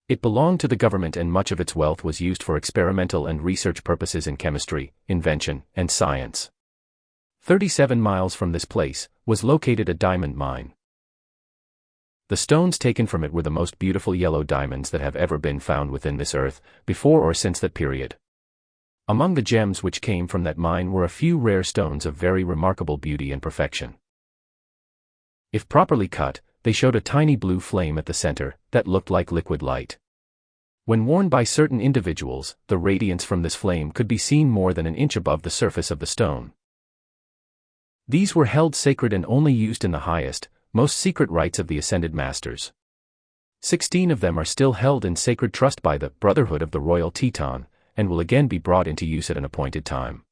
[SPEAKER 1] It belonged to the government, and much of its wealth was used for experimental and research purposes in chemistry, invention, and science. 37 miles from this place was located a diamond mine. The stones taken from it were the most beautiful yellow diamonds that have ever been found within this earth, before or since that period. Among the gems which came from that mine were a few rare stones of very remarkable beauty and perfection. If properly cut, they showed a tiny blue flame at the center that looked like liquid light. When worn by certain individuals, the radiance from this flame could be seen more than an inch above the surface of the stone. These were held sacred and only used in the highest, most secret rites of the ascended masters. 16 of them are still held in sacred trust by the Brotherhood of the Royal Teton, and will again be brought into use at an appointed time.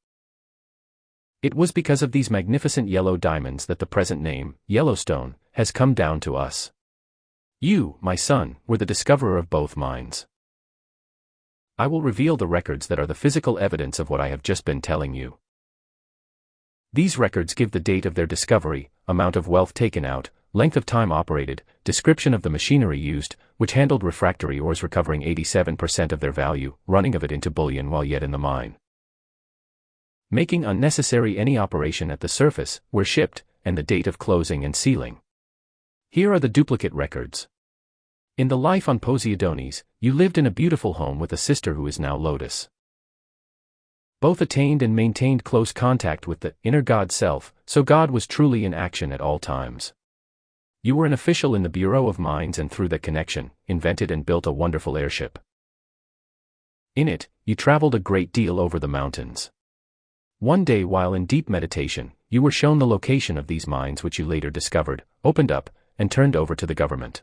[SPEAKER 1] It was because of these magnificent yellow diamonds that the present name, Yellowstone, has come down to us. You, my son, were the discoverer of both mines. I will reveal the records that are the physical evidence of what I have just been telling you. These records give the date of their discovery, amount of wealth taken out, length of time operated, description of the machinery used, which handled refractory ores recovering 87% of their value, running of it into bullion while yet in the mine, making unnecessary any operation at the surface, where shipped, and the date of closing and sealing. Here are the duplicate records. In the life on Poseidonis, you lived in a beautiful home with a sister who is now Lotus. Both attained and maintained close contact with the inner God self, so God was truly in action at all times. You were an official in the Bureau of Mines and through that connection, invented and built a wonderful airship. In it, you traveled a great deal over the mountains. One day while in deep meditation, you were shown the location of these mines which you later discovered, opened up, and turned over to the government.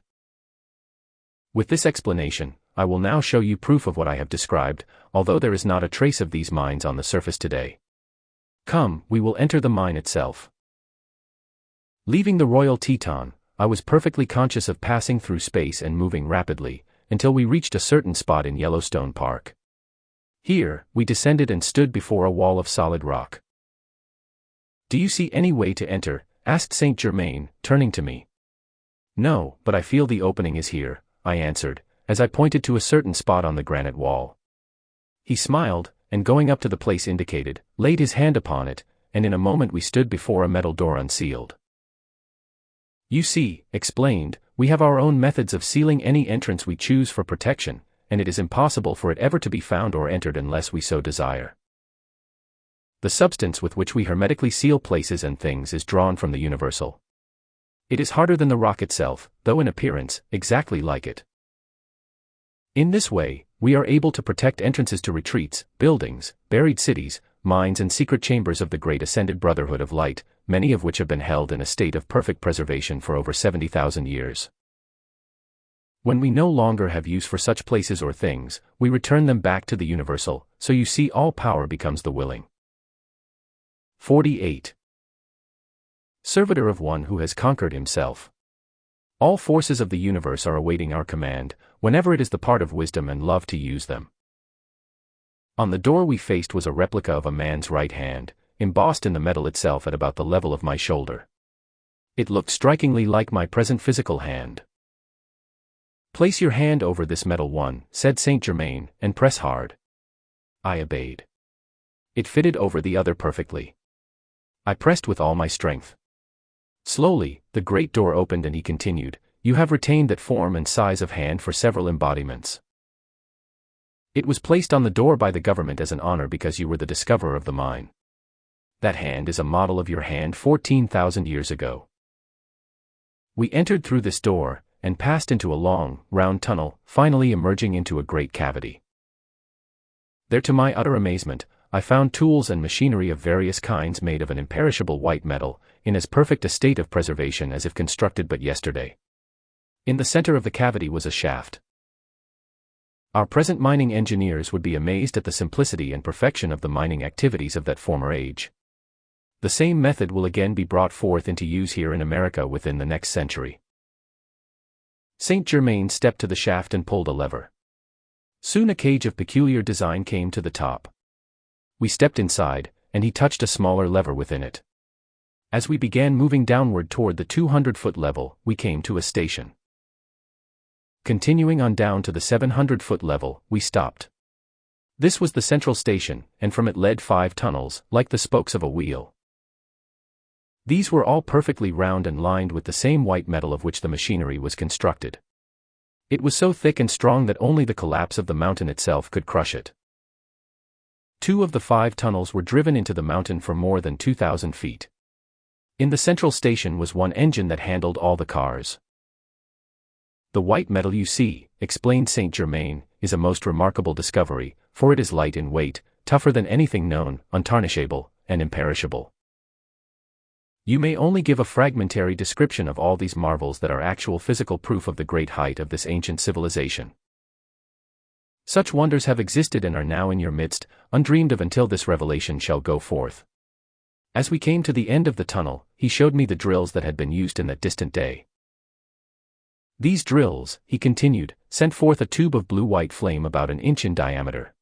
[SPEAKER 1] With this explanation, I will now show you proof of what I have described, although there is not a trace of these mines on the surface today. Come, we will enter the mine itself. Leaving the Royal Teton, I was perfectly conscious of passing through space and moving rapidly, until we reached a certain spot in Yellowstone Park. Here, we descended and stood before a wall of solid rock. "Do you see any way to enter?" asked Saint Germain, turning to me. "No, but I feel the opening is here," I answered, as I pointed to a certain spot on the granite wall. He smiled, and going up to the place indicated, laid his hand upon it, and in a moment we stood before a metal door unsealed. "You see," explained, "we have our own methods of sealing any entrance we choose for protection, and it is impossible for it ever to be found or entered unless we so desire. The substance with which we hermetically seal places and things is drawn from the universal. It is harder than the rock itself, though in appearance, exactly like it. In this way, we are able to protect entrances to retreats, buildings, buried cities, mines and secret chambers of the great ascended Brotherhood of Light, many of which have been held in a state of perfect preservation for over 70,000 years. When we no longer have use for such places or things, we return them back to the universal, so you see all power becomes the willing." 48. Servitor of one who has conquered himself. All forces of the universe are awaiting our command, whenever it is the part of wisdom and love to use them. On the door we faced was a replica of a man's right hand, embossed in the metal itself at about the level of my shoulder. It looked strikingly like my present physical hand. "Place your hand over this metal one," said Saint Germain, "and press hard." I obeyed. It fitted over the other perfectly. I pressed with all my strength. Slowly, the great door opened and he continued, "You have retained that form and size of hand for several embodiments. It was placed on the door by the government as an honor because you were the discoverer of the mine. That hand is a model of your hand 14,000 years ago." We entered through this door, and passed into a long, round tunnel, finally emerging into a great cavity. There, to my utter amazement, I found tools and machinery of various kinds made of an imperishable white metal, in as perfect a state of preservation as if constructed but yesterday. In the center of the cavity was a shaft. Our present mining engineers would be amazed at the simplicity and perfection of the mining activities of that former age. The same method will again be brought forth into use here in America within the next century. Saint Germain stepped to the shaft and pulled a lever. Soon a cage of peculiar design came to the top. We stepped inside, and he touched a smaller lever within it. As we began moving downward toward the 200-foot level, we came to a station. Continuing on down to the 700-foot level, we stopped. This was the central station, and from it led 5 tunnels, like the spokes of a wheel. These were all perfectly round and lined with the same white metal of which the machinery was constructed. It was so thick and strong that only the collapse of the mountain itself could crush it. 2 of the 5 tunnels were driven into the mountain for more than 2,000 feet. In the central station was one engine that handled all the cars. "The white metal you see," explained Saint Germain, "is a most remarkable discovery, for it is light in weight, tougher than anything known, untarnishable, and imperishable. You may only give a fragmentary description of all these marvels that are actual physical proof of the great height of this ancient civilization. Such wonders have existed and are now in your midst, undreamed of until this revelation shall go forth." As we came to the end of the tunnel, he showed me the drills that had been used in that distant day. "These drills," he continued, sent forth a tube of blue-white flame about an inch in diameter.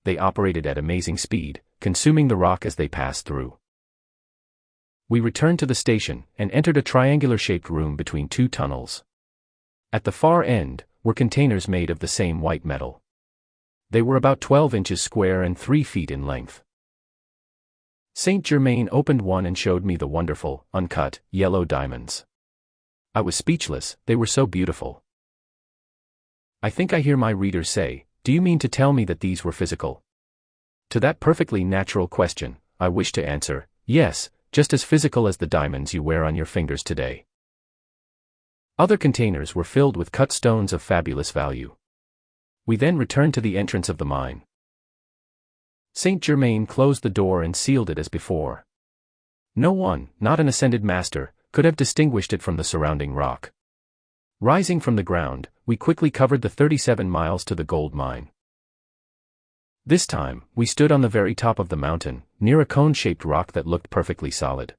[SPEAKER 1] They operated at amazing speed, consuming the rock as they passed through. We returned to the station and entered a triangular-shaped room between two tunnels. At the far end were containers made of the same white metal. They were about 12 inches square and 3 feet in length. Saint Germain opened one and showed me the wonderful, uncut, yellow diamonds. I was speechless, they were so beautiful. I think I hear my readers say, "Do you mean to tell me that these were physical?" To that perfectly natural question, I wish to answer, yes, just as physical as the diamonds you wear on your fingers today. Other containers were filled with cut stones of fabulous value. We then returned to the entrance of the mine. Saint Germain closed the door and sealed it as before. No one, not an ascended master, could have distinguished it from the surrounding rock. Rising from the ground, we quickly covered the 37 miles to the gold mine. This time, we stood on the very top of the mountain, near a cone-shaped rock that looked perfectly solid.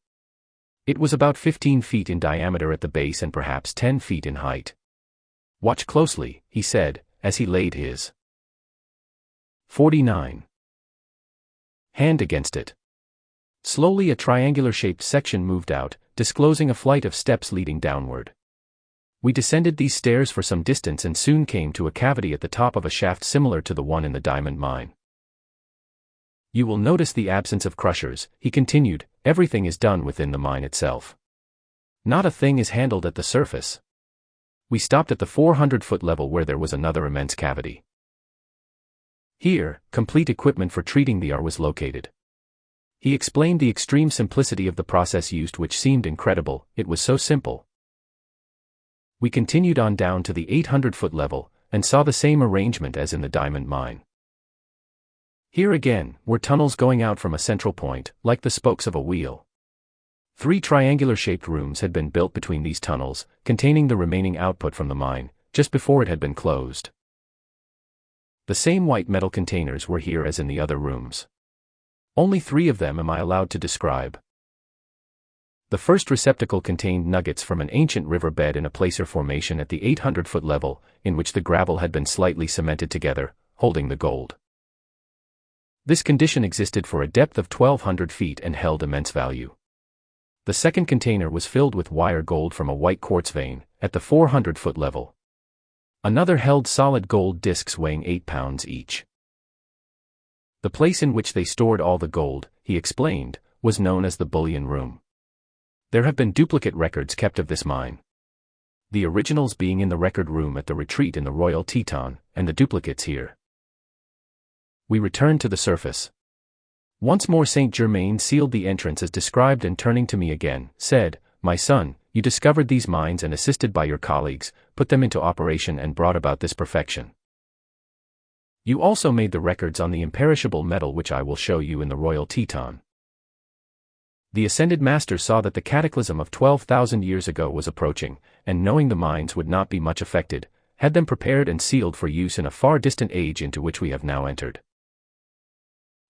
[SPEAKER 1] It was about 15 feet in diameter at the base and perhaps 10 feet in height. "Watch closely," he said, as he laid his 49 hand against it. Slowly a triangular-shaped section moved out, disclosing a flight of steps leading downward. We descended these stairs for some distance and soon came to a cavity at the top of a shaft similar to the one in the diamond mine. "You will notice the absence of crushers," he continued. "Everything is done within the mine itself. Not a thing is handled at the surface." We stopped at the 400-foot level where there was another immense cavity. Here, complete equipment for treating the ore was located. He explained the extreme simplicity of the process used, which seemed incredible, it was so simple. We continued on down to the 800-foot level, and saw the same arrangement as in the diamond mine. Here again, were tunnels going out from a central point, like the spokes of a wheel. 3 triangular-shaped rooms had been built between these tunnels, containing the remaining output from the mine, just before it had been closed. The same white metal containers were here as in the other rooms. Only 3 of them am I allowed to describe. The first receptacle contained nuggets from an ancient river bed in a placer formation at the 800-foot level, in which the gravel had been slightly cemented together, holding the gold. This condition existed for a depth of 1,200 feet and held immense value. The second container was filled with wire gold from a white quartz vein, at the 400-foot level. Another held solid gold discs weighing 8 pounds each. The place in which they stored all the gold, he explained, was known as the bullion room. There have been duplicate records kept of this mine. The originals being in the record room at the retreat in the Royal Teton, and the duplicates here. We returned to the surface. Once more Saint Germain sealed the entrance as described and turning to me again, said, "My son, you discovered these mines and assisted by your colleagues, put them into operation and brought about this perfection. You also made the records on the imperishable metal which I will show you in the Royal Teton." The ascended master saw that the cataclysm of 12,000 years ago was approaching, and knowing the mines would not be much affected, had them prepared and sealed for use in a far distant age into which we have now entered.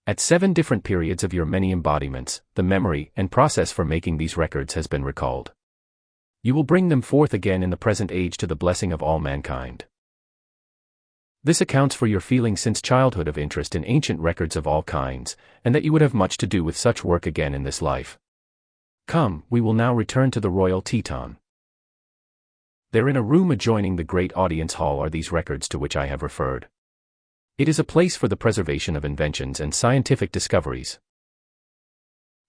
[SPEAKER 1] At 7 different periods of your many embodiments, the memory and process for making these records has been recalled. You will bring them forth again in the present age to the blessing of all mankind. This accounts for your feeling since childhood of interest in ancient records of all kinds, and that you would have much to do with such work again in this life. Come, we will now return to the Royal Teton. There in a room adjoining the great audience hall are these records to which I have referred. It is a place for the preservation of inventions and scientific discoveries.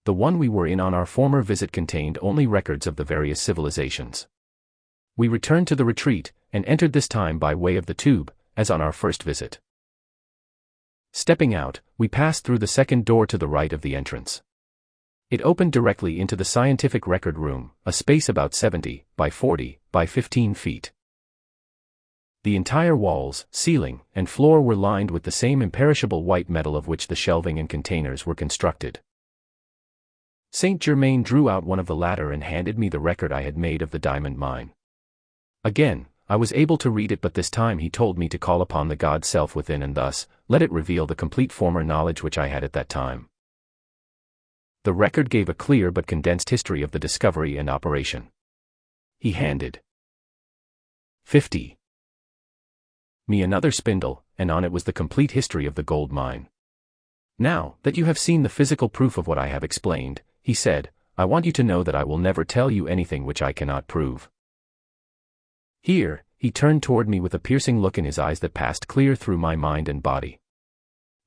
[SPEAKER 1] The one we were in on our former visit contained only records of the various civilizations. We returned to the retreat, and entered this time by way of the tube, as on our first visit. Stepping out, we passed through the second door to the right of the entrance. It opened directly into the scientific record room, a space about 70 by 40 by 15 feet. The entire walls, ceiling, and floor were lined with the same imperishable white metal of which the shelving and containers were constructed. Saint Germain drew out one of the latter and handed me the record I had made of the diamond mine. Again, I was able to read it, but this time he told me to call upon the God self within and thus, let it reveal the complete former knowledge which I had at that time. The record gave a clear but condensed history of the discovery and operation. He handed 50 me another spindle, and on it was the complete history of the gold mine. Now that you have seen the physical proof of what I have explained, he said, I want you to know that I will never tell you anything which I cannot prove. Here, he turned toward me with a piercing look in his eyes that passed clear through my mind and body.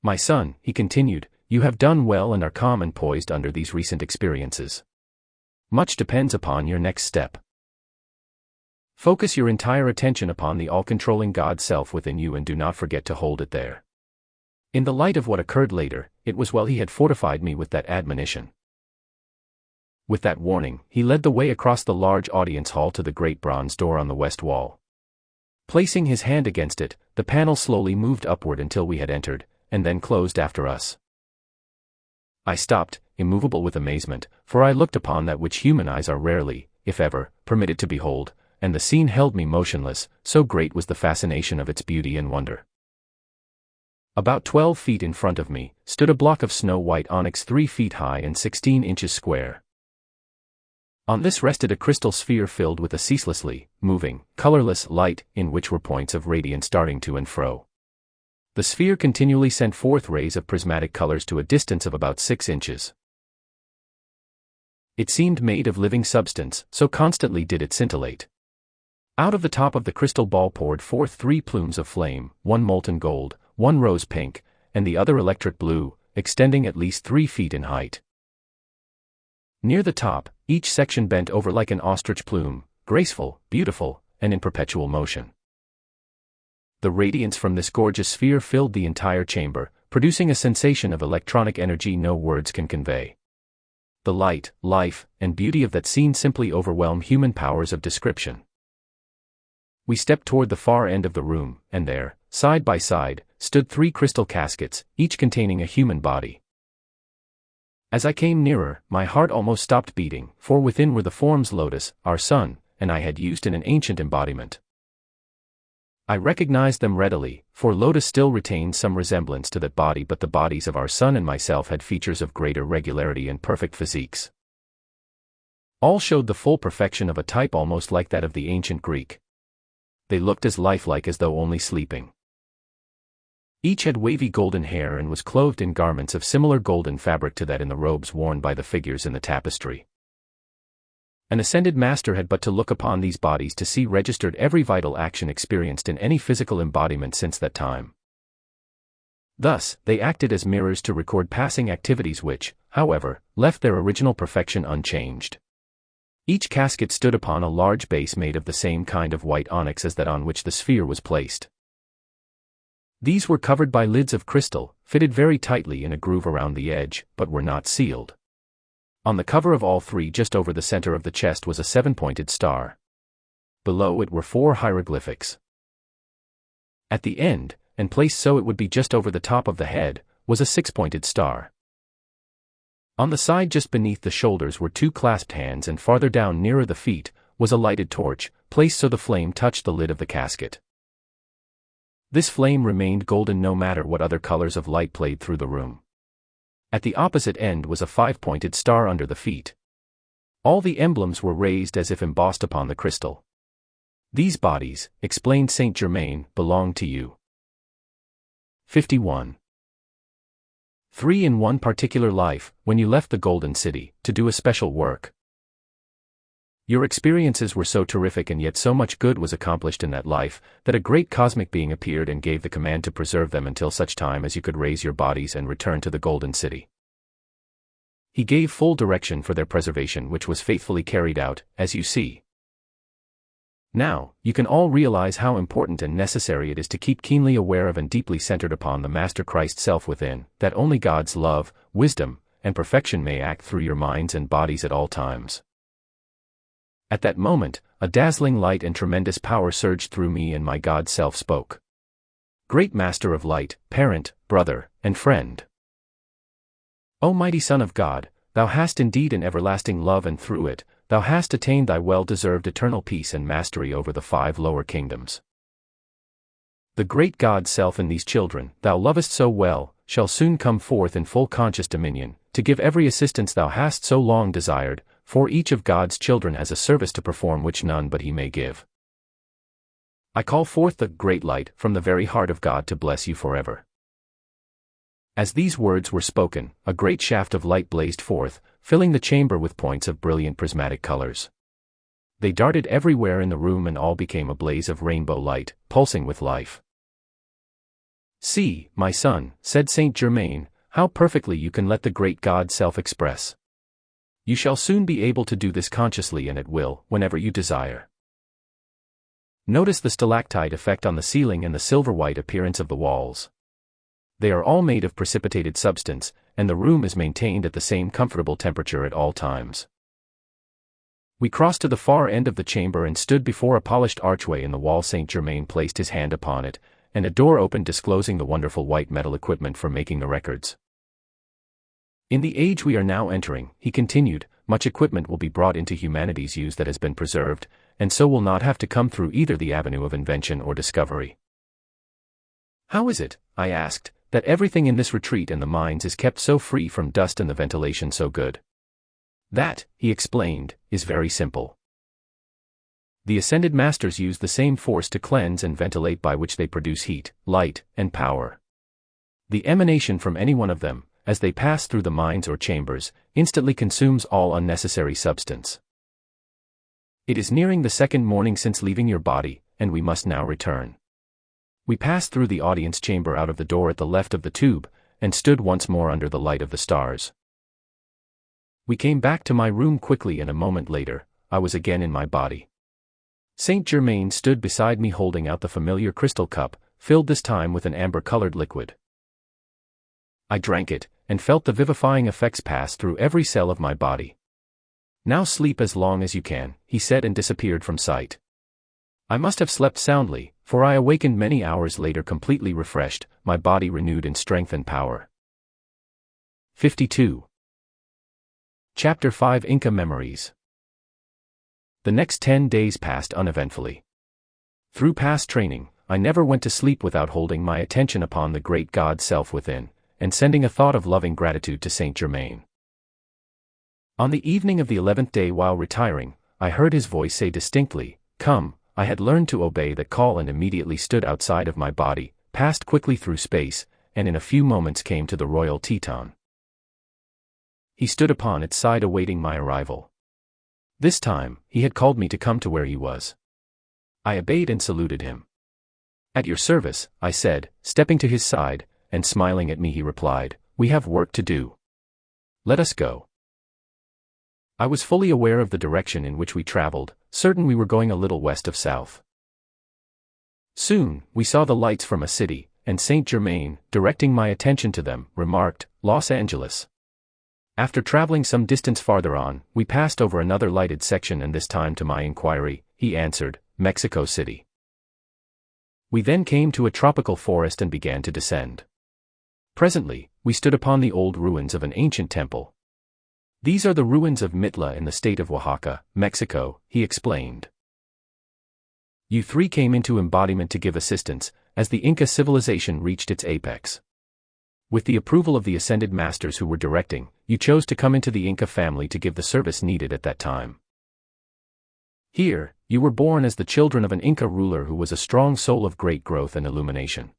[SPEAKER 1] My son, he continued, you have done well and are calm and poised under these recent experiences. Much depends upon your next step. Focus your entire attention upon the all-controlling God Self within you and do not forget to hold it there. In the light of what occurred later, it was well he had fortified me with that admonition. With that warning, he led the way across the large audience hall to the great bronze door on the west wall. Placing his hand against it, the panel slowly moved upward until we had entered, and then closed after us. I stopped, immovable with amazement, for I looked upon that which human eyes are rarely, if ever, permitted to behold, and the scene held me motionless, so great was the fascination of its beauty and wonder. About 12 feet in front of me, stood a block of snow-white onyx 3 feet high and 16 inches square. On this rested a crystal sphere filled with a ceaselessly moving, colorless light, in which were points of radiance darting to and fro. The sphere continually sent forth rays of prismatic colors to a distance of about 6 inches. It seemed made of living substance, so constantly did it scintillate. Out of the top of the crystal ball poured forth 3 plumes of flame, one molten gold, one rose pink, and the other electric blue, extending at least 3 feet in height. Near the top, each section bent over like an ostrich plume, graceful, beautiful, and in perpetual motion. The radiance from this gorgeous sphere filled the entire chamber, producing a sensation of electronic energy no words can convey. The light, life, and beauty of that scene simply overwhelm human powers of description. We stepped toward the far end of the room, and there, side by side, stood 3 crystal caskets, each containing a human body. As I came nearer, my heart almost stopped beating, for within were the forms Lotus, our son, and I had used in an ancient embodiment. I recognized them readily, for Lotus still retained some resemblance to that body, but the bodies of our son and myself had features of greater regularity and perfect physiques. All showed the full perfection of a type almost like that of the ancient Greek. They looked as lifelike as though only sleeping. Each had wavy golden hair and was clothed in garments of similar golden fabric to that in the robes worn by the figures in the tapestry. An ascended master had but to look upon these bodies to see registered every vital action experienced in any physical embodiment since that time. Thus, they acted as mirrors to record passing activities which, however, left their original perfection unchanged. Each casket stood upon a large base made of the same kind of white onyx as that on which the sphere was placed. These were covered by lids of crystal, fitted very tightly in a groove around the edge, but were not sealed. On the cover of all 3 just over the center of the chest was a 7-pointed star. Below it were 4 hieroglyphics. At the end, and placed so it would be just over the top of the head, was a 6-pointed star. On the side just beneath the shoulders were 2 clasped hands, and farther down nearer the feet was a lighted torch, placed so the flame touched the lid of the casket. This flame remained golden no matter what other colors of light played through the room. At the opposite end was a 5-pointed star under the feet. All the emblems were raised as if embossed upon the crystal. These bodies, explained Saint Germain, belong to you. 51. 3 in one particular life, when you left the Golden City, to do a special work. Your experiences were so terrific and yet so much good was accomplished in that life, that a great cosmic being appeared and gave the command to preserve them until such time as you could raise your bodies and return to the Golden City. He gave full direction for their preservation, which was faithfully carried out, as you see. Now, you can all realize how important and necessary it is to keep keenly aware of and deeply centered upon the Master Christ Self within, that only God's love, wisdom, and perfection may act through your minds and bodies at all times. At that moment, a dazzling light and tremendous power surged through me, and my God Self spoke. Great Master of Light, parent, brother, and friend. O mighty Son of God, thou hast indeed an everlasting love, and through it, thou hast attained thy well-deserved eternal peace and mastery over the 5 lower kingdoms. The great God Self in these children, thou lovest so well, shall soon come forth in full conscious dominion, to give every assistance thou hast so long desired, for each of God's children has a service to perform which none but he may give. I call forth the great light from the very heart of God to bless you forever." As these words were spoken, a great shaft of light blazed forth, filling the chamber with points of brilliant prismatic colors. They darted everywhere in the room and all became a blaze of rainbow light, pulsing with life. "See, my son," said Saint Germain, "how perfectly you can let the great God self-express. You shall soon be able to do this consciously and at will, whenever you desire. Notice the stalactite effect on the ceiling and the silver-white appearance of the walls. They are all made of precipitated substance, and the room is maintained at the same comfortable temperature at all times." We crossed to the far end of the chamber and stood before a polished archway in the wall. Saint Germain placed his hand upon it, and a door opened disclosing the wonderful white metal equipment for making the records. "In the age we are now entering," he continued, "much equipment will be brought into humanity's use that has been preserved, and so will not have to come through either the avenue of invention or discovery." "How is it," I asked, "that everything in this retreat and the mines is kept so free from dust and the ventilation so good?" "That," he explained, "is very simple. The ascended masters use the same force to cleanse and ventilate by which they produce heat, light, and power. The emanation from any one of them, as they pass through the mines or chambers, instantly consumes all unnecessary substance. It is nearing the second morning since leaving your body, and we must now return." We passed through the audience chamber out of the door at the left of the tube, and stood once more under the light of the stars. We came back to my room quickly, and a moment later, I was again in my body. Saint Germain stood beside me holding out the familiar crystal cup, filled this time with an amber-colored liquid. I drank it, and felt the vivifying effects pass through every cell of my body. "Now sleep as long as you can," he said, and disappeared from sight. I must have slept soundly, for I awakened many hours later completely refreshed, my body renewed in strength and power. 52. Chapter 5 Inca Memories. The next 10 days passed uneventfully. Through past training, I never went to sleep without holding my attention upon the great God self within, and sending a thought of loving gratitude to Saint Germain. On the evening of the 11th day, while retiring, I heard his voice say distinctly, "Come." I had learned to obey that call and immediately stood outside of my body, passed quickly through space, and in a few moments came to the royal Teton. He stood upon its side awaiting my arrival. This time, he had called me to come to where he was. I obeyed and saluted him. "At your service," I said, stepping to his side, and smiling at me he replied, "We have work to do. Let us go." I was fully aware of the direction in which we traveled, certain we were going a little west of south. Soon, we saw the lights from a city, and Saint Germain, directing my attention to them, remarked, "Los Angeles." After traveling some distance farther on, we passed over another lighted section, and this time to my inquiry, he answered, "Mexico City." We then came to a tropical forest and began to descend. Presently, we stood upon the old ruins of an ancient temple. "These are the ruins of Mitla in the state of Oaxaca, Mexico," he explained. "You three came into embodiment to give assistance, as the Inca civilization reached its apex. With the approval of the ascended masters who were directing, you chose to come into the Inca family to give the service needed at that time. Here, you were born as the children of an Inca ruler who was a strong soul of great growth and illumination.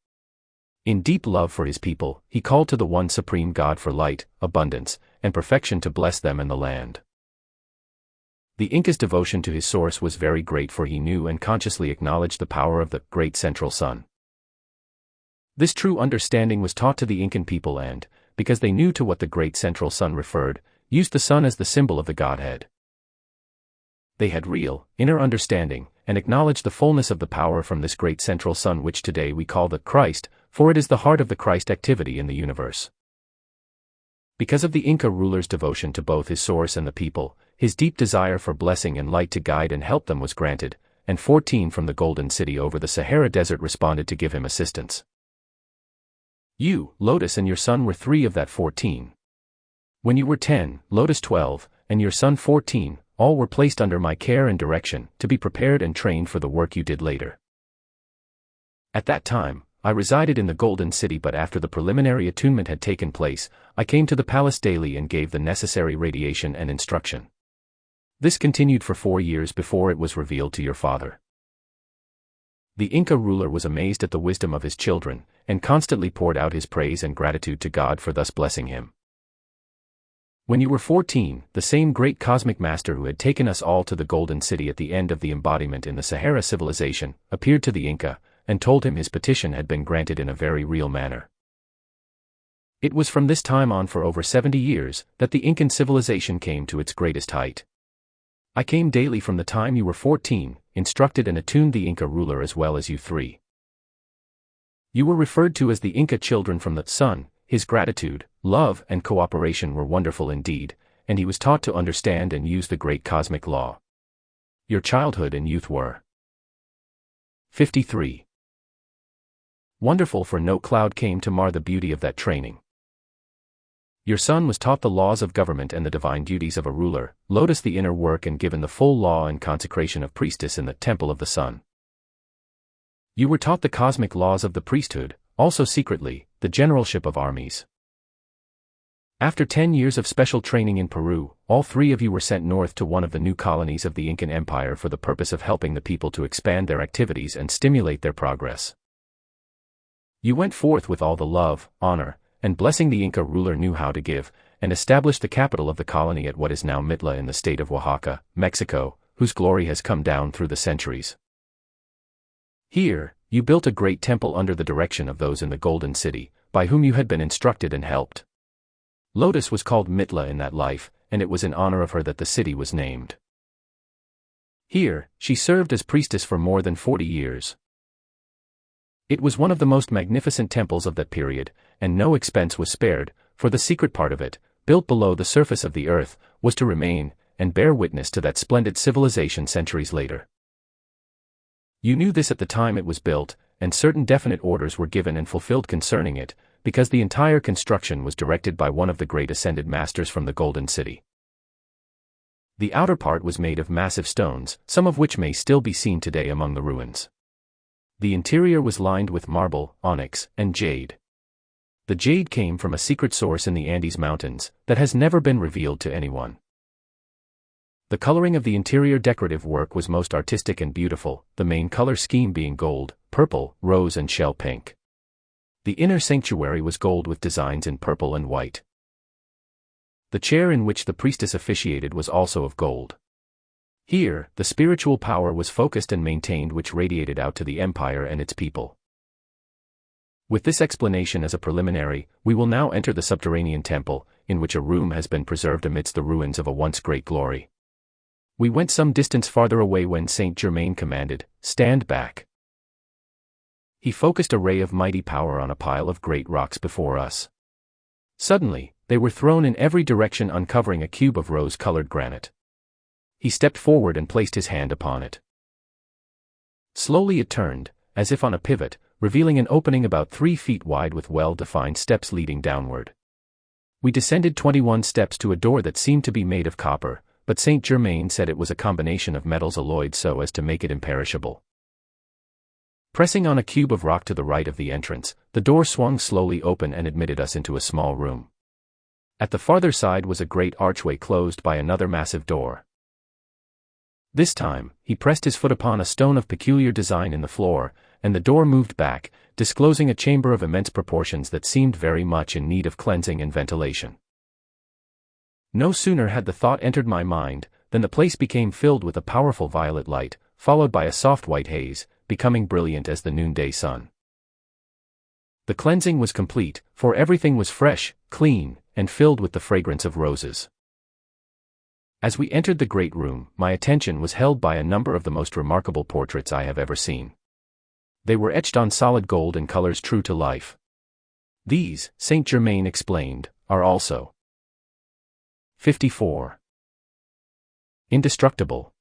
[SPEAKER 1] In deep love for his people, he called to the one supreme God for light, abundance, and perfection to bless them and the land. The Inca's devotion to his source was very great, for he knew and consciously acknowledged the power of the great central sun. This true understanding was taught to the Incan people and, because they knew to what the great central sun referred, used the sun as the symbol of the Godhead. They had real, inner understanding, and acknowledged the fullness of the power from this great central sun, which today we call the Christ, for it is the heart of the Christ activity in the universe. Because of the Inca ruler's devotion to both his source and the people, his deep desire for blessing and light to guide and help them was granted, and 14 from the Golden City over the Sahara Desert responded to give him assistance. You, Lotus, and your son were 3 of that 14. When you were 10, Lotus 12, and your son 14, all were placed under my care and direction, to be prepared and trained for the work you did later. At that time, I resided in the Golden City, but after the preliminary attunement had taken place, I came to the palace daily and gave the necessary radiation and instruction. This continued for 4 years before it was revealed to your father. The Inca ruler was amazed at the wisdom of his children, and constantly poured out his praise and gratitude to God for thus blessing him. When you were 14, the same great cosmic master who had taken us all to the Golden City at the end of the embodiment in the Sahara civilization, appeared to the Inca, and told him his petition had been granted in a very real manner. It was from this time on for over 70 years, that the Incan civilization came to its greatest height. I came daily from the time you were 14, instructed and attuned the Inca ruler as well as you three. You were referred to as the Inca children from the sun. His gratitude, love, and cooperation were wonderful indeed, and he was taught to understand and use the great cosmic law. Your childhood and youth were 53. Wonderful, for no cloud came to mar the beauty of that training. Your son was taught the laws of government and the divine duties of a ruler, Lotus the inner work, and given the full law and consecration of priestess in the temple of the sun. You were taught the cosmic laws of the priesthood, also secretly, the generalship of armies. After 10 years of special training in Peru, all three of you were sent north to one of the new colonies of the Incan Empire for the purpose of helping the people to expand their activities and stimulate their progress. You went forth with all the love, honor, and blessing the Inca ruler knew how to give, and established the capital of the colony at what is now Mitla in the state of Oaxaca, Mexico, whose glory has come down through the centuries. Here, you built a great temple under the direction of those in the Golden City, by whom you had been instructed and helped. Lotus was called Mitla in that life, and it was in honor of her that the city was named. Here, she served as priestess for more than 40 years. It was one of the most magnificent temples of that period, and no expense was spared, for the secret part of it, built below the surface of the earth, was to remain, and bear witness to that splendid civilization centuries later. You knew this at the time it was built, and certain definite orders were given and fulfilled concerning it, because the entire construction was directed by one of the great ascended masters from the Golden City. The outer part was made of massive stones, some of which may still be seen today among the ruins. The interior was lined with marble, onyx, and jade. The jade came from a secret source in the Andes Mountains that has never been revealed to anyone. The coloring of the interior decorative work was most artistic and beautiful, the main color scheme being gold, purple, rose, and shell pink. The inner sanctuary was gold with designs in purple and white. The chair in which the priestess officiated was also of gold. Here, the spiritual power was focused and maintained, which radiated out to the empire and its people. With this explanation as a preliminary, we will now enter the subterranean temple, in which a room has been preserved amidst the ruins of a once great glory. We went some distance farther away when Saint Germain commanded, "Stand back." He focused a ray of mighty power on a pile of great rocks before us. Suddenly, they were thrown in every direction, uncovering a cube of rose-colored granite. He stepped forward and placed his hand upon it. Slowly it turned, as if on a pivot, revealing an opening about 3 feet wide with well-defined steps leading downward. We descended 21 steps to a door that seemed to be made of copper, but Saint Germain said it was a combination of metals alloyed so as to make it imperishable. Pressing on a cube of rock to the right of the entrance, the door swung slowly open and admitted us into a small room. At the farther side was a great archway closed by another massive door. This time, he pressed his foot upon a stone of peculiar design in the floor, and the door moved back, disclosing a chamber of immense proportions that seemed very much in need of cleansing and ventilation. No sooner had the thought entered my mind, than the place became filled with a powerful violet light, followed by a soft white haze, becoming brilliant as the noonday sun. The cleansing was complete, for everything was fresh, clean, and filled with the fragrance of roses. As we entered the great room, my attention was held by a number of the most remarkable portraits I have ever seen. They were etched on solid gold in colors true to life. These, Saint Germain explained, are also 54. Indestructible.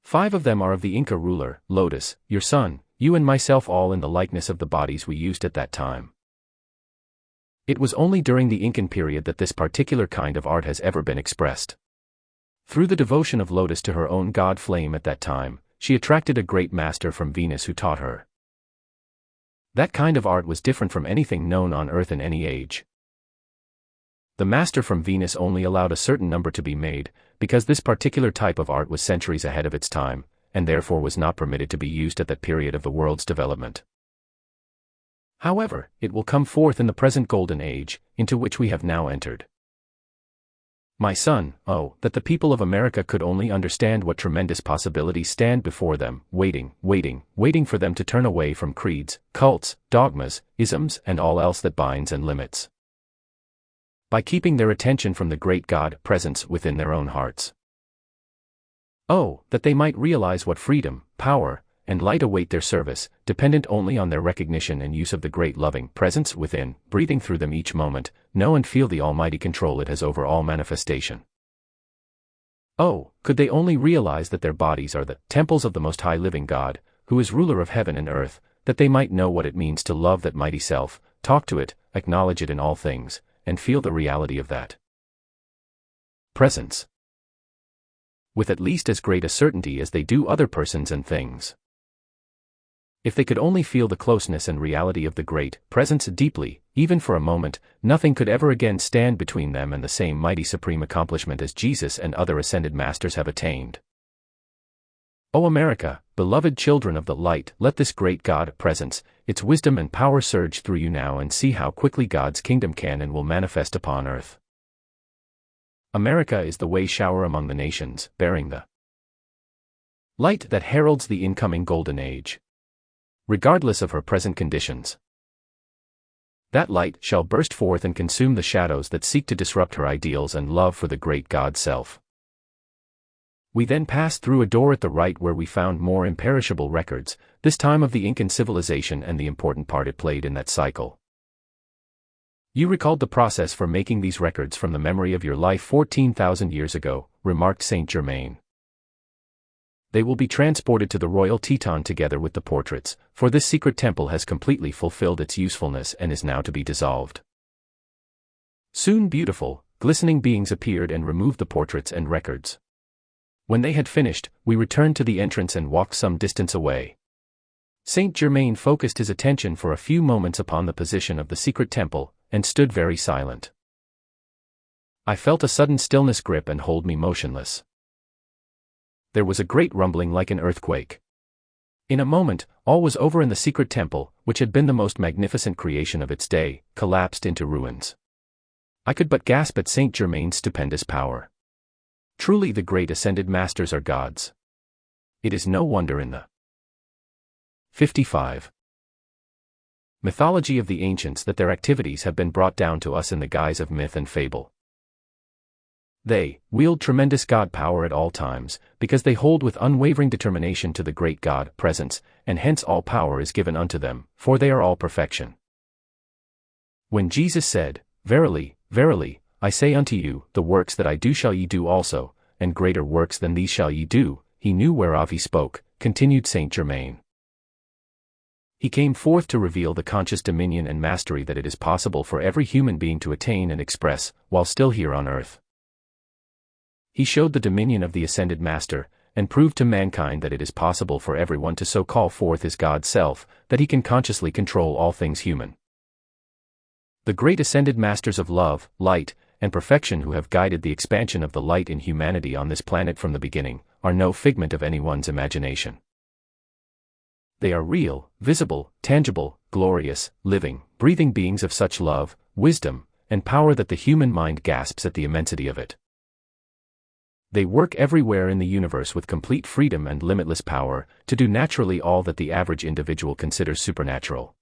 [SPEAKER 1] 5 of them are of the Inca ruler, Lotus, your son, you and myself, all in the likeness of the bodies we used at that time. It was only during the Incan period that this particular kind of art has ever been expressed. Through the devotion of Lotus to her own god flame at that time, she attracted a great master from Venus who taught her. That kind of art was different from anything known on Earth in any age. The master from Venus only allowed a certain number to be made, because this particular type of art was centuries ahead of its time, and therefore was not permitted to be used at that period of the world's development. However, it will come forth in the present golden age, into which we have now entered. My son, oh, that the people of America could only understand what tremendous possibilities stand before them, waiting for them to turn away from creeds, cults, dogmas, isms, and all else that binds and limits. By keeping their attention from the great God presence within their own hearts. Oh, that they might realize what freedom, power, and light await their service, dependent only on their recognition and use of the great loving presence within, breathing through them each moment, know and feel the almighty control it has over all manifestation. Oh, could they only realize that their bodies are the temples of the Most High Living God, who is ruler of heaven and earth, that they might know what it means to love that mighty self, talk to it, acknowledge it in all things, and feel the reality of that presence with at least as great a certainty as they do other persons and things. If they could only feel the closeness and reality of the great presence deeply, even for a moment, nothing could ever again stand between them and the same mighty supreme accomplishment as Jesus and other ascended masters have attained. O America, beloved children of the light, let this great God presence, its wisdom and power surge through you now and see how quickly God's kingdom can and will manifest upon earth. America is the way shower among the nations, bearing the light that heralds the incoming golden age, regardless of her present conditions. That light shall burst forth and consume the shadows that seek to disrupt her ideals and love for the great God self. We then passed through a door at the right where we found more imperishable records, this time of the Incan civilization and the important part it played in that cycle. You recalled the process for making these records from the memory of your life 14,000 years ago, remarked Saint Germain. They will be transported to the Royal Teton together with the portraits, for this secret temple has completely fulfilled its usefulness and is now to be dissolved. Soon beautiful, glistening beings appeared and removed the portraits and records. When they had finished, we returned to the entrance and walked some distance away. Saint Germain focused his attention for a few moments upon the position of the secret temple, and stood very silent. I felt a sudden stillness grip and hold me motionless. There was a great rumbling like an earthquake. In a moment, all was over and the secret temple, which had been the most magnificent creation of its day, collapsed into ruins. I could but gasp at Saint Germain's stupendous power. Truly the great ascended masters are gods. It is no wonder in the 55. Mythology of the ancients that their activities have been brought down to us in the guise of myth and fable. They wield tremendous God power at all times, because they hold with unwavering determination to the great God presence, and hence all power is given unto them, for they are all perfection. When Jesus said, "Verily, verily, I say unto you, the works that I do shall ye do also, and greater works than these shall ye do," he knew whereof he spoke, continued Saint Germain. He came forth to reveal the conscious dominion and mastery that it is possible for every human being to attain and express, while still here on earth. He showed the dominion of the ascended master, and proved to mankind that it is possible for everyone to so call forth his God self, that he can consciously control all things human. The great ascended masters of love, light, and perfection who have guided the expansion of the light in humanity on this planet from the beginning, are no figment of anyone's imagination. They are real, visible, tangible, glorious, living, breathing beings of such love, wisdom, and power that the human mind gasps at the immensity of it. They work everywhere in the universe with complete freedom and limitless power, to do naturally all that the average individual considers supernatural.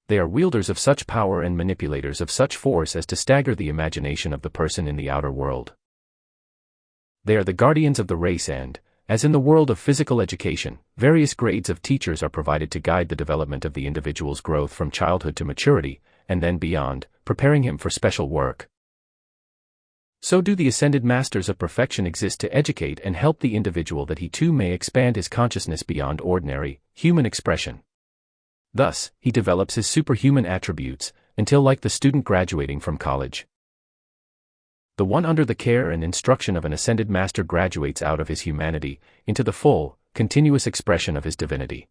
[SPEAKER 1] They are wielders of such power and manipulators of such force as to stagger the imagination of the person in the outer world. They are the guardians of the race and, as in the world of physical education, various grades of teachers are provided to guide the development of the individual's growth from childhood to maturity, and then beyond, preparing him for special work. So do the ascended masters of perfection exist to educate and help the individual that he too may expand his consciousness beyond ordinary, human expression. Thus, he develops his superhuman attributes, until like the student graduating from college, the one under the care and instruction of an ascended master graduates out of his humanity, into the full, continuous expression of his divinity.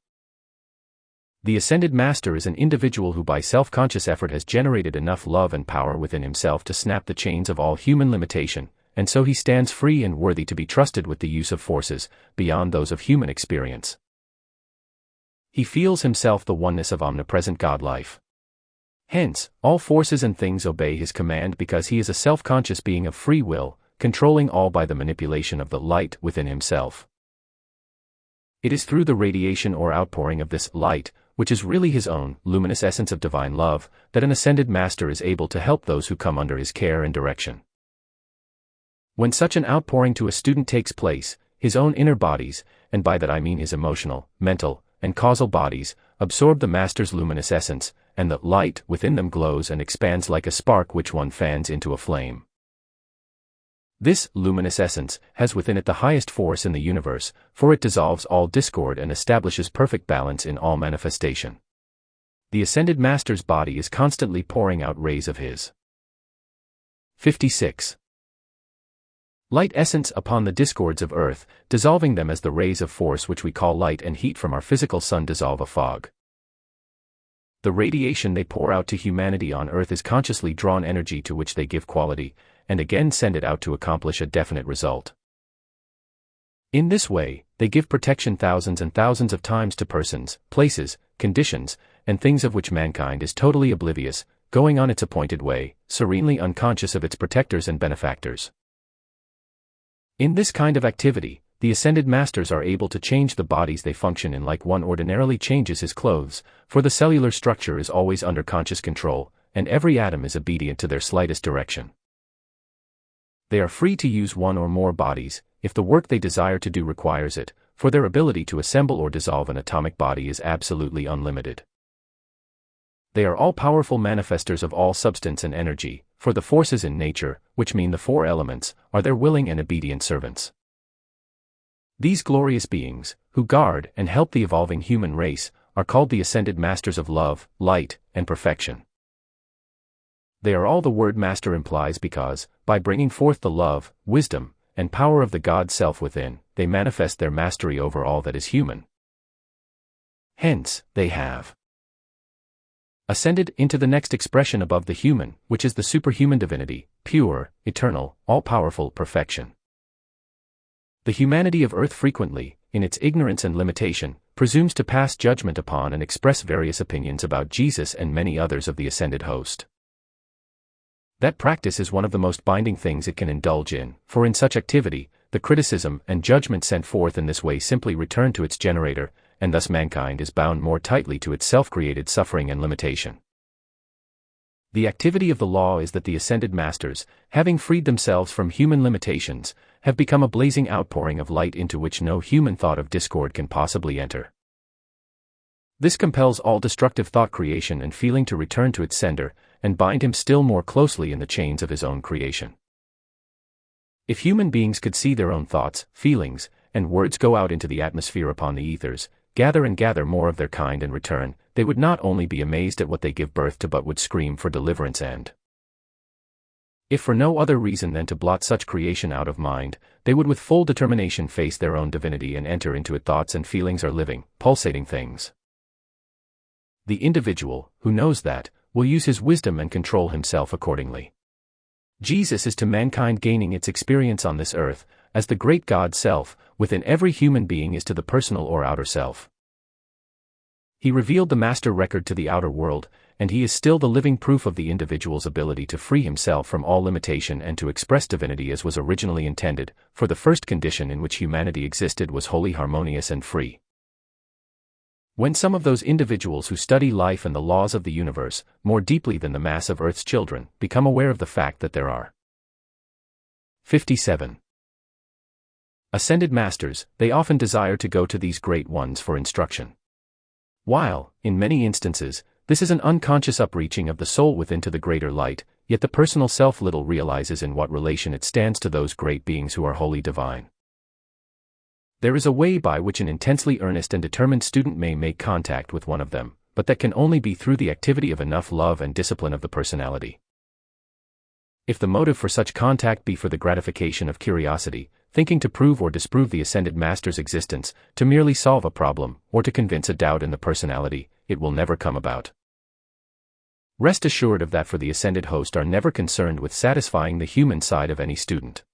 [SPEAKER 1] The ascended master is an individual who by self-conscious effort has generated enough love and power within himself to snap the chains of all human limitation, and so he stands free and worthy to be trusted with the use of forces beyond those of human experience. He feels himself the oneness of omnipresent God life. Hence, all forces and things obey his command because he is a self-conscious being of free will, controlling all by the manipulation of the light within himself. It is through the radiation or outpouring of this light, which is really his own luminous essence of divine love, that an ascended master is able to help those who come under his care and direction. When such an outpouring to a student takes place, his own inner bodies, and by that I mean his emotional, mental, and causal bodies, absorb the master's luminous essence, and the light within them glows and expands like a spark which one fans into a flame. This luminous essence has within it the highest force in the universe, for it dissolves all discord and establishes perfect balance in all manifestation. The ascended master's body is constantly pouring out rays of his 56. Light essence upon the discords of earth, dissolving them as the rays of force which we call light and heat from our physical sun dissolve a fog. The radiation they pour out to humanity on earth is consciously drawn energy to which they give quality, and again send it out to accomplish a definite result. In this way, they give protection thousands and thousands of times to persons, places, conditions, and things of which mankind is totally oblivious, going on its appointed way, serenely unconscious of its protectors and benefactors. In this kind of activity, the ascended masters are able to change the bodies they function in like one ordinarily changes his clothes, for the cellular structure is always under conscious control, and every atom is obedient to their slightest direction. They are free to use one or more bodies, if the work they desire to do requires it, for their ability to assemble or dissolve an atomic body is absolutely unlimited. They are all-powerful manifestors of all substance and energy, for the forces in nature, which mean the four elements, are their willing and obedient servants. These glorious beings, who guard and help the evolving human race, are called the ascended masters of love, light, and perfection. They are all the word master implies because, by bringing forth the love, wisdom, and power of the God self within, they manifest their mastery over all that is human. Hence, they have ascended into the next expression above the human, which is the superhuman divinity, pure, eternal, all-powerful perfection. The humanity of earth frequently, in its ignorance and limitation, presumes to pass judgment upon and express various opinions about Jesus and many others of the ascended host. That practice is one of the most binding things it can indulge in, for in such activity, the criticism and judgment sent forth in this way simply return to its generator, and thus mankind is bound more tightly to its self-created suffering and limitation. The activity of the law is that the ascended masters, having freed themselves from human limitations, have become a blazing outpouring of light into which no human thought of discord can possibly enter. This compels all destructive thought creation and feeling to return to its sender, and bind him still more closely in the chains of his own creation. If human beings could see their own thoughts, feelings, and words go out into the atmosphere upon the ethers, gather and gather more of their kind and return, they would not only be amazed at what they give birth to but would scream for deliverance and, if for no other reason than to blot such creation out of mind, they would with full determination face their own divinity and enter into it. Thoughts and feelings are living, pulsating things. The individual, who knows that, will use his wisdom and control himself accordingly. Jesus is to mankind gaining its experience on this earth, as the great God self, within every human being is to the personal or outer self. He revealed the master record to the outer world, and he is still the living proof of the individual's ability to free himself from all limitation and to express divinity as was originally intended, for the first condition in which humanity existed was wholly harmonious and free. When some of those individuals who study life and the laws of the universe, more deeply than the mass of Earth's children, become aware of the fact that there are 57 ascended masters, they often desire to go to these great ones for instruction. While, in many instances, this is an unconscious upreaching of the soul within to the greater light, yet the personal self little realizes in what relation it stands to those great beings who are wholly divine. There is a way by which an intensely earnest and determined student may make contact with one of them, but that can only be through the activity of enough love and discipline of the personality. If the motive for such contact be for the gratification of curiosity, thinking to prove or disprove the ascended master's existence, to merely solve a problem, or to convince a doubt in the personality, it will never come about. Rest assured of that, for the ascended host are never concerned with satisfying the human side of any student.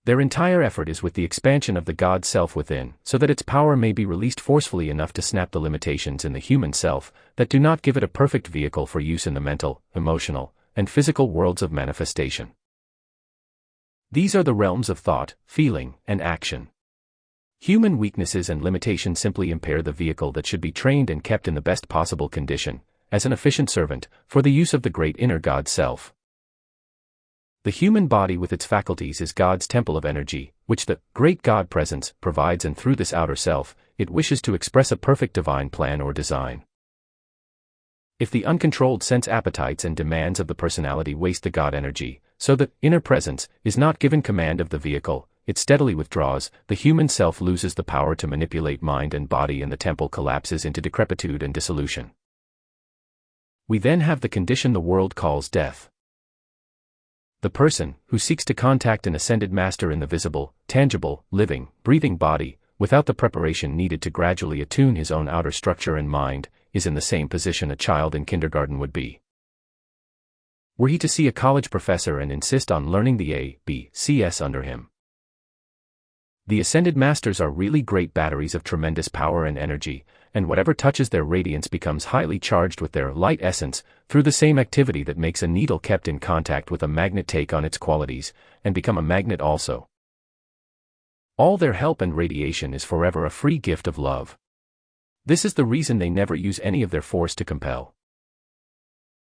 [SPEAKER 1] Their entire effort is with the expansion of the God self within, so that its power may be released forcefully enough to snap the limitations in the human self that do not give it a perfect vehicle for use in the mental, emotional, and physical worlds of manifestation. These are the realms of thought, feeling, and action. Human weaknesses and limitations simply impair the vehicle that should be trained and kept in the best possible condition, as an efficient servant, for the use of the great inner God self. The human body with its faculties is God's temple of energy, which the great God presence provides, and through this outer self, it wishes to express a perfect divine plan or design. If the uncontrolled sense appetites and demands of the personality waste the God energy, so that inner presence is not given command of the vehicle, it steadily withdraws, the human self loses the power to manipulate mind and body, and the temple collapses into decrepitude and dissolution. We then have the condition the world calls death. The person who seeks to contact an ascended master in the visible, tangible, living, breathing body, without the preparation needed to gradually attune his own outer structure and mind, is in the same position a child in kindergarten would be. Were he to see a college professor and insist on learning the ABCs under him. The ascended masters are really great batteries of tremendous power and energy, and whatever touches their radiance becomes highly charged with their light essence, through the same activity that makes a needle kept in contact with a magnet take on its qualities, and become a magnet also. All their help and radiation is forever a free gift of love. This is the reason they never use any of their force to compel.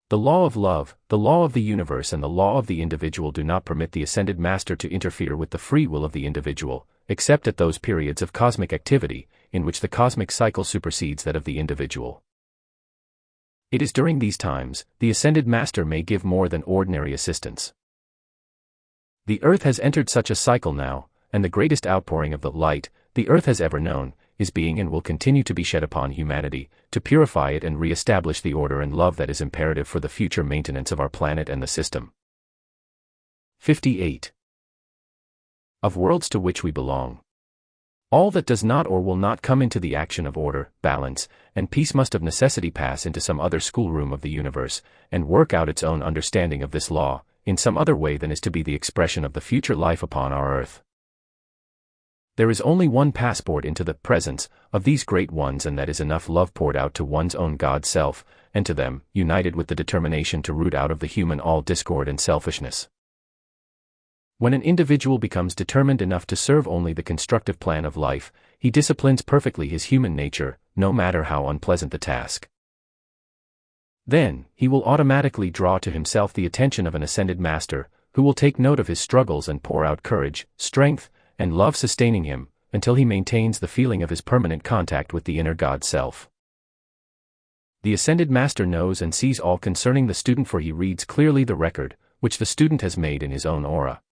[SPEAKER 1] The law of love, the law of the universe, and the law of the individual do not permit the ascended master to interfere with the free will of the individual, except at those periods of cosmic activity, in which the cosmic cycle supersedes that of the individual. It is during these times, the ascended master may give more than ordinary assistance. The earth has entered such a cycle now, and the greatest outpouring of the light the earth has ever known is being and will continue to be shed upon humanity, to purify it and re-establish the order and love that is imperative for the future maintenance of our planet and the system. 58. Of worlds to which we belong. All that does not or will not come into the action of order, balance, and peace must of necessity pass into some other schoolroom of the universe, and work out its own understanding of this law, in some other way than is to be the expression of the future life upon our earth. There is only one passport into the presence of these great ones, and that is enough love poured out to one's own God self, and to them, united with the determination to root out of the human all discord and selfishness. When an individual becomes determined enough to serve only the constructive plan of life, he disciplines perfectly his human nature, no matter how unpleasant the task. Then, he will automatically draw to himself the attention of an ascended master, who will take note of his struggles and pour out courage, strength, and love, sustaining him, until he maintains the feeling of his permanent contact with the inner God self. The ascended master knows and sees all concerning the student, for he reads clearly the record, which the student has made in his own aura.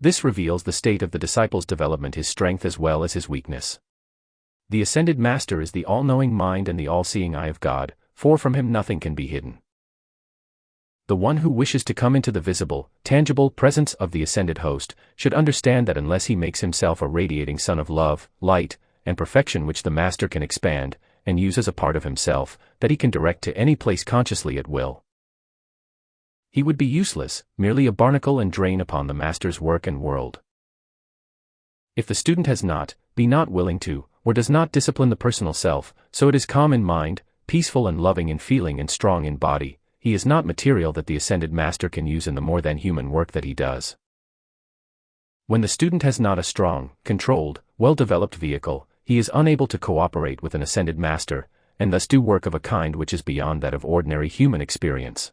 [SPEAKER 1] This reveals the state of the disciple's development, his strength as well as his weakness. The ascended master is the all-knowing mind and the all-seeing eye of God, for from him nothing can be hidden. The one who wishes to come into the visible, tangible presence of the ascended host should understand that unless he makes himself a radiating sun of love, light, and perfection which the master can expand and use as a part of himself, that he can direct to any place consciously at will, he would be useless, merely a barnacle and drain upon the master's work and world. If the student has not, be not willing to, or does not discipline the personal self, so it is calm in mind, peaceful and loving in feeling and strong in body, he is not material that the ascended master can use in the more than human work that he does. When the student has not a strong, controlled, well-developed vehicle, he is unable to cooperate with an ascended master, and thus do work of a kind which is beyond that of ordinary human experience.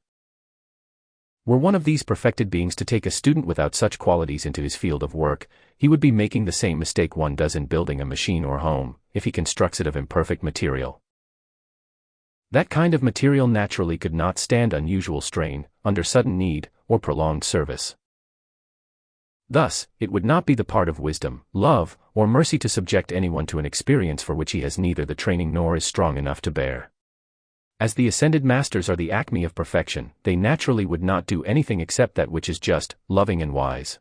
[SPEAKER 1] Were one of these perfected beings to take a student without such qualities into his field of work, he would be making the same mistake one does in building a machine or home, if he constructs it of imperfect material. That kind of material naturally could not stand unusual strain, under sudden need, or prolonged service. Thus, it would not be the part of wisdom, love, or mercy to subject anyone to an experience for which he has neither the training nor is strong enough to bear. As the ascended masters are the acme of perfection, they naturally would not do anything except that which is just, loving and wise.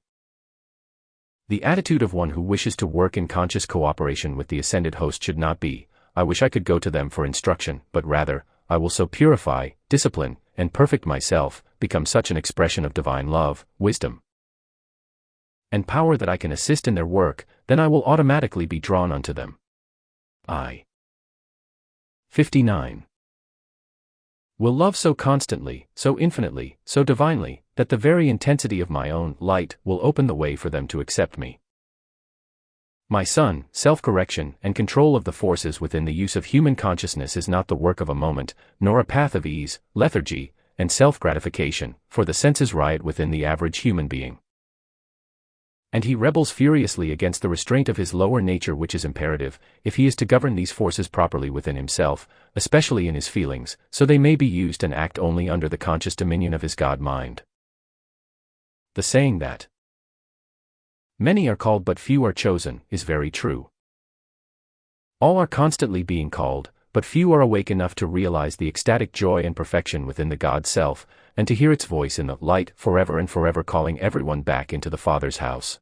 [SPEAKER 1] The attitude of one who wishes to work in conscious cooperation with the ascended host should not be, I wish I could go to them for instruction, but rather, I will so purify, discipline, and perfect myself, become such an expression of divine love, wisdom, and power that I can assist in their work, then I will automatically be drawn unto them. 59. Will love so constantly, so infinitely, so divinely, that the very intensity of my own light will open the way for them to accept me. My son, self-correction and control of the forces within the use of human consciousness is not the work of a moment, nor a path of ease, lethargy, and self-gratification, for the senses riot within the average human being. And he rebels furiously against the restraint of his lower nature, which is imperative, if he is to govern these forces properly within himself, especially in his feelings, so they may be used and act only under the conscious dominion of his God mind. The saying that many are called but few are chosen is very true. All are constantly being called, but few are awake enough to realize the ecstatic joy and perfection within the God Self, and to hear its voice in the light forever and forever calling everyone back into the Father's house.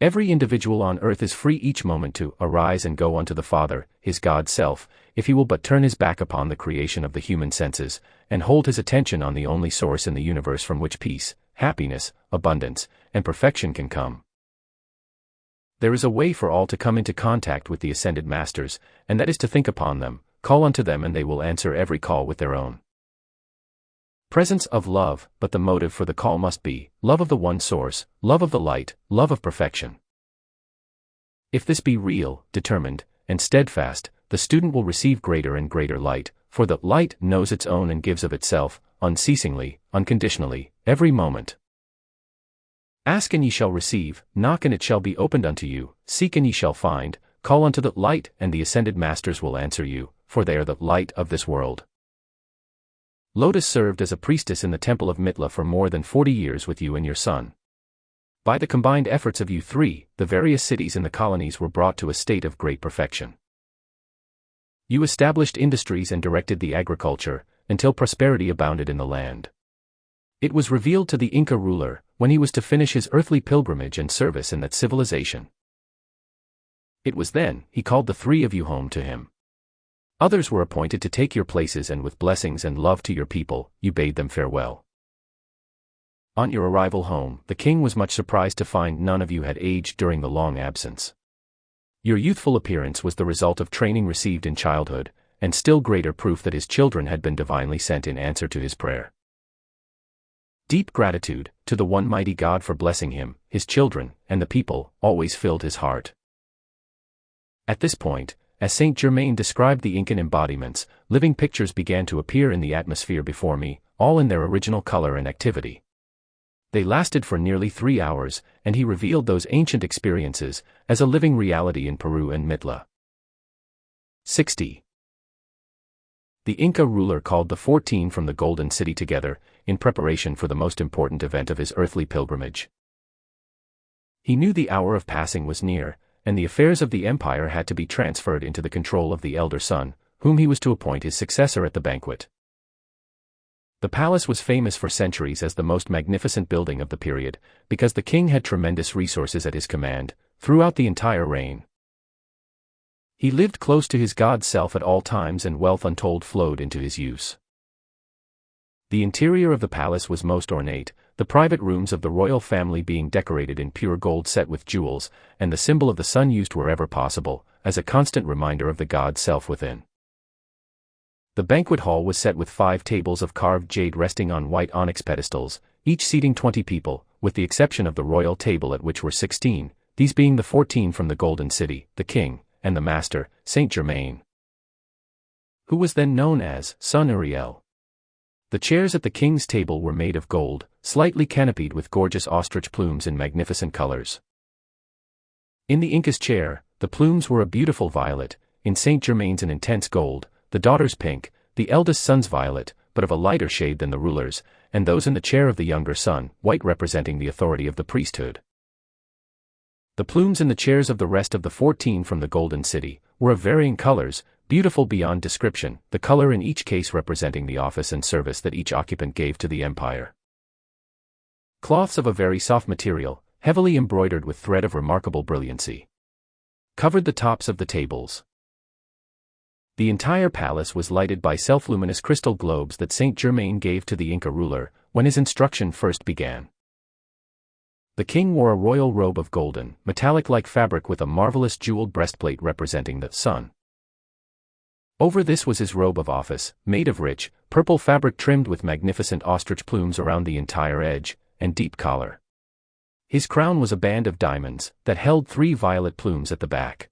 [SPEAKER 1] Every individual on earth is free each moment to arise and go unto the Father, his God Self, if he will but turn his back upon the creation of the human senses, and hold his attention on the only source in the universe from which peace, happiness, abundance, and perfection can come. There is a way for all to come into contact with the ascended masters, and that is to think upon them, call unto them, and they will answer every call with their own presence of love, but the motive for the call must be love of the one source, love of the light, love of perfection. If this be real, determined, and steadfast, the student will receive greater and greater light, for the light knows its own and gives of itself, unceasingly, unconditionally, every moment. Ask and ye shall receive, knock and it shall be opened unto you, seek and ye shall find, call unto the light and the ascended masters will answer you, for they are the light of this world. Lotus served as a priestess in the temple of Mitla for more than 40 years with you and your son. By the combined efforts of you three, the various cities in the colonies were brought to a state of great perfection. You established industries and directed the agriculture, until prosperity abounded in the land. It was revealed to the Inca ruler, when he was to finish his earthly pilgrimage and service in that civilization. It was then he called the three of you home to him. Others were appointed to take your places, and with blessings and love to your people, you bade them farewell. On your arrival home, the king was much surprised to find none of you had aged during the long absence. Your youthful appearance was the result of training received in childhood, and still greater proof that his children had been divinely sent in answer to his prayer. Deep gratitude to the one mighty God for blessing him, his children, and the people, always filled his heart. At this point, as Saint Germain described the Incan embodiments, living pictures began to appear in the atmosphere before me, all in their original color and activity. They lasted for nearly 3 hours, and he revealed those ancient experiences as a living reality in Peru and Mitla. 60. The Inca ruler called the 14 from the Golden City together, in preparation for the most important event of his earthly pilgrimage. He knew the hour of passing was near, and the affairs of the empire had to be transferred into the control of the elder son, whom he was to appoint his successor at the banquet. The palace was famous for centuries as the most magnificent building of the period, because the king had tremendous resources at his command, throughout the entire reign. He lived close to his God Self at all times, and wealth untold flowed into his use. The interior of the palace was most ornate, the private rooms of the royal family being decorated in pure gold set with jewels, and the symbol of the sun used wherever possible, as a constant reminder of the God Self within. The banquet hall was set with 5 tables of carved jade resting on white onyx pedestals, each seating 20 people, with the exception of the royal table at which were 16, these being the 14 from the Golden City, the king, and the master, Saint Germain, who was then known as Son Uriel. The chairs at the king's table were made of gold, slightly canopied with gorgeous ostrich plumes in magnificent colors. In the Inca's chair, the plumes were a beautiful violet, in Saint Germain's an intense gold, the daughter's pink, the eldest son's violet, but of a lighter shade than the ruler's, and those in the chair of the younger son, white, representing the authority of the priesthood. The plumes in the chairs of the rest of the 14 from the Golden City were of varying colors, beautiful beyond description, the color in each case representing the office and service that each occupant gave to the empire. Cloths of a very soft material, heavily embroidered with thread of remarkable brilliancy, covered the tops of the tables. The entire palace was lighted by self-luminous crystal globes that Saint Germain gave to the Inca ruler when his instruction first began. The king wore a royal robe of golden, metallic-like fabric with a marvelous jeweled breastplate representing the sun. Over this was his robe of office, made of rich, purple fabric trimmed with magnificent ostrich plumes around the entire edge, and deep collar. His crown was a band of diamonds, that held 3 violet plumes at the back.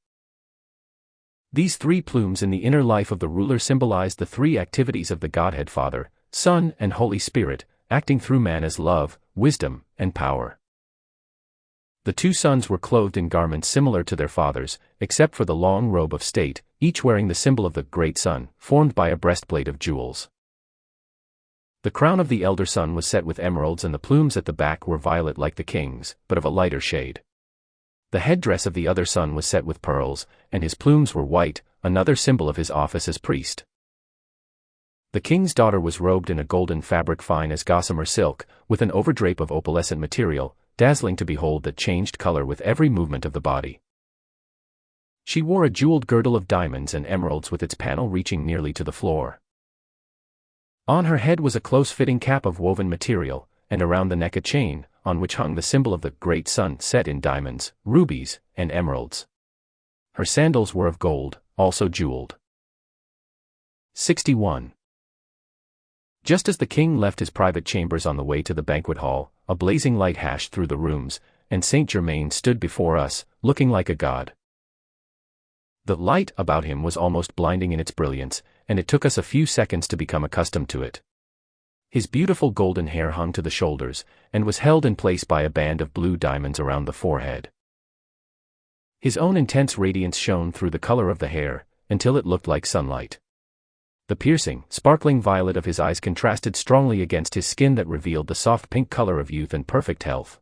[SPEAKER 1] These 3 plumes in the inner life of the ruler symbolized the 3 activities of the Godhead Father, Son, and Holy Spirit, acting through man as love, wisdom, and power. The 2 sons were clothed in garments similar to their fathers, except for the long robe of state, each wearing the symbol of the great sun, formed by a breastplate of jewels. The crown of the elder son was set with emeralds, and the plumes at the back were violet like the king's, but of a lighter shade. The headdress of the other son was set with pearls, and his plumes were white, another symbol of his office as priest. The king's daughter was robed in a golden fabric fine as gossamer silk, with an overdrape of opalescent material, dazzling to behold, that changed color with every movement of the body. She wore a jeweled girdle of diamonds and emeralds with its panel reaching nearly to the floor. On her head was a close-fitting cap of woven material, and around the neck a chain, on which hung the symbol of the great sun set in diamonds, rubies, and emeralds. Her sandals were of gold, also jeweled. 61. Just as the king left his private chambers on the way to the banquet hall, a blazing light hashed through the rooms, and Saint Germain stood before us, looking like a god. The light about him was almost blinding in its brilliance, and it took us a few seconds to become accustomed to it. His beautiful golden hair hung to the shoulders, and was held in place by a band of blue diamonds around the forehead. His own intense radiance shone through the color of the hair, until it looked like sunlight. The piercing, sparkling violet of his eyes contrasted strongly against his skin that revealed the soft pink color of youth and perfect health.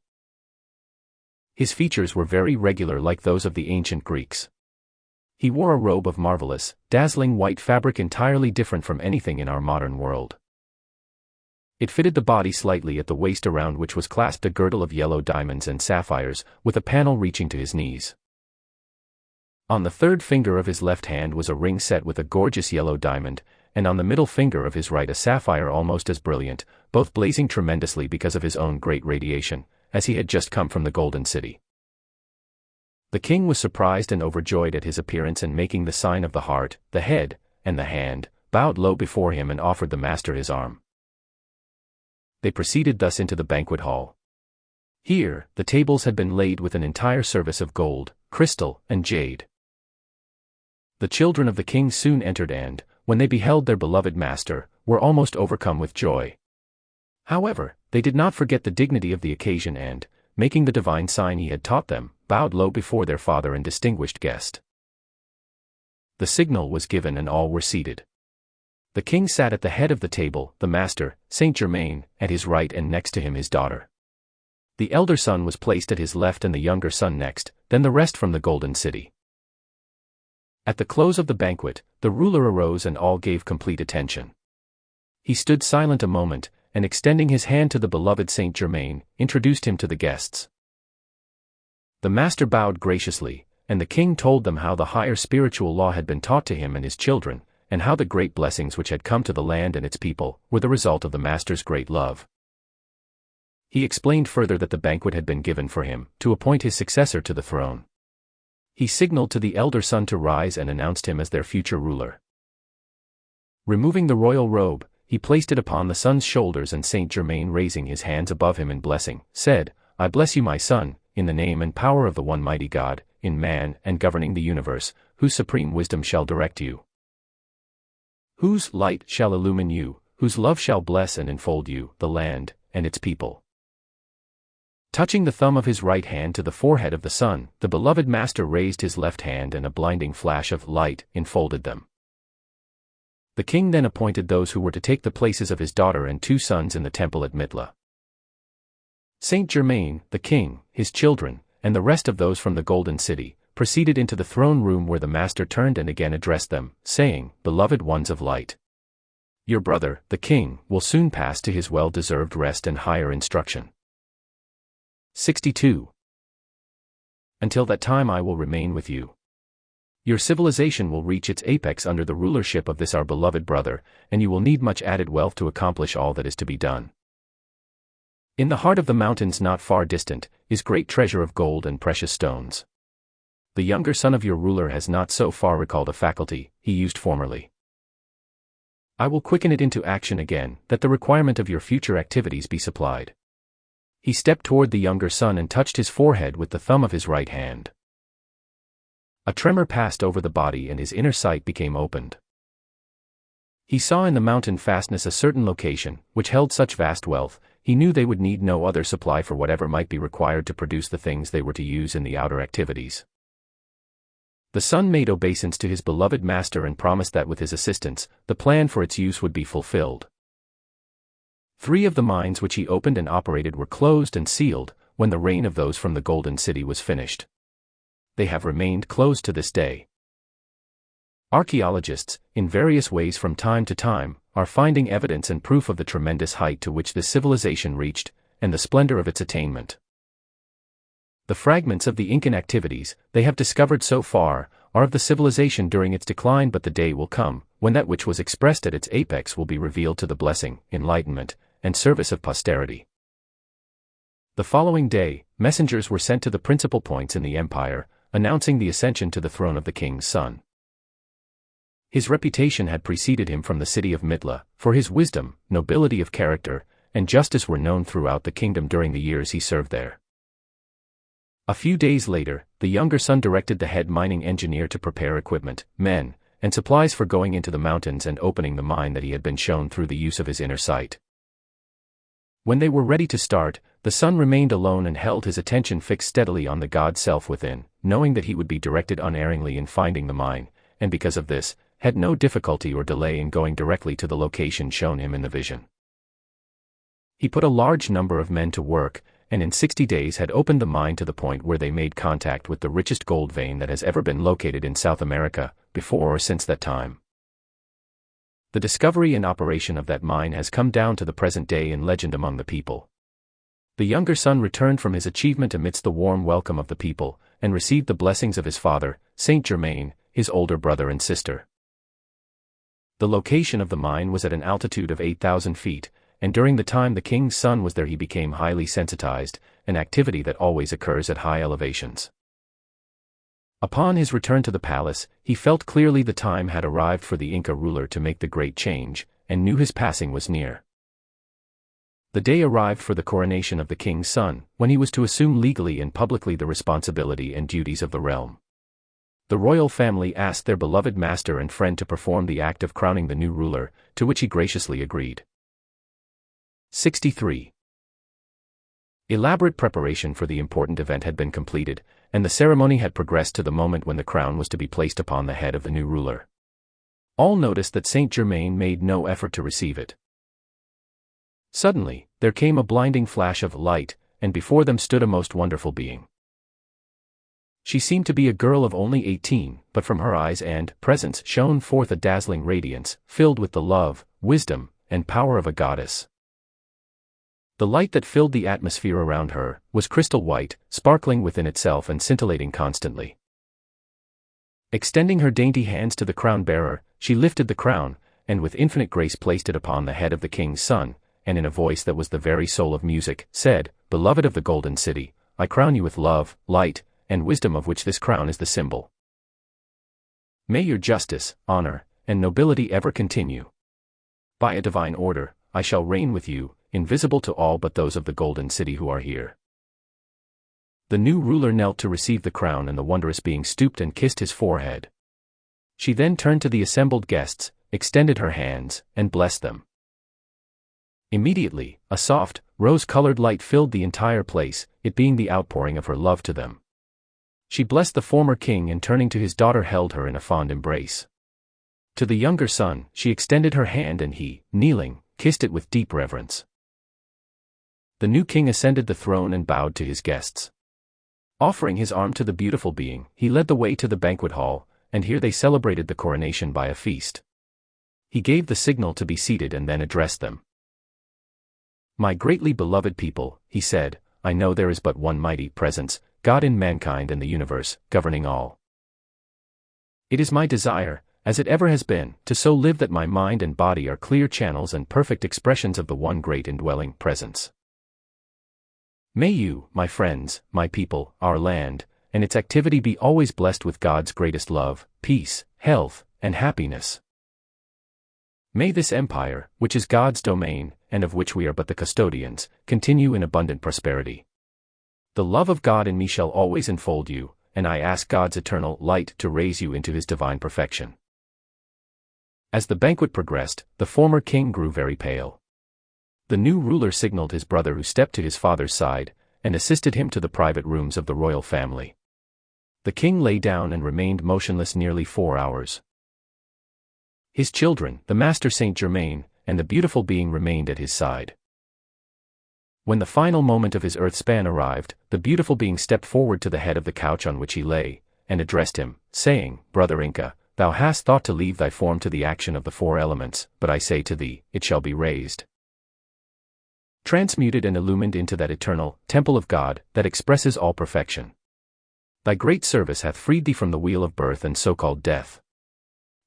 [SPEAKER 1] His features were very regular like those of the ancient Greeks. He wore a robe of marvelous, dazzling white fabric entirely different from anything in our modern world. It fitted the body slightly at the waist, around which was clasped a girdle of yellow diamonds and sapphires, with a panel reaching to his knees. On the 3rd finger of his left hand was a ring set with a gorgeous yellow diamond, and on the middle finger of his right a sapphire almost as brilliant, both blazing tremendously because of his own great radiation, as he had just come from the Golden City. The king was surprised and overjoyed at his appearance, and making the sign of the heart, the head, and the hand, bowed low before him and offered the master his arm. They proceeded thus into the banquet hall. Here, the tables had been laid with an entire service of gold, crystal, and jade. The children of the king soon entered and, when they beheld their beloved master, were almost overcome with joy. However, they did not forget the dignity of the occasion and, making the divine sign he had taught them, bowed low before their father and distinguished guest. The signal was given and all were seated. The king sat at the head of the table, the master, Saint Germain, at his right, and next to him his daughter. The elder son was placed at his left and the younger son next, then the rest from the Golden City. At the close of the banquet, the ruler arose and all gave complete attention. He stood silent a moment, and extending his hand to the beloved Saint Germain, introduced him to the guests. The master bowed graciously, and the king told them how the higher spiritual law had been taught to him and his children, and how the great blessings which had come to the land and its people were the result of the master's great love. He explained further that the banquet had been given for him, to appoint his successor to the throne. He signaled to the elder son to rise and announced him as their future ruler. Removing the royal robe, he placed it upon the son's shoulders, and Saint Germain, raising his hands above him in blessing, said, "I bless you, my son, in the name and power of the one mighty God, in man and governing the universe, whose supreme wisdom shall direct you, whose light shall illumine you, whose love shall bless and enfold you, the land, and its people." Touching the thumb of his right hand to the forehead of the son, the beloved master raised his left hand, and a blinding flash of light enfolded them. The king then appointed those who were to take the places of his daughter and 2 sons in the temple at Mitla. Saint Germain, the king, his children, and the rest of those from the Golden City, proceeded into the throne room, where the master turned and again addressed them, saying, "Beloved ones of light, your brother, the king, will soon pass to his well-deserved rest and higher instruction. 62. Until that time I will remain with you. Your civilization will reach its apex under the rulership of this our beloved brother, and you will need much added wealth to accomplish all that is to be done. In the heart of the mountains not far distant, is great treasure of gold and precious stones. The younger son of your ruler has not so far recalled a faculty he used formerly. I will quicken it into action again, that the requirement of your future activities be supplied. He stepped toward the younger son and touched his forehead with the thumb of his right hand. A tremor passed over the body and his inner sight became opened. He saw in the mountain fastness a certain location, which held such vast wealth, he knew they would need no other supply for whatever might be required to produce the things they were to use in the outer activities. The son made obeisance to his beloved master and promised that with his assistance, the plan for its use would be fulfilled. 3 of the mines which he opened and operated were closed and sealed, when the reign of those from the Golden City was finished. They have remained closed to this day. Archaeologists, in various ways from time to time, are finding evidence and proof of the tremendous height to which this civilization reached, and the splendor of its attainment. The fragments of the Incan activities they have discovered so far are of the civilization during its decline, but the day will come when that which was expressed at its apex will be revealed to the blessing, enlightenment, and service of posterity. The following day, messengers were sent to the principal points in the empire, announcing the ascension to the throne of the king's son. His reputation had preceded him from the city of Mitla, for his wisdom, nobility of character, and justice were known throughout the kingdom during the years he served there. A few days later, the younger son directed the head mining engineer to prepare equipment, men, and supplies for going into the mountains and opening the mine that he had been shown through the use of his inner sight. When they were ready to start, the son remained alone and held his attention fixed steadily on the God self within, knowing that he would be directed unerringly in finding the mine, and because of this, had no difficulty or delay in going directly to the location shown him in the vision. He put a large number of men to work, and in 60 days had opened the mine to the point where they made contact with the richest gold vein that has ever been located in South America, before or since that time. The discovery and operation of that mine has come down to the present day in legend among the people. The younger son returned from his achievement amidst the warm welcome of the people, and received the blessings of his father, Saint Germain, his older brother and sister. The location of the mine was at an altitude of 8,000 feet, and during the time the king's son was there he became highly sensitized, an activity that always occurs at high elevations. Upon his return to the palace, he felt clearly the time had arrived for the Inca ruler to make the great change, and knew his passing was near. The day arrived for the coronation of the king's son, when he was to assume legally and publicly the responsibility and duties of the realm. The royal family asked their beloved master and friend to perform the act of crowning the new ruler, to which he graciously agreed. 63. Elaborate preparation for the important event had been completed, and the ceremony had progressed to the moment when the crown was to be placed upon the head of the new ruler. All noticed that Saint Germain made no effort to receive it. Suddenly, there came a blinding flash of light, and before them stood a most wonderful being. She seemed to be a girl of only 18, but from her eyes and presence shone forth a dazzling radiance, filled with the love, wisdom, and power of a goddess. The light that filled the atmosphere around her was crystal white, sparkling within itself and scintillating constantly. Extending her dainty hands to the crown bearer, she lifted the crown, and with infinite grace placed it upon the head of the king's son, and in a voice that was the very soul of music, said, "Beloved of the Golden City, I crown you with love, light, and wisdom of which this crown is the symbol. May your justice, honor, and nobility ever continue. By a divine order, I shall reign with you, invisible to all but those of the Golden City who are here." The new ruler knelt to receive the crown, and the wondrous being stooped and kissed his forehead. She then turned to the assembled guests, extended her hands, and blessed them. Immediately, a soft, rose-colored light filled the entire place, it being the outpouring of her love to them. She blessed the former king and turning to his daughter held her in a fond embrace. To the younger son, she extended her hand and he, kneeling, kissed it with deep reverence. The new king ascended the throne and bowed to his guests. Offering his arm to the beautiful being, he led the way to the banquet hall, and here they celebrated the coronation by a feast. He gave the signal to be seated and then addressed them. "My greatly beloved people," he said, "I know there is but one mighty presence, God in mankind and the universe, governing all. It is my desire, as it ever has been, to so live that my mind and body are clear channels and perfect expressions of the one great indwelling presence. May you, my friends, my people, our land, and its activity be always blessed with God's greatest love, peace, health, and happiness. May this empire, which is God's domain, and of which we are but the custodians, continue in abundant prosperity. The love of God in me shall always enfold you, and I ask God's eternal light to raise you into his divine perfection. As the banquet progressed, the former king grew very pale. The new ruler signaled his brother, who stepped to his father's side, and assisted him to the private rooms of the royal family. The king lay down and remained motionless nearly 4 hours. His children, the master Saint Germain, and the beautiful being remained at his side. When the final moment of his earth span arrived, the beautiful being stepped forward to the head of the couch on which he lay, and addressed him, saying, "Brother Inca, thou hast thought to leave thy form to the action of the 4 elements, but I say to thee, it shall be raised, transmuted and illumined into that eternal temple of God that expresses all perfection. Thy great service hath freed thee from the wheel of birth and so-called death.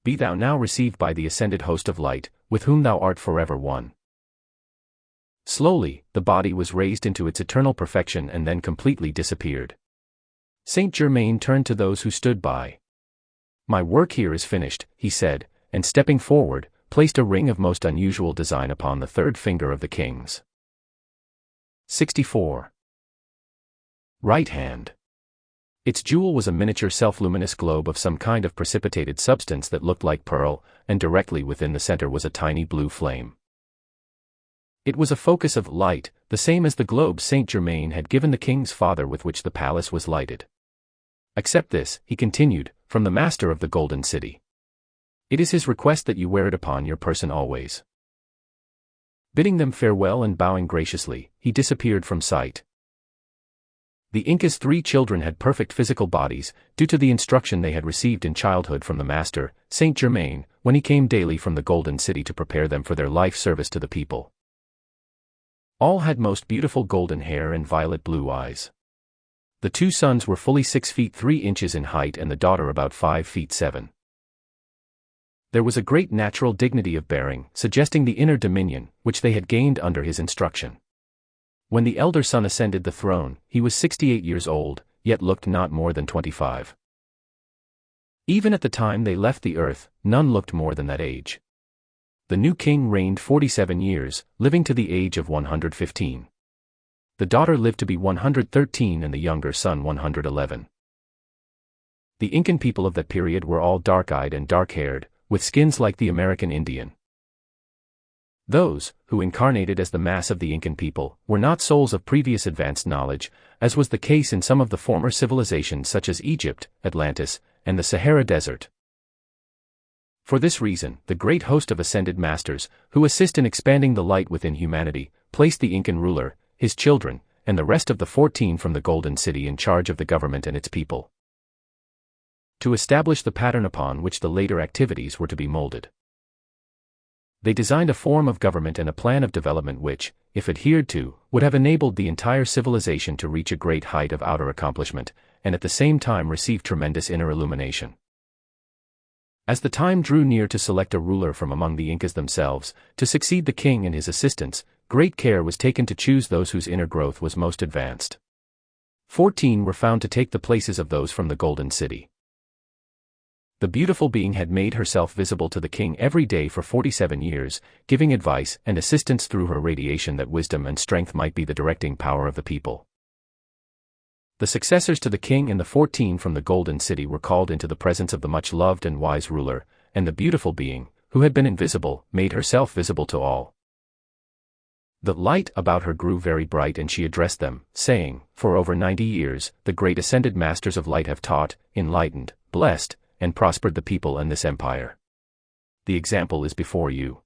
[SPEAKER 1] Be thou now received by the ascended host of light, with whom thou art forever one." Slowly, the body was raised into its eternal perfection and then completely disappeared. Saint Germain turned to those who stood by. "My work here is finished," he said, and stepping forward, placed a ring of most unusual design upon the third finger of the king's 64 right hand. Its jewel was a miniature self-luminous globe of some kind of precipitated substance that looked like pearl, and directly within the center was a tiny blue flame. It was a focus of light, the same as the globe Saint Germain had given the king's father with which the palace was lighted. "Accept this," he continued, "from the master of the Golden City. It is his request that you wear it upon your person always." Bidding them farewell and bowing graciously, he disappeared from sight. The Inca's 3 children had perfect physical bodies, due to the instruction they had received in childhood from the master, Saint Germain, when he came daily from the Golden City to prepare them for their life service to the people. All had most beautiful golden hair and violet blue eyes. The 2 sons were fully 6 feet 3 inches in height and the daughter about 5 feet 7. There was a great natural dignity of bearing, suggesting the inner dominion, which they had gained under his instruction. When the elder son ascended the throne, he was 68 years old, yet looked not more than 25. Even at the time they left the earth, none looked more than that age. The new king reigned 47 years, living to the age of 115. The daughter lived to be 113 and the younger son 111. The Incan people of that period were all dark-eyed and dark-haired, with skins like the American Indian. Those, who incarnated as the mass of the Incan people, were not souls of previous advanced knowledge, as was the case in some of the former civilizations such as Egypt, Atlantis, and the Sahara Desert. For this reason, the great host of ascended masters, who assist in expanding the light within humanity, placed the Incan ruler, his children, and the rest of the 14 from the Golden City in charge of the government and its people, to establish the pattern upon which the later activities were to be molded. They designed a form of government and a plan of development which, if adhered to, would have enabled the entire civilization to reach a great height of outer accomplishment, and at the same time receive tremendous inner illumination. As the time drew near to select a ruler from among the Incas themselves, to succeed the king and his assistants, great care was taken to choose those whose inner growth was most advanced. 14 were found to take the places of those from the Golden City. The beautiful being had made herself visible to the king every day for 47 years, giving advice and assistance through her radiation that wisdom and strength might be the directing power of the people. The successors to the king and the 14 from the Golden City were called into the presence of the much-loved and wise ruler, and the beautiful being, who had been invisible, made herself visible to all. The light about her grew very bright and she addressed them, saying, "For over 90 years, the great ascended masters of light have taught, enlightened, blessed, and prospered the people and this empire. The example is before you.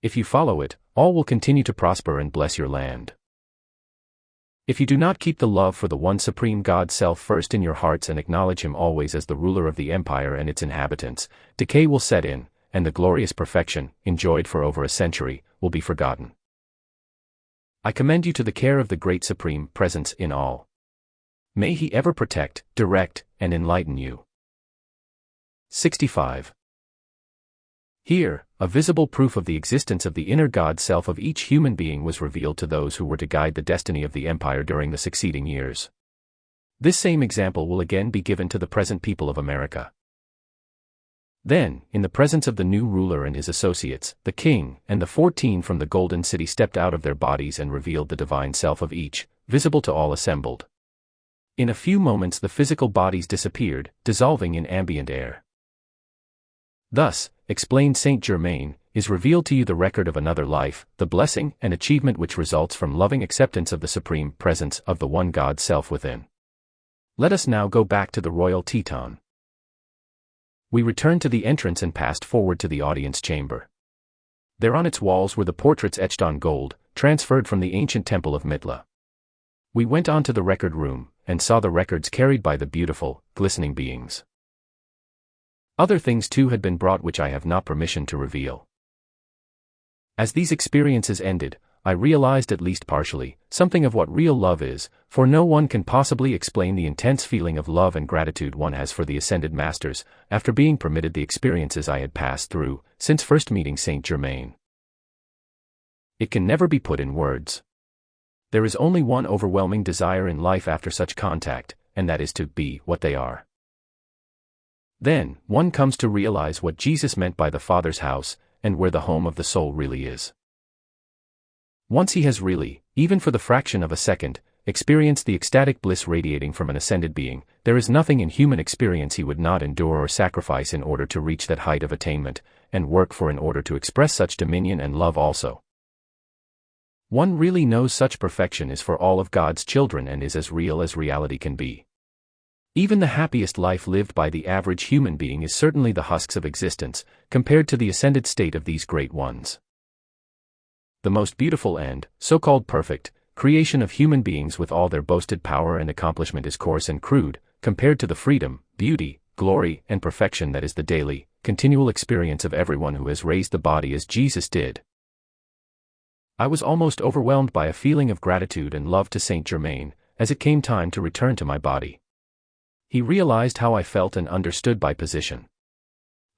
[SPEAKER 1] If you follow it, all will continue to prosper and bless your land. If you do not keep the love for the one supreme God Self first in your hearts and acknowledge Him always as the ruler of the empire and its inhabitants, decay will set in, and the glorious perfection, enjoyed for over a century, will be forgotten. I commend you to the care of the great Supreme Presence in all. May He ever protect, direct, and enlighten you." 65. Here, a visible proof of the existence of the inner God self of each human being was revealed to those who were to guide the destiny of the empire during the succeeding years. This same example will again be given to the present people of America. Then, in the presence of the new ruler and his associates, the king and the 14 from the golden city stepped out of their bodies and revealed the divine self of each, visible to all assembled. In a few moments the physical bodies disappeared, dissolving in ambient air. Thus, explained Saint Germain, is revealed to you the record of another life, the blessing and achievement which results from loving acceptance of the supreme presence of the one God self within. Let us now go back to the royal Teton. We returned to the entrance and passed forward to the audience chamber. There on its walls were the portraits etched on gold, transferred from the ancient temple of Mitla. We went on to the record room, and saw the records carried by the beautiful, glistening beings. Other things too had been brought which I have not permission to reveal. As these experiences ended, I realized at least partially, something of what real love is, for no one can possibly explain the intense feeling of love and gratitude one has for the ascended masters, after being permitted the experiences I had passed through, since first meeting Saint Germain. It can never be put in words. There is only one overwhelming desire in life after such contact, and that is to be what they are. Then, one comes to realize what Jesus meant by the Father's house, and where the home of the soul really is. Once he has really, even for the fraction of a second, experienced the ecstatic bliss radiating from an ascended being, there is nothing in human experience he would not endure or sacrifice in order to reach that height of attainment, and work for in order to express such dominion and love also. One really knows such perfection is for all of God's children and is as real as reality can be. Even the happiest life lived by the average human being is certainly the husks of existence, compared to the ascended state of these great ones. The most beautiful and, so-called perfect, creation of human beings with all their boasted power and accomplishment is coarse and crude, compared to the freedom, beauty, glory, and perfection that is the daily, continual experience of everyone who has raised the body as Jesus did. I was almost overwhelmed by a feeling of gratitude and love to Saint Germain, as it came time to return to my body. He realized how I felt and understood my position.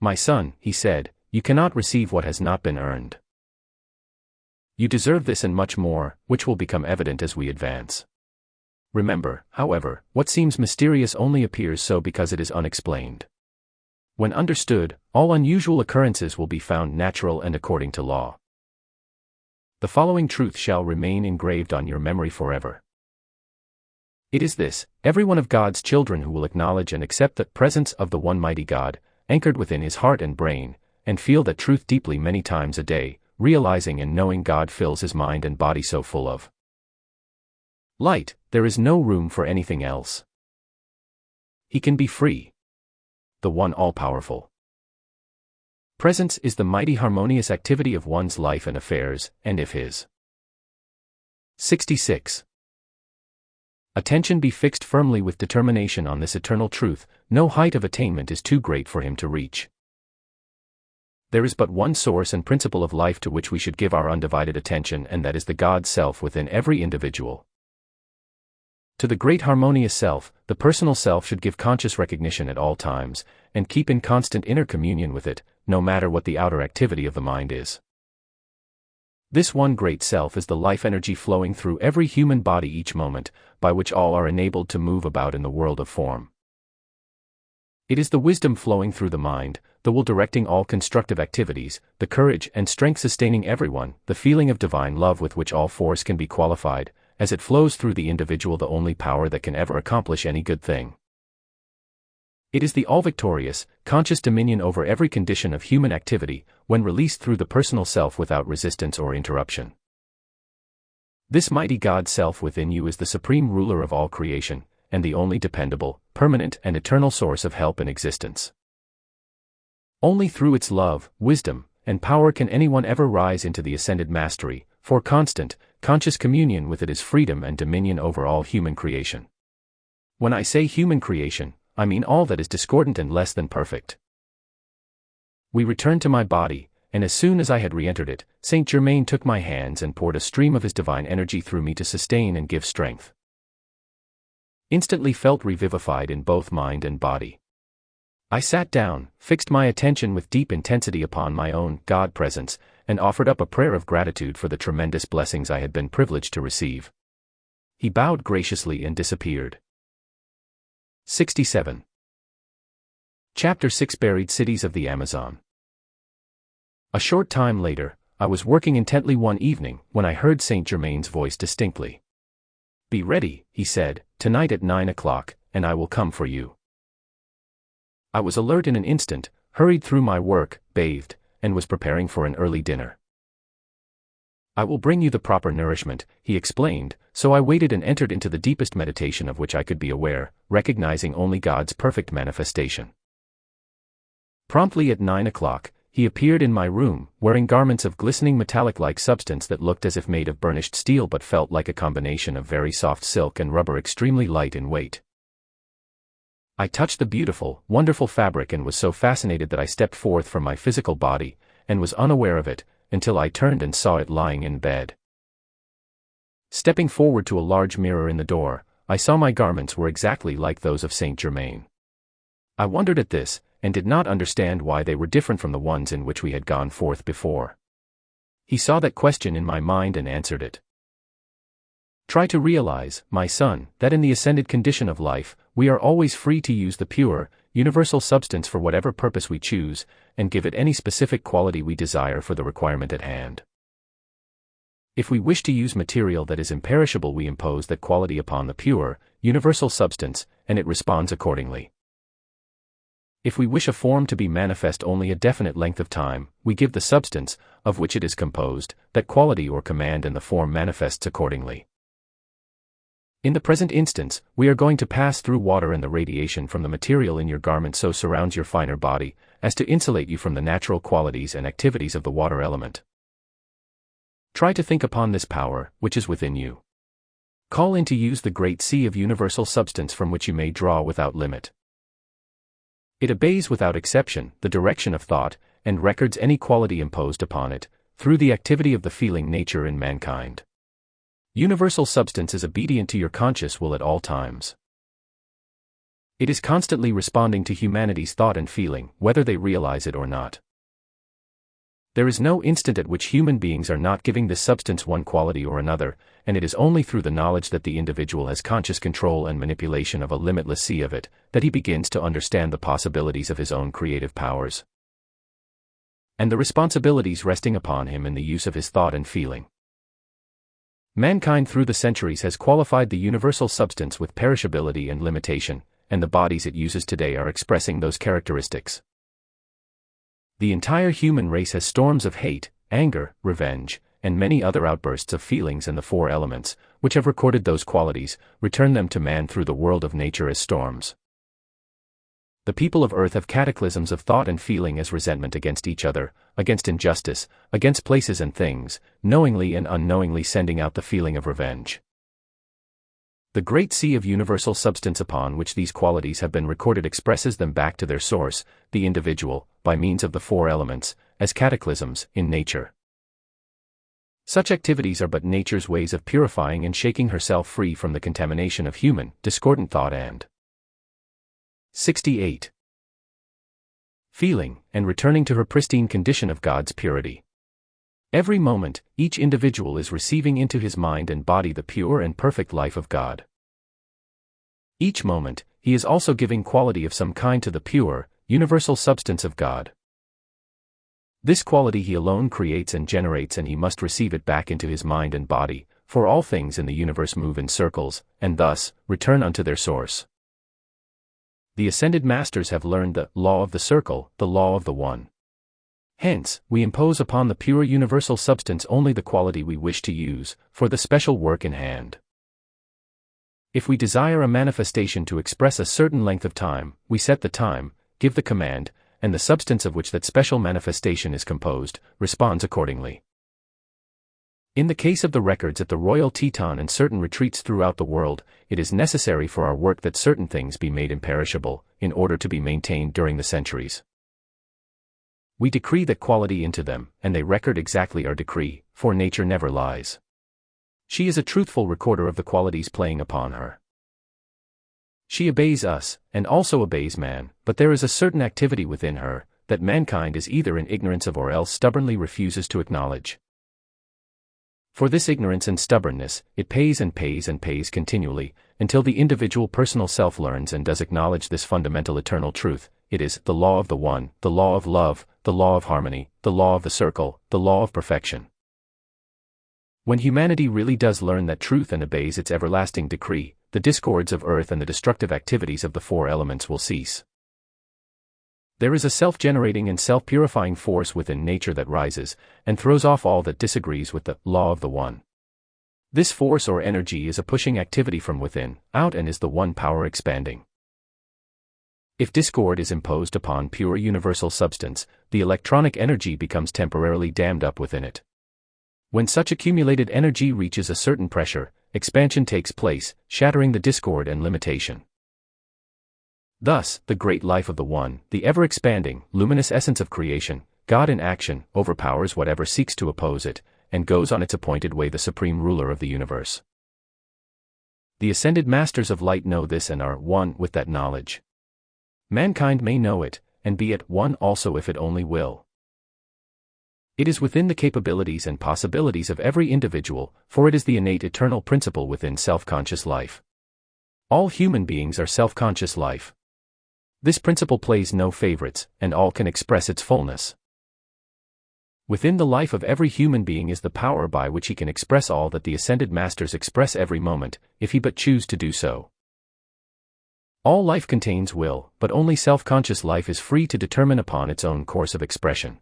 [SPEAKER 1] "My son," he said, "you cannot receive what has not been earned. You deserve this and much more, which will become evident as we advance. Remember, however, what seems mysterious only appears so because it is unexplained. When understood, all unusual occurrences will be found natural and according to law. The following truth shall remain engraved on your memory forever. It is this: every one of God's children who will acknowledge and accept the presence of the one mighty God, anchored within his heart and brain, and feel that truth deeply many times a day, realizing and knowing God fills his mind and body so full of light, there is no room for anything else. He can be free. The one all-powerful presence is the mighty harmonious activity of one's life and affairs, and if his 66. Attention be fixed firmly with determination on this eternal truth, no height of attainment is too great for him to reach. There is but one source and principle of life to which we should give our undivided attention, and that is the God self within every individual. To the great harmonious self, the personal self should give conscious recognition at all times, and keep in constant inner communion with it, no matter what the outer activity of the mind is. This one great self is the life energy flowing through every human body each moment, by which all are enabled to move about in the world of form. It is the wisdom flowing through the mind, the will directing all constructive activities, the courage and strength sustaining everyone, the feeling of divine love with which all force can be qualified, as it flows through the individual, the only power that can ever accomplish any good thing. It is the all-victorious, conscious dominion over every condition of human activity, when released through the personal self without resistance or interruption. This mighty God self within you is the supreme ruler of all creation, and the only dependable, permanent and eternal source of help in existence. Only through its love, wisdom, and power can anyone ever rise into the ascended mastery, for constant, conscious communion with it is freedom and dominion over all human creation. When I say human creation, I mean all that is discordant and less than perfect. We returned to my body, and as soon as I had re-entered it, Saint Germain took my hands and poured a stream of his divine energy through me to sustain and give strength. Instantly felt revivified in both mind and body. I sat down, fixed my attention with deep intensity upon my own God presence, and offered up a prayer of gratitude for the tremendous blessings I had been privileged to receive. He bowed graciously and disappeared. 67. Chapter 6 Buried Cities of the Amazon. A short time later, I was working intently one evening when I heard Saint Germain's voice distinctly. "Be ready," he said, "tonight at 9 o'clock, and I will come for you." I was alert in an instant, hurried through my work, bathed, and was preparing for an early dinner. "I will bring you the proper nourishment," he explained, so I waited and entered into the deepest meditation of which I could be aware, recognizing only God's perfect manifestation. Promptly at 9 o'clock, he appeared in my room, wearing garments of glistening metallic-like substance that looked as if made of burnished steel but felt like a combination of very soft silk and rubber, extremely light in weight. I touched the beautiful, wonderful fabric and was so fascinated that I stepped forth from my physical body, and was unaware of it, until I turned and saw it lying in bed. Stepping forward to a large mirror in the door, I saw my garments were exactly like those of Saint Germain. I wondered at this, and did not understand why they were different from the ones in which we had gone forth before. He saw that question in my mind and answered it. "Try to realize, my son, that in the ascended condition of life, we are always free to use the pure, universal substance for whatever purpose we choose, and give it any specific quality we desire for the requirement at hand. If we wish to use material that is imperishable, we impose that quality upon the pure, universal substance, and it responds accordingly. If we wish a form to be manifest only a definite length of time, we give the substance, of which it is composed, that quality or command, and the form manifests accordingly. In the present instance, we are going to pass through water, and the radiation from the material in your garment so surrounds your finer body, as to insulate you from the natural qualities and activities of the water element. Try to think upon this power, which is within you. Call into use the great sea of universal substance from which you may draw without limit. It obeys without exception the direction of thought, and records any quality imposed upon it, through the activity of the feeling nature in mankind. Universal substance is obedient to your conscious will at all times. It is constantly responding to humanity's thought and feeling, whether they realize it or not. There is no instant at which human beings are not giving this substance one quality or another, and it is only through the knowledge that the individual has conscious control and manipulation of a limitless sea of it, that he begins to understand the possibilities of his own creative powers, and the responsibilities resting upon him in the use of his thought and feeling. Mankind through the centuries has qualified the universal substance with perishability and limitation, and the bodies it uses today are expressing those characteristics. The entire human race has storms of hate, anger, revenge, and many other outbursts of feelings, and the four elements, which have recorded those qualities, return them to man through the world of nature as storms. The people of earth have cataclysms of thought and feeling as resentment against each other, against injustice, against places and things, knowingly and unknowingly sending out the feeling of revenge. The great sea of universal substance upon which these qualities have been recorded expresses them back to their source, the individual, by means of the four elements, as cataclysms in nature. Such activities are but nature's ways of purifying and shaking herself free from the contamination of human, discordant thought and 68. Feeling, and returning to her pristine condition of God's purity. Every moment, each individual is receiving into his mind and body the pure and perfect life of God. Each moment, he is also giving quality of some kind to the pure, universal substance of God. This quality he alone creates and generates, and he must receive it back into his mind and body, for all things in the universe move in circles, and thus, return unto their source. The ascended masters have learned the law of the circle, the law of the one. Hence, we impose upon the pure universal substance only the quality we wish to use, for the special work in hand. If we desire a manifestation to express a certain length of time, we set the time, give the command, and the substance of which that special manifestation is composed, responds accordingly. In the case of the records at the Royal Teton and certain retreats throughout the world, it is necessary for our work that certain things be made imperishable, in order to be maintained during the centuries. We decree that quality into them, and they record exactly our decree, for nature never lies. She is a truthful recorder of the qualities playing upon her. She obeys us, and also obeys man, but there is a certain activity within her, that mankind is either in ignorance of or else stubbornly refuses to acknowledge. For this ignorance and stubbornness, it pays and pays and pays continually, until the individual personal self learns and does acknowledge this fundamental eternal truth. It is the law of the one, the law of love, the law of harmony, the law of the circle, the law of perfection. When humanity really does learn that truth and obeys its everlasting decree, the discords of earth and the destructive activities of the four elements will cease. There is a self-generating and self-purifying force within nature that rises, and throws off all that disagrees with the law of the one. This force or energy is a pushing activity from within, out, and is the one power expanding. If discord is imposed upon pure universal substance, the electronic energy becomes temporarily dammed up within it. When such accumulated energy reaches a certain pressure, expansion takes place, shattering the discord and limitation. Thus, the great life of the One, the ever-expanding, luminous essence of creation, God in action, overpowers whatever seeks to oppose it, and goes on its appointed way, the supreme ruler of the universe. The ascended masters of light know this and are one with that knowledge. Mankind may know it, and be at one also if it only will. It is within the capabilities and possibilities of every individual, for it is the innate eternal principle within self-conscious life. All human beings are self-conscious life. This principle plays no favorites, and all can express its fullness. Within the life of every human being is the power by which he can express all that the ascended masters express every moment, if he but choose to do so. All life contains will, but only self-conscious life is free to determine upon its own course of expression.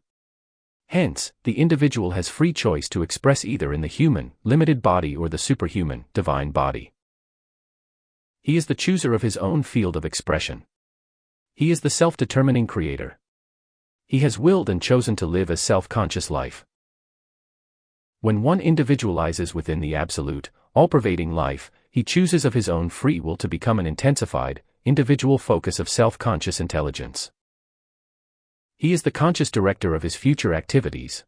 [SPEAKER 1] Hence, the individual has free choice to express either in the human, limited body or the superhuman, divine body. He is the chooser of his own field of expression. He is the self-determining creator. He has willed and chosen to live a self-conscious life. When one individualizes within the absolute, all-pervading life, he chooses of his own free will to become an intensified, individual focus of self-conscious intelligence. He is the conscious director of his future activities.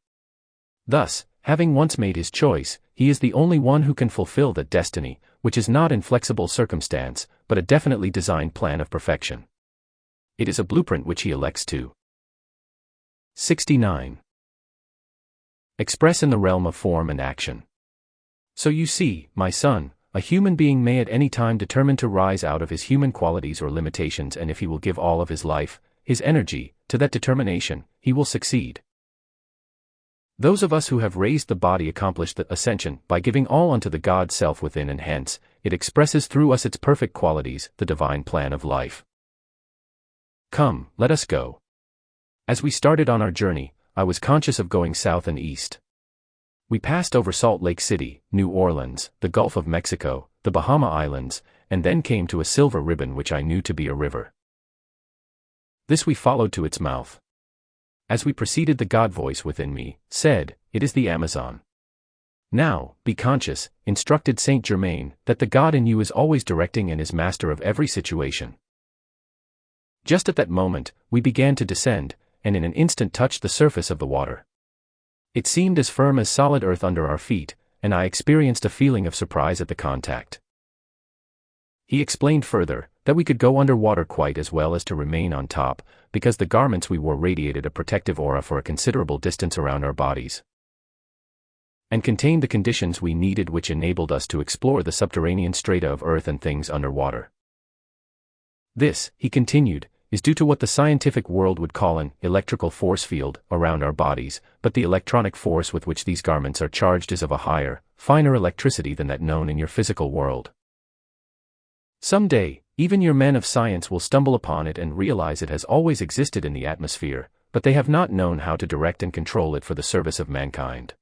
[SPEAKER 1] Thus, having once made his choice, he is the only one who can fulfill that destiny, which is not inflexible circumstance, but a definitely designed plan of perfection. It is a blueprint which he elects to 69. Express in the realm of form and action. So you see, my son, a human being may at any time determine to rise out of his human qualities or limitations, and if he will give all of his life, his energy, to that determination, he will succeed. Those of us who have raised the body accomplish the ascension by giving all unto the God self within, and hence, it expresses through us its perfect qualities, the divine plan of life. Come, let us go. As we started on our journey, I was conscious of going south and east. We passed over Salt Lake City, New Orleans, the Gulf of Mexico, the Bahama Islands, and then came to a silver ribbon which I knew to be a river. This we followed to its mouth. As we proceeded, the God voice within me said, "It is the Amazon." Now, be conscious, instructed Saint Germain, that the God in you is always directing and is master of every situation. Just at that moment, we began to descend, and in an instant touched the surface of the water. It seemed as firm as solid earth under our feet, and I experienced a feeling of surprise at the contact. He explained further, that we could go under water quite as well as to remain on top, because the garments we wore radiated a protective aura for a considerable distance around our bodies, and contained the conditions we needed, which enabled us to explore the subterranean strata of earth and things underwater. This, he continued, is due to what the scientific world would call an electrical force field around our bodies, but the electronic force with which these garments are charged is of a higher, finer electricity than that known in your physical world. Someday, even your men of science will stumble upon it and realize it has always existed in the atmosphere, but they have not known how to direct and control it for the service of mankind.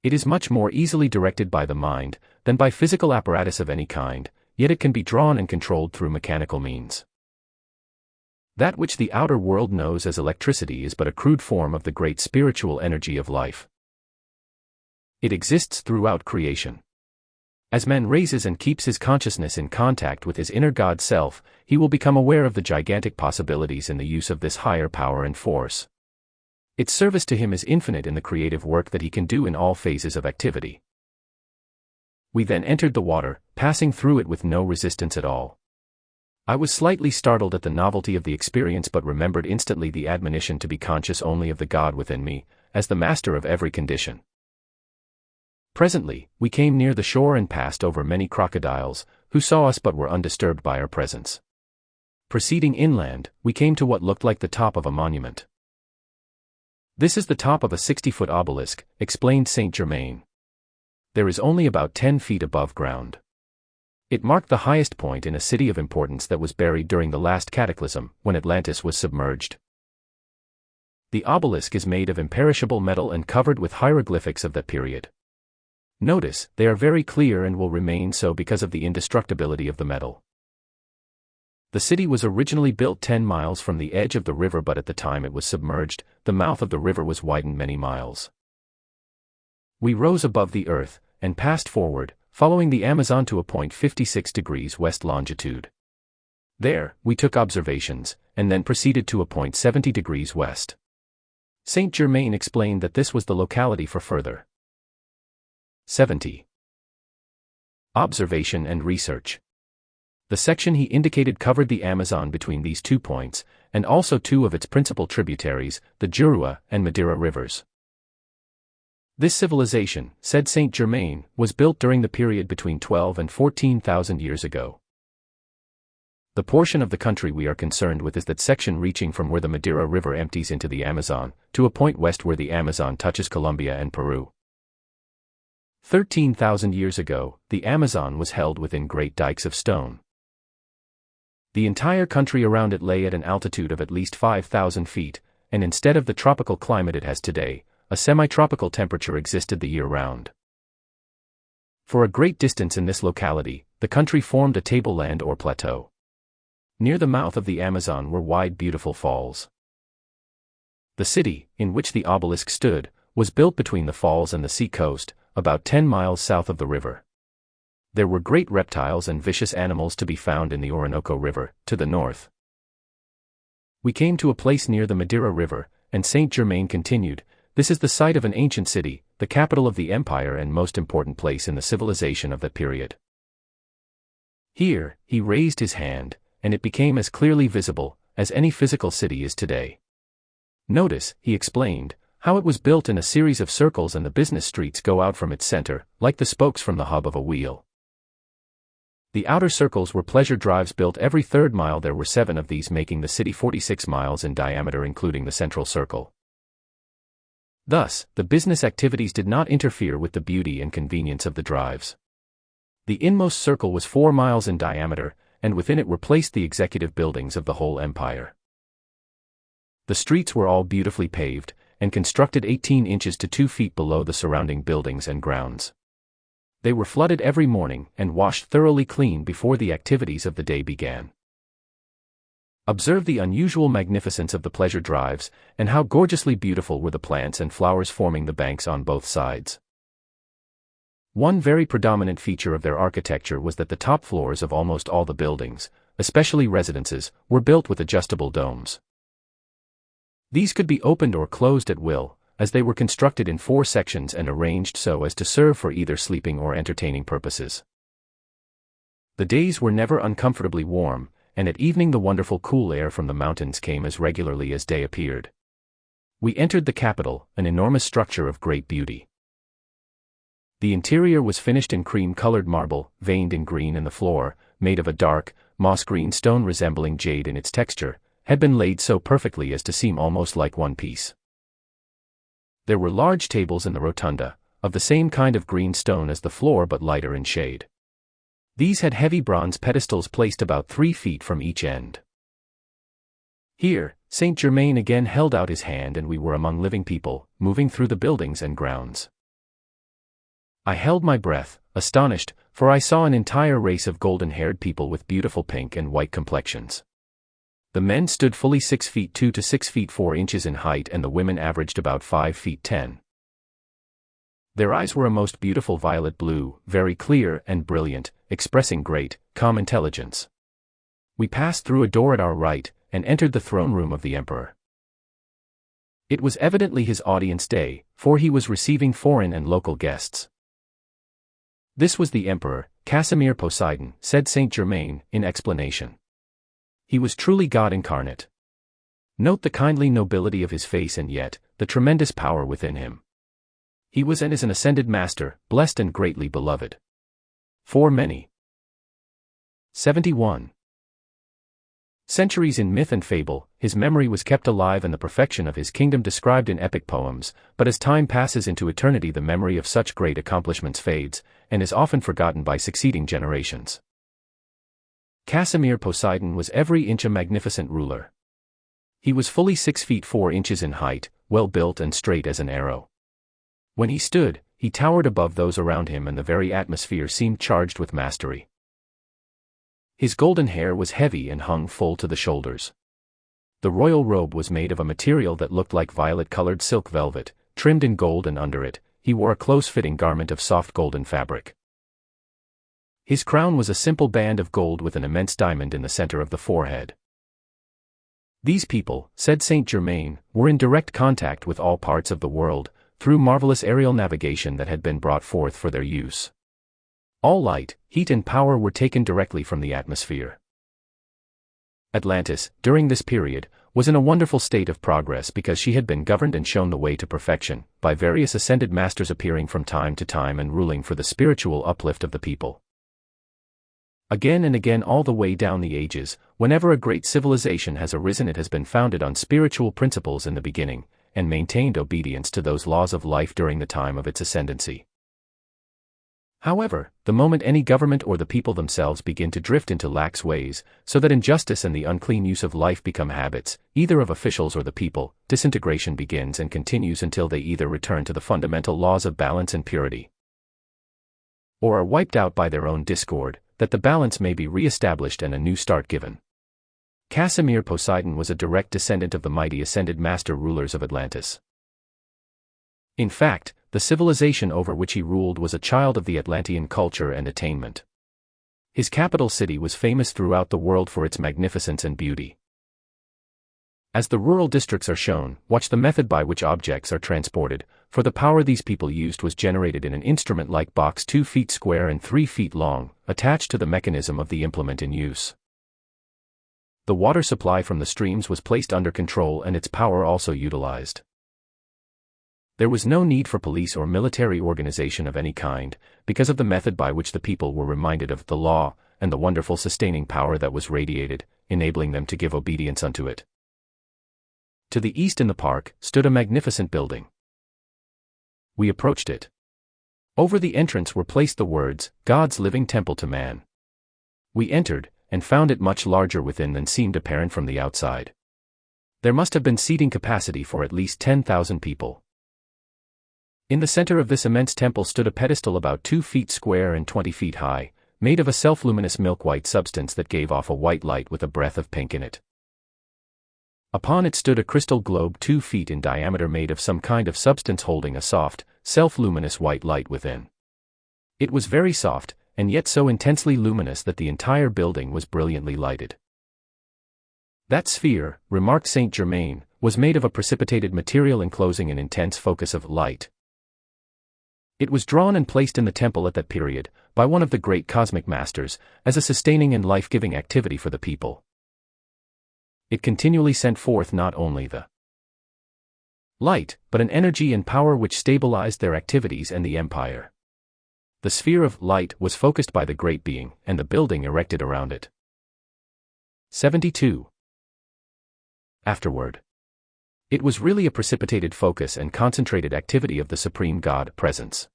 [SPEAKER 1] It is much more easily directed by the mind than by physical apparatus of any kind, yet it can be drawn and controlled through mechanical means. That which the outer world knows as electricity is but a crude form of the great spiritual energy of life. It exists throughout creation. As man raises and keeps his consciousness in contact with his inner God self, he will become aware of the gigantic possibilities in the use of this higher power and force. Its service to him is infinite in the creative work that he can do in all phases of activity. We then entered the water, passing through it with no resistance at all. I was slightly startled at the novelty of the experience but remembered instantly the admonition to be conscious only of the God within me, as the master of every condition. Presently, we came near the shore and passed over many crocodiles, who saw us but were undisturbed by our presence. Proceeding inland, we came to what looked like the top of a monument. "This is the top of a 60-foot obelisk," explained Saint Germain. "There is only about 10 feet above ground. It marked the highest point in a city of importance that was buried during the last cataclysm, when Atlantis was submerged. The obelisk is made of imperishable metal and covered with hieroglyphics of that period. Notice, they are very clear and will remain so because of the indestructibility of the metal. The city was originally built 10 miles from the edge of the river, but at the time it was submerged, the mouth of the river was widened many miles. We rose above the earth, and passed forward, following the Amazon to a point 56 degrees west longitude. There, we took observations, and then proceeded to a point 70 degrees west. Saint Germain explained that this was the locality for further 70. Observation and research. The section he indicated covered the Amazon between these 2 points, and also 2 of its principal tributaries, the Jurua and Madeira rivers. This civilization, said Saint Germain, was built during the period between 12 and 14,000 years ago. The portion of the country we are concerned with is that section reaching from where the Madeira River empties into the Amazon, to a point west where the Amazon touches Colombia and Peru. 13,000 years ago, the Amazon was held within great dikes of stone. The entire country around it lay at an altitude of at least 5,000 feet, and instead of the tropical climate it has today, a semi-tropical temperature existed the year round. For a great distance in this locality, the country formed a tableland or plateau. Near the mouth of the Amazon were wide beautiful falls. The city, in which the obelisk stood, was built between the falls and the sea coast, about 10 miles south of the river. There were great reptiles and vicious animals to be found in the Orinoco River, to the north. We came to a place near the Madeira River, and Saint Germain continued, "This is the site of an ancient city, the capital of the empire and most important place in the civilization of that period." Here, he raised his hand, and it became as clearly visible as any physical city is today. "Notice," he explained, "how it was built in a series of circles and the business streets go out from its center, like the spokes from the hub of a wheel. The outer circles were pleasure drives built every 3rd mile. There were 7 of these, making the city 46 miles in diameter including the central circle. Thus, the business activities did not interfere with the beauty and convenience of the drives. The inmost circle was 4 miles in diameter, and within it were placed the executive buildings of the whole empire. The streets were all beautifully paved, and constructed 18 inches to 2 feet below the surrounding buildings and grounds. They were flooded every morning and washed thoroughly clean before the activities of the day began. Observe the unusual magnificence of the pleasure drives, and how gorgeously beautiful were the plants and flowers forming the banks on both sides. One very predominant feature of their architecture was that the top floors of almost all the buildings, especially residences, were built with adjustable domes. These could be opened or closed at will, as they were constructed in 4 sections and arranged so as to serve for either sleeping or entertaining purposes. The days were never uncomfortably warm, and at evening the wonderful cool air from the mountains came as regularly as day appeared. We entered the capital, an enormous structure of great beauty. The interior was finished in cream-colored marble, veined in green, and the floor, made of a dark, moss-green stone resembling jade in its texture, had been laid so perfectly as to seem almost like one piece. There were large tables in the rotunda, of the same kind of green stone as the floor but lighter in shade. These had heavy bronze pedestals placed about 3 feet from each end. Here, Saint Germain again held out his hand and we were among living people, moving through the buildings and grounds. I held my breath, astonished, for I saw an entire race of golden-haired people with beautiful pink and white complexions. The men stood fully 6 feet 2 to 6 feet 4 inches in height, and the women averaged about 5 feet 10. Their eyes were a most beautiful violet blue, very clear and brilliant, expressing great, calm intelligence. We passed through a door at our right, and entered the throne room of the emperor. It was evidently his audience day, for he was receiving foreign and local guests. This was the emperor, Casimir Poseidon, said Saint Germain, in explanation. He was truly God incarnate. Note the kindly nobility of his face and yet, the tremendous power within him. He was and is an ascended master, blessed and greatly beloved. For many. 71. Centuries in myth and fable, his memory was kept alive and the perfection of his kingdom described in epic poems, but as time passes into eternity the memory of such great accomplishments fades, and is often forgotten by succeeding generations. Casimir Poseidon was every inch a magnificent ruler. He was fully 6 feet 4 inches in height, well built and straight as an arrow. When he stood, he towered above those around him and the very atmosphere seemed charged with mastery. His golden hair was heavy and hung full to the shoulders. The royal robe was made of a material that looked like violet-colored silk velvet, trimmed in gold, and under it, he wore a close-fitting garment of soft golden fabric. His crown was a simple band of gold with an immense diamond in the center of the forehead. These people, said Saint Germain, were in direct contact with all parts of the world, through marvelous aerial navigation that had been brought forth for their use. All light, heat and power were taken directly from the atmosphere. Atlantis, during this period, was in a wonderful state of progress because she had been governed and shown the way to perfection, by various ascended masters appearing from time to time and ruling for the spiritual uplift of the people. Again and again all the way down the ages, whenever a great civilization has arisen it has been founded on spiritual principles in the beginning, and maintained obedience to those laws of life during the time of its ascendancy. However, the moment any government or the people themselves begin to drift into lax ways, so that injustice and the unclean use of life become habits, either of officials or the people, disintegration begins and continues until they either return to the fundamental laws of balance and purity, or are wiped out by their own discord, that the balance may be re-established and a new start given. Casimir Poseidon was a direct descendant of the mighty ascended master rulers of Atlantis. In fact, the civilization over which he ruled was a child of the Atlantean culture and attainment. His capital city was famous throughout the world for its magnificence and beauty. As the rural districts are shown, watch the method by which objects are transported, for the power these people used was generated in an instrument-like box 2 feet square and 3 feet long, attached to the mechanism of the implement in use. The water supply from the streams was placed under control and its power also utilized. There was no need for police or military organization of any kind, because of the method by which the people were reminded of the law, and the wonderful sustaining power that was radiated, enabling them to give obedience unto it. To the east in the park, stood a magnificent building. We approached it. Over the entrance were placed the words, God's living temple to man. We entered, and found it much larger within than seemed apparent from the outside. There must have been seating capacity for at least 10,000 people. In the center of this immense temple stood a pedestal about 2 feet square and 20 feet high, made of a self-luminous milk-white substance that gave off a white light with a breath of pink in it. Upon it stood a crystal globe 2 feet in diameter made of some kind of substance holding a soft, self-luminous white light within. It was very soft, and yet so intensely luminous that the entire building was brilliantly lighted. That sphere, remarked Saint Germain, was made of a precipitated material enclosing an intense focus of light. It was drawn and placed in the temple at that period, by one of the great cosmic masters, as a sustaining and life-giving activity for the people. It continually sent forth not only the light, but an energy and power which stabilized their activities and the empire. The sphere of light was focused by the great being, and the building erected around it. 72. Afterward. It was really a precipitated focus and concentrated activity of the Supreme God Presence.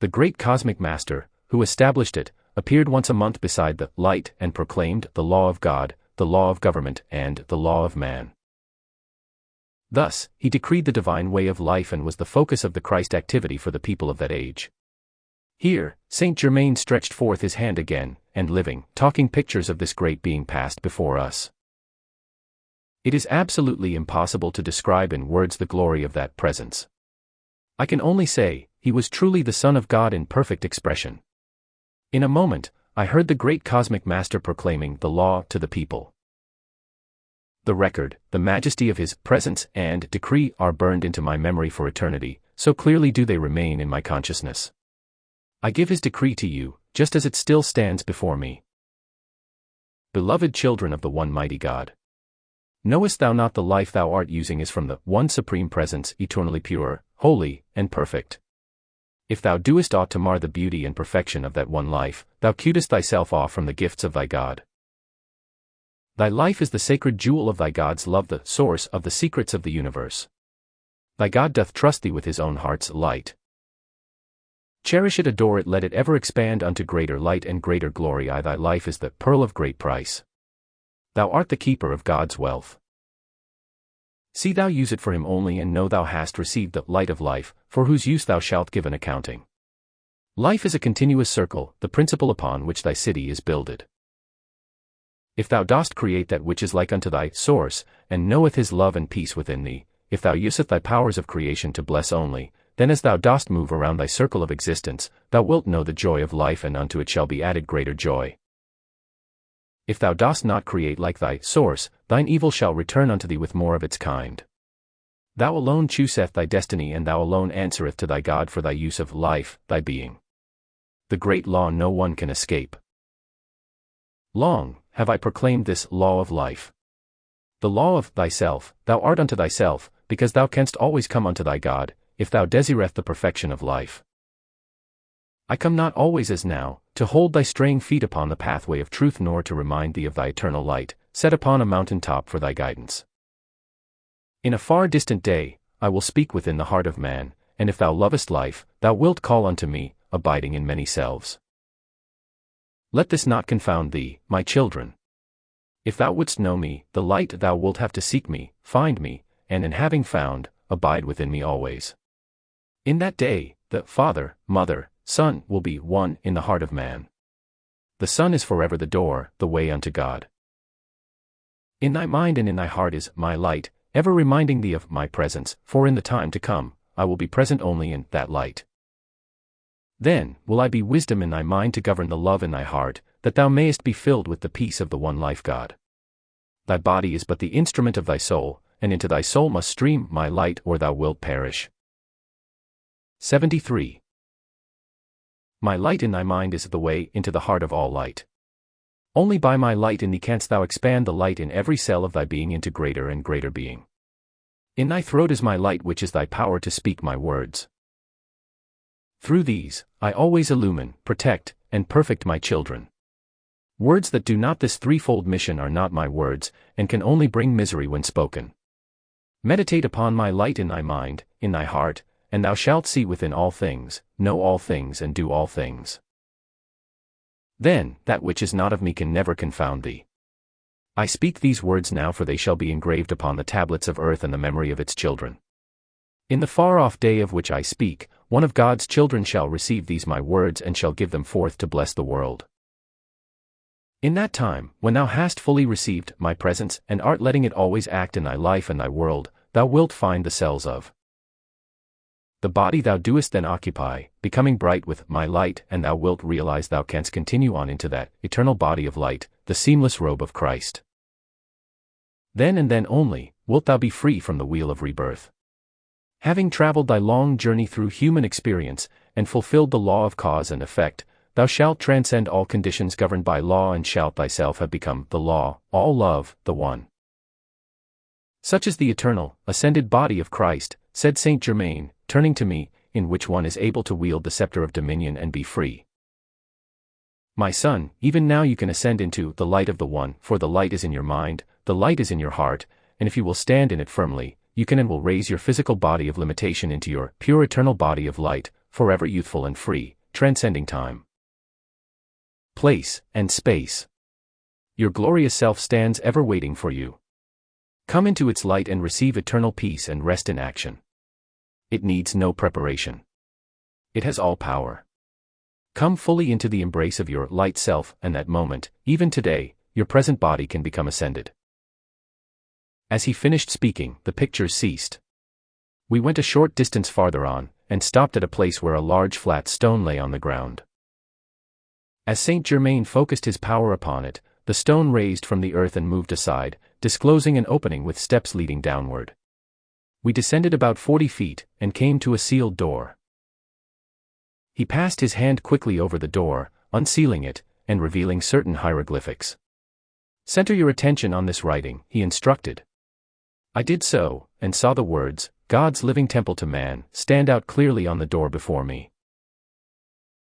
[SPEAKER 1] The great cosmic master, who established it, appeared once a month beside the light and proclaimed the law of God, the law of government, and the law of man. Thus, he decreed the divine way of life and was the focus of the Christ activity for the people of that age. Here, Saint Germain stretched forth his hand again, and living, talking pictures of this great being passed before us. It is absolutely impossible to describe in words the glory of that presence. I can only say, he was truly the Son of God in perfect expression. In a moment, I heard the great cosmic master proclaiming the law to the people. The record, the majesty of his presence and decree are burned into my memory for eternity, so clearly do they remain in my consciousness. I give his decree to you, just as it still stands before me. beloved children of the one mighty God. Knowest thou not the life thou art using is from the one supreme presence, eternally pure, holy, and perfect? If thou doest aught to mar the beauty and perfection of that one life, thou cutest thyself off from the gifts of thy God. Thy life is the sacred jewel of thy God's love, the source of the secrets of the universe. Thy God doth trust thee with his own heart's light. Cherish it, adore it, let it ever expand unto greater light and greater glory. Thy life is the pearl of great price. Thou art the keeper of God's wealth. See thou use it for him only, and know thou hast received the light of life, for whose use thou shalt give an accounting. Life is a continuous circle, the principle upon which thy city is builded. If thou dost create that which is like unto thy source, and knoweth his love and peace within thee, if thou useth thy powers of creation to bless only, then as thou dost move around thy circle of existence, thou wilt know the joy of life, and unto it shall be added greater joy. If thou dost not create like thy source, thine evil shall return unto thee with more of its kind. Thou alone chooseth thy destiny, and thou alone answereth to thy God for thy use of life, thy being. The great law no one can escape. Long have I proclaimed this law of life. The law of thyself, thou art unto thyself, because thou canst always come unto thy God, if thou desireth the perfection of life. I come not always as now, to hold thy straying feet upon the pathway of truth, nor to remind thee of thy eternal light, set upon a mountain top for thy guidance. In a far distant day, I will speak within the heart of man, and if thou lovest life, thou wilt call unto me, abiding in many selves. Let this not confound thee, my children. If thou wouldst know me, the light, thou wilt have to seek me, find me, and in having found, abide within me always. In that day, the Father, Mother, Son will be one in the heart of man. The Son is forever the door, the way unto God. In thy mind and in thy heart is my light, ever reminding thee of my presence, for in the time to come, I will be present only in that light. Then will I be wisdom in thy mind to govern the love in thy heart, that thou mayest be filled with the peace of the one life God. Thy body is but the instrument of thy soul, and into thy soul must stream my light, or thou wilt perish. 73. My light in thy mind is the way into the heart of all light. Only by my light in thee canst thou expand the light in every cell of thy being into greater and greater being. In thy throat is my light, which is thy power to speak my words. Through these, I always illumine, protect, and perfect my children. Words that do not this threefold mission are not my words, and can only bring misery when spoken. Meditate upon my light in thy mind, in thy heart, and thou shalt see within all things, know all things, and do all things. Then, that which is not of me can never confound thee. I speak these words now, for they shall be engraved upon the tablets of earth and the memory of its children. In the far-off day of which I speak, one of God's children shall receive these my words and shall give them forth to bless the world. In that time, when thou hast fully received my presence and art letting it always act in thy life and thy world, thou wilt find the cells of the body thou doest then occupy, becoming bright with my light, and thou wilt realize thou canst continue on into that eternal body of light, the seamless robe of Christ. Then and then only, wilt thou be free from the wheel of rebirth. Having traveled thy long journey through human experience, and fulfilled the law of cause and effect, thou shalt transcend all conditions governed by law, and shalt thyself have become the law, all love, the one. Such is the eternal, ascended body of Christ, said Saint Germain, turning to me, in which one is able to wield the scepter of dominion and be free. My son, even now you can ascend into the light of the One, for the light is in your mind, the light is in your heart, and if you will stand in it firmly, you can and will raise your physical body of limitation into your pure eternal body of light, forever youthful and free, transcending time, place, and space. Your glorious self stands ever waiting for you. Come into its light and receive eternal peace and rest in action. It needs no preparation. It has all power. Come fully into the embrace of your light self, and that moment, even today, your present body can become ascended. As he finished speaking, the pictures ceased. We went a short distance farther on, and stopped at a place where a large flat stone lay on the ground. As Saint Germain focused his power upon it, the stone raised from the earth and moved aside, disclosing an opening with steps leading downward. We descended about 40 feet, and came to a sealed door. He passed his hand quickly over the door, unsealing it, and revealing certain hieroglyphics. Center your attention on this writing, he instructed. I did so, and saw the words, God's living temple to man, stand out clearly on the door before me.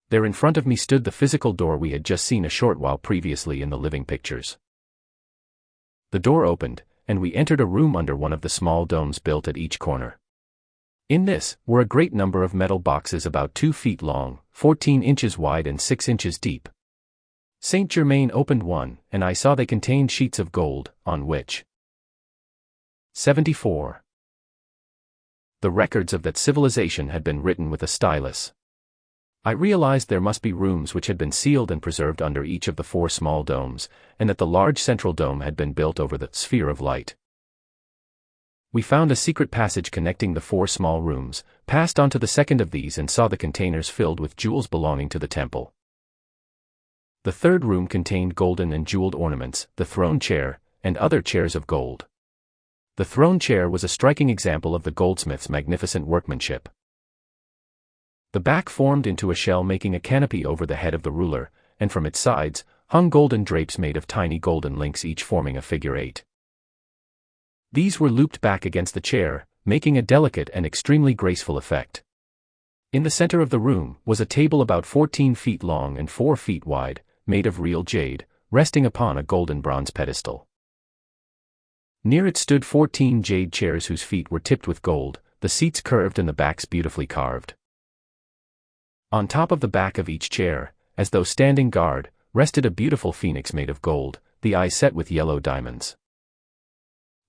[SPEAKER 1] There in front of me stood the physical door we had just seen a short while previously in the living pictures. The door opened, and we entered a room under one of the small domes built at each corner. In this were a great number of metal boxes about 2 feet long, 14 inches wide and 6 inches deep. Saint Germain opened one, and I saw they contained sheets of gold, on which 74. The records of that civilization had been written with a stylus. I realized there must be rooms which had been sealed and preserved under each of the 4 small domes, and that the large central dome had been built over the sphere of light. We found a secret passage connecting the 4 small rooms, passed on to the second of these and saw the containers filled with jewels belonging to the temple. The third room contained golden and jeweled ornaments, the throne chair, and other chairs of gold. The throne chair was a striking example of the goldsmith's magnificent workmanship. The back formed into a shell making a canopy over the head of the ruler, and from its sides hung golden drapes made of tiny golden links, each forming a figure 8. These were looped back against the chair, making a delicate and extremely graceful effect. In the center of the room was a table about 14 feet long and 4 feet wide, made of real jade, resting upon a golden bronze pedestal. Near it stood 14 jade chairs whose feet were tipped with gold, the seats curved and the backs beautifully carved. On top of the back of each chair, as though standing guard, rested a beautiful phoenix made of gold, the eyes set with yellow diamonds.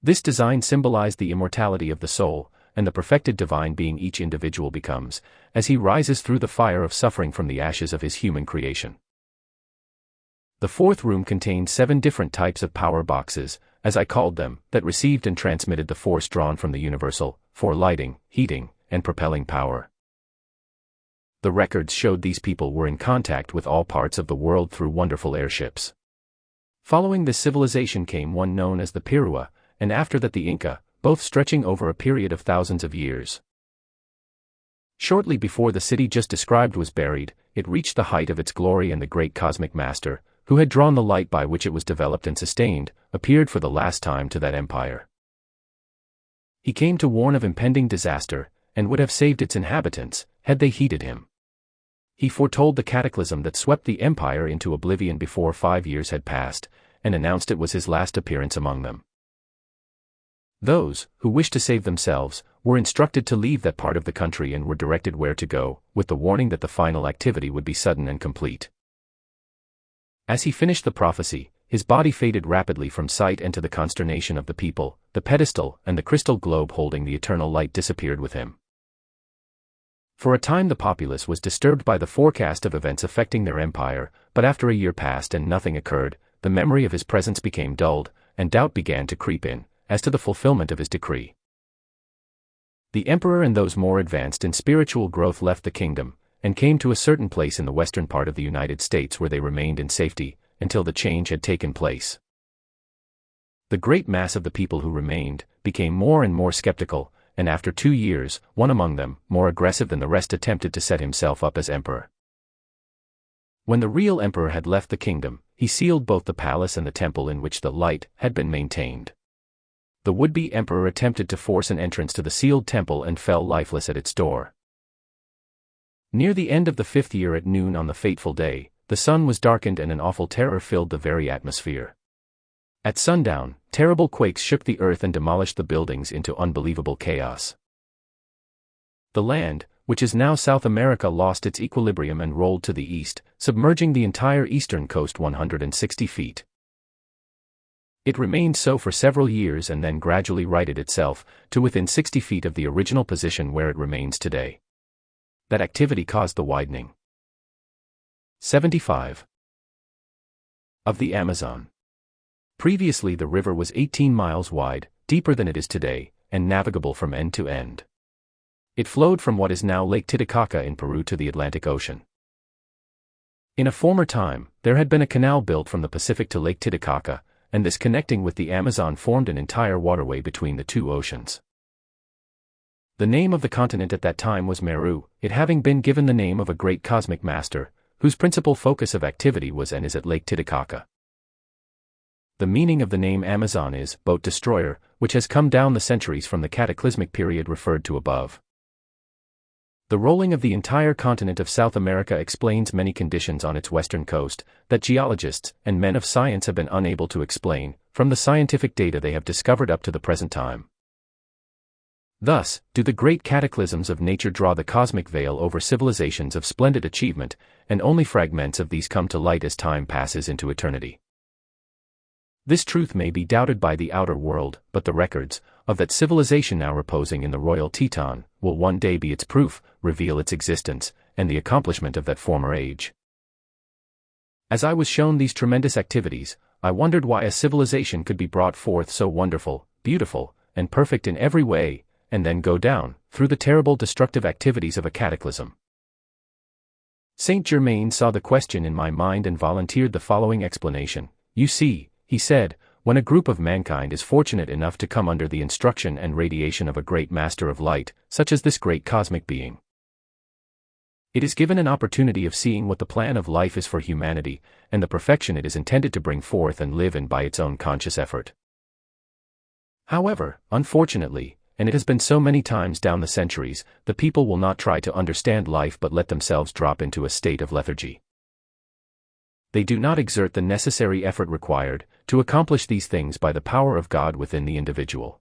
[SPEAKER 1] This design symbolized the immortality of the soul, and the perfected divine being each individual becomes, as he rises through the fire of suffering from the ashes of his human creation. The fourth room contained 7 different types of power boxes, as I called them, that received and transmitted the force drawn from the universal, for lighting, heating, and propelling power. The records showed these people were in contact with all parts of the world through wonderful airships. Following this civilization came one known as the Pirua, and after that the Inca, both stretching over a period of thousands of years. Shortly before the city just described was buried, it reached the height of its glory, and the great cosmic master, who had drawn the light by which it was developed and sustained, appeared for the last time to that empire. He came to warn of impending disaster, and would have saved its inhabitants, had they heeded him. He foretold the cataclysm that swept the empire into oblivion before 5 years had passed, and announced it was his last appearance among them. Those who wished to save themselves were instructed to leave that part of the country and were directed where to go, with the warning that the final activity would be sudden and complete. As he finished the prophecy, his body faded rapidly from sight, and to the consternation of the people, the pedestal and the crystal globe holding the eternal light disappeared with him. For a time the populace was disturbed by the forecast of events affecting their empire, but after a year passed and nothing occurred, the memory of his presence became dulled, and doubt began to creep in, as to the fulfillment of his decree. The emperor and those more advanced in spiritual growth left the kingdom, and came to a certain place in the western part of the United States where they remained in safety, until the change had taken place. The great mass of the people who remained, became more and more skeptical, and after 2 years, one among them, more aggressive than the rest, attempted to set himself up as emperor. When the real emperor had left the kingdom, he sealed both the palace and the temple in which the light had been maintained. The would-be emperor attempted to force an entrance to the sealed temple and fell lifeless at its door. Near the end of the 5th year at noon on the fateful day, the sun was darkened and an awful terror filled the very atmosphere. At sundown, terrible quakes shook the earth and demolished the buildings into unbelievable chaos. The land, which is now South America, lost its equilibrium and rolled to the east, submerging the entire eastern coast 160 feet. It remained so for several years and then gradually righted itself to within 60 feet of the original position where it remains today. That activity caused the widening 75 of the Amazon. Previously the river was 18 miles wide, deeper than it is today, and navigable from end to end. It flowed from what is now Lake Titicaca in Peru to the Atlantic Ocean. In a former time, there had been a canal built from the Pacific to Lake Titicaca, and this connecting with the Amazon formed an entire waterway between the two oceans. The name of the continent at that time was Meru, it having been given the name of a great cosmic master, whose principal focus of activity was and is at Lake Titicaca. The meaning of the name Amazon is boat destroyer, which has come down the centuries from the cataclysmic period referred to above. The rolling of the entire continent of South America explains many conditions on its western coast that geologists and men of science have been unable to explain, from the scientific data they have discovered up to the present time. Thus, do the great cataclysms of nature draw the cosmic veil over civilizations of splendid achievement, and only fragments of these come to light as time passes into eternity. This truth may be doubted by the outer world, but the records of that civilization now reposing in the royal Teton will one day be its proof, reveal its existence, and the accomplishment of that former age. As I was shown these tremendous activities, I wondered why a civilization could be brought forth so wonderful, beautiful, and perfect in every way, and then go down, through the terrible destructive activities of a cataclysm. Saint Germain saw the question in my mind and volunteered the following explanation. You see, he said, when a group of mankind is fortunate enough to come under the instruction and radiation of a great master of light, such as this great cosmic being, it is given an opportunity of seeing what the plan of life is for humanity, and the perfection it is intended to bring forth and live in by its own conscious effort. However, unfortunately, and it has been so many times down the centuries, the people will not try to understand life but let themselves drop into a state of lethargy. They do not exert the necessary effort required to accomplish these things by the power of God within the individual.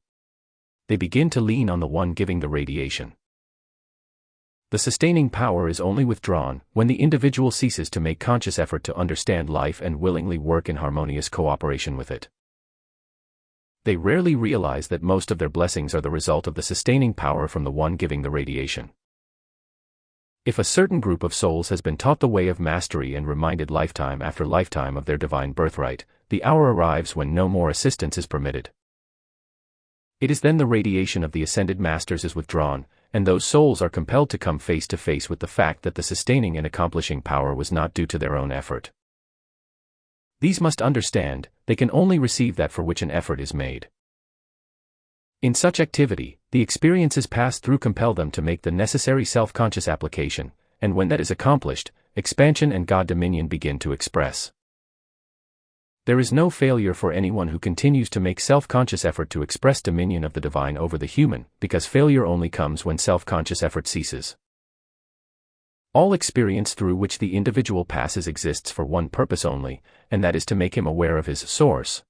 [SPEAKER 1] They begin to lean on the one giving the radiation. The sustaining power is only withdrawn when the individual ceases to make conscious effort to understand life and willingly work in harmonious cooperation with it. They rarely realize that most of their blessings are the result of the sustaining power from the one giving the radiation. If a certain group of souls has been taught the way of mastery and reminded lifetime after lifetime of their divine birthright, the hour arrives when no more assistance is permitted. It is then the radiation of the ascended masters is withdrawn, and those souls are compelled to come face to face with the fact that the sustaining and accomplishing power was not due to their own effort. These must understand, they can only receive that for which an effort is made. In such activity, the experiences passed through compel them to make the necessary self-conscious application, and when that is accomplished, expansion and God dominion begin to express. There is no failure for anyone who continues to make self-conscious effort to express dominion of the divine over the human, because failure only comes when self-conscious effort ceases. All experience through which the individual passes exists for one purpose only, and that is to make him aware of his source.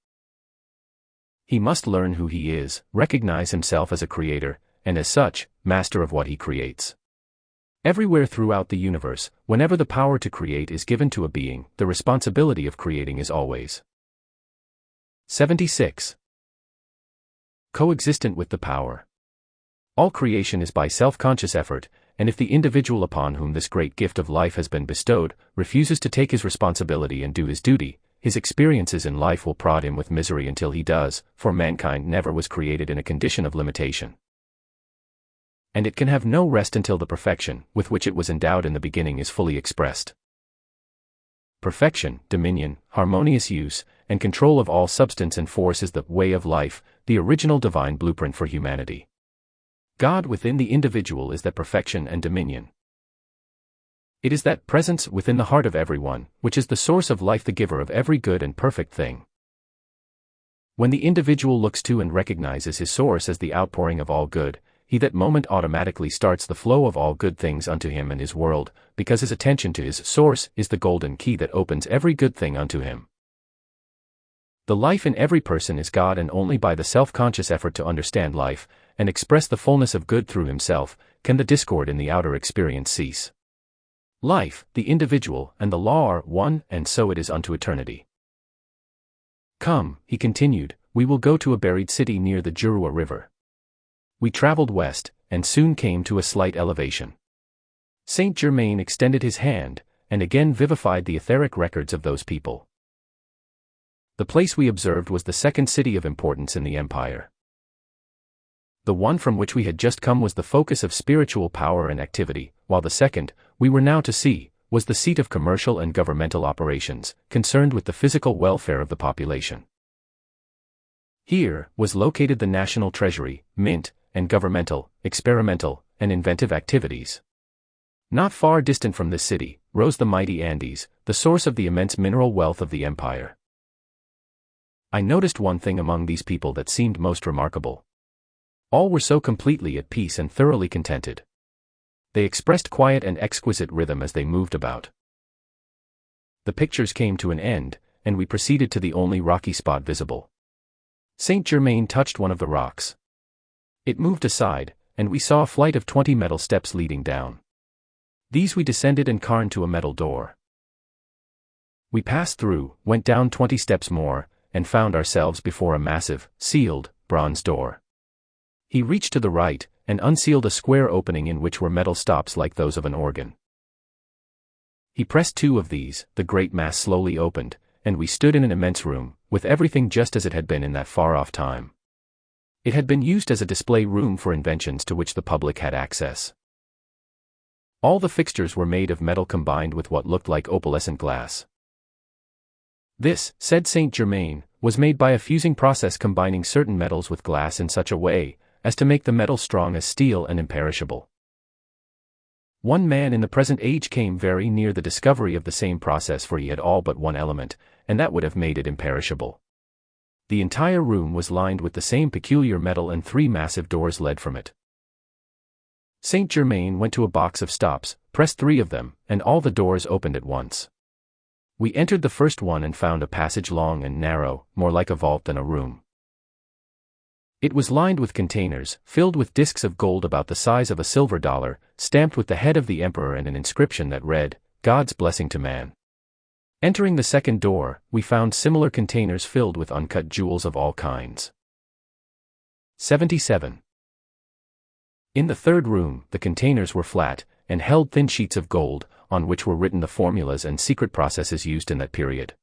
[SPEAKER 1] He must learn who he is, recognize himself as a creator, and as such, master of what he creates. Everywhere throughout the universe, whenever the power to create is given to a being, the responsibility of creating is always 76. Coexistent with the power. All creation is by self-conscious effort, and if the individual upon whom this great gift of life has been bestowed, refuses to take his responsibility and do his duty, his experiences in life will prod him with misery until he does, for mankind never was created in a condition of limitation. And it can have no rest until the perfection, with which it was endowed in the beginning, is fully expressed. Perfection, dominion, harmonious use, and control of all substance and force is the way of life, the original divine blueprint for humanity. God within the individual is that perfection and dominion. It is that presence within the heart of everyone, which is the source of life, the giver of every good and perfect thing. When the individual looks to and recognizes his source as the outpouring of all good, he that moment automatically starts the flow of all good things unto him and his world, because his attention to his source is the golden key that opens every good thing unto him. The life in every person is God, and only by the self-conscious effort to understand life, and express the fullness of good through himself, can the discord in the outer experience cease. Life, the individual, and the law are one, and so it is unto eternity. Come, he continued, we will go to a buried city near the Jurua River. We traveled west, and soon came to a slight elevation. Saint Germain extended his hand, and again vivified the etheric records of those people. The place we observed was the second city of importance in the empire. The one from which we had just come was the focus of spiritual power and activity, while the second, we were now to see, was the seat of commercial and governmental operations, concerned with the physical welfare of the population. Here was located the national treasury, mint, and governmental, experimental, and inventive activities. Not far distant from this city, rose the mighty Andes, the source of the immense mineral wealth of the empire. I noticed one thing among these people that seemed most remarkable. All were so completely at peace and thoroughly contented. They expressed quiet and exquisite rhythm as they moved about. The pictures came to an end, and we proceeded to the only rocky spot visible. Saint Germain touched one of the rocks. It moved aside, and we saw a flight of 20 metal steps leading down. These we descended and carned to a metal door. We passed through, went down 20 steps more, and found ourselves before a massive, sealed, bronze door. He reached to the right, and unsealed a square opening in which were metal stops like those of an organ. He pressed 2 of these, the great mass slowly opened, and we stood in an immense room, with everything just as it had been in that far-off time. It had been used as a display room for inventions to which the public had access. All the fixtures were made of metal combined with what looked like opalescent glass. This, said Saint Germain, was made by a fusing process combining certain metals with glass in such a way as to make the metal strong as steel and imperishable. One man in the present age came very near the discovery of the same process, for he had all but one element, and that would have made it imperishable. The entire room was lined with the same peculiar metal, and 3 massive doors led from it. Saint Germain went to a box of stops, pressed 3 of them, and all the doors opened at once. We entered the first one and found a passage long and narrow, more like a vault than a room. It was lined with containers, filled with discs of gold about the size of a silver dollar, stamped with the head of the emperor and an inscription that read, "God's blessing to man." Entering the second door, we found similar containers filled with uncut jewels of all kinds. 77. In the third room, the containers were flat, and held thin sheets of gold, on which were written the formulas and secret processes used in that period.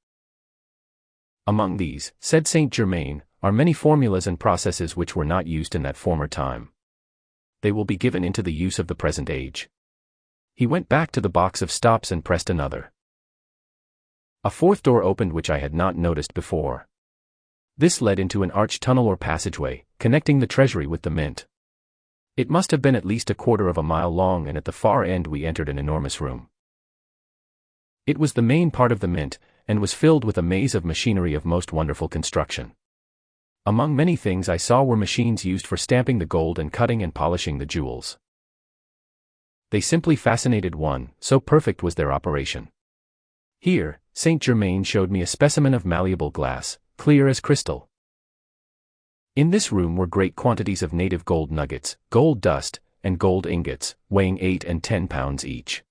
[SPEAKER 1] Among these, said Saint Germain, are many formulas and processes which were not used in that former time. They will be given into the use of the present age. He went back to the box of stops and pressed another. A fourth door opened which I had not noticed before. This led into an arched tunnel or passageway, connecting the treasury with the mint. It must have been at least a quarter of a mile long, and at the far end we entered an enormous room. It was the main part of the mint, and was filled with a maze of machinery of most wonderful construction. Among many things I saw were machines used for stamping the gold and cutting and polishing the jewels. They simply fascinated one, so perfect was their operation. Here, Saint Germain showed me a specimen of malleable glass, clear as crystal. In this room were great quantities of native gold nuggets, gold dust, and gold ingots, weighing 8 and 10 pounds each.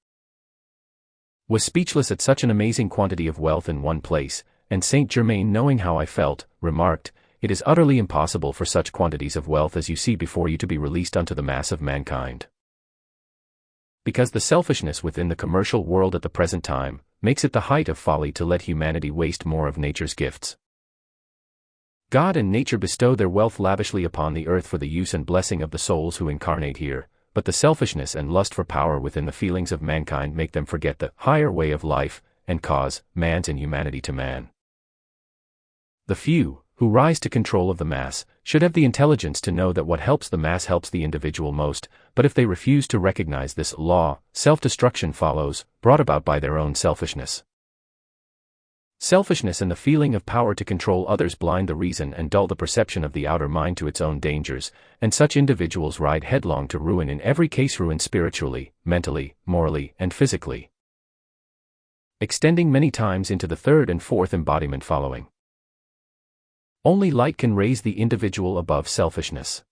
[SPEAKER 1] Was speechless at such an amazing quantity of wealth in one place, and Saint Germain, knowing how I felt, remarked, "It is utterly impossible for such quantities of wealth as you see before you to be released unto the mass of mankind. Because the selfishness within the commercial world at the present time makes it the height of folly to let humanity waste more of nature's gifts. God and nature bestow their wealth lavishly upon the earth for the use and blessing of the souls who incarnate here, but the selfishness and lust for power within the feelings of mankind make them forget the higher way of life, and cause man's inhumanity to man. The few, who rise to control of the mass, should have the intelligence to know that what helps the mass helps the individual most, but if they refuse to recognize this law, self-destruction follows, brought about by their own selfishness. Selfishness and the feeling of power to control others blind the reason and dull the perception of the outer mind to its own dangers, and such individuals ride headlong to ruin, in every case ruin spiritually, mentally, morally, and physically. Extending many times into the third and fourth embodiment following. Only light can raise the individual above selfishness.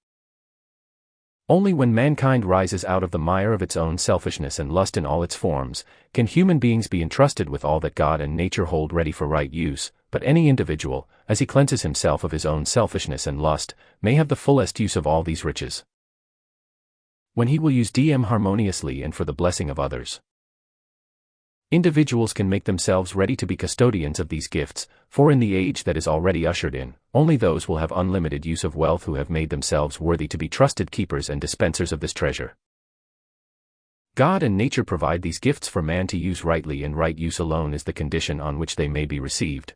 [SPEAKER 1] Only when mankind rises out of the mire of its own selfishness and lust in all its forms, can human beings be entrusted with all that God and nature hold ready for right use, but any individual, as he cleanses himself of his own selfishness and lust, may have the fullest use of all these riches, when he will use them harmoniously and for the blessing of others. Individuals can make themselves ready to be custodians of these gifts, for in the age that is already ushered in, only those will have unlimited use of wealth who have made themselves worthy to be trusted keepers and dispensers of this treasure. God and nature provide these gifts for man to use rightly, and right use alone is the condition on which they may be received.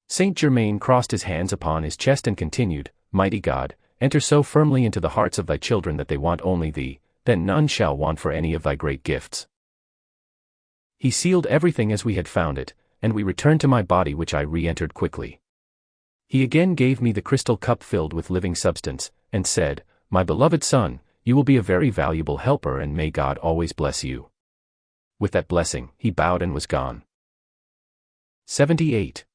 [SPEAKER 1] Saint Germain crossed his hands upon his chest and continued, "Mighty God, enter so firmly into the hearts of thy children that they want only thee, then none shall want for any of thy great gifts." He sealed everything as we had found it, and we returned to my body, which I re-entered quickly. He again gave me the crystal cup filled with living substance, and said, "My beloved son, you will be a very valuable helper and may God always bless you." With that blessing, he bowed and was gone. 78.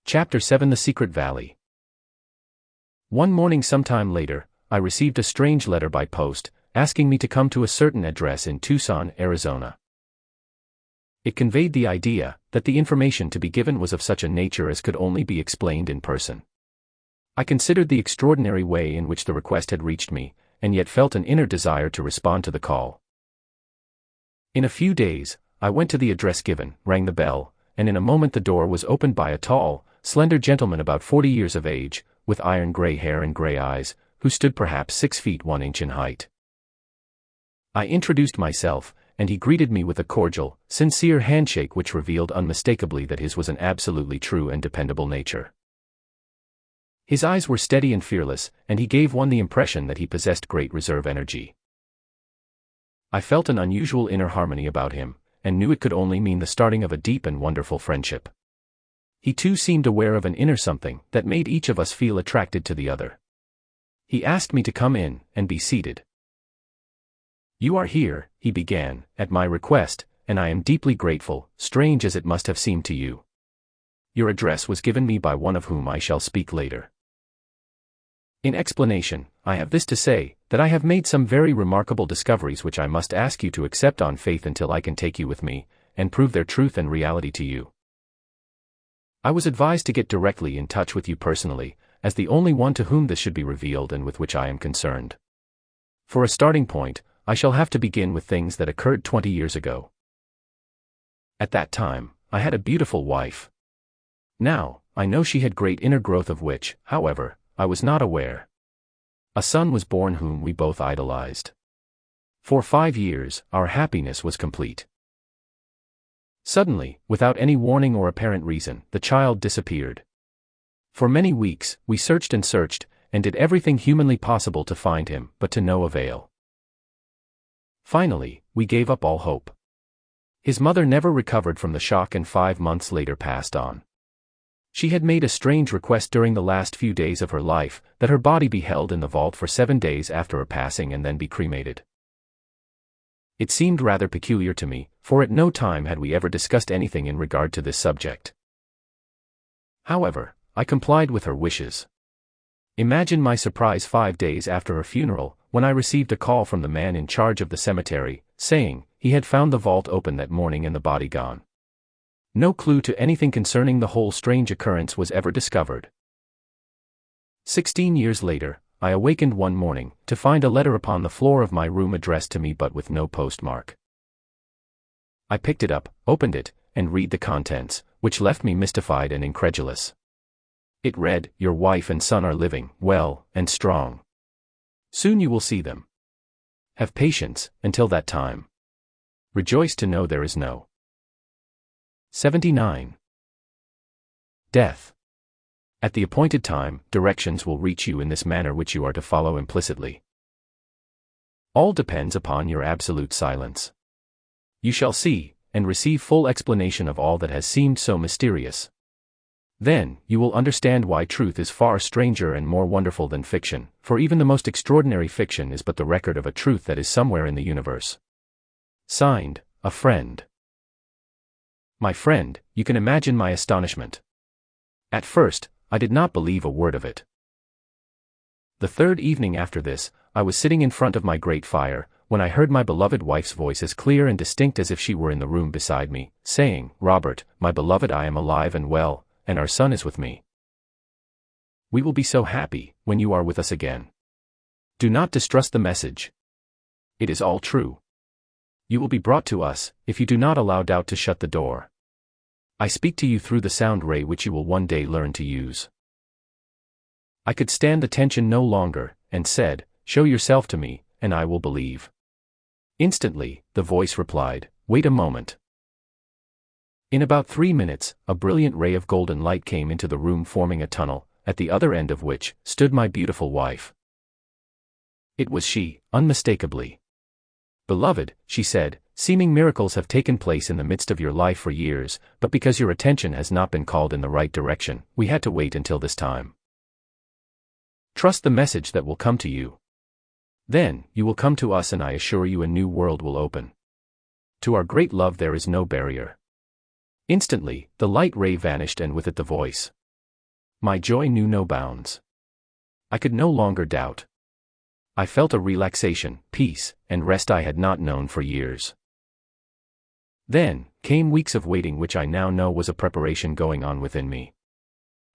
[SPEAKER 1] Chapter 7 The Secret Valley. One morning sometime later, I received a strange letter by post, asking me to come to a certain address in Tucson, Arizona. It conveyed the idea that the information to be given was of such a nature as could only be explained in person. I considered the extraordinary way in which the request had reached me, and yet felt an inner desire to respond to the call. In a few days, I went to the address given, rang the bell, and in a moment the door was opened by a tall, slender gentleman about 40 years of age, with iron gray hair and gray eyes, who stood perhaps 6 feet 1 inch in height. I introduced myself, and he greeted me with a cordial, sincere handshake which revealed unmistakably that his was an absolutely true and dependable nature. His eyes were steady and fearless, and he gave one the impression that he possessed great reserve energy. I felt an unusual inner harmony about him, and knew it could only mean the starting of a deep and wonderful friendship. He too seemed aware of an inner something that made each of us feel attracted to the other. He asked me to come in and be seated. "You are here," he began, "at my request, and I am deeply grateful, strange as it must have seemed to you. Your address was given me by one of whom I shall speak later. In explanation, I have this to say, that I have made some very remarkable discoveries which I must ask you to accept on faith until I can take you with me, and prove their truth and reality to you. I was advised to get directly in touch with you personally, as the only one to whom this should be revealed and with which I am concerned. For a starting point, I shall have to begin with things that occurred 20 years ago. At that time, I had a beautiful wife. Now, I know she had great inner growth of which, however, I was not aware. A son was born whom we both idolized. For 5 years, our happiness was complete. Suddenly, without any warning or apparent reason, the child disappeared. For many weeks, we searched and did everything humanly possible to find him, but to no avail. Finally, we gave up all hope. His mother never recovered from the shock and 5 months later passed on. She had made a strange request during the last few days of her life, that her body be held in the vault for 7 days after her passing and then be cremated. It seemed rather peculiar to me, for at no time had we ever discussed anything in regard to this subject. However, I complied with her wishes. Imagine my surprise 5 days after her funeral, when I received a call from the man in charge of the cemetery, saying he had found the vault open that morning and the body gone. No clue to anything concerning the whole strange occurrence was ever discovered. 16 years later, I awakened one morning to find a letter upon the floor of my room addressed to me but with no postmark. I picked it up, opened it, and read the contents, which left me mystified and incredulous. It read, "Your wife and son are living, well, and strong. Soon you will see them. Have patience, until that time. Rejoice to know there is no 79. Death. At the appointed time, directions will reach you in this manner which you are to follow implicitly. All depends upon your absolute silence. You shall see, and receive full explanation of all that has seemed so mysterious. Then, you will understand why truth is far stranger and more wonderful than fiction, for even the most extraordinary fiction is but the record of a truth that is somewhere in the universe. Signed, a friend. My friend, you can imagine my astonishment. At first, I did not believe a word of it. The third evening after this, I was sitting in front of my great fire, when I heard my beloved wife's voice as clear and distinct as if she were in the room beside me, saying, "Robert, my beloved, I am alive and well, and our son is with me. We will be so happy when you are with us again. Do not distrust the message. It is all true. You will be brought to us, if you do not allow doubt to shut the door. I speak to you through the sound ray which you will one day learn to use." I could stand the tension no longer, and said, "Show yourself to me, and I will believe." Instantly, the voice replied, "Wait a moment." In about 3 minutes, a brilliant ray of golden light came into the room, forming a tunnel, at the other end of which stood my beautiful wife. It was she, unmistakably. "Beloved," she said, seeming miracles have taken place in the midst of your life for years, but because your attention has not been called in the right direction, we had to wait until this time. Trust the message that will come to you. Then, you will come to us, and I assure you a new world will open. To our great love there is no barrier. Instantly, the light ray vanished, and with it the voice. My joy knew no bounds. I could no longer doubt. I felt a relaxation, peace, and rest I had not known for years. Then came weeks of waiting, which I now know was a preparation going on within me.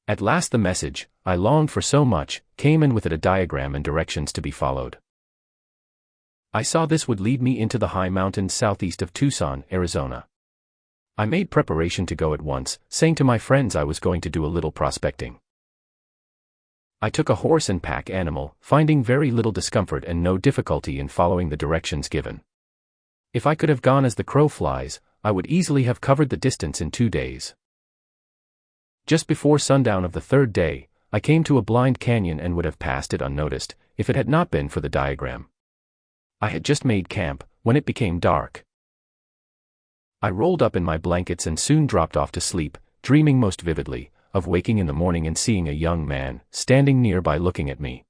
[SPEAKER 1] At last the message I longed for so much came, and with it a diagram and directions to be followed. I saw this would lead me into the high mountains southeast of Tucson, Arizona. I made preparation to go at once, saying to my friends I was going to do a little prospecting. I took a horse and pack animal, finding very little discomfort and no difficulty in following the directions given. If I could have gone as the crow flies, I would easily have covered the distance in 2 days. Just before sundown of the third day, I came to a blind canyon and would have passed it unnoticed, if it had not been for the diagram. I had just made camp, when it became dark. I rolled up in my blankets and soon dropped off to sleep, dreaming most vividly of waking in the morning and seeing a young man standing nearby looking at me.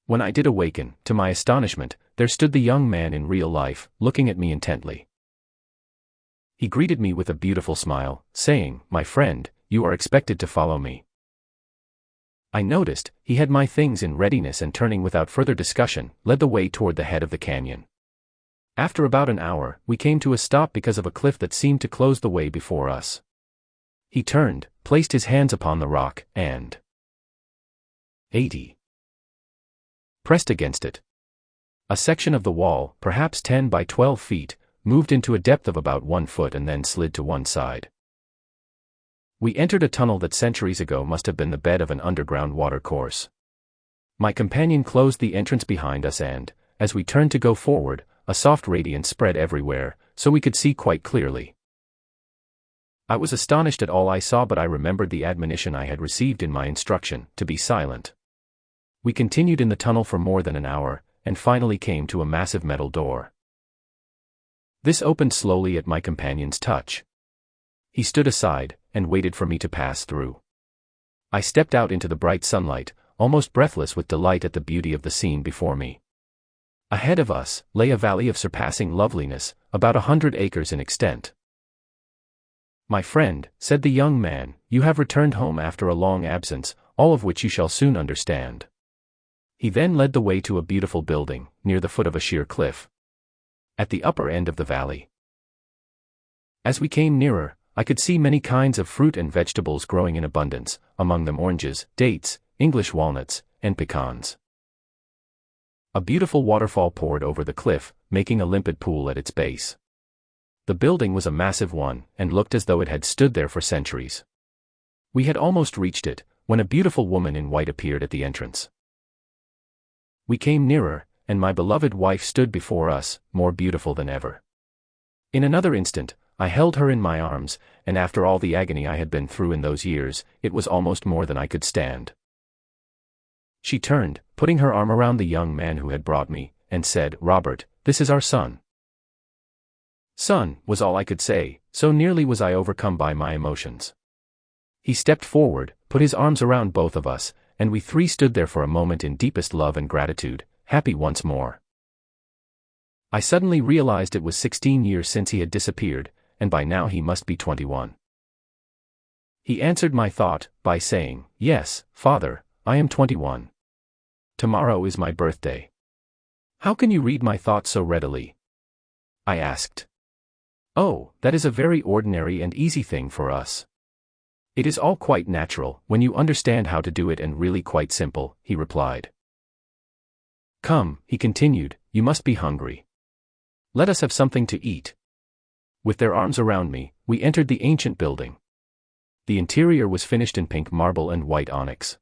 [SPEAKER 1] When I did awaken, to my astonishment, there stood the young man in real life, looking at me intently. He greeted me with a beautiful smile, saying, "My friend, you are expected to follow me." I noticed he had my things in readiness, and turning without further discussion, led the way toward the head of the canyon. After about an hour, we came to a stop because of a cliff that seemed to close the way before us. He turned, placed his hands upon the rock, and 80 pressed against it. A section of the wall, perhaps 10 by 12 feet, moved into a depth of about 1 foot and then slid to one side. We entered a tunnel that centuries ago must have been the bed of an underground watercourse. My companion closed the entrance behind us, and, as we turned to go forward, a soft radiance spread everywhere, so we could see quite clearly. I was astonished at all I saw, but I remembered the admonition I had received in my instruction, to be silent. We continued in the tunnel for more than an hour, and finally came to a massive metal door. This opened slowly at my companion's touch. He stood aside, and waited for me to pass through. I stepped out into the bright sunlight, almost breathless with delight at the beauty of the scene before me. Ahead of us lay a valley of surpassing loveliness, about 100 acres in extent. "My friend," said the young man, "you have returned home after a long absence, all of which you shall soon understand." He then led the way to a beautiful building, near the foot of a sheer cliff, at the upper end of the valley. As we came nearer, I could see many kinds of fruit and vegetables growing in abundance, among them oranges, dates, English walnuts, and pecans. A beautiful waterfall poured over the cliff, making a limpid pool at its base. The building was a massive one, and looked as though it had stood there for centuries. We had almost reached it, when a beautiful woman in white appeared at the entrance. We came nearer, and my beloved wife stood before us, more beautiful than ever. In another instant, I held her in my arms, and after all the agony I had been through in those years, it was almost more than I could stand. She turned, putting her arm around the young man who had brought me, and said, "Robert, this is our son." "Son," was all I could say, so nearly was I overcome by my emotions. He stepped forward, put his arms around both of us, and we three stood there for a moment in deepest love and gratitude, happy once more. I suddenly realized it was 16 years since he had disappeared, and by now he must be 21. He answered my thought by saying, "Yes, Father, I am 21. Tomorrow is my birthday." "How can you read my thoughts so readily?" I asked. "Oh, that is a very ordinary and easy thing for us. It is all quite natural, when you understand how to do it, and really quite simple," he replied. "Come," he continued, "you must be hungry. Let us have something to eat." With their arms around me, we entered the ancient building. The interior was finished in pink marble and white onyx.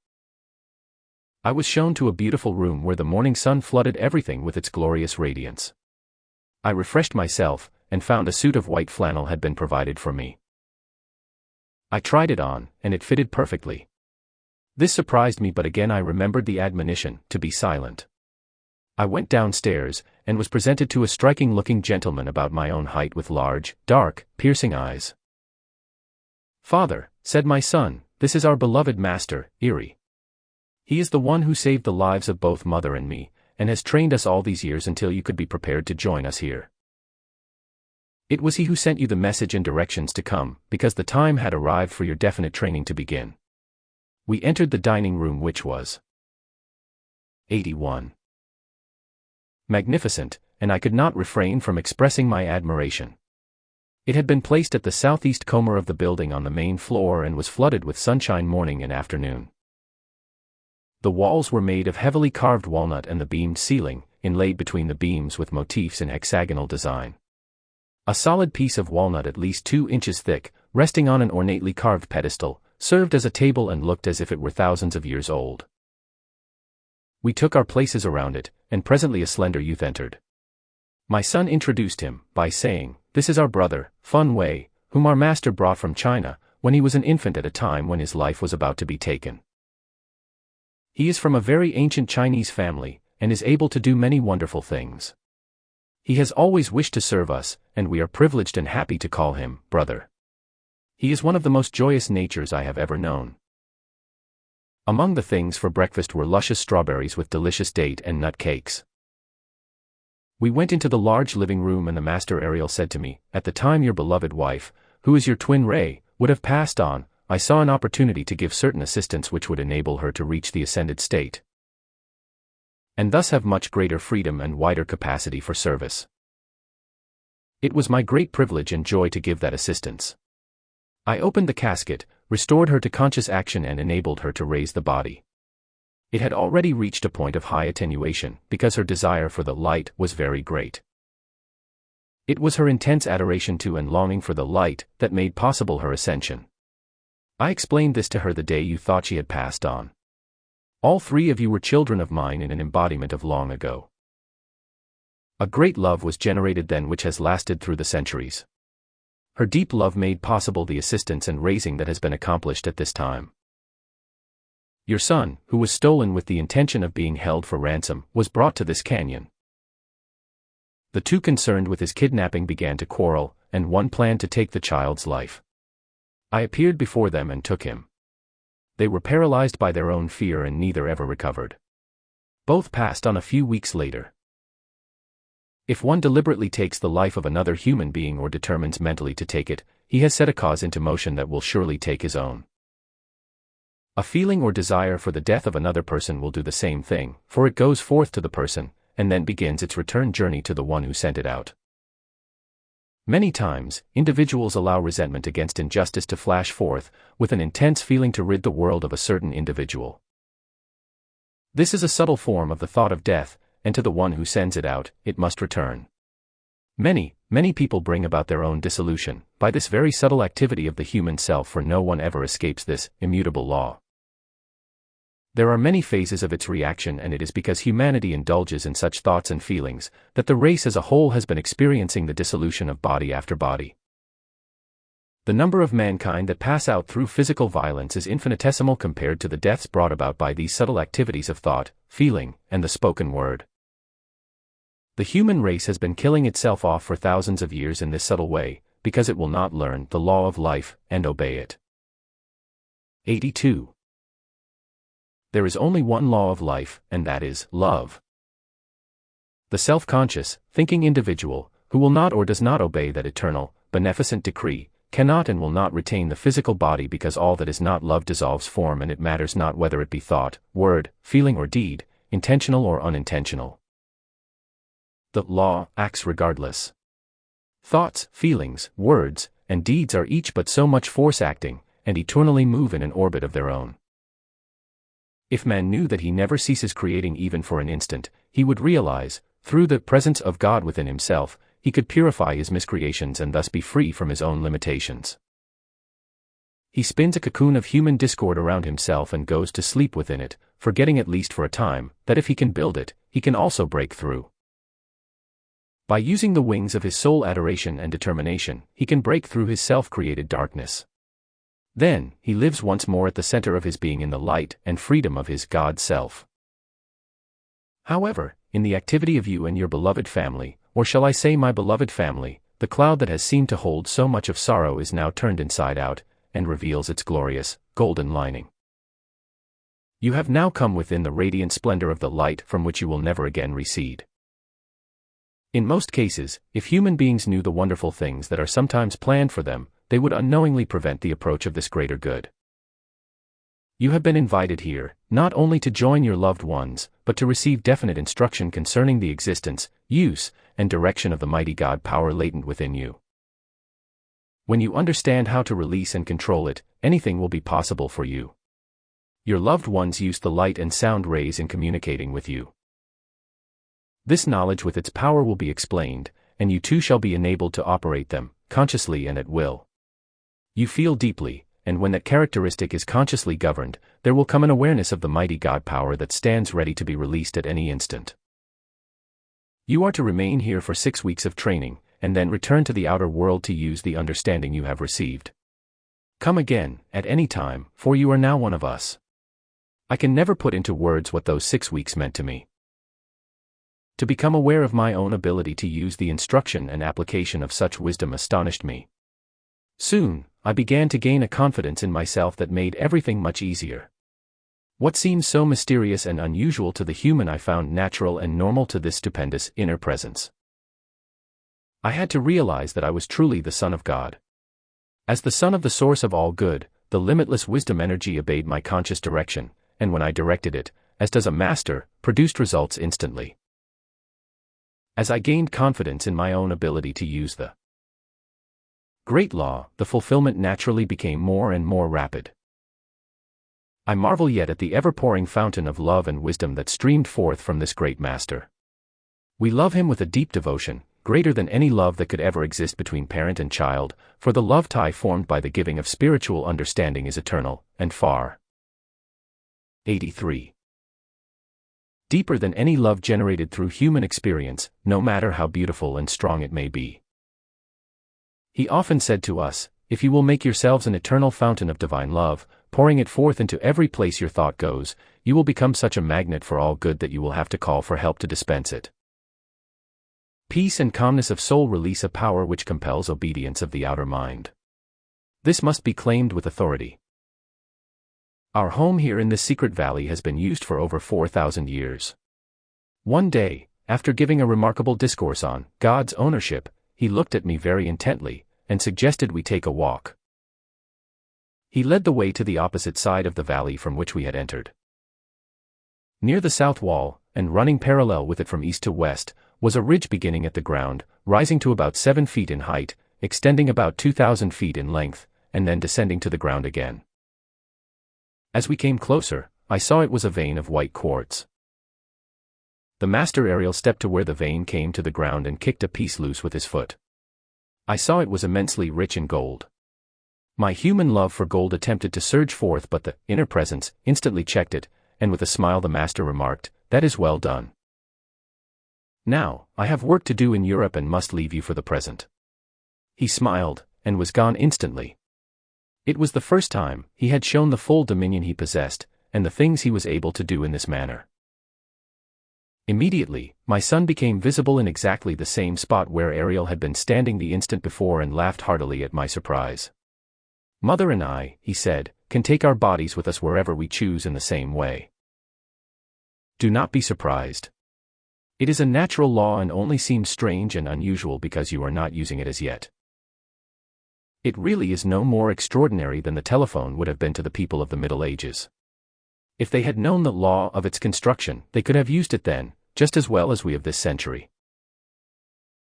[SPEAKER 1] I was shown to a beautiful room where the morning sun flooded everything with its glorious radiance. I refreshed myself, and found a suit of white flannel had been provided for me. I tried it on, and it fitted perfectly. This surprised me, but again I remembered the admonition, to be silent. I went downstairs, and was presented to a striking-looking gentleman about my own height with large, dark, piercing eyes. "Father," said my son, "this is our beloved master, Erie. He is the one who saved the lives of both mother and me, and has trained us all these years until you could be prepared to join us here. It was he who sent you the message and directions to come, because the time had arrived for your definite training to begin." We entered the dining room, which was 81. Magnificent, and I could not refrain from expressing my admiration. It had been placed at the southeast corner of the building on the main floor and was flooded with sunshine morning and afternoon. The walls were made of heavily carved walnut and the beamed ceiling, inlaid between the beams with motifs in hexagonal design. A solid piece of walnut at least 2 inches thick, resting on an ornately carved pedestal, served as a table and looked as if it were thousands of years old. We took our places around it, and presently a slender youth entered. My son introduced him by saying, "This is our brother, Fun Wei, whom our master brought from China, when he was an infant at a time when his life was about to be taken. He is from a very ancient Chinese family, and is able to do many wonderful things. He has always wished to serve us, and we are privileged and happy to call him brother. He is one of the most joyous natures I have ever known." Among the things for breakfast were luscious strawberries with delicious date and nut cakes. We went into the large living room, and the master Ariel said to me, "At the time your beloved wife, who is your twin ray, would have passed on, I saw an opportunity to give certain assistance which would enable her to reach the ascended state, and thus have much greater freedom and wider capacity for service. It was my great privilege and joy to give that assistance. I opened the casket, restored her to conscious action and enabled her to raise the body. It had already reached a point of high attenuation, because her desire for the light was very great. It was her intense adoration to and longing for the light that made possible her ascension. I explained this to her the day you thought she had passed on. All 3 of you were children of mine in an embodiment of long ago. A great love was generated then which has lasted through the centuries. Her deep love made possible the assistance and raising that has been accomplished at this time. Your son, who was stolen with the intention of being held for ransom, was brought to this canyon. The 2 concerned with his kidnapping began to quarrel, and one planned to take the child's life. I appeared before them and took him. They were paralyzed by their own fear and neither ever recovered. Both passed on a few weeks later. If one deliberately takes the life of another human being or determines mentally to take it, he has set a cause into motion that will surely take his own. A feeling or desire for the death of another person will do the same thing, for it goes forth to the person, and then begins its return journey to the one who sent it out. Many times, individuals allow resentment against injustice to flash forth, with an intense feeling to rid the world of a certain individual. This is a subtle form of the thought of death, and to the one who sends it out, it must return. Many people bring about their own dissolution, by this very subtle activity of the human self, for no one ever escapes this immutable law. There are many phases of its reaction, and it is because humanity indulges in such thoughts and feelings, that the race as a whole has been experiencing the dissolution of body after body. The number of mankind that pass out through physical violence is infinitesimal compared to the deaths brought about by these subtle activities of thought, feeling, and the spoken word. The human race has been killing itself off for thousands of years in this subtle way, because it will not learn the law of life and obey it. 82. There is only one law of life, and that is love. The self-conscious, thinking individual, who will not or does not obey that eternal, beneficent decree, cannot and will not retain the physical body, because all that is not love dissolves form, and it matters not whether it be thought, word, feeling or deed, intentional or unintentional. The law acts regardless. Thoughts, feelings, words, and deeds are each but so much force acting, and eternally move in an orbit of their own. If man knew that he never ceases creating even for an instant, he would realize, through the presence of God within himself, he could purify his miscreations and thus be free from his own limitations. He spins a cocoon of human discord around himself and goes to sleep within it, forgetting at least for a time, that if he can build it, he can also break through. By using the wings of his soul adoration and determination, he can break through his self-created darkness. Then, he lives once more at the center of his being in the light and freedom of his God self. However, in the activity of you and your beloved family, or shall I say my beloved family, the cloud that has seemed to hold so much of sorrow is now turned inside out, and reveals its glorious, golden lining. You have now come within the radiant splendor of the light from which you will never again recede. In most cases, if human beings knew the wonderful things that are sometimes planned for them, they would unknowingly prevent the approach of this greater good. You have been invited here, not only to join your loved ones, but to receive definite instruction concerning the existence, use, and direction of the mighty God power latent within you. When you understand how to release and control it, anything will be possible for you. Your loved ones use the light and sound rays in communicating with you. This knowledge with its power will be explained, and you too shall be enabled to operate them, consciously and at will. You feel deeply, and when that characteristic is consciously governed, there will come an awareness of the mighty God power that stands ready to be released at any instant. You are to remain here for 6 weeks of training, and then return to the outer world to use the understanding you have received. Come again, at any time, for you are now one of us. I can never put into words what those 6 weeks meant to me. To become aware of my own ability to use the instruction and application of such wisdom astonished me. Soon, I began to gain a confidence in myself that made everything much easier. What seemed so mysterious and unusual to the human I found natural and normal to this stupendous inner presence. I had to realize that I was truly the Son of God. As the Son of the source of all good, the limitless wisdom energy obeyed my conscious direction, and when I directed it, as does a master, produced results instantly. As I gained confidence in my own ability to use the great law, the fulfillment naturally became more and more rapid. I marvel yet at the ever-pouring fountain of love and wisdom that streamed forth from this great master. We love him with a deep devotion, greater than any love that could ever exist between parent and child, for the love tie formed by the giving of spiritual understanding is eternal, and far. 83. Deeper than any love generated through human experience, no matter how beautiful and strong it may be. He often said to us, if you will make yourselves an eternal fountain of divine love, pouring it forth into every place your thought goes, you will become such a magnet for all good that you will have to call for help to dispense it. Peace and calmness of soul release a power which compels obedience of the outer mind. This must be claimed with authority. Our home here in this secret valley has been used for over 4,000 years. One day, after giving a remarkable discourse on God's ownership, he looked at me very intently, and suggested we take a walk. He led the way to the opposite side of the valley from which we had entered. Near the south wall, and running parallel with it from east to west, was a ridge beginning at the ground, rising to about 7 feet in height, extending about 2,000 feet in length, and then descending to the ground again. As we came closer, I saw it was a vein of white quartz. The master Ariel stepped to where the vein came to the ground and kicked a piece loose with his foot. I saw it was immensely rich in gold. My human love for gold attempted to surge forth, but the inner presence instantly checked it, and with a smile the master remarked, "That is well done. Now, I have work to do in Europe and must leave you for the present." He smiled, and was gone instantly. It was the first time he had shown the full dominion he possessed, and the things he was able to do in this manner. Immediately, my son became visible in exactly the same spot where Ariel had been standing the instant before and laughed heartily at my surprise. "Mother and I," he said, "can take our bodies with us wherever we choose in the same way. Do not be surprised. It is a natural law and only seems strange and unusual because you are not using it as yet. It really is no more extraordinary than the telephone would have been to the people of the Middle Ages. If they had known the law of its construction, they could have used it then, just as well as we of this century.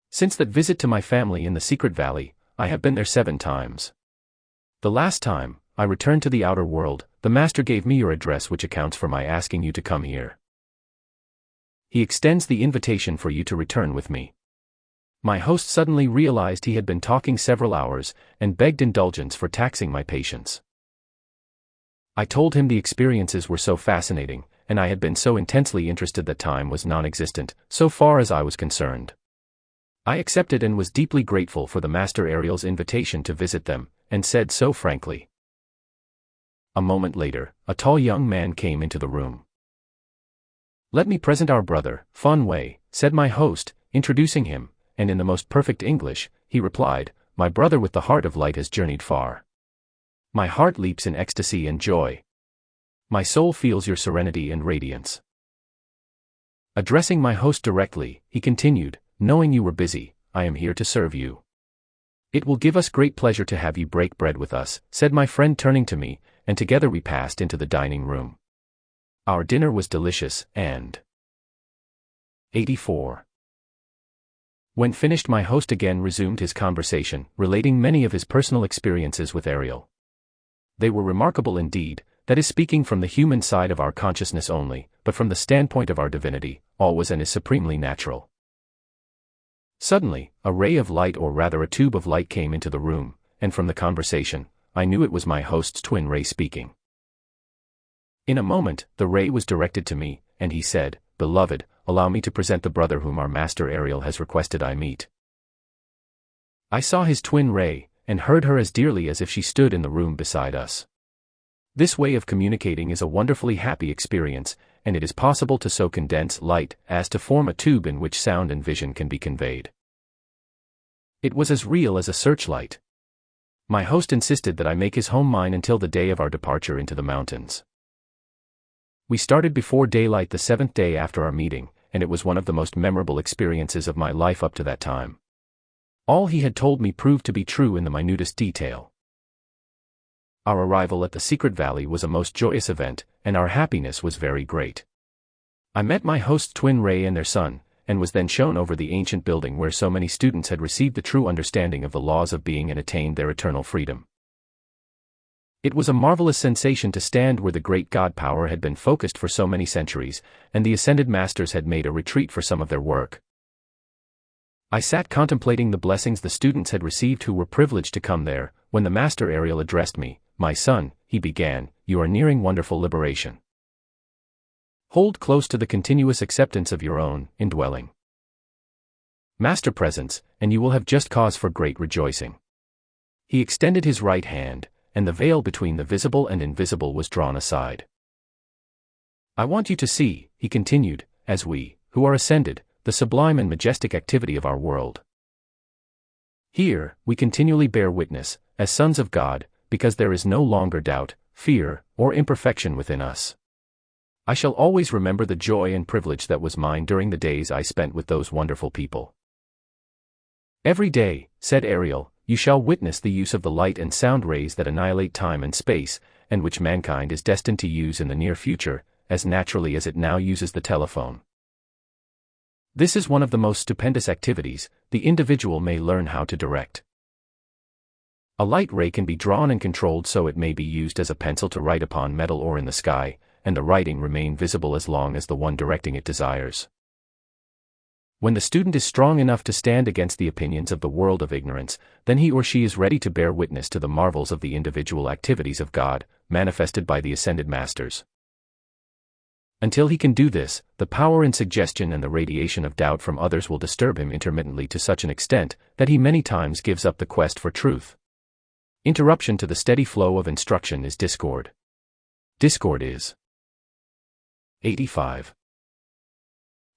[SPEAKER 1] Since that visit to my family in the secret valley, I have been there 7 times. The last time I returned to the outer world, the master gave me your address, which accounts for my asking you to come here. He extends the invitation for you to return with me." My host suddenly realized he had been talking several hours, and begged indulgence for taxing my patience. I told him the experiences were so fascinating, and I had been so intensely interested that time was non-existent, so far as I was concerned. I accepted and was deeply grateful for the Master Ariel's invitation to visit them, and said so frankly. A moment later, a tall young man came into the room. "Let me present our brother, Fun Wei," said my host, introducing him, and in the most perfect English, he replied, "My brother with the heart of light has journeyed far. My heart leaps in ecstasy and joy. My soul feels your serenity and radiance." Addressing my host directly, he continued, "Knowing you were busy, I am here to serve you. It will give us great pleasure to have you break bread with us," said my friend turning to me, and together we passed into the dining room. Our dinner was delicious, and 84. When finished, my host again resumed his conversation, relating many of his personal experiences with Ariel. They were remarkable indeed, that is speaking from the human side of our consciousness only, but from the standpoint of our divinity, all was and is supremely natural. Suddenly, a ray of light, or rather a tube of light, came into the room, and from the conversation, I knew it was my host's twin ray speaking. In a moment, the ray was directed to me, and he said, "Beloved, allow me to present the brother whom our master Ariel has requested I meet." I saw his twin ray, and heard her as dearly as if she stood in the room beside us. This way of communicating is a wonderfully happy experience, and it is possible to so condense light as to form a tube in which sound and vision can be conveyed. It was as real as a searchlight. My host insisted that I make his home mine until the day of our departure into the mountains. We started before daylight the 7th day after our meeting, and it was one of the most memorable experiences of my life up to that time. All he had told me proved to be true in the minutest detail. Our arrival at the secret valley was a most joyous event, and our happiness was very great. I met my host's twin ray and their son, and was then shown over the ancient building where so many students had received the true understanding of the laws of being and attained their eternal freedom. It was a marvelous sensation to stand where the great God power had been focused for so many centuries, and the ascended masters had made a retreat for some of their work. I sat contemplating the blessings the students had received who were privileged to come there, when the master Ariel addressed me. "My son," he began, "you are nearing wonderful liberation. Hold close to the continuous acceptance of your own indwelling master presence, and you will have just cause for great rejoicing." He extended his right hand, and the veil between the visible and invisible was drawn aside. "I want you to see," he continued, "as we, who are ascended, the sublime and majestic activity of our world. Here, we continually bear witness, as sons of God, because there is no longer doubt, fear, or imperfection within us. I shall always remember the joy and privilege that was mine during the days I spent with those wonderful people. Every day," said Ariel, "you shall witness the use of the light and sound rays that annihilate time and space, and which mankind is destined to use in the near future, as naturally as it now uses the telephone. This is one of the most stupendous activities the individual may learn how to direct. A light ray can be drawn and controlled so it may be used as a pencil to write upon metal or in the sky, and the writing remain visible as long as the one directing it desires. When the student is strong enough to stand against the opinions of the world of ignorance, then he or she is ready to bear witness to the marvels of the individual activities of God, manifested by the ascended masters. Until he can do this, the power in suggestion and the radiation of doubt from others will disturb him intermittently to such an extent that he many times gives up the quest for truth. Interruption to the steady flow of instruction is discord. Discord is 85.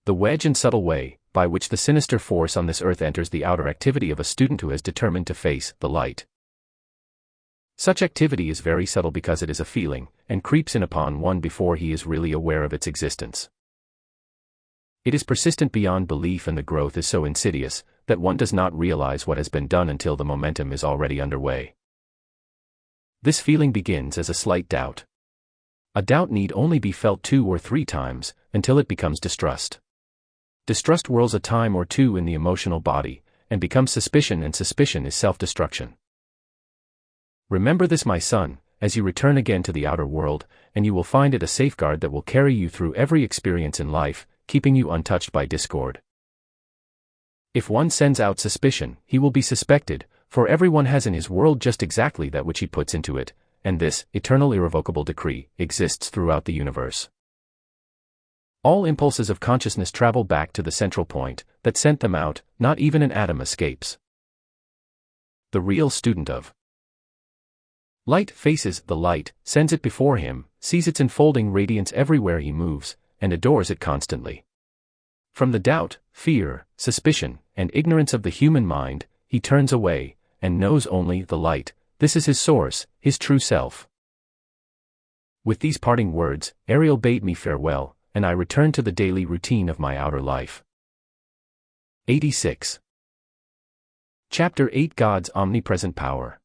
[SPEAKER 1] The wedge and subtle way, by which the sinister force on this earth enters the outer activity of a student who has determined to face the light. Such activity is very subtle because it is a feeling, and creeps in upon one before he is really aware of its existence. It is persistent beyond belief, and the growth is so insidious that one does not realize what has been done until the momentum is already underway. This feeling begins as a slight doubt. A doubt need only be felt 2 or 3 times, until it becomes distrust. Distrust whirls a time or 2 in the emotional body, and becomes suspicion, and suspicion is self-destruction. Remember this, my son, as you return again to the outer world, and you will find it a safeguard that will carry you through every experience in life, keeping you untouched by discord. If one sends out suspicion, he will be suspected, for everyone has in his world just exactly that which he puts into it, and this eternal irrevocable decree exists throughout the universe. All impulses of consciousness travel back to the central point that sent them out, not even an atom escapes. The real student of light faces the light, sends it before him, sees its enfolding radiance everywhere he moves, and adores it constantly. From the doubt, fear, suspicion, and ignorance of the human mind, he turns away, and knows only the light. This is his source, his true self. With these parting words, Ariel bade me farewell, and I returned to the daily routine of my outer life. 86. Chapter 8: God's Omnipresent Power.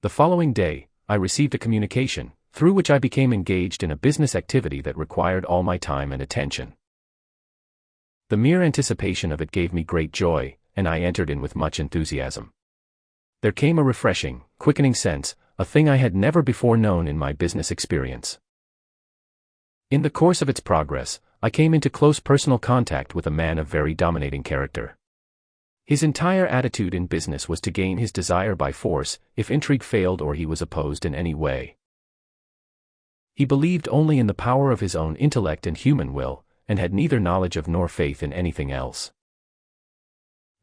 [SPEAKER 1] The following day, I received a communication, through which I became engaged in a business activity that required all my time and attention. The mere anticipation of it gave me great joy, and I entered in with much enthusiasm. There came a refreshing, quickening sense, a thing I had never before known in my business experience. In the course of its progress, I came into close personal contact with a man of very dominating character. His entire attitude in business was to gain his desire by force, if intrigue failed or he was opposed in any way. He believed only in the power of his own intellect and human will, and had neither knowledge of nor faith in anything else.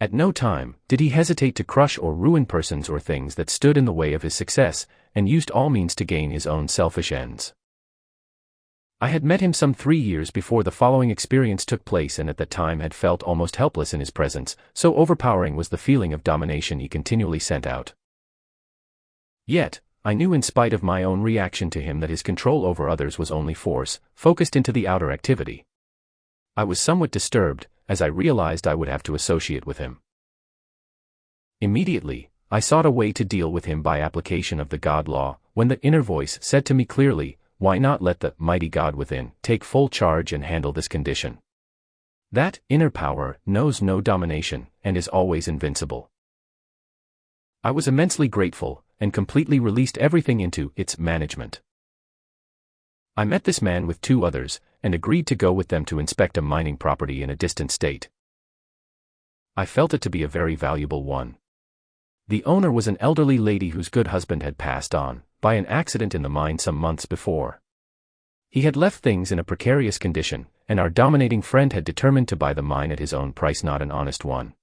[SPEAKER 1] At no time did he hesitate to crush or ruin persons or things that stood in the way of his success, and used all means to gain his own selfish ends. I had met him some 3 years before the following experience took place, and at that time had felt almost helpless in his presence, so overpowering was the feeling of domination he continually sent out. Yet, I knew in spite of my own reaction to him that his control over others was only force, focused into the outer activity. I was somewhat disturbed, as I realized I would have to associate with him. Immediately, I sought a way to deal with him by application of the God law, when the inner voice said to me clearly, "Why not let the mighty God within take full charge and handle this condition?" That inner power knows no domination, and is always invincible. I was immensely grateful, and completely released everything into its management. I met this man with 2 others, and agreed to go with them to inspect a mining property in a distant state. I felt it to be a very valuable one. The owner was an elderly lady whose good husband had passed on, by an accident in the mine some months before. He had left things in a precarious condition, and our dominating friend had determined to buy the mine at his own price, not an honest one.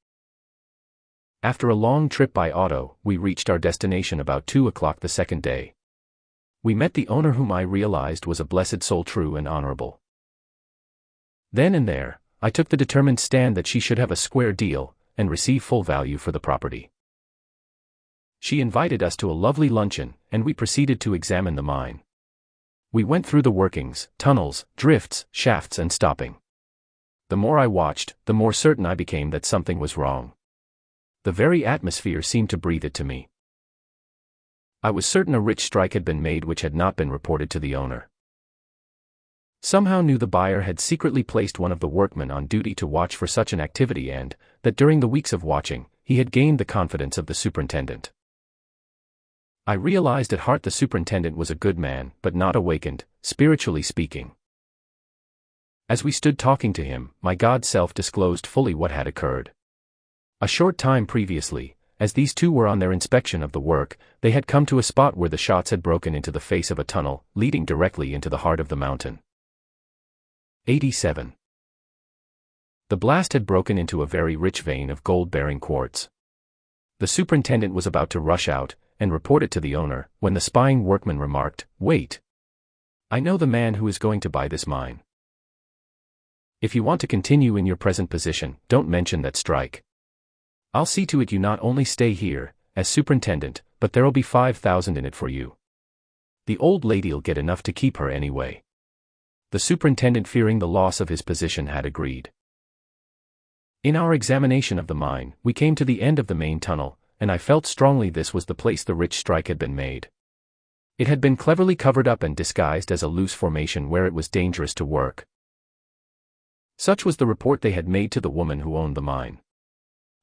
[SPEAKER 1] After a long trip by auto, we reached our destination about 2 o'clock the second day. We met the owner, whom I realized was a blessed soul, true and honorable. Then and there, I took the determined stand that she should have a square deal, and receive full value for the property. She invited us to a lovely luncheon, and we proceeded to examine the mine. We went through the workings, tunnels, drifts, shafts, and stopping. The more I watched, the more certain I became that something was wrong. The very atmosphere seemed to breathe it to me. I was certain a rich strike had been made which had not been reported to the owner. Somehow knew the buyer had secretly placed one of the workmen on duty to watch for such an activity, and that during the weeks of watching, he had gained the confidence of the superintendent. I realized at heart the superintendent was a good man, but not awakened, spiritually speaking. As we stood talking to him, my God self disclosed fully what had occurred. A short time previously, as these 2 were on their inspection of the work, they had come to a spot where the shots had broken into the face of a tunnel, leading directly into the heart of the mountain. 87. The blast had broken into a very rich vein of gold-bearing quartz. The superintendent was about to rush out and report it to the owner, when the spying workman remarked, "Wait. I know the man who is going to buy this mine. If you want to continue in your present position, don't mention that strike. I'll see to it you not only stay here, as superintendent, but there'll be 5,000 in it for you. The old lady'll get enough to keep her anyway." The superintendent, fearing the loss of his position, had agreed. In our examination of the mine, we came to the end of the main tunnel, and I felt strongly this was the place the rich strike had been made. It had been cleverly covered up and disguised as a loose formation where it was dangerous to work. Such was the report they had made to the woman who owned the mine.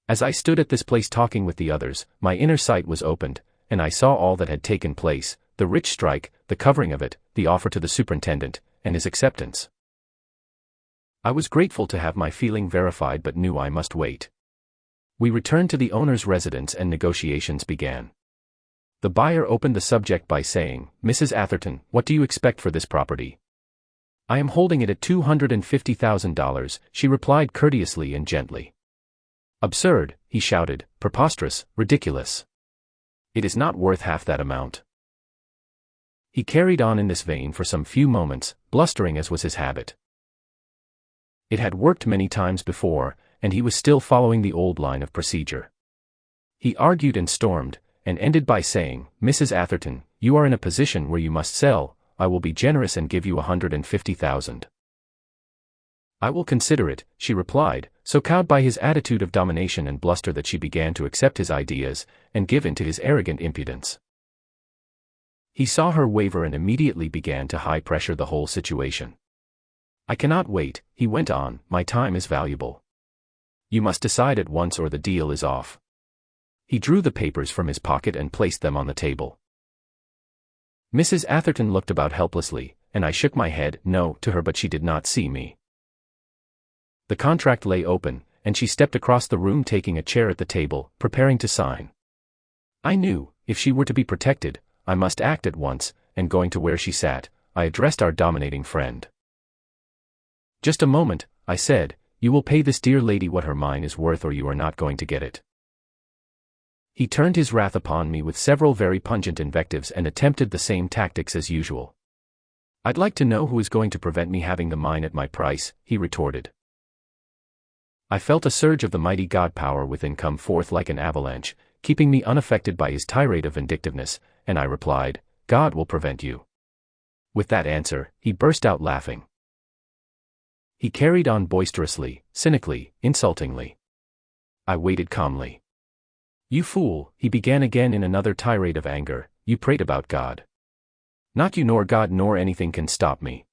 [SPEAKER 1] As I stood at this place talking with the others, my inner sight was opened, and I saw all that had taken place, the rich strike, the covering of it, the offer to the superintendent, and his acceptance. I was grateful to have my feeling verified, but knew I must wait. We returned to the owner's residence and negotiations began. The buyer opened the subject by saying, "Mrs. Atherton, what do you expect for this property?" "I am holding it at $250,000, she replied courteously and gently. "Absurd," he shouted, "preposterous, ridiculous. It is not worth half that amount." He carried on in this vein for some few moments, blustering as was his habit. It had worked many times before, and he was still following the old line of procedure. He argued and stormed, and ended by saying, "Mrs. Atherton, you are in a position where you must sell. I will be generous and give you $150,000. I will consider it," she replied, so cowed by his attitude of domination and bluster that she began to accept his ideas, and give in to his arrogant impudence. He saw her waver and immediately began to high-pressure the whole situation. "I cannot wait," he went on, "my time is valuable. You must decide at once or the deal is off." He drew the papers from his pocket and placed them on the table. Mrs. Atherton looked about helplessly, and I shook my head no to her, but she did not see me. The contract lay open, and she stepped across the room, taking a chair at the table, preparing to sign. I knew, if she were to be protected, I must act at once, and going to where she sat, I addressed our dominating friend. "Just a moment," I said, "you will pay this dear lady what her mine is worth or you are not going to get it." He turned his wrath upon me with several very pungent invectives and attempted the same tactics as usual. "I'd like to know who is going to prevent me having the mine at my price," he retorted. I felt a surge of the mighty God power within come forth like an avalanche, keeping me unaffected by his tirade of vindictiveness, and I replied, "God will prevent you." With that answer, he burst out laughing. He carried on boisterously, cynically, insultingly. I waited calmly. "You fool," he began again in another tirade of anger, "you prate about God. Not you nor God nor anything can stop me.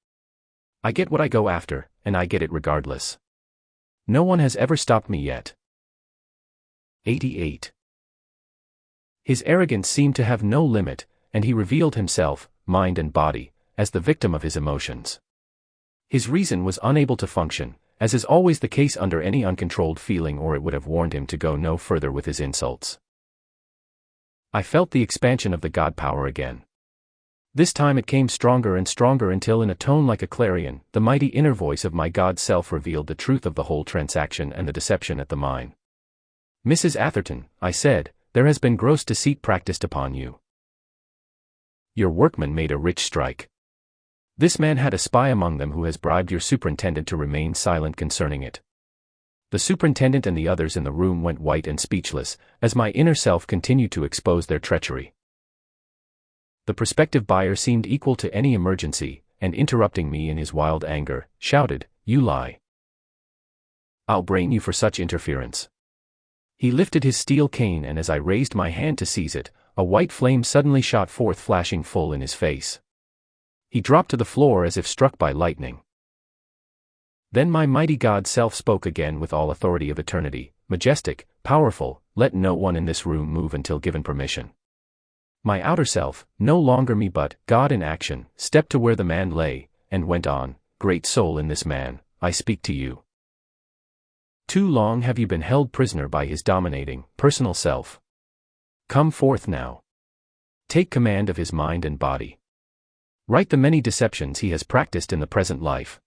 [SPEAKER 1] I get what I go after, and I get it regardless. No one has ever stopped me yet." 88. His arrogance seemed to have no limit, and he revealed himself, mind and body, as the victim of his emotions. His reason was unable to function, as is always the case under any uncontrolled feeling, or it would have warned him to go no further with his insults. I felt the expansion of the God power again. This time it came stronger and stronger until in a tone like a clarion, the mighty inner voice of my God self revealed the truth of the whole transaction and the deception at the mine. "Mrs. Atherton," I said, "there has been gross deceit practiced upon you. Your workmen made a rich strike. This man had a spy among them who has bribed your superintendent to remain silent concerning it." The superintendent and the others in the room went white and speechless, as my inner self continued to expose their treachery. The prospective buyer seemed equal to any emergency, and interrupting me in his wild anger, shouted, "You lie. I'll brain you for such interference." He lifted his steel cane, and as I raised my hand to seize it, a white flame suddenly shot forth, flashing full in his face. He dropped to the floor as if struck by lightning. Then my mighty God self spoke again with all authority of eternity, majestic, powerful, "Let no one in this room move until given permission." My outer self, no longer me but God in action, stepped to where the man lay, and went on, "Great soul in this man, I speak to you. Too long have you been held prisoner by his dominating, personal self. Come forth now. Take command of his mind and body. Right the many deceptions he has practiced in the present life.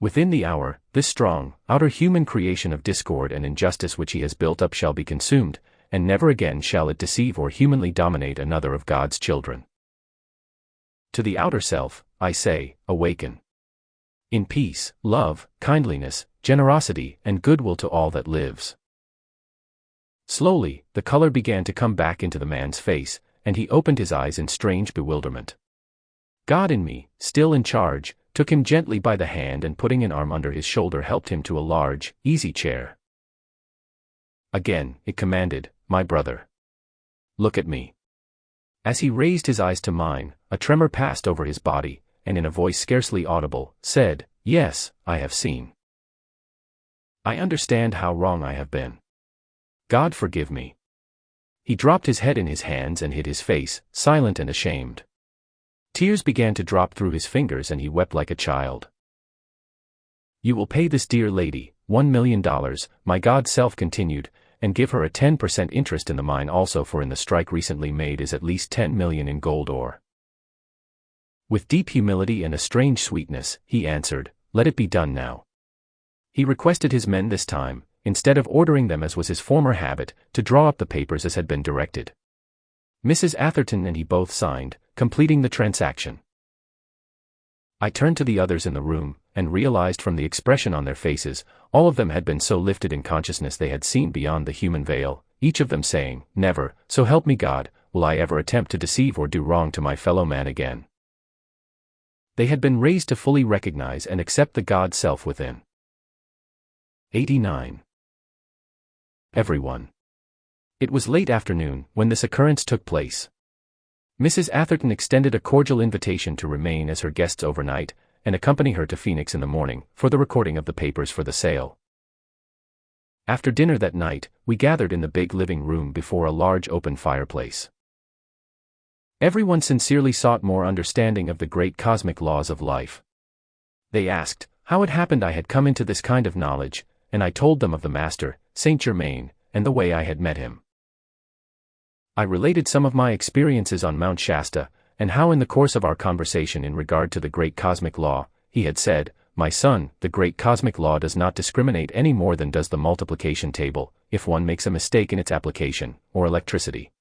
[SPEAKER 1] Within the hour, this strong, outer human creation of discord and injustice which he has built up shall be consumed, and never again shall it deceive or humanly dominate another of God's children. To the outer self, I say, awaken. In peace, love, kindliness, generosity, and goodwill to all that lives." Slowly, the color began to come back into the man's face, and he opened his eyes in strange bewilderment. God in me, still in charge, took him gently by the hand and putting an arm under his shoulder helped him to a large, easy chair. Again, it commanded, "My brother. Look at me." As he raised his eyes to mine, a tremor passed over his body, and in a voice scarcely audible, said, "Yes, I have seen. I understand how wrong I have been. God forgive me." He dropped his head in his hands and hid his face, silent and ashamed. Tears began to drop through his fingers and he wept like a child. "You will pay this dear lady $1 million, my God self continued, and give her a 10% interest in the mine also, for in the strike recently made is at least 10 million in gold ore." With deep humility and a strange sweetness, he answered, "Let it be done now." He requested his men this time, instead of ordering them as was his former habit, to draw up the papers as had been directed. Mrs. Atherton and he both signed, completing the transaction. I turned to the others in the room, and realized from the expression on their faces, all of them had been so lifted in consciousness they had seen beyond the human veil, each of them saying, "Never, so help me God, will I ever attempt to deceive or do wrong to my fellow man again." They had been raised to fully recognize and accept the God self within. 89. Everyone. It was late afternoon when this occurrence took place. Mrs. Atherton extended a cordial invitation to remain as her guests overnight, and accompany her to Phoenix in the morning, for the recording of the papers for the sale. After dinner that night, we gathered in the big living room before a large open fireplace. Everyone sincerely sought more understanding of the great cosmic laws of life. They asked how it happened I had come into this kind of knowledge, and I told them of the Master, Saint Germain, and the way I had met him. I related some of my experiences on Mount Shasta, and how in the course of our conversation in regard to the great cosmic law, he had said, "My son, the great cosmic law does not discriminate any more than does the multiplication table, if one makes a mistake in its application, or electricity.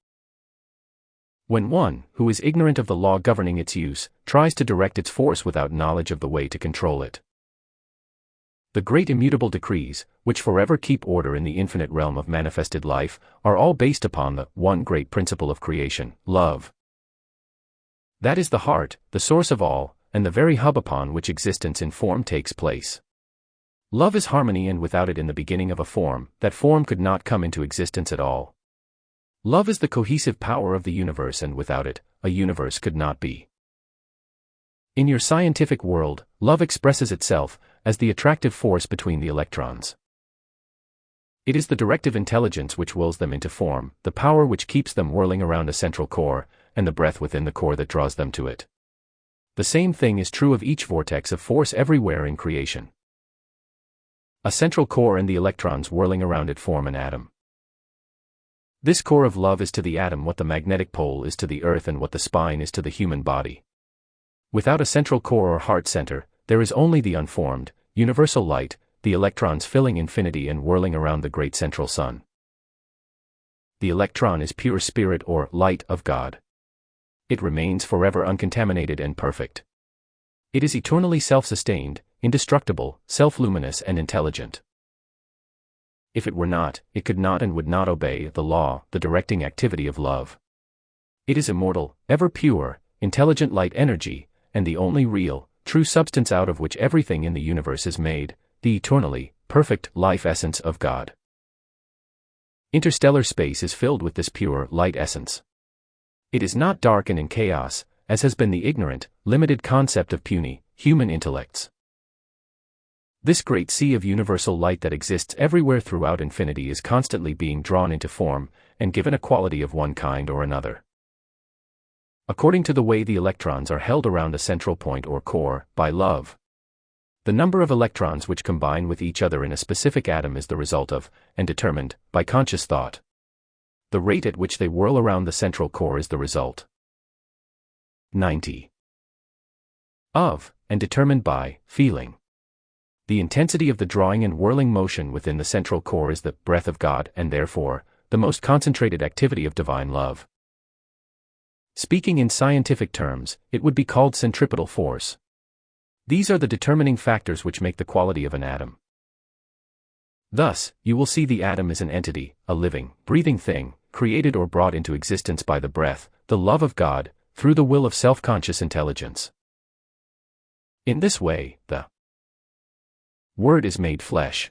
[SPEAKER 1] When one, who is ignorant of the law governing its use, tries to direct its force without knowledge of the way to control it. The great immutable decrees, which forever keep order in the infinite realm of manifested life, are all based upon the one great principle of creation, love. That is the heart, the source of all, and the very hub upon which existence in form takes place. Love is harmony, and without it in the beginning of a form, that form could not come into existence at all. Love is the cohesive power of the universe, and without it, a universe could not be. In your scientific world, love expresses itself as the attractive force between the electrons. It is the directive intelligence which wills them into form, the power which keeps them whirling around a central core, and the breath within the core that draws them to it. The same thing is true of each vortex of force everywhere in creation. A central core and the electrons whirling around it form an atom. This core of love is to the atom what the magnetic pole is to the earth and what the spine is to the human body. Without a central core or heart center, there is only the unformed, universal light, the electrons filling infinity and whirling around the great central sun. The electron is pure spirit or light of God. It remains forever uncontaminated and perfect. It is eternally self-sustained, indestructible, self-luminous and intelligent. If it were not, it could not and would not obey the law, the directing activity of love. It is immortal, ever pure, intelligent light energy, and the only real, true substance out of which everything in the universe is made, the eternally perfect life essence of God. Interstellar space is filled with this pure light essence. It is not dark and in chaos, as has been the ignorant, limited concept of puny, human intellects. This great sea of universal light that exists everywhere throughout infinity is constantly being drawn into form, and given a quality of one kind or another. According to the way the electrons are held around a central point or core, by love. The number of electrons which combine with each other in a specific atom is the result of, and determined, by conscious thought. The rate at which they whirl around the central core is the result. 90. Of, and determined by, feeling. The intensity of the drawing and whirling motion within the central core is the breath of God, and therefore, the most concentrated activity of divine love. Speaking in scientific terms, it would be called centripetal force. These are the determining factors which make the quality of an atom. Thus, you will see the atom is an entity, a living, breathing thing, created or brought into existence by the breath, the love of God, through the will of self-conscious intelligence. In this way, the Word is made flesh.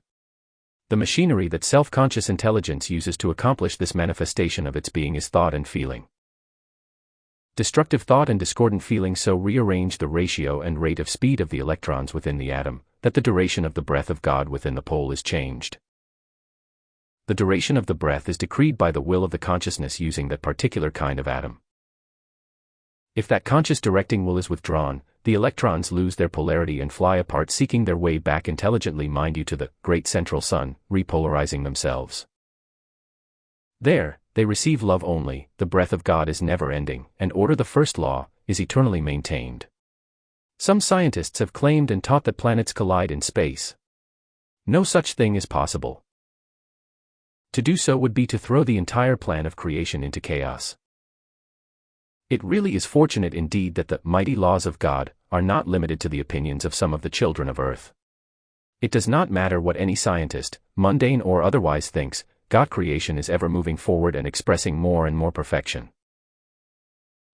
[SPEAKER 1] The machinery that self-conscious intelligence uses to accomplish this manifestation of its being is thought and feeling. Destructive thought and discordant feeling so rearrange the ratio and rate of speed of the electrons within the atom, that the duration of the breath of God within the pole is changed. The duration of the breath is decreed by the will of the consciousness using that particular kind of atom. If that conscious directing will is withdrawn, the electrons lose their polarity and fly apart, seeking their way back intelligently, mind you, to the great central sun, repolarizing themselves. There, they receive love only, the breath of God is never ending, and order, the first law, is eternally maintained. Some scientists have claimed and taught that planets collide in space. No such thing is possible. To do so would be to throw the entire plan of creation into chaos. It really is fortunate indeed that the mighty laws of God are not limited to the opinions of some of the children of earth. It does not matter what any scientist, mundane or otherwise, thinks, God creation is ever moving forward and expressing more and more perfection.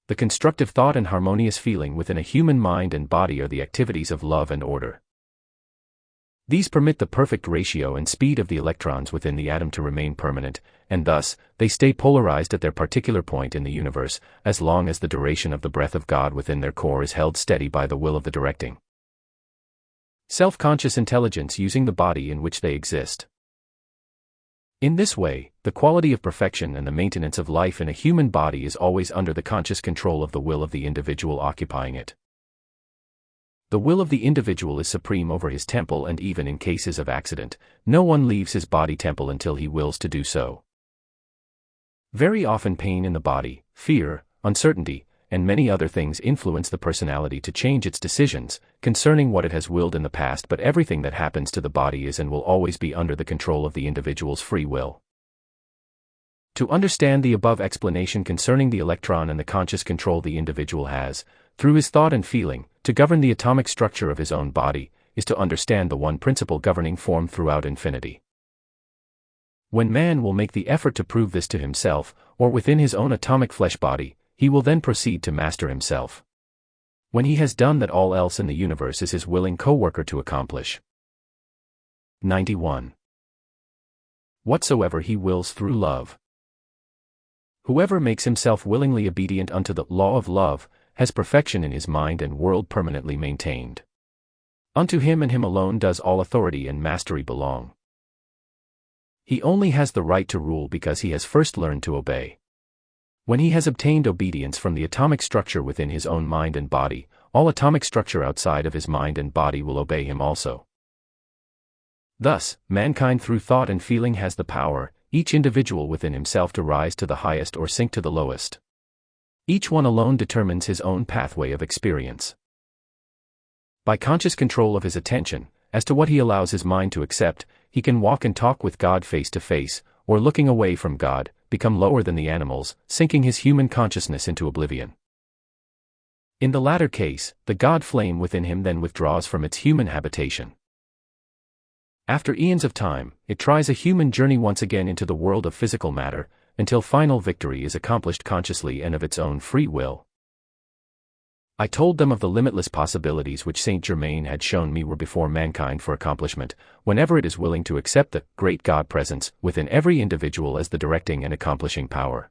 [SPEAKER 1] The constructive thought and harmonious feeling within a human mind and body are the activities of love and order. These permit the perfect ratio and speed of the electrons within the atom to remain permanent, and thus, they stay polarized at their particular point in the universe, as long as the duration of the breath of God within their core is held steady by the will of the directing self-conscious intelligence using the body in which they exist. In this way, the quality of perfection and the maintenance of life in a human body is always under the conscious control of the will of the individual occupying it. The will of the individual is supreme over his temple, and even in cases of accident, no one leaves his body temple until he wills to do so. Very often pain in the body, fear, uncertainty, and many other things influence the personality to change its decisions concerning what it has willed in the past, but everything that happens to the body is and will always be under the control of the individual's free will. To understand the above explanation concerning the electron and the conscious control the individual has, through his thought and feeling, to govern the atomic structure of his own body, is to understand the one principle governing form throughout infinity. When man will make the effort to prove this to himself, or within his own atomic flesh body, he will then proceed to master himself. When he has done that, all else in the universe is his willing co-worker to accomplish. 91. Whatsoever he wills through love. Whoever makes himself willingly obedient unto the law of love, has perfection in his mind and world permanently maintained. Unto him and him alone does all authority and mastery belong. He only has the right to rule because he has first learned to obey. When he has obtained obedience from the atomic structure within his own mind and body, all atomic structure outside of his mind and body will obey him also. Thus, mankind through thought and feeling has the power, each individual within himself, to rise to the highest or sink to the lowest. Each one alone determines his own pathway of experience. By conscious control of his attention, as to what he allows his mind to accept, he can walk and talk with God face to face, or looking away from God, become lower than the animals, sinking his human consciousness into oblivion. In the latter case, the God flame within him then withdraws from its human habitation. After eons of time, it tries a human journey once again into the world of physical matter, until final victory is accomplished consciously and of its own free will. I told them of the limitless possibilities which Saint Germain had shown me were before mankind for accomplishment, whenever it is willing to accept the great God presence within every individual as the directing and accomplishing power.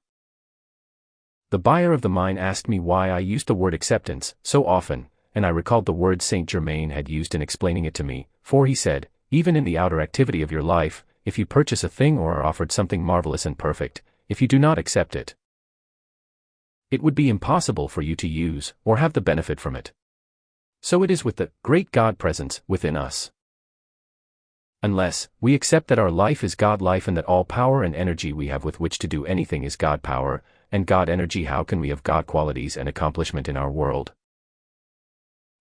[SPEAKER 1] The buyer of the mine asked me why I used the word acceptance so often, and I recalled the words Saint Germain had used in explaining it to me, for he said, even in the outer activity of your life, if you purchase a thing or are offered something marvelous and perfect, if you do not accept it, it would be impossible for you to use or have the benefit from it. So it is with the great God presence within us. Unless we accept that our life is God life and that all power and energy we have with which to do anything is God power and God energy, how can we have God qualities and accomplishment in our world?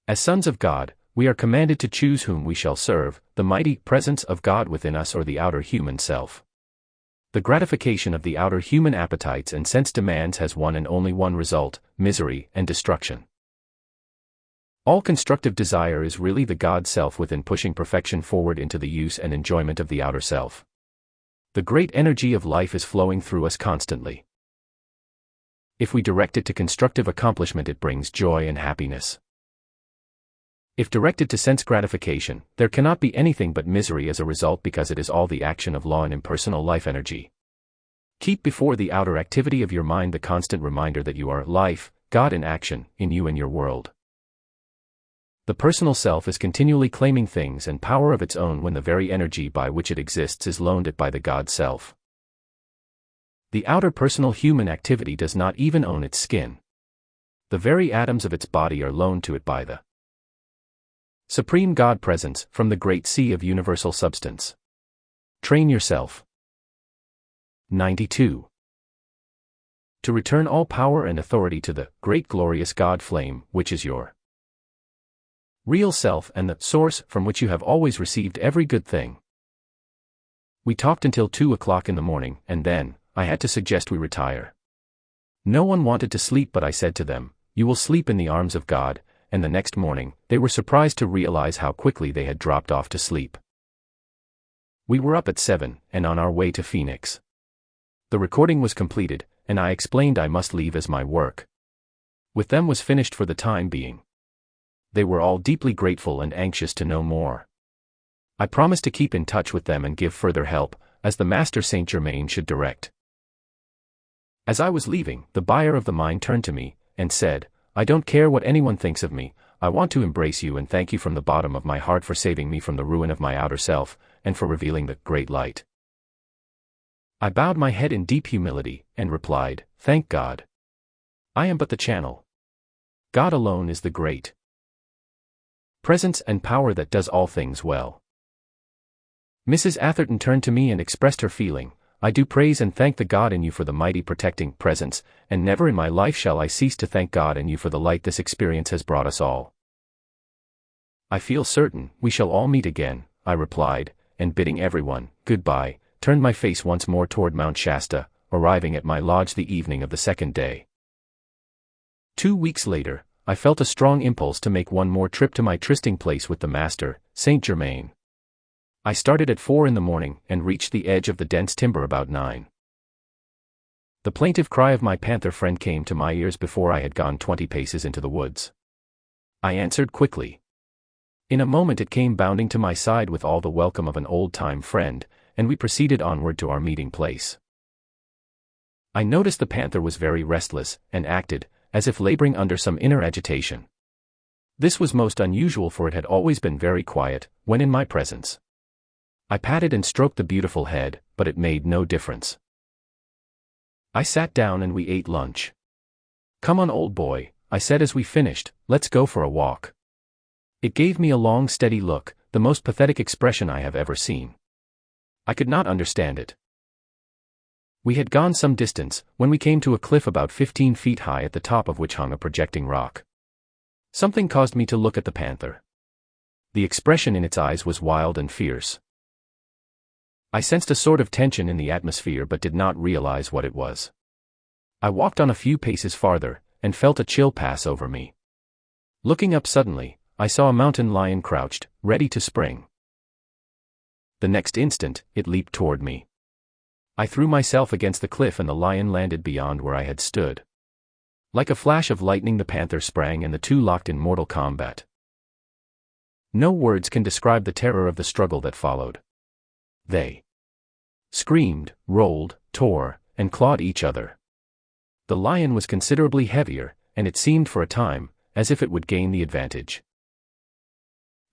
[SPEAKER 1] As sons of God, we are commanded to choose whom we shall serve, the mighty presence of God within us or the outer human self. The gratification of the outer human appetites and sense demands has one and only one result: misery and destruction. All constructive desire is really the God self within pushing perfection forward into the use and enjoyment of the outer self. The great energy of life is flowing through us constantly. If we direct it to constructive accomplishment, it brings joy and happiness. If directed to sense gratification, there cannot be anything but misery as a result, because it is all the action of law and impersonal life energy. Keep before the outer activity of your mind the constant reminder that you are life, God in action, in you and your world. The personal self is continually claiming things and power of its own when the very energy by which it exists is loaned it by the God self. The outer personal human activity does not even own its skin. The very atoms of its body are loaned to it by the Supreme God presence from the great sea of universal substance. Train yourself. 92. To return all power and authority to the great glorious God flame, which is your real self and the source from which you have always received every good thing. We talked until 2 o'clock in the morning, and then I had to suggest we retire. No one wanted to sleep, but I said to them, "You will sleep in the arms of God," and the next morning, they were surprised to realize how quickly they had dropped off to sleep. We were up at 7, and on our way to Phoenix. The recording was completed, and I explained I must leave as my work with them was finished for the time being. They were all deeply grateful and anxious to know more. I promised to keep in touch with them and give further help, as the Master Saint Germain should direct. As I was leaving, the buyer of the mine turned to me, and said, "I don't care what anyone thinks of me, I want to embrace you and thank you from the bottom of my heart for saving me from the ruin of my outer self, and for revealing the great light." I bowed my head in deep humility, and replied, "Thank God. I am but the channel. God alone is the great presence and power that does all things well." Mrs. Atherton turned to me and expressed her feeling, "I do praise and thank the God in you for the mighty protecting presence, and never in my life shall I cease to thank God in you for the light this experience has brought us all." "I feel certain we shall all meet again," I replied, and bidding everyone goodbye, turned my face once more toward Mount Shasta, arriving at my lodge the evening of the second day. 2 weeks later, I felt a strong impulse to make one more trip to my trysting place with the Master, Saint Germain. I started at 4 in the morning and reached the edge of the dense timber about 9. The plaintive cry of my panther friend came to my ears before I had gone 20 paces into the woods. I answered quickly. In a moment it came bounding to my side with all the welcome of an old-time friend, and we proceeded onward to our meeting place. I noticed the panther was very restless, and acted as if laboring under some inner agitation. This was most unusual, for it had always been very quiet when in my presence. I patted and stroked the beautiful head, but it made no difference. I sat down and we ate lunch. "Come on, old boy," I said as we finished, "let's go for a walk." It gave me a long steady look, the most pathetic expression I have ever seen. I could not understand it. We had gone some distance, when we came to a cliff about 15 feet high at the top of which hung a projecting rock. Something caused me to look at the panther. The expression in its eyes was wild and fierce. I sensed a sort of tension in the atmosphere but did not realize what it was. I walked on a few paces farther, and felt a chill pass over me. Looking up suddenly, I saw a mountain lion crouched, ready to spring. The next instant, it leaped toward me. I threw myself against the cliff and the lion landed beyond where I had stood. Like a flash of lightning the panther sprang and the two locked in mortal combat. No words can describe the terror of the struggle that followed. They screamed, rolled, tore, and clawed each other. The lion was considerably heavier, and it seemed for a time as if it would gain the advantage.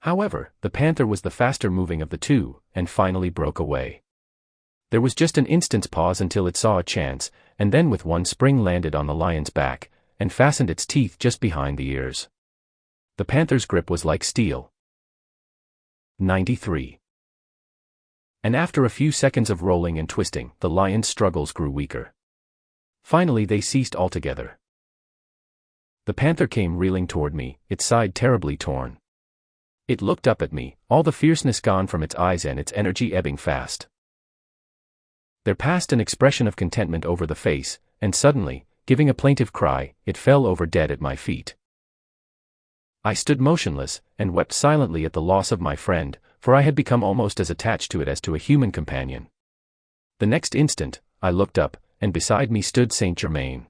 [SPEAKER 1] However, the panther was the faster moving of the two, and finally broke away. There was just an instant's pause until it saw a chance, and then with one spring landed on the lion's back, and fastened its teeth just behind the ears. The panther's grip was like steel. 93. And after a few seconds of rolling and twisting, the lion's struggles grew weaker. Finally they ceased altogether. The panther came reeling toward me, its side terribly torn. It looked up at me, all the fierceness gone from its eyes and its energy ebbing fast. There passed an expression of contentment over the face, and suddenly, giving a plaintive cry, it fell over dead at my feet. I stood motionless, and wept silently at the loss of my friend, for I had become almost as attached to it as to a human companion. The next instant, I looked up, and beside me stood Saint Germain.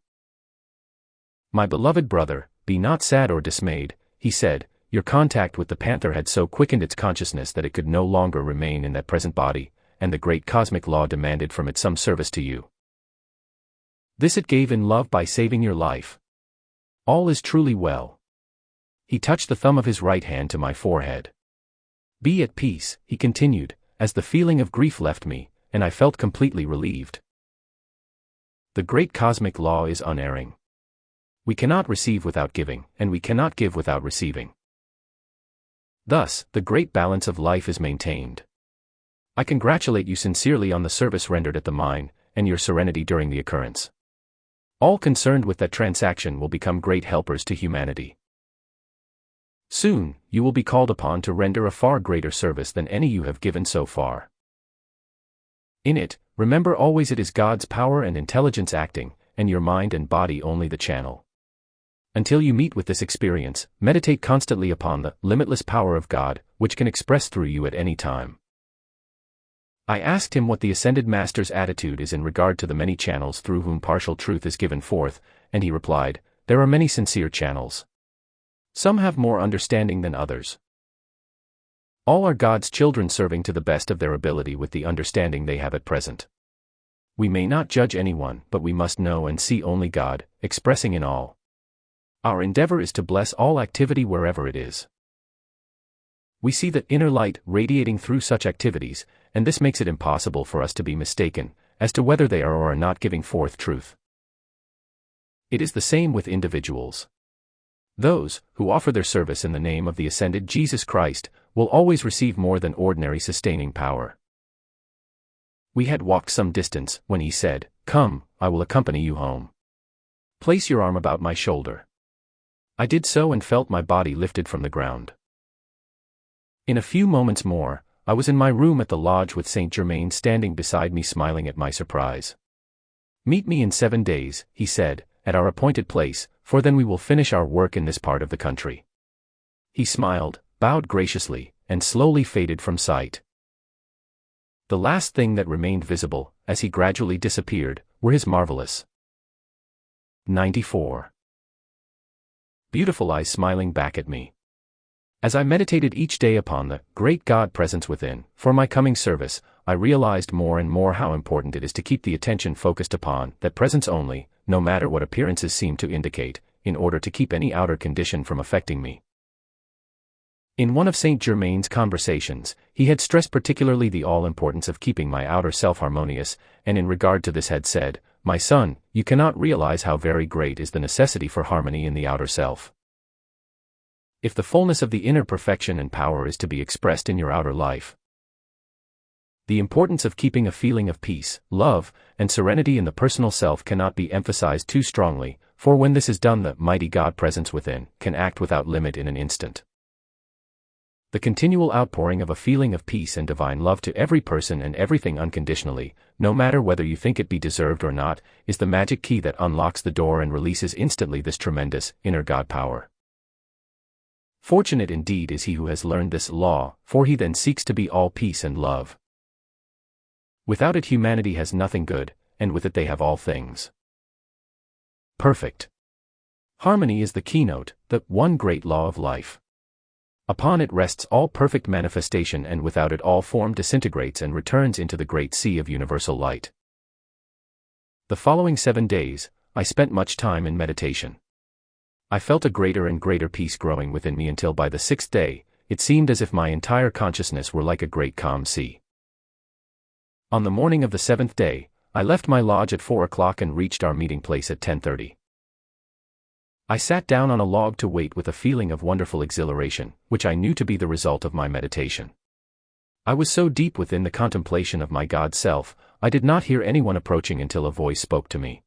[SPEAKER 1] "My beloved brother, be not sad or dismayed," he said, "your contact with the panther had so quickened its consciousness that it could no longer remain in that present body, and the great cosmic law demanded from it some service to you. This it gave in love by saving your life. All is truly well." He touched the thumb of his right hand to my forehead. "Be at peace," he continued, as the feeling of grief left me, and I felt completely relieved. The great cosmic law is unerring. We cannot receive without giving, and we cannot give without receiving. Thus, the great balance of life is maintained. I congratulate you sincerely on the service rendered at the mine, and your serenity during the occurrence. All concerned with that transaction will become great helpers to humanity. Soon, you will be called upon to render a far greater service than any you have given so far. In it, remember always it is God's power and intelligence acting, and your mind and body only the channel. Until you meet with this experience, meditate constantly upon the limitless power of God, which can express through you at any time. I asked him what the Ascended Master's attitude is in regard to the many channels through whom partial truth is given forth, and he replied, "There are many sincere channels. Some have more understanding than others. All are God's children serving to the best of their ability with the understanding they have at present. We may not judge anyone, but we must know and see only God, expressing in all. Our endeavor is to bless all activity wherever it is. We see the inner light radiating through such activities, and this makes it impossible for us to be mistaken as to whether they are or are not giving forth truth. It is the same with individuals. Those who offer their service in the name of the ascended Jesus Christ will always receive more than ordinary sustaining power." We had walked some distance when he said, "Come, I will accompany you home. Place your arm about my shoulder." I did so and felt my body lifted from the ground. In a few moments more, I was in my room at the lodge with Saint Germain standing beside me smiling at my surprise. "Meet me in 7 days," he said, "at our appointed place, for then we will finish our work in this part of the country." He smiled, bowed graciously, and slowly faded from sight. The last thing that remained visible, as he gradually disappeared, were his marvelous 94 beautiful eyes smiling back at me. As I meditated each day upon the great God presence within, for my coming service, I realized more and more how important it is to keep the attention focused upon that presence only, no matter what appearances seem to indicate, in order to keep any outer condition from affecting me. In one of Saint Germain's conversations, he had stressed particularly the all-importance of keeping my outer self harmonious, and in regard to this had said, "My son, you cannot realize how very great is the necessity for harmony in the outer self. If the fullness of the inner perfection and power is to be expressed in your outer life, the importance of keeping a feeling of peace, love, and serenity in the personal self cannot be emphasized too strongly, for when this is done the mighty God presence within can act without limit in an instant. The continual outpouring of a feeling of peace and divine love to every person and everything unconditionally, no matter whether you think it be deserved or not, is the magic key that unlocks the door and releases instantly this tremendous, inner God power. Fortunate indeed is he who has learned this law, for he then seeks to be all peace and love. Without it humanity has nothing good, and with it they have all things perfect. Harmony is the keynote, the one great law of life. Upon it rests all perfect manifestation, and without it all form disintegrates and returns into the great sea of universal light. The following 7 days, I spent much time in meditation. I felt a greater and greater peace growing within me until by the 6th day, it seemed as if my entire consciousness were like a great calm sea. On the morning of the 7th day, I left my lodge at 4 o'clock and reached our meeting place at 10:30. I sat down on a log to wait with a feeling of wonderful exhilaration, which I knew to be the result of my meditation. I was so deep within the contemplation of my God self, I did not hear anyone approaching until a voice spoke to me.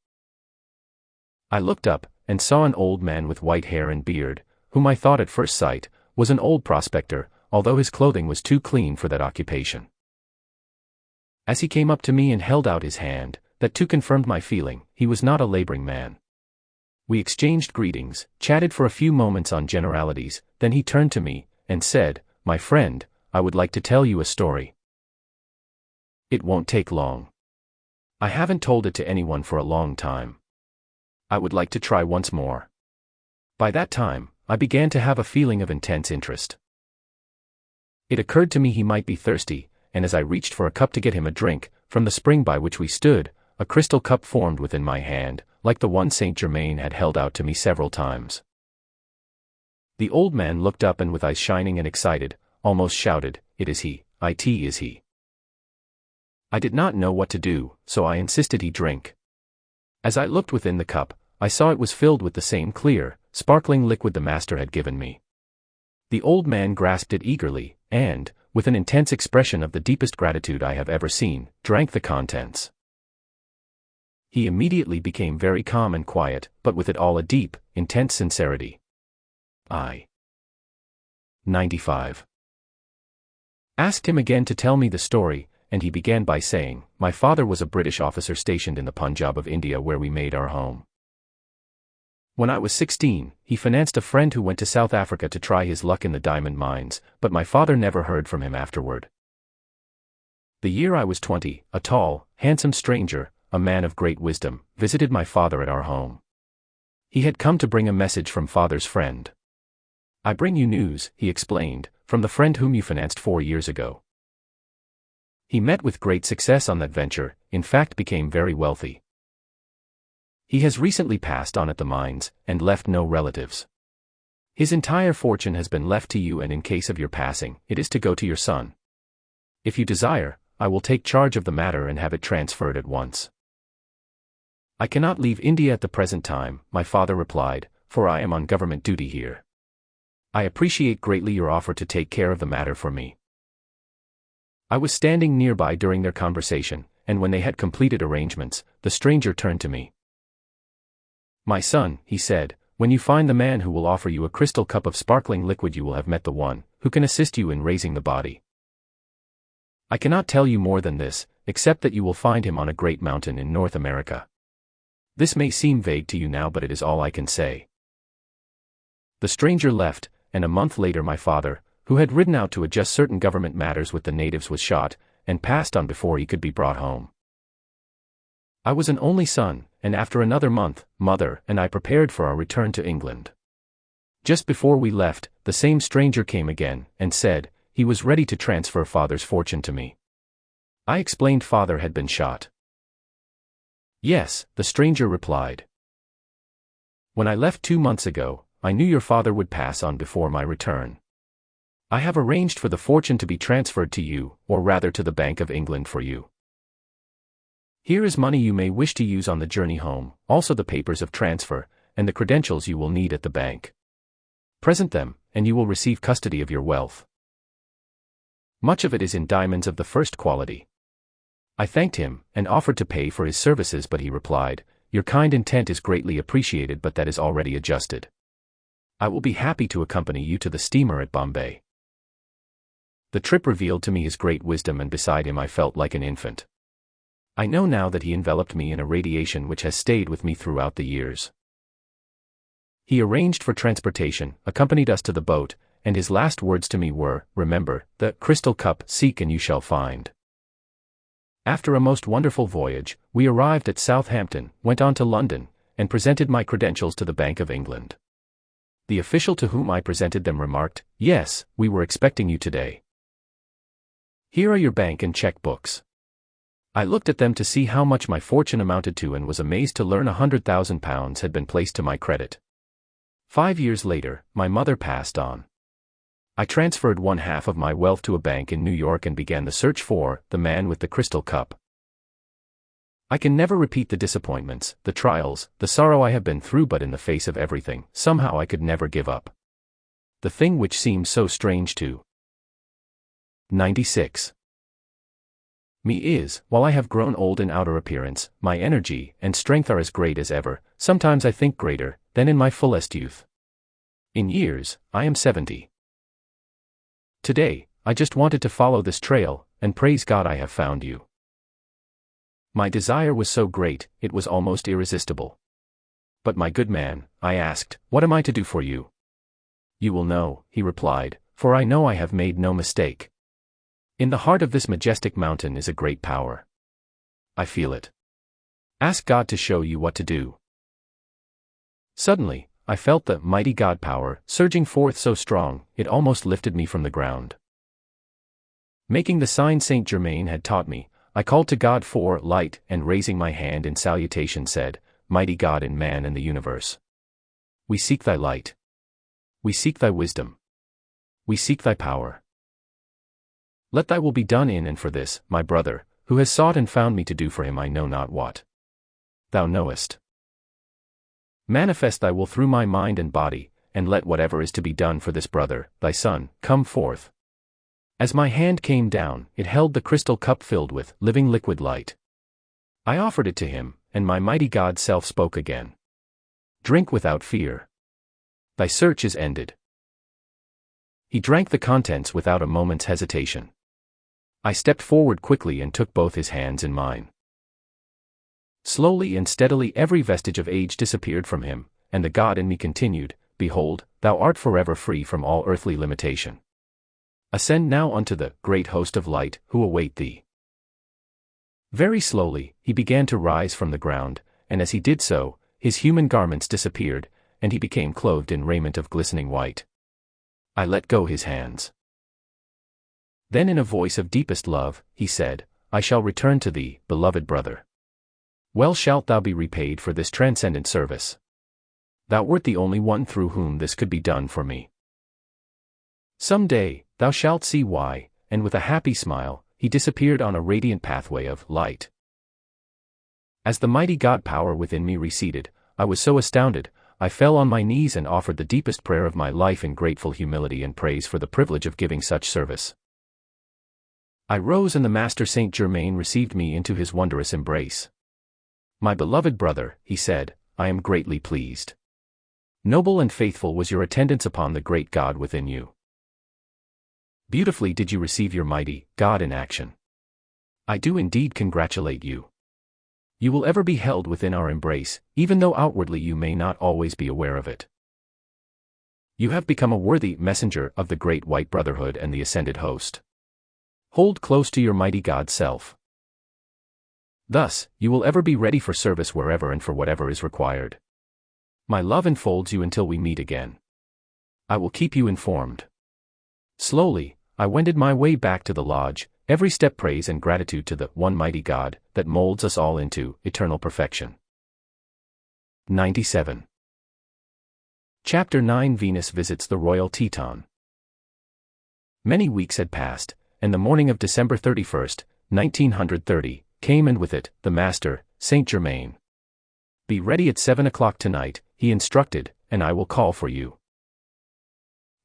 [SPEAKER 1] I looked up, and saw an old man with white hair and beard, whom I thought at first sight was an old prospector, although his clothing was too clean for that occupation. As he came up to me and held out his hand, that too confirmed my feeling, he was not a laboring man. We exchanged greetings, chatted for a few moments on generalities, then he turned to me, and said, "My friend, I would like to tell you a story. It won't take long. I haven't told it to anyone for a long time. I would like to try once more." By that time, I began to have a feeling of intense interest. It occurred to me he might be thirsty, and as I reached for a cup to get him a drink, from the spring by which we stood, a crystal cup formed within my hand, like the one Saint Germain had held out to me several times. The old man looked up and with eyes shining and excited, almost shouted, "It is he, it is he." I did not know what to do, so I insisted he drink. As I looked within the cup, I saw it was filled with the same clear, sparkling liquid the master had given me. The old man grasped it eagerly, and, with an intense expression of the deepest gratitude I have ever seen, drank the contents. He immediately became very calm and quiet, but with it all a deep, intense sincerity. 95. Asked him again to tell me the story, and he began by saying, "My father was a British officer stationed in the Punjab of India where we made our home. When I was 16, he financed a friend who went to South Africa to try his luck in the diamond mines, but my father never heard from him afterward. The year I was 20, a tall, handsome stranger, a man of great wisdom, visited my father at our home. He had come to bring a message from father's friend. 'I bring you news,' he explained, 'from the friend whom you financed 4 years ago. He met with great success on that venture, in fact became very wealthy. He has recently passed on at the mines, and left no relatives. His entire fortune has been left to you, and in case of your passing, it is to go to your son. If you desire, I will take charge of the matter and have it transferred at once.' 'I cannot leave India at the present time,' my father replied, 'for I am on government duty here. I appreciate greatly your offer to take care of the matter for me.' I was standing nearby during their conversation, and when they had completed arrangements, the stranger turned to me. 'My son,' he said, 'when you find the man who will offer you a crystal cup of sparkling liquid, you will have met the one who can assist you in raising the body. I cannot tell you more than this, except that you will find him on a great mountain in North America. This may seem vague to you now, but it is all I can say.' The stranger left, and a month later my father, who had ridden out to adjust certain government matters with the natives, was shot, and passed on before he could be brought home. I was an only son, and after another month, mother and I prepared for our return to England. Just before we left, the same stranger came again, and said he was ready to transfer father's fortune to me. I explained father had been shot. 'Yes,' the stranger replied. 'When I left 2 months ago, I knew your father would pass on before my return. I have arranged for the fortune to be transferred to you, or rather to the Bank of England for you. Here is money you may wish to use on the journey home, also the papers of transfer, and the credentials you will need at the bank. Present them, and you will receive custody of your wealth. Much of it is in diamonds of the first quality.' I thanked him, and offered to pay for his services, but he replied, 'Your kind intent is greatly appreciated, but that is already adjusted. I will be happy to accompany you to the steamer at Bombay.' The trip revealed to me his great wisdom, and beside him I felt like an infant. I know now that he enveloped me in a radiation which has stayed with me throughout the years. He arranged for transportation, accompanied us to the boat, and his last words to me were, 'Remember, the crystal cup, seek and you shall find.' After a most wonderful voyage, we arrived at Southampton, went on to London, and presented my credentials to the Bank of England. The official to whom I presented them remarked, 'Yes, we were expecting you today. Here are your bank and cheque books.' I looked at them to see how much my fortune amounted to, and was amazed to learn £100,000 had been placed to my credit. 5 years later, my mother passed on. I transferred 1/2 of my wealth to a bank in New York and began the search for the man with the crystal cup. I can never repeat the disappointments, the trials, the sorrow I have been through, but in the face of everything, somehow I could never give up. The thing which seemed so strange to 96. Me is, while I have grown old in outer appearance, my energy and strength are as great as ever, sometimes I think greater than in my fullest youth. In years, I am 70. Today, I just wanted to follow this trail, and praise God I have found you. My desire was so great, it was almost irresistible. 'But my good man,' I asked, 'what am I to do for you?' 'You will know,' he replied, 'for I know I have made no mistake. In the heart of this majestic mountain is a great power. I feel it. Ask God to show you what to do.' Suddenly, I felt the mighty God power surging forth so strong, it almost lifted me from the ground. Making the sign Saint Germain had taught me, I called to God for light, and raising my hand in salutation said, 'Mighty God in man and the universe, we seek thy light. We seek thy wisdom. We seek thy power. Let thy will be done in and for this, my brother, who has sought and found me to do for him I know not what. Thou knowest. Manifest thy will through my mind and body, and let whatever is to be done for this brother, thy son, come forth.' As my hand came down, it held the crystal cup filled with living liquid light. I offered it to him, and my mighty God self spoke again. 'Drink without fear. Thy search is ended.' He drank the contents without a moment's hesitation. I stepped forward quickly and took both his hands in mine. Slowly and steadily every vestige of age disappeared from him, and the God in me continued, "Behold, thou art forever free from all earthly limitation. Ascend now unto the great host of light, who await thee." Very slowly, he began to rise from the ground, and as he did so, his human garments disappeared, and he became clothed in raiment of glistening white. I let go his hands. Then in a voice of deepest love, he said, "I shall return to thee, beloved brother. Well shalt thou be repaid for this transcendent service. Thou wert the only one through whom this could be done for me. Some day, thou shalt see why," and with a happy smile, he disappeared on a radiant pathway of light. As the mighty God power within me receded, I was so astounded, I fell on my knees and offered the deepest prayer of my life in grateful humility and praise for the privilege of giving such service. I rose and the Master Saint Germain received me into his wondrous embrace. "My beloved brother," he said, "I am greatly pleased. Noble and faithful was your attendance upon the great God within you. Beautifully did you receive your mighty God in action. I do indeed congratulate you. You will ever be held within our embrace, even though outwardly you may not always be aware of it. You have become a worthy messenger of the great white brotherhood and the ascended host. Hold close to your mighty God self. Thus, you will ever be ready for service wherever and for whatever is required. My love enfolds you until we meet again. I will keep you informed." Slowly, I wended my way back to the lodge, every step praise and gratitude to the one mighty God that molds us all into eternal perfection. 97. Chapter 9 Venus visits the Royal Teton. Many weeks had passed, and the morning of December 31st, 1930, came, and with it, the Master, Saint Germain. "Be ready at 7 o'clock tonight," he instructed, "and I will call for you.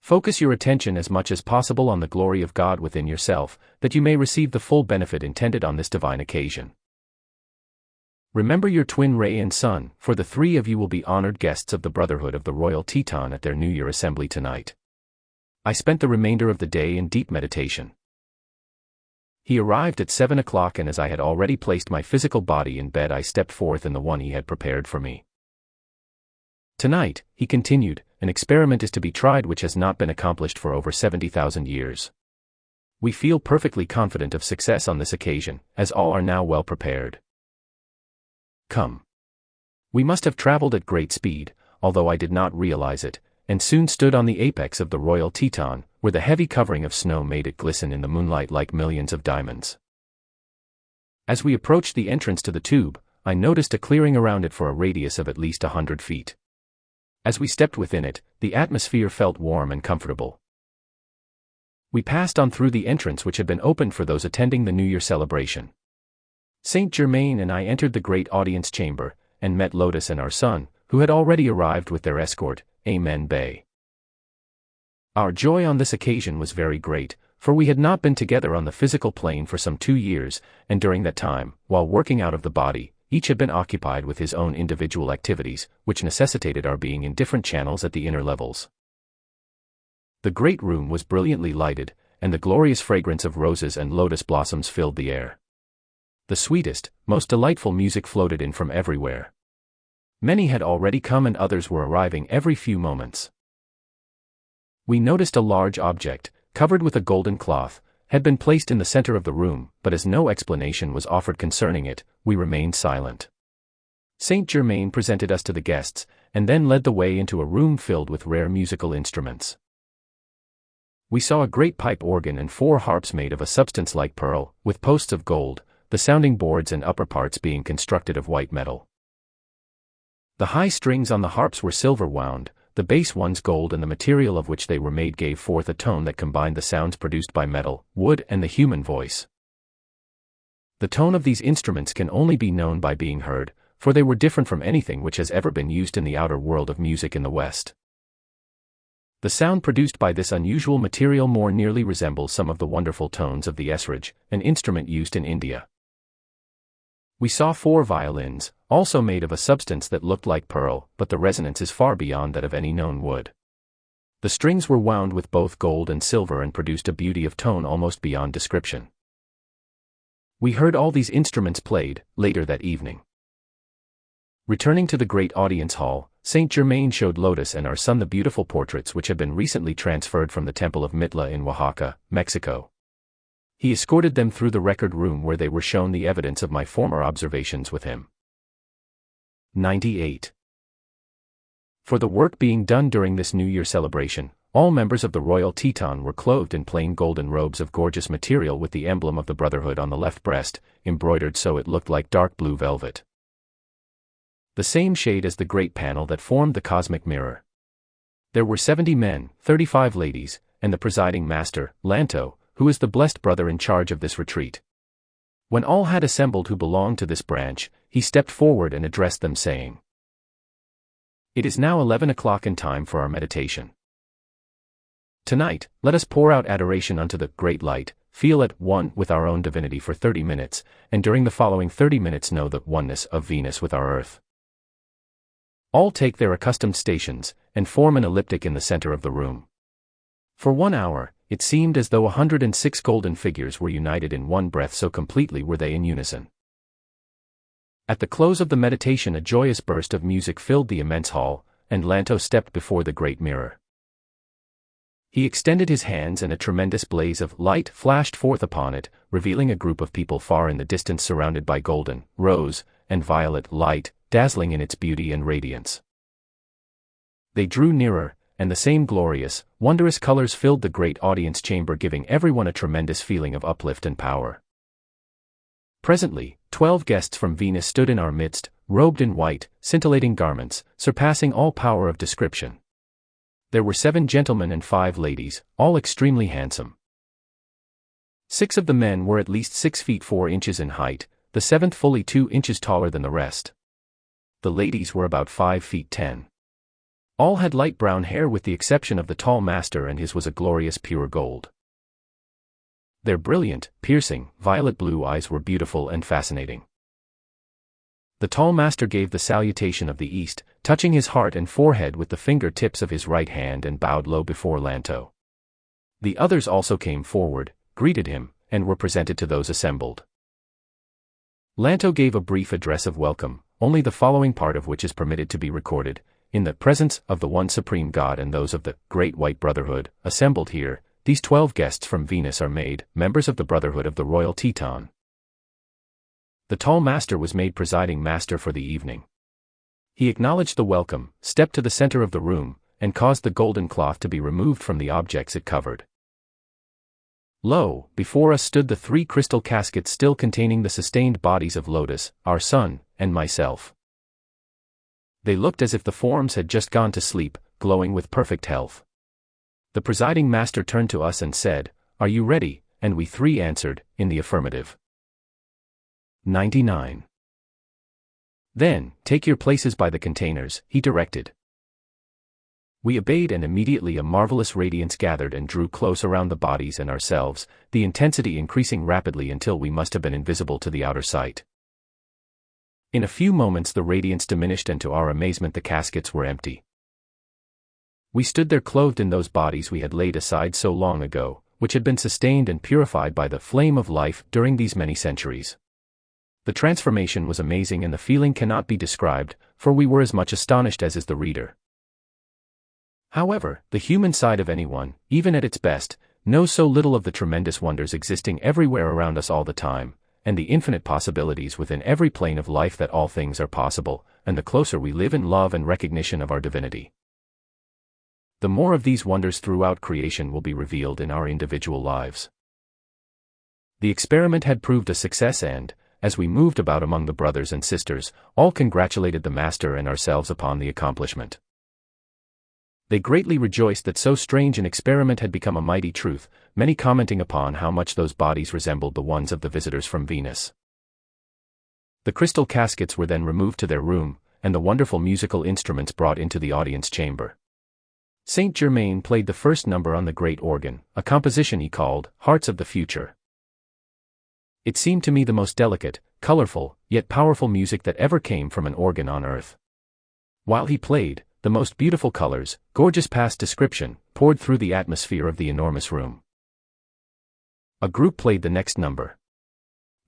[SPEAKER 1] Focus your attention as much as possible on the glory of God within yourself, that you may receive the full benefit intended on this divine occasion. Remember your twin ray and sun, for the three of you will be honored guests of the Brotherhood of the Royal Teton at their New Year assembly tonight." I spent the remainder of the day in deep meditation. He arrived at 7 o'clock, and as I had already placed my physical body in bed, I stepped forth in the one he had prepared for me. "Tonight," he continued, "an experiment is to be tried which has not been accomplished for over 70,000 years. We feel perfectly confident of success on this occasion, as all are now well prepared. Come." We must have traveled at great speed, although I did not realize it, and soon stood on the apex of the Royal Teton, where the heavy covering of snow made it glisten in the moonlight like millions of diamonds. As we approached the entrance to the tube, I noticed a clearing around it for a radius of at least 100 feet. As we stepped within it, the atmosphere felt warm and comfortable. We passed on through the entrance which had been opened for those attending the New Year celebration. Saint Germain and I entered the great audience chamber, and met Lotus and our son, who had already arrived with their escort, Amen Bey. Our joy on this occasion was very great, for we had not been together on the physical plane for some 2 years, and during that time, while working out of the body, each had been occupied with his own individual activities, which necessitated our being in different channels at the inner levels. The great room was brilliantly lighted, and the glorious fragrance of roses and lotus blossoms filled the air. The sweetest, most delightful music floated in from everywhere. Many had already come and others were arriving every few moments. We noticed a large object, covered with a golden cloth, had been placed in the center of the room, but as no explanation was offered concerning it, we remained silent. Saint Germain presented us to the guests, and then led the way into a room filled with rare musical instruments. We saw a great pipe organ and 4 harps made of a substance like pearl, with posts of gold, the sounding boards and upper parts being constructed of white metal. The high strings on the harps were silver wound, the bass ones gold, and the material of which they were made gave forth a tone that combined the sounds produced by metal, wood, and the human voice. The tone of these instruments can only be known by being heard, for they were different from anything which has ever been used in the outer world of music in the West. The sound produced by this unusual material more nearly resembles some of the wonderful tones of the esraj, an instrument used in India. We saw 4 violins, also made of a substance that looked like pearl, but the resonance is far beyond that of any known wood. The strings were wound with both gold and silver and produced a beauty of tone almost beyond description. We heard all these instruments played, later that evening. Returning to the great audience hall, Saint Germain showed Lotus and our son the beautiful portraits which had been recently transferred from the Temple of Mitla in Oaxaca, Mexico. He escorted them through the record room where they were shown the evidence of my former observations with him. 98. For the work being done during this New Year celebration, all members of the Royal Teton were clothed in plain golden robes of gorgeous material with the emblem of the Brotherhood on the left breast, embroidered so it looked like dark blue velvet. The same shade as the great panel that formed the cosmic mirror. There were 70 men, 35 ladies, and the presiding master, Lanto, who is the blessed brother in charge of this retreat. When all had assembled who belonged to this branch, he stepped forward and addressed them saying, "It is now 11 o'clock and time for our meditation. Tonight, let us pour out adoration unto the great light, feel at one with our own divinity for 30 minutes, and during the following 30 minutes know the oneness of Venus with our earth. All take their accustomed stations, and form an elliptic in the center of the room. For 1 hour, it seemed as though 106 golden figures were united in one breath, so completely were they in unison. At the close of the meditation a joyous burst of music filled the immense hall, and Lanto stepped before the great mirror. He extended his hands and a tremendous blaze of light flashed forth upon it, revealing a group of people far in the distance surrounded by golden, rose, and violet light, dazzling in its beauty and radiance. They drew nearer, and the same glorious, wondrous colors filled the great audience chamber, giving everyone a tremendous feeling of uplift and power. Presently, 12 guests from Venus stood in our midst, robed in white, scintillating garments, surpassing all power of description. There were 7 gentlemen and 5 ladies, all extremely handsome. 6 of the men were at least 6 feet 4 inches in height, the 7th fully 2 inches taller than the rest. The ladies were about 5 feet 10. All had light brown hair with the exception of the tall master, and his was a glorious pure gold. Their brilliant, piercing, violet blue eyes were beautiful and fascinating. The tall master gave the salutation of the East, touching his heart and forehead with the finger tips of his right hand, and bowed low before Lanto. The others also came forward, greeted him, and were presented to those assembled. Lanto gave a brief address of welcome, only the following part of which is permitted to be recorded. In the presence of the one supreme God and those of the Great White Brotherhood, assembled here, these 12 guests from Venus are made members of the Brotherhood of the Royal Teton. The tall master was made presiding master for the evening. He acknowledged the welcome, stepped to the center of the room, and caused the golden cloth to be removed from the objects it covered. Lo, before us stood the 3 crystal caskets still containing the sustained bodies of Lotus, our son, and myself. They looked as if the forms had just gone to sleep, glowing with perfect health. The presiding master turned to us and said, "Are you ready?" And we 3 answered, in the affirmative. 99. Then, take your places by the containers, he directed. We obeyed, and immediately a marvelous radiance gathered and drew close around the bodies and ourselves, the intensity increasing rapidly until we must have been invisible to the outer sight. In a few moments the radiance diminished, and to our amazement the caskets were empty. We stood there clothed in those bodies we had laid aside so long ago, which had been sustained and purified by the flame of life during these many centuries. The transformation was amazing, and the feeling cannot be described, for we were as much astonished as is the reader. However, the human side of anyone, even at its best, knows so little of the tremendous wonders existing everywhere around us all the time, and the infinite possibilities within every plane of life, that all things are possible, and the closer we live in love and recognition of our divinity, the more of these wonders throughout creation will be revealed in our individual lives. The experiment had proved a success, and, as we moved about among the brothers and sisters, all congratulated the master and ourselves upon the accomplishment. They greatly rejoiced that so strange an experiment had become a mighty truth, many commenting upon how much those bodies resembled the ones of the visitors from Venus. The crystal caskets were then removed to their room, and the wonderful musical instruments brought into the audience chamber. Saint Germain played the first number on the great organ, a composition he called Hearts of the Future. It seemed to me the most delicate, colorful, yet powerful music that ever came from an organ on earth. While he played, the most beautiful colors, gorgeous past description, poured through the atmosphere of the enormous room. A group played the next number.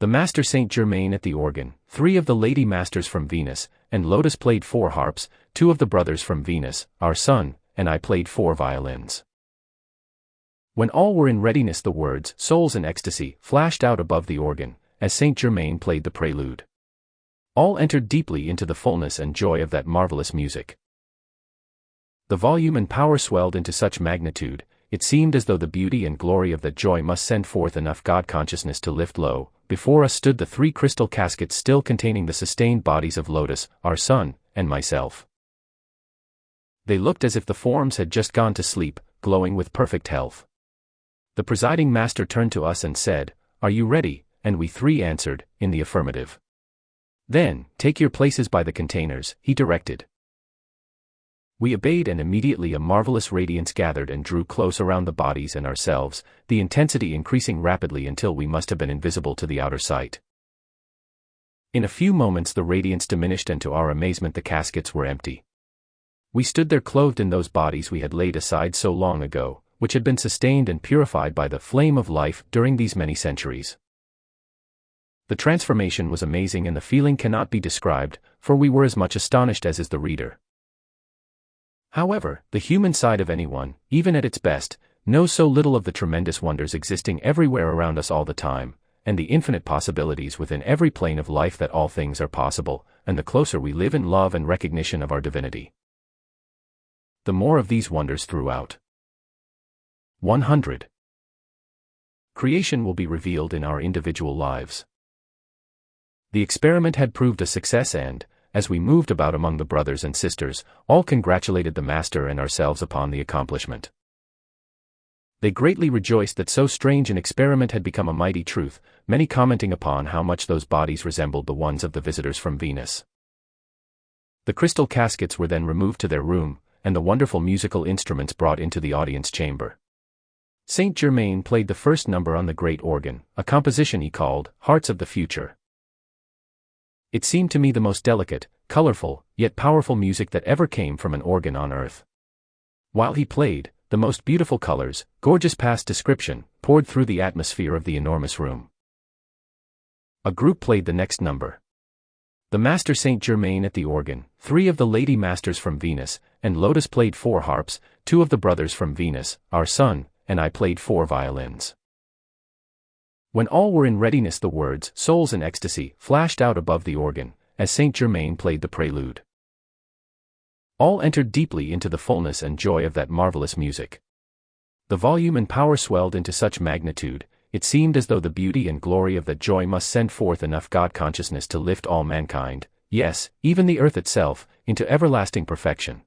[SPEAKER 1] The Master Saint Germain at the organ, 3 of the Lady Masters from Venus, and Lotus played 4 harps, 2 of the brothers from Venus, our son, and I played 4 violins. When all were in readiness, the words, "Souls in Ecstasy," flashed out above the organ, as Saint Germain played the prelude. All entered deeply into the fullness and joy of that marvelous music. The volume and power swelled into such magnitude, it seemed as though the beauty and glory of that joy must send forth enough God consciousness to lift low. Before us stood the 3 crystal caskets still containing the sustained bodies of Lotus, our son, and myself. They looked as if the forms had just gone to sleep, glowing with perfect health. The presiding master turned to us and said, "Are you ready?" And we 3 answered, in the affirmative. "Then, take your places by the containers," he directed. We obeyed, and immediately a marvelous radiance gathered and drew close around the bodies and ourselves, the intensity increasing rapidly until we must have been invisible to the outer sight. In a few moments the radiance diminished, and to our amazement the caskets were empty. We stood there clothed in those bodies we had laid aside so long ago, which had been sustained and purified by the flame of life during these many centuries. The transformation was amazing, and the feeling cannot be described, for we were as much astonished as is the reader. However, the human side of anyone, even at its best, knows so little of the tremendous wonders existing everywhere around us all the time, and the infinite possibilities within every plane of life, that all things are possible, and the closer we live in love and recognition of our divinity, the more of these wonders throughout 100 creation will be revealed in our individual lives. The experiment had proved a success, and, as we moved about among the brothers and sisters, all congratulated the Master and ourselves upon the accomplishment. They greatly rejoiced that so strange an experiment had become a mighty truth, many commenting upon how much those bodies resembled the ones of the visitors from Venus. The crystal caskets were then removed to their room, and the wonderful musical instruments brought into the audience chamber. Saint Germain played the first number on the great organ, a composition he called "Hearts of the Future." It seemed to me the most delicate, colorful, yet powerful music that ever came from an organ on earth. While he played, the most beautiful colors, gorgeous past description, poured through the atmosphere of the enormous room. A group played the next number. The Master Saint Germain at the organ, 3 of the Lady Masters from Venus, and Lotus played 4 harps, 2 of the brothers from Venus, our son, and I played 4 violins. When all were in readiness, the words, "Souls in Ecstasy," flashed out above the organ, as Saint Germain played the prelude. All entered deeply into the fullness and joy of that marvelous music. The volume and power swelled into such magnitude, it seemed as though the beauty and glory of that joy must send forth enough God consciousness to lift all mankind, yes, even the earth itself, into everlasting perfection.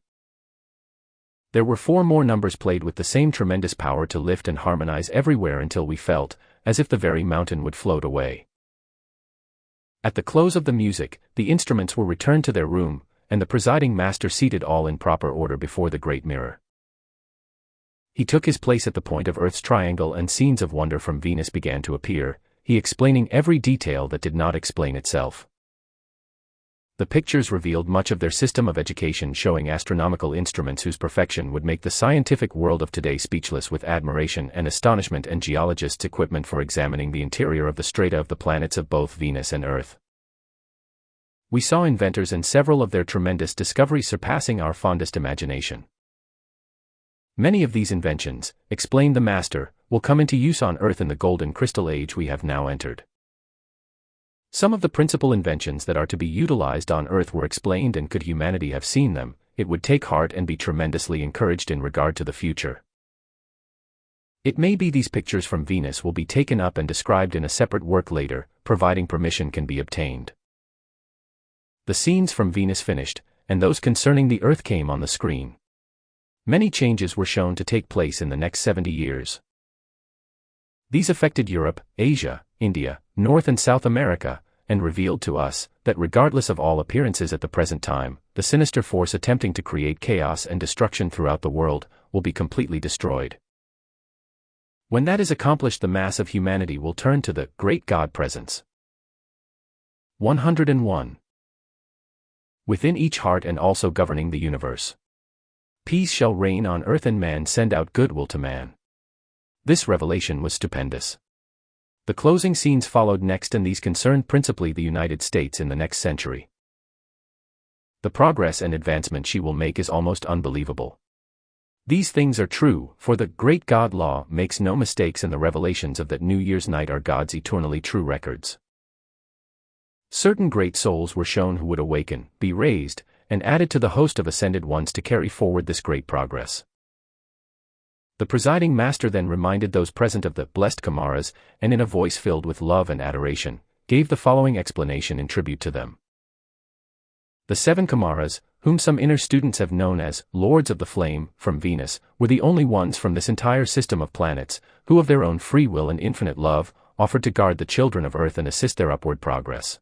[SPEAKER 1] There were 4 more numbers played with the same tremendous power to lift and harmonize everywhere until we felt as if the very mountain would float away. At the close of the music, the instruments were returned to their room, and the presiding master seated all in proper order before the great mirror. He took his place at the point of Earth's triangle, and scenes of wonder from Venus began to appear, he explaining every detail that did not explain itself. The pictures revealed much of their system of education, showing astronomical instruments whose perfection would make the scientific world of today speechless with admiration and astonishment, and geologists' equipment for examining the interior of the strata of the planets of both Venus and Earth. We saw inventors and several of their tremendous discoveries surpassing our fondest imagination. Many of these inventions, explained the Master, will come into use on Earth in the golden crystal age we have now entered. Some of the principal inventions that are to be utilized on Earth were explained, and could humanity have seen them, it would take heart and be tremendously encouraged in regard to the future. It may be these pictures from Venus will be taken up and described in a separate work later, providing permission can be obtained. The scenes from Venus finished, and those concerning the Earth came on the screen. Many changes were shown to take place in the next 70 years. These affected Europe, Asia, India, North and South America, and revealed to us that regardless of all appearances at the present time, the sinister force attempting to create chaos and destruction throughout the world will be completely destroyed. When that is accomplished, the mass of humanity will turn to the great God presence. 101. Within each heart and also governing the universe. Peace shall reign on earth, and man send out goodwill to man. This revelation was stupendous. The closing scenes followed next, and these concerned principally the United States in the next century. The progress and advancement she will make is almost unbelievable. These things are true, for the great God law makes no mistakes, and the revelations of that New Year's night are God's eternally true records. Certain great souls were shown who would awaken, be raised, and added to the host of ascended ones to carry forward this great progress. The presiding master then reminded those present of the blessed Kumaras, and in a voice filled with love and adoration, gave the following explanation in tribute to them. The 7 Kumaras, whom some inner students have known as Lords of the Flame, from Venus, were the only ones from this entire system of planets, who of their own free will and infinite love, offered to guard the children of Earth and assist their upward progress.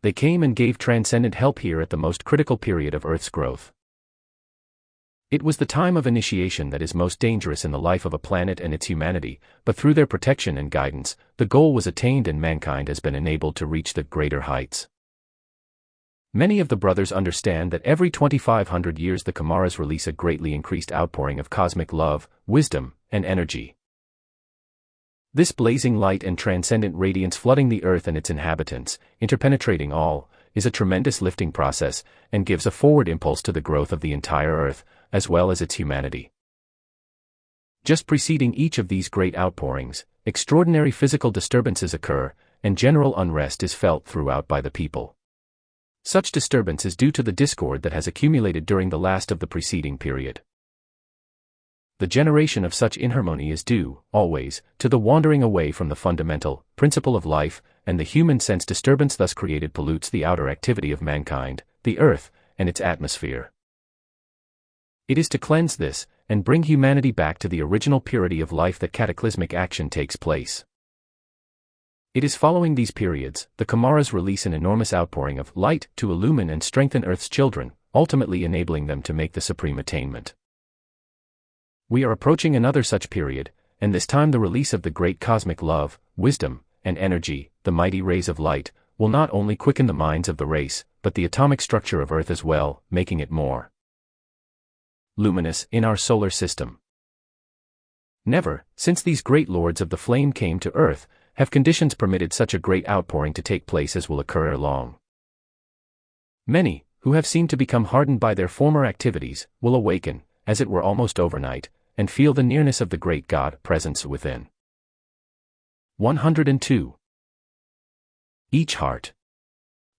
[SPEAKER 1] They came and gave transcendent help here at the most critical period of Earth's growth. It was the time of initiation that is most dangerous in the life of a planet and its humanity, but through their protection and guidance, the goal was attained and mankind has been enabled to reach the greater heights. Many of the brothers understand that every 2,500 years the Kumaras release a greatly increased outpouring of cosmic love, wisdom, and energy. This blazing light and transcendent radiance flooding the earth and its inhabitants, interpenetrating all, is a tremendous lifting process, and gives a forward impulse to the growth of the entire earth, as well as its humanity. Just preceding each of these great outpourings, extraordinary physical disturbances occur, and general unrest is felt throughout by the people. Such disturbance is due to the discord that has accumulated during the last of the preceding period. The generation of such inharmony is due, always, to the wandering away from the fundamental principle of life, and the human sense disturbance thus created pollutes the outer activity of mankind, the earth, and its atmosphere. It is to cleanse this, and bring humanity back to the original purity of life that cataclysmic action takes place. It is following these periods, the Kumaras release an enormous outpouring of light to illumine and strengthen Earth's children, ultimately enabling them to make the supreme attainment. We are approaching another such period, and this time the release of the great cosmic love, wisdom, and energy, the mighty rays of light, will not only quicken the minds of the race, but the atomic structure of Earth as well, making it more luminous in our solar system. Never, since these great lords of the flame came to Earth, have conditions permitted such a great outpouring to take place as will occur ere long. Many, who have seemed to become hardened by their former activities, will awaken, as it were almost overnight, and feel the nearness of the great God presence within. 102. Each heart.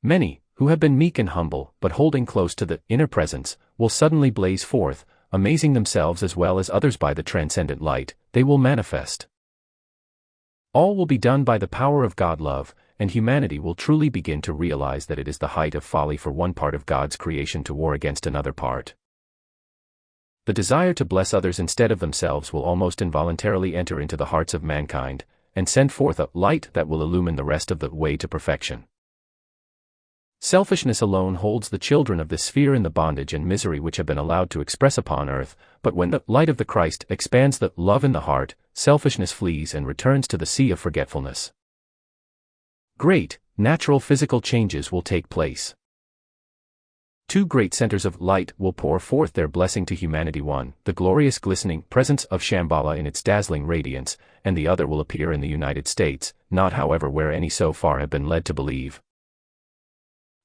[SPEAKER 1] Many, who have been meek and humble, but holding close to the inner presence, will suddenly blaze forth, amazing themselves as well as others by the transcendent light they will manifest. All will be done by the power of God love, and humanity will truly begin to realize that it is the height of folly for one part of God's creation to war against another part. The desire to bless others instead of themselves will almost involuntarily enter into the hearts of mankind, and send forth a light that will illumine the rest of the way to perfection. Selfishness alone holds the children of this sphere in the bondage and misery which have been allowed to express upon earth, but when the light of the Christ expands the love in the heart, selfishness flees and returns to the sea of forgetfulness. Great, natural physical changes will take place. 2 great centers of light will pour forth their blessing to humanity, one, the glorious glistening presence of Shambhala in its dazzling radiance, and the other will appear in the United States, not however where any so far have been led to believe,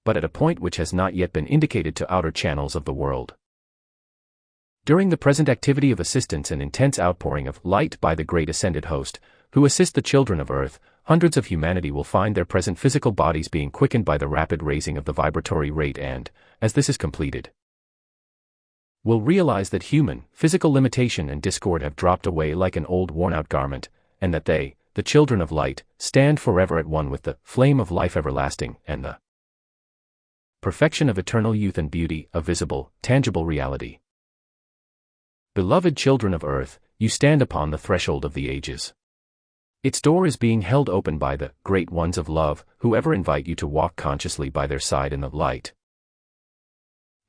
[SPEAKER 1] but at a point which has not yet been indicated to outer channels of the world. During the present activity of assistance and intense outpouring of light by the great ascended host, who assist the children of Earth, hundreds of humanity will find their present physical bodies being quickened by the rapid raising of the vibratory rate and, as this is completed, will realize that human, physical limitation and discord have dropped away like an old worn-out garment, and that they, the children of light, stand forever at one with the flame of life everlasting and the perfection of eternal youth and beauty, a visible, tangible reality. Beloved children of Earth, you stand upon the threshold of the ages. Its door is being held open by the great ones of love, who ever invite you to walk consciously by their side in the light.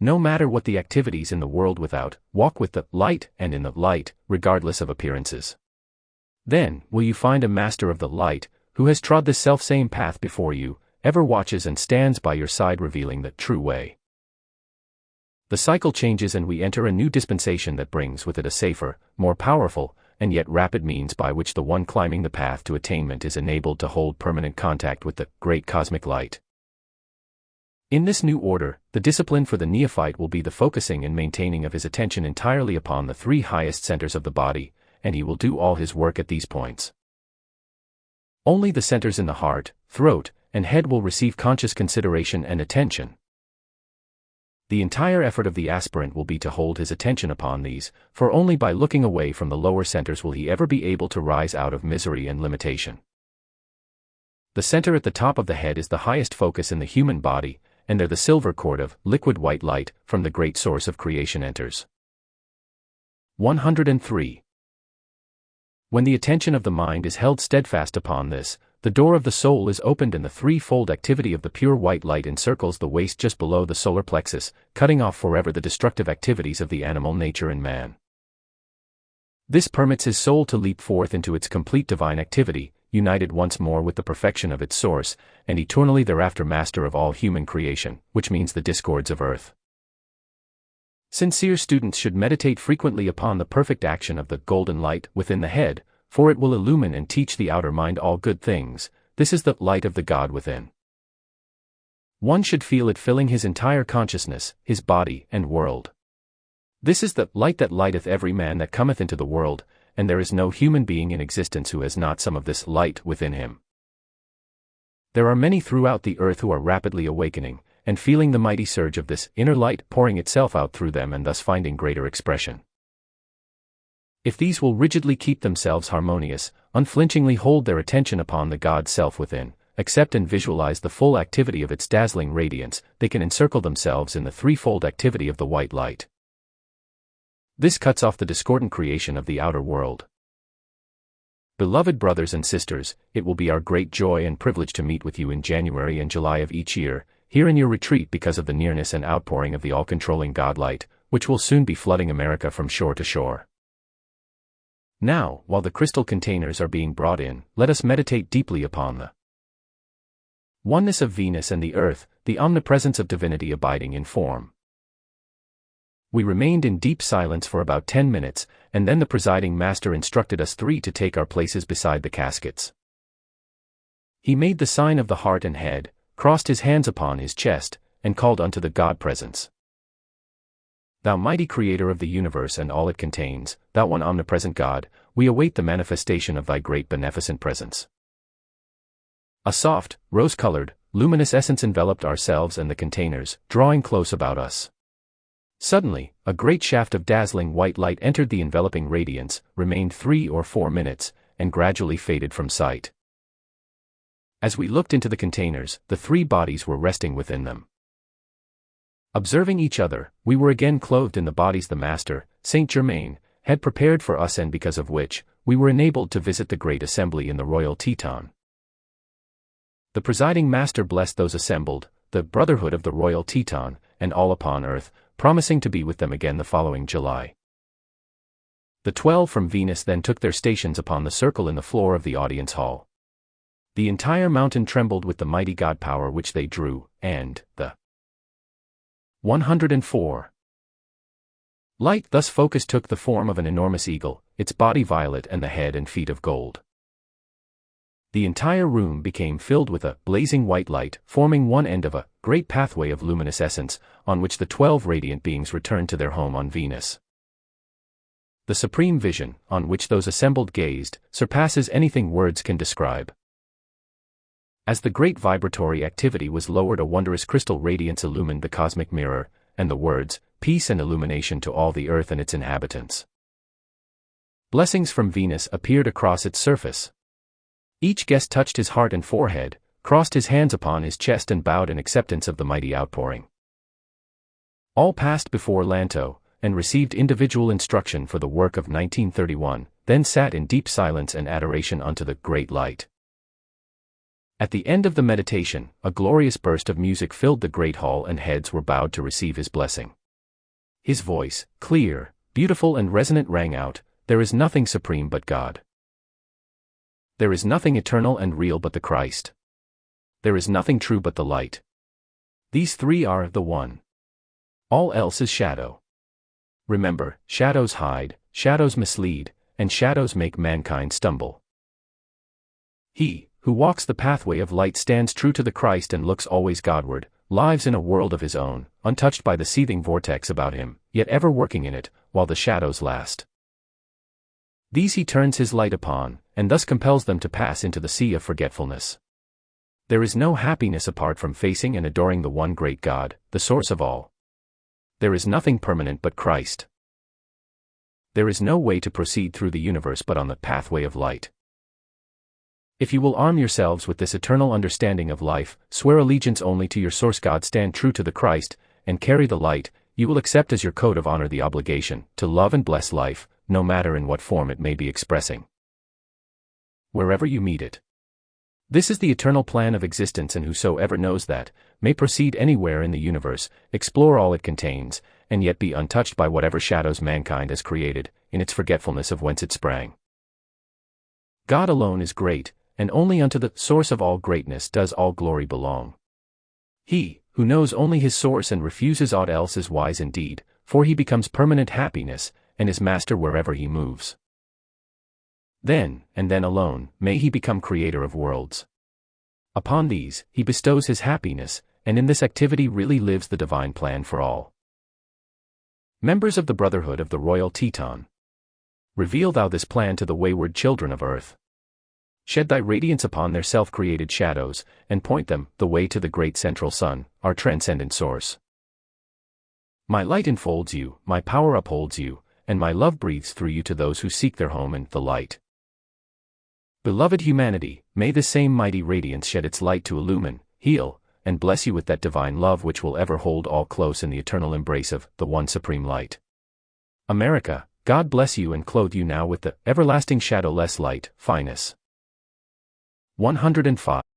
[SPEAKER 1] No matter what the activities in the world without, walk with the light and in the light, regardless of appearances. Then will you find a master of the light, who has trod this selfsame path before you, ever watches and stands by your side revealing the true way. The cycle changes and we enter a new dispensation that brings with it a safer, more powerful, and yet rapid means by which the one climbing the path to attainment is enabled to hold permanent contact with the great cosmic light. In this new order, the discipline for the neophyte will be the focusing and maintaining of his attention entirely upon the three highest centers of the body, and he will do all his work at these points. Only the centers in the heart, throat, and head will receive conscious consideration and attention. The entire effort of the aspirant will be to hold his attention upon these, for only by looking away from the lower centers will he ever be able to rise out of misery and limitation. The center at the top of the head is the highest focus in the human body, and there the silver cord of liquid white light from the great source of creation enters. 103. When the attention of the mind is held steadfast upon this, the door of the soul is opened and the threefold activity of the pure white light encircles the waist just below the solar plexus, cutting off forever the destructive activities of the animal nature in man. This permits his soul to leap forth into its complete divine activity, united once more with the perfection of its source, and eternally thereafter master of all human creation, which means the discords of earth. Sincere students should meditate frequently upon the perfect action of the golden light within the head, for it will illumine and teach the outer mind all good things. This is the light of the God within. One should feel it filling his entire consciousness, his body and world. This is the light that lighteth every man that cometh into the world, and there is no human being in existence who has not some of this light within him. There are many throughout the earth who are rapidly awakening, and feeling the mighty surge of this inner light pouring itself out through them and thus finding greater expression. If these will rigidly keep themselves harmonious, unflinchingly hold their attention upon the God self within, accept and visualize the full activity of its dazzling radiance, they can encircle themselves in the threefold activity of the white light. This cuts off the discordant creation of the outer world. Beloved brothers and sisters, it will be our great joy and privilege to meet with you in January and July of each year, here in your retreat because of the nearness and outpouring of the all-controlling God-light, which will soon be flooding America from shore to shore. Now, while the crystal containers are being brought in, let us meditate deeply upon the oneness of Venus and the earth, the omnipresence of divinity abiding in form. We remained in deep silence for about 10 minutes, and then the presiding master instructed us three to take our places beside the caskets. He made the sign of the heart and head, crossed his hands upon his chest, and called unto the God presence. Thou mighty creator of the universe and all it contains, thou one omnipresent God, we await the manifestation of thy great beneficent presence. A soft, rose-colored, luminous essence enveloped ourselves and the containers, drawing close about us. Suddenly, a great shaft of dazzling white light entered the enveloping radiance, remained 3 or 4 minutes, and gradually faded from sight. As we looked into the containers, the three bodies were resting within them. Observing each other, we were again clothed in the bodies the Master, Saint Germain, had prepared for us and because of which, we were enabled to visit the great assembly in the Royal Teton. The presiding Master blessed those assembled, the Brotherhood of the Royal Teton, and all upon earth, promising to be with them again the following July. The 12 from Venus then took their stations upon the circle in the floor of the audience hall. The entire mountain trembled with the mighty God power which they drew, and the 104 light thus focused took the form of an enormous eagle, its body violet and the head and feet of gold. The entire room became filled with a blazing white light, forming one end of a great pathway of luminous essence, on which the 12 radiant beings returned to their home on Venus. The supreme vision, on which those assembled gazed, surpasses anything words can describe. As the great vibratory activity was lowered, a wondrous crystal radiance illumined the cosmic mirror, and the words, peace and illumination to all the earth and its inhabitants. Blessings from Venus appeared across its surface. Each guest touched his heart and forehead, crossed his hands upon his chest and bowed in acceptance of the mighty outpouring. All passed before Lanto, and received individual instruction for the work of 1931, then sat in deep silence and adoration unto the great light. At the end of the meditation, a glorious burst of music filled the great hall and heads were bowed to receive his blessing. His voice, clear, beautiful and resonant, rang out, "There is nothing supreme but God. There is nothing eternal and real but the Christ. There is nothing true but the light. These three are the one. All else is shadow. Remember, shadows hide, shadows mislead, and shadows make mankind stumble. He who walks the pathway of light stands true to the Christ and looks always Godward, lives in a world of his own, untouched by the seething vortex about him, yet ever working in it, while the shadows last. These he turns his light upon, and thus compels them to pass into the sea of forgetfulness. There is no happiness apart from facing and adoring the one great God, the source of all. There is nothing permanent but Christ. There is no way to proceed through the universe but on the pathway of light. If you will arm yourselves with this eternal understanding of life, swear allegiance only to your source God, stand true to the Christ, and carry the light, you will accept as your code of honor the obligation to love and bless life, no matter in what form it may be expressing. Wherever you meet it. This is the eternal plan of existence, and whosoever knows that, may proceed anywhere in the universe, explore all it contains, and yet be untouched by whatever shadows mankind has created, in its forgetfulness of whence it sprang. God alone is great, and only unto the source of all greatness does all glory belong. He who knows only his source and refuses aught else is wise indeed, for he becomes permanent happiness, and is master wherever he moves. Then, and then alone, may he become creator of worlds. Upon these, he bestows his happiness, and in this activity really lives the divine plan for all. Members of the Brotherhood of the Royal Teton, reveal thou this plan to the wayward children of earth. Shed thy radiance upon their self-created shadows, and point them the way to the great central sun, our transcendent source. My light enfolds you, my power upholds you, and my love breathes through you to those who seek their home in the light. Beloved humanity, may this same mighty radiance shed its light to illumine, heal, and bless you with that divine love which will ever hold all close in the eternal embrace of the one supreme light. America, God bless you and clothe you now with the everlasting shadowless light, finest. 105.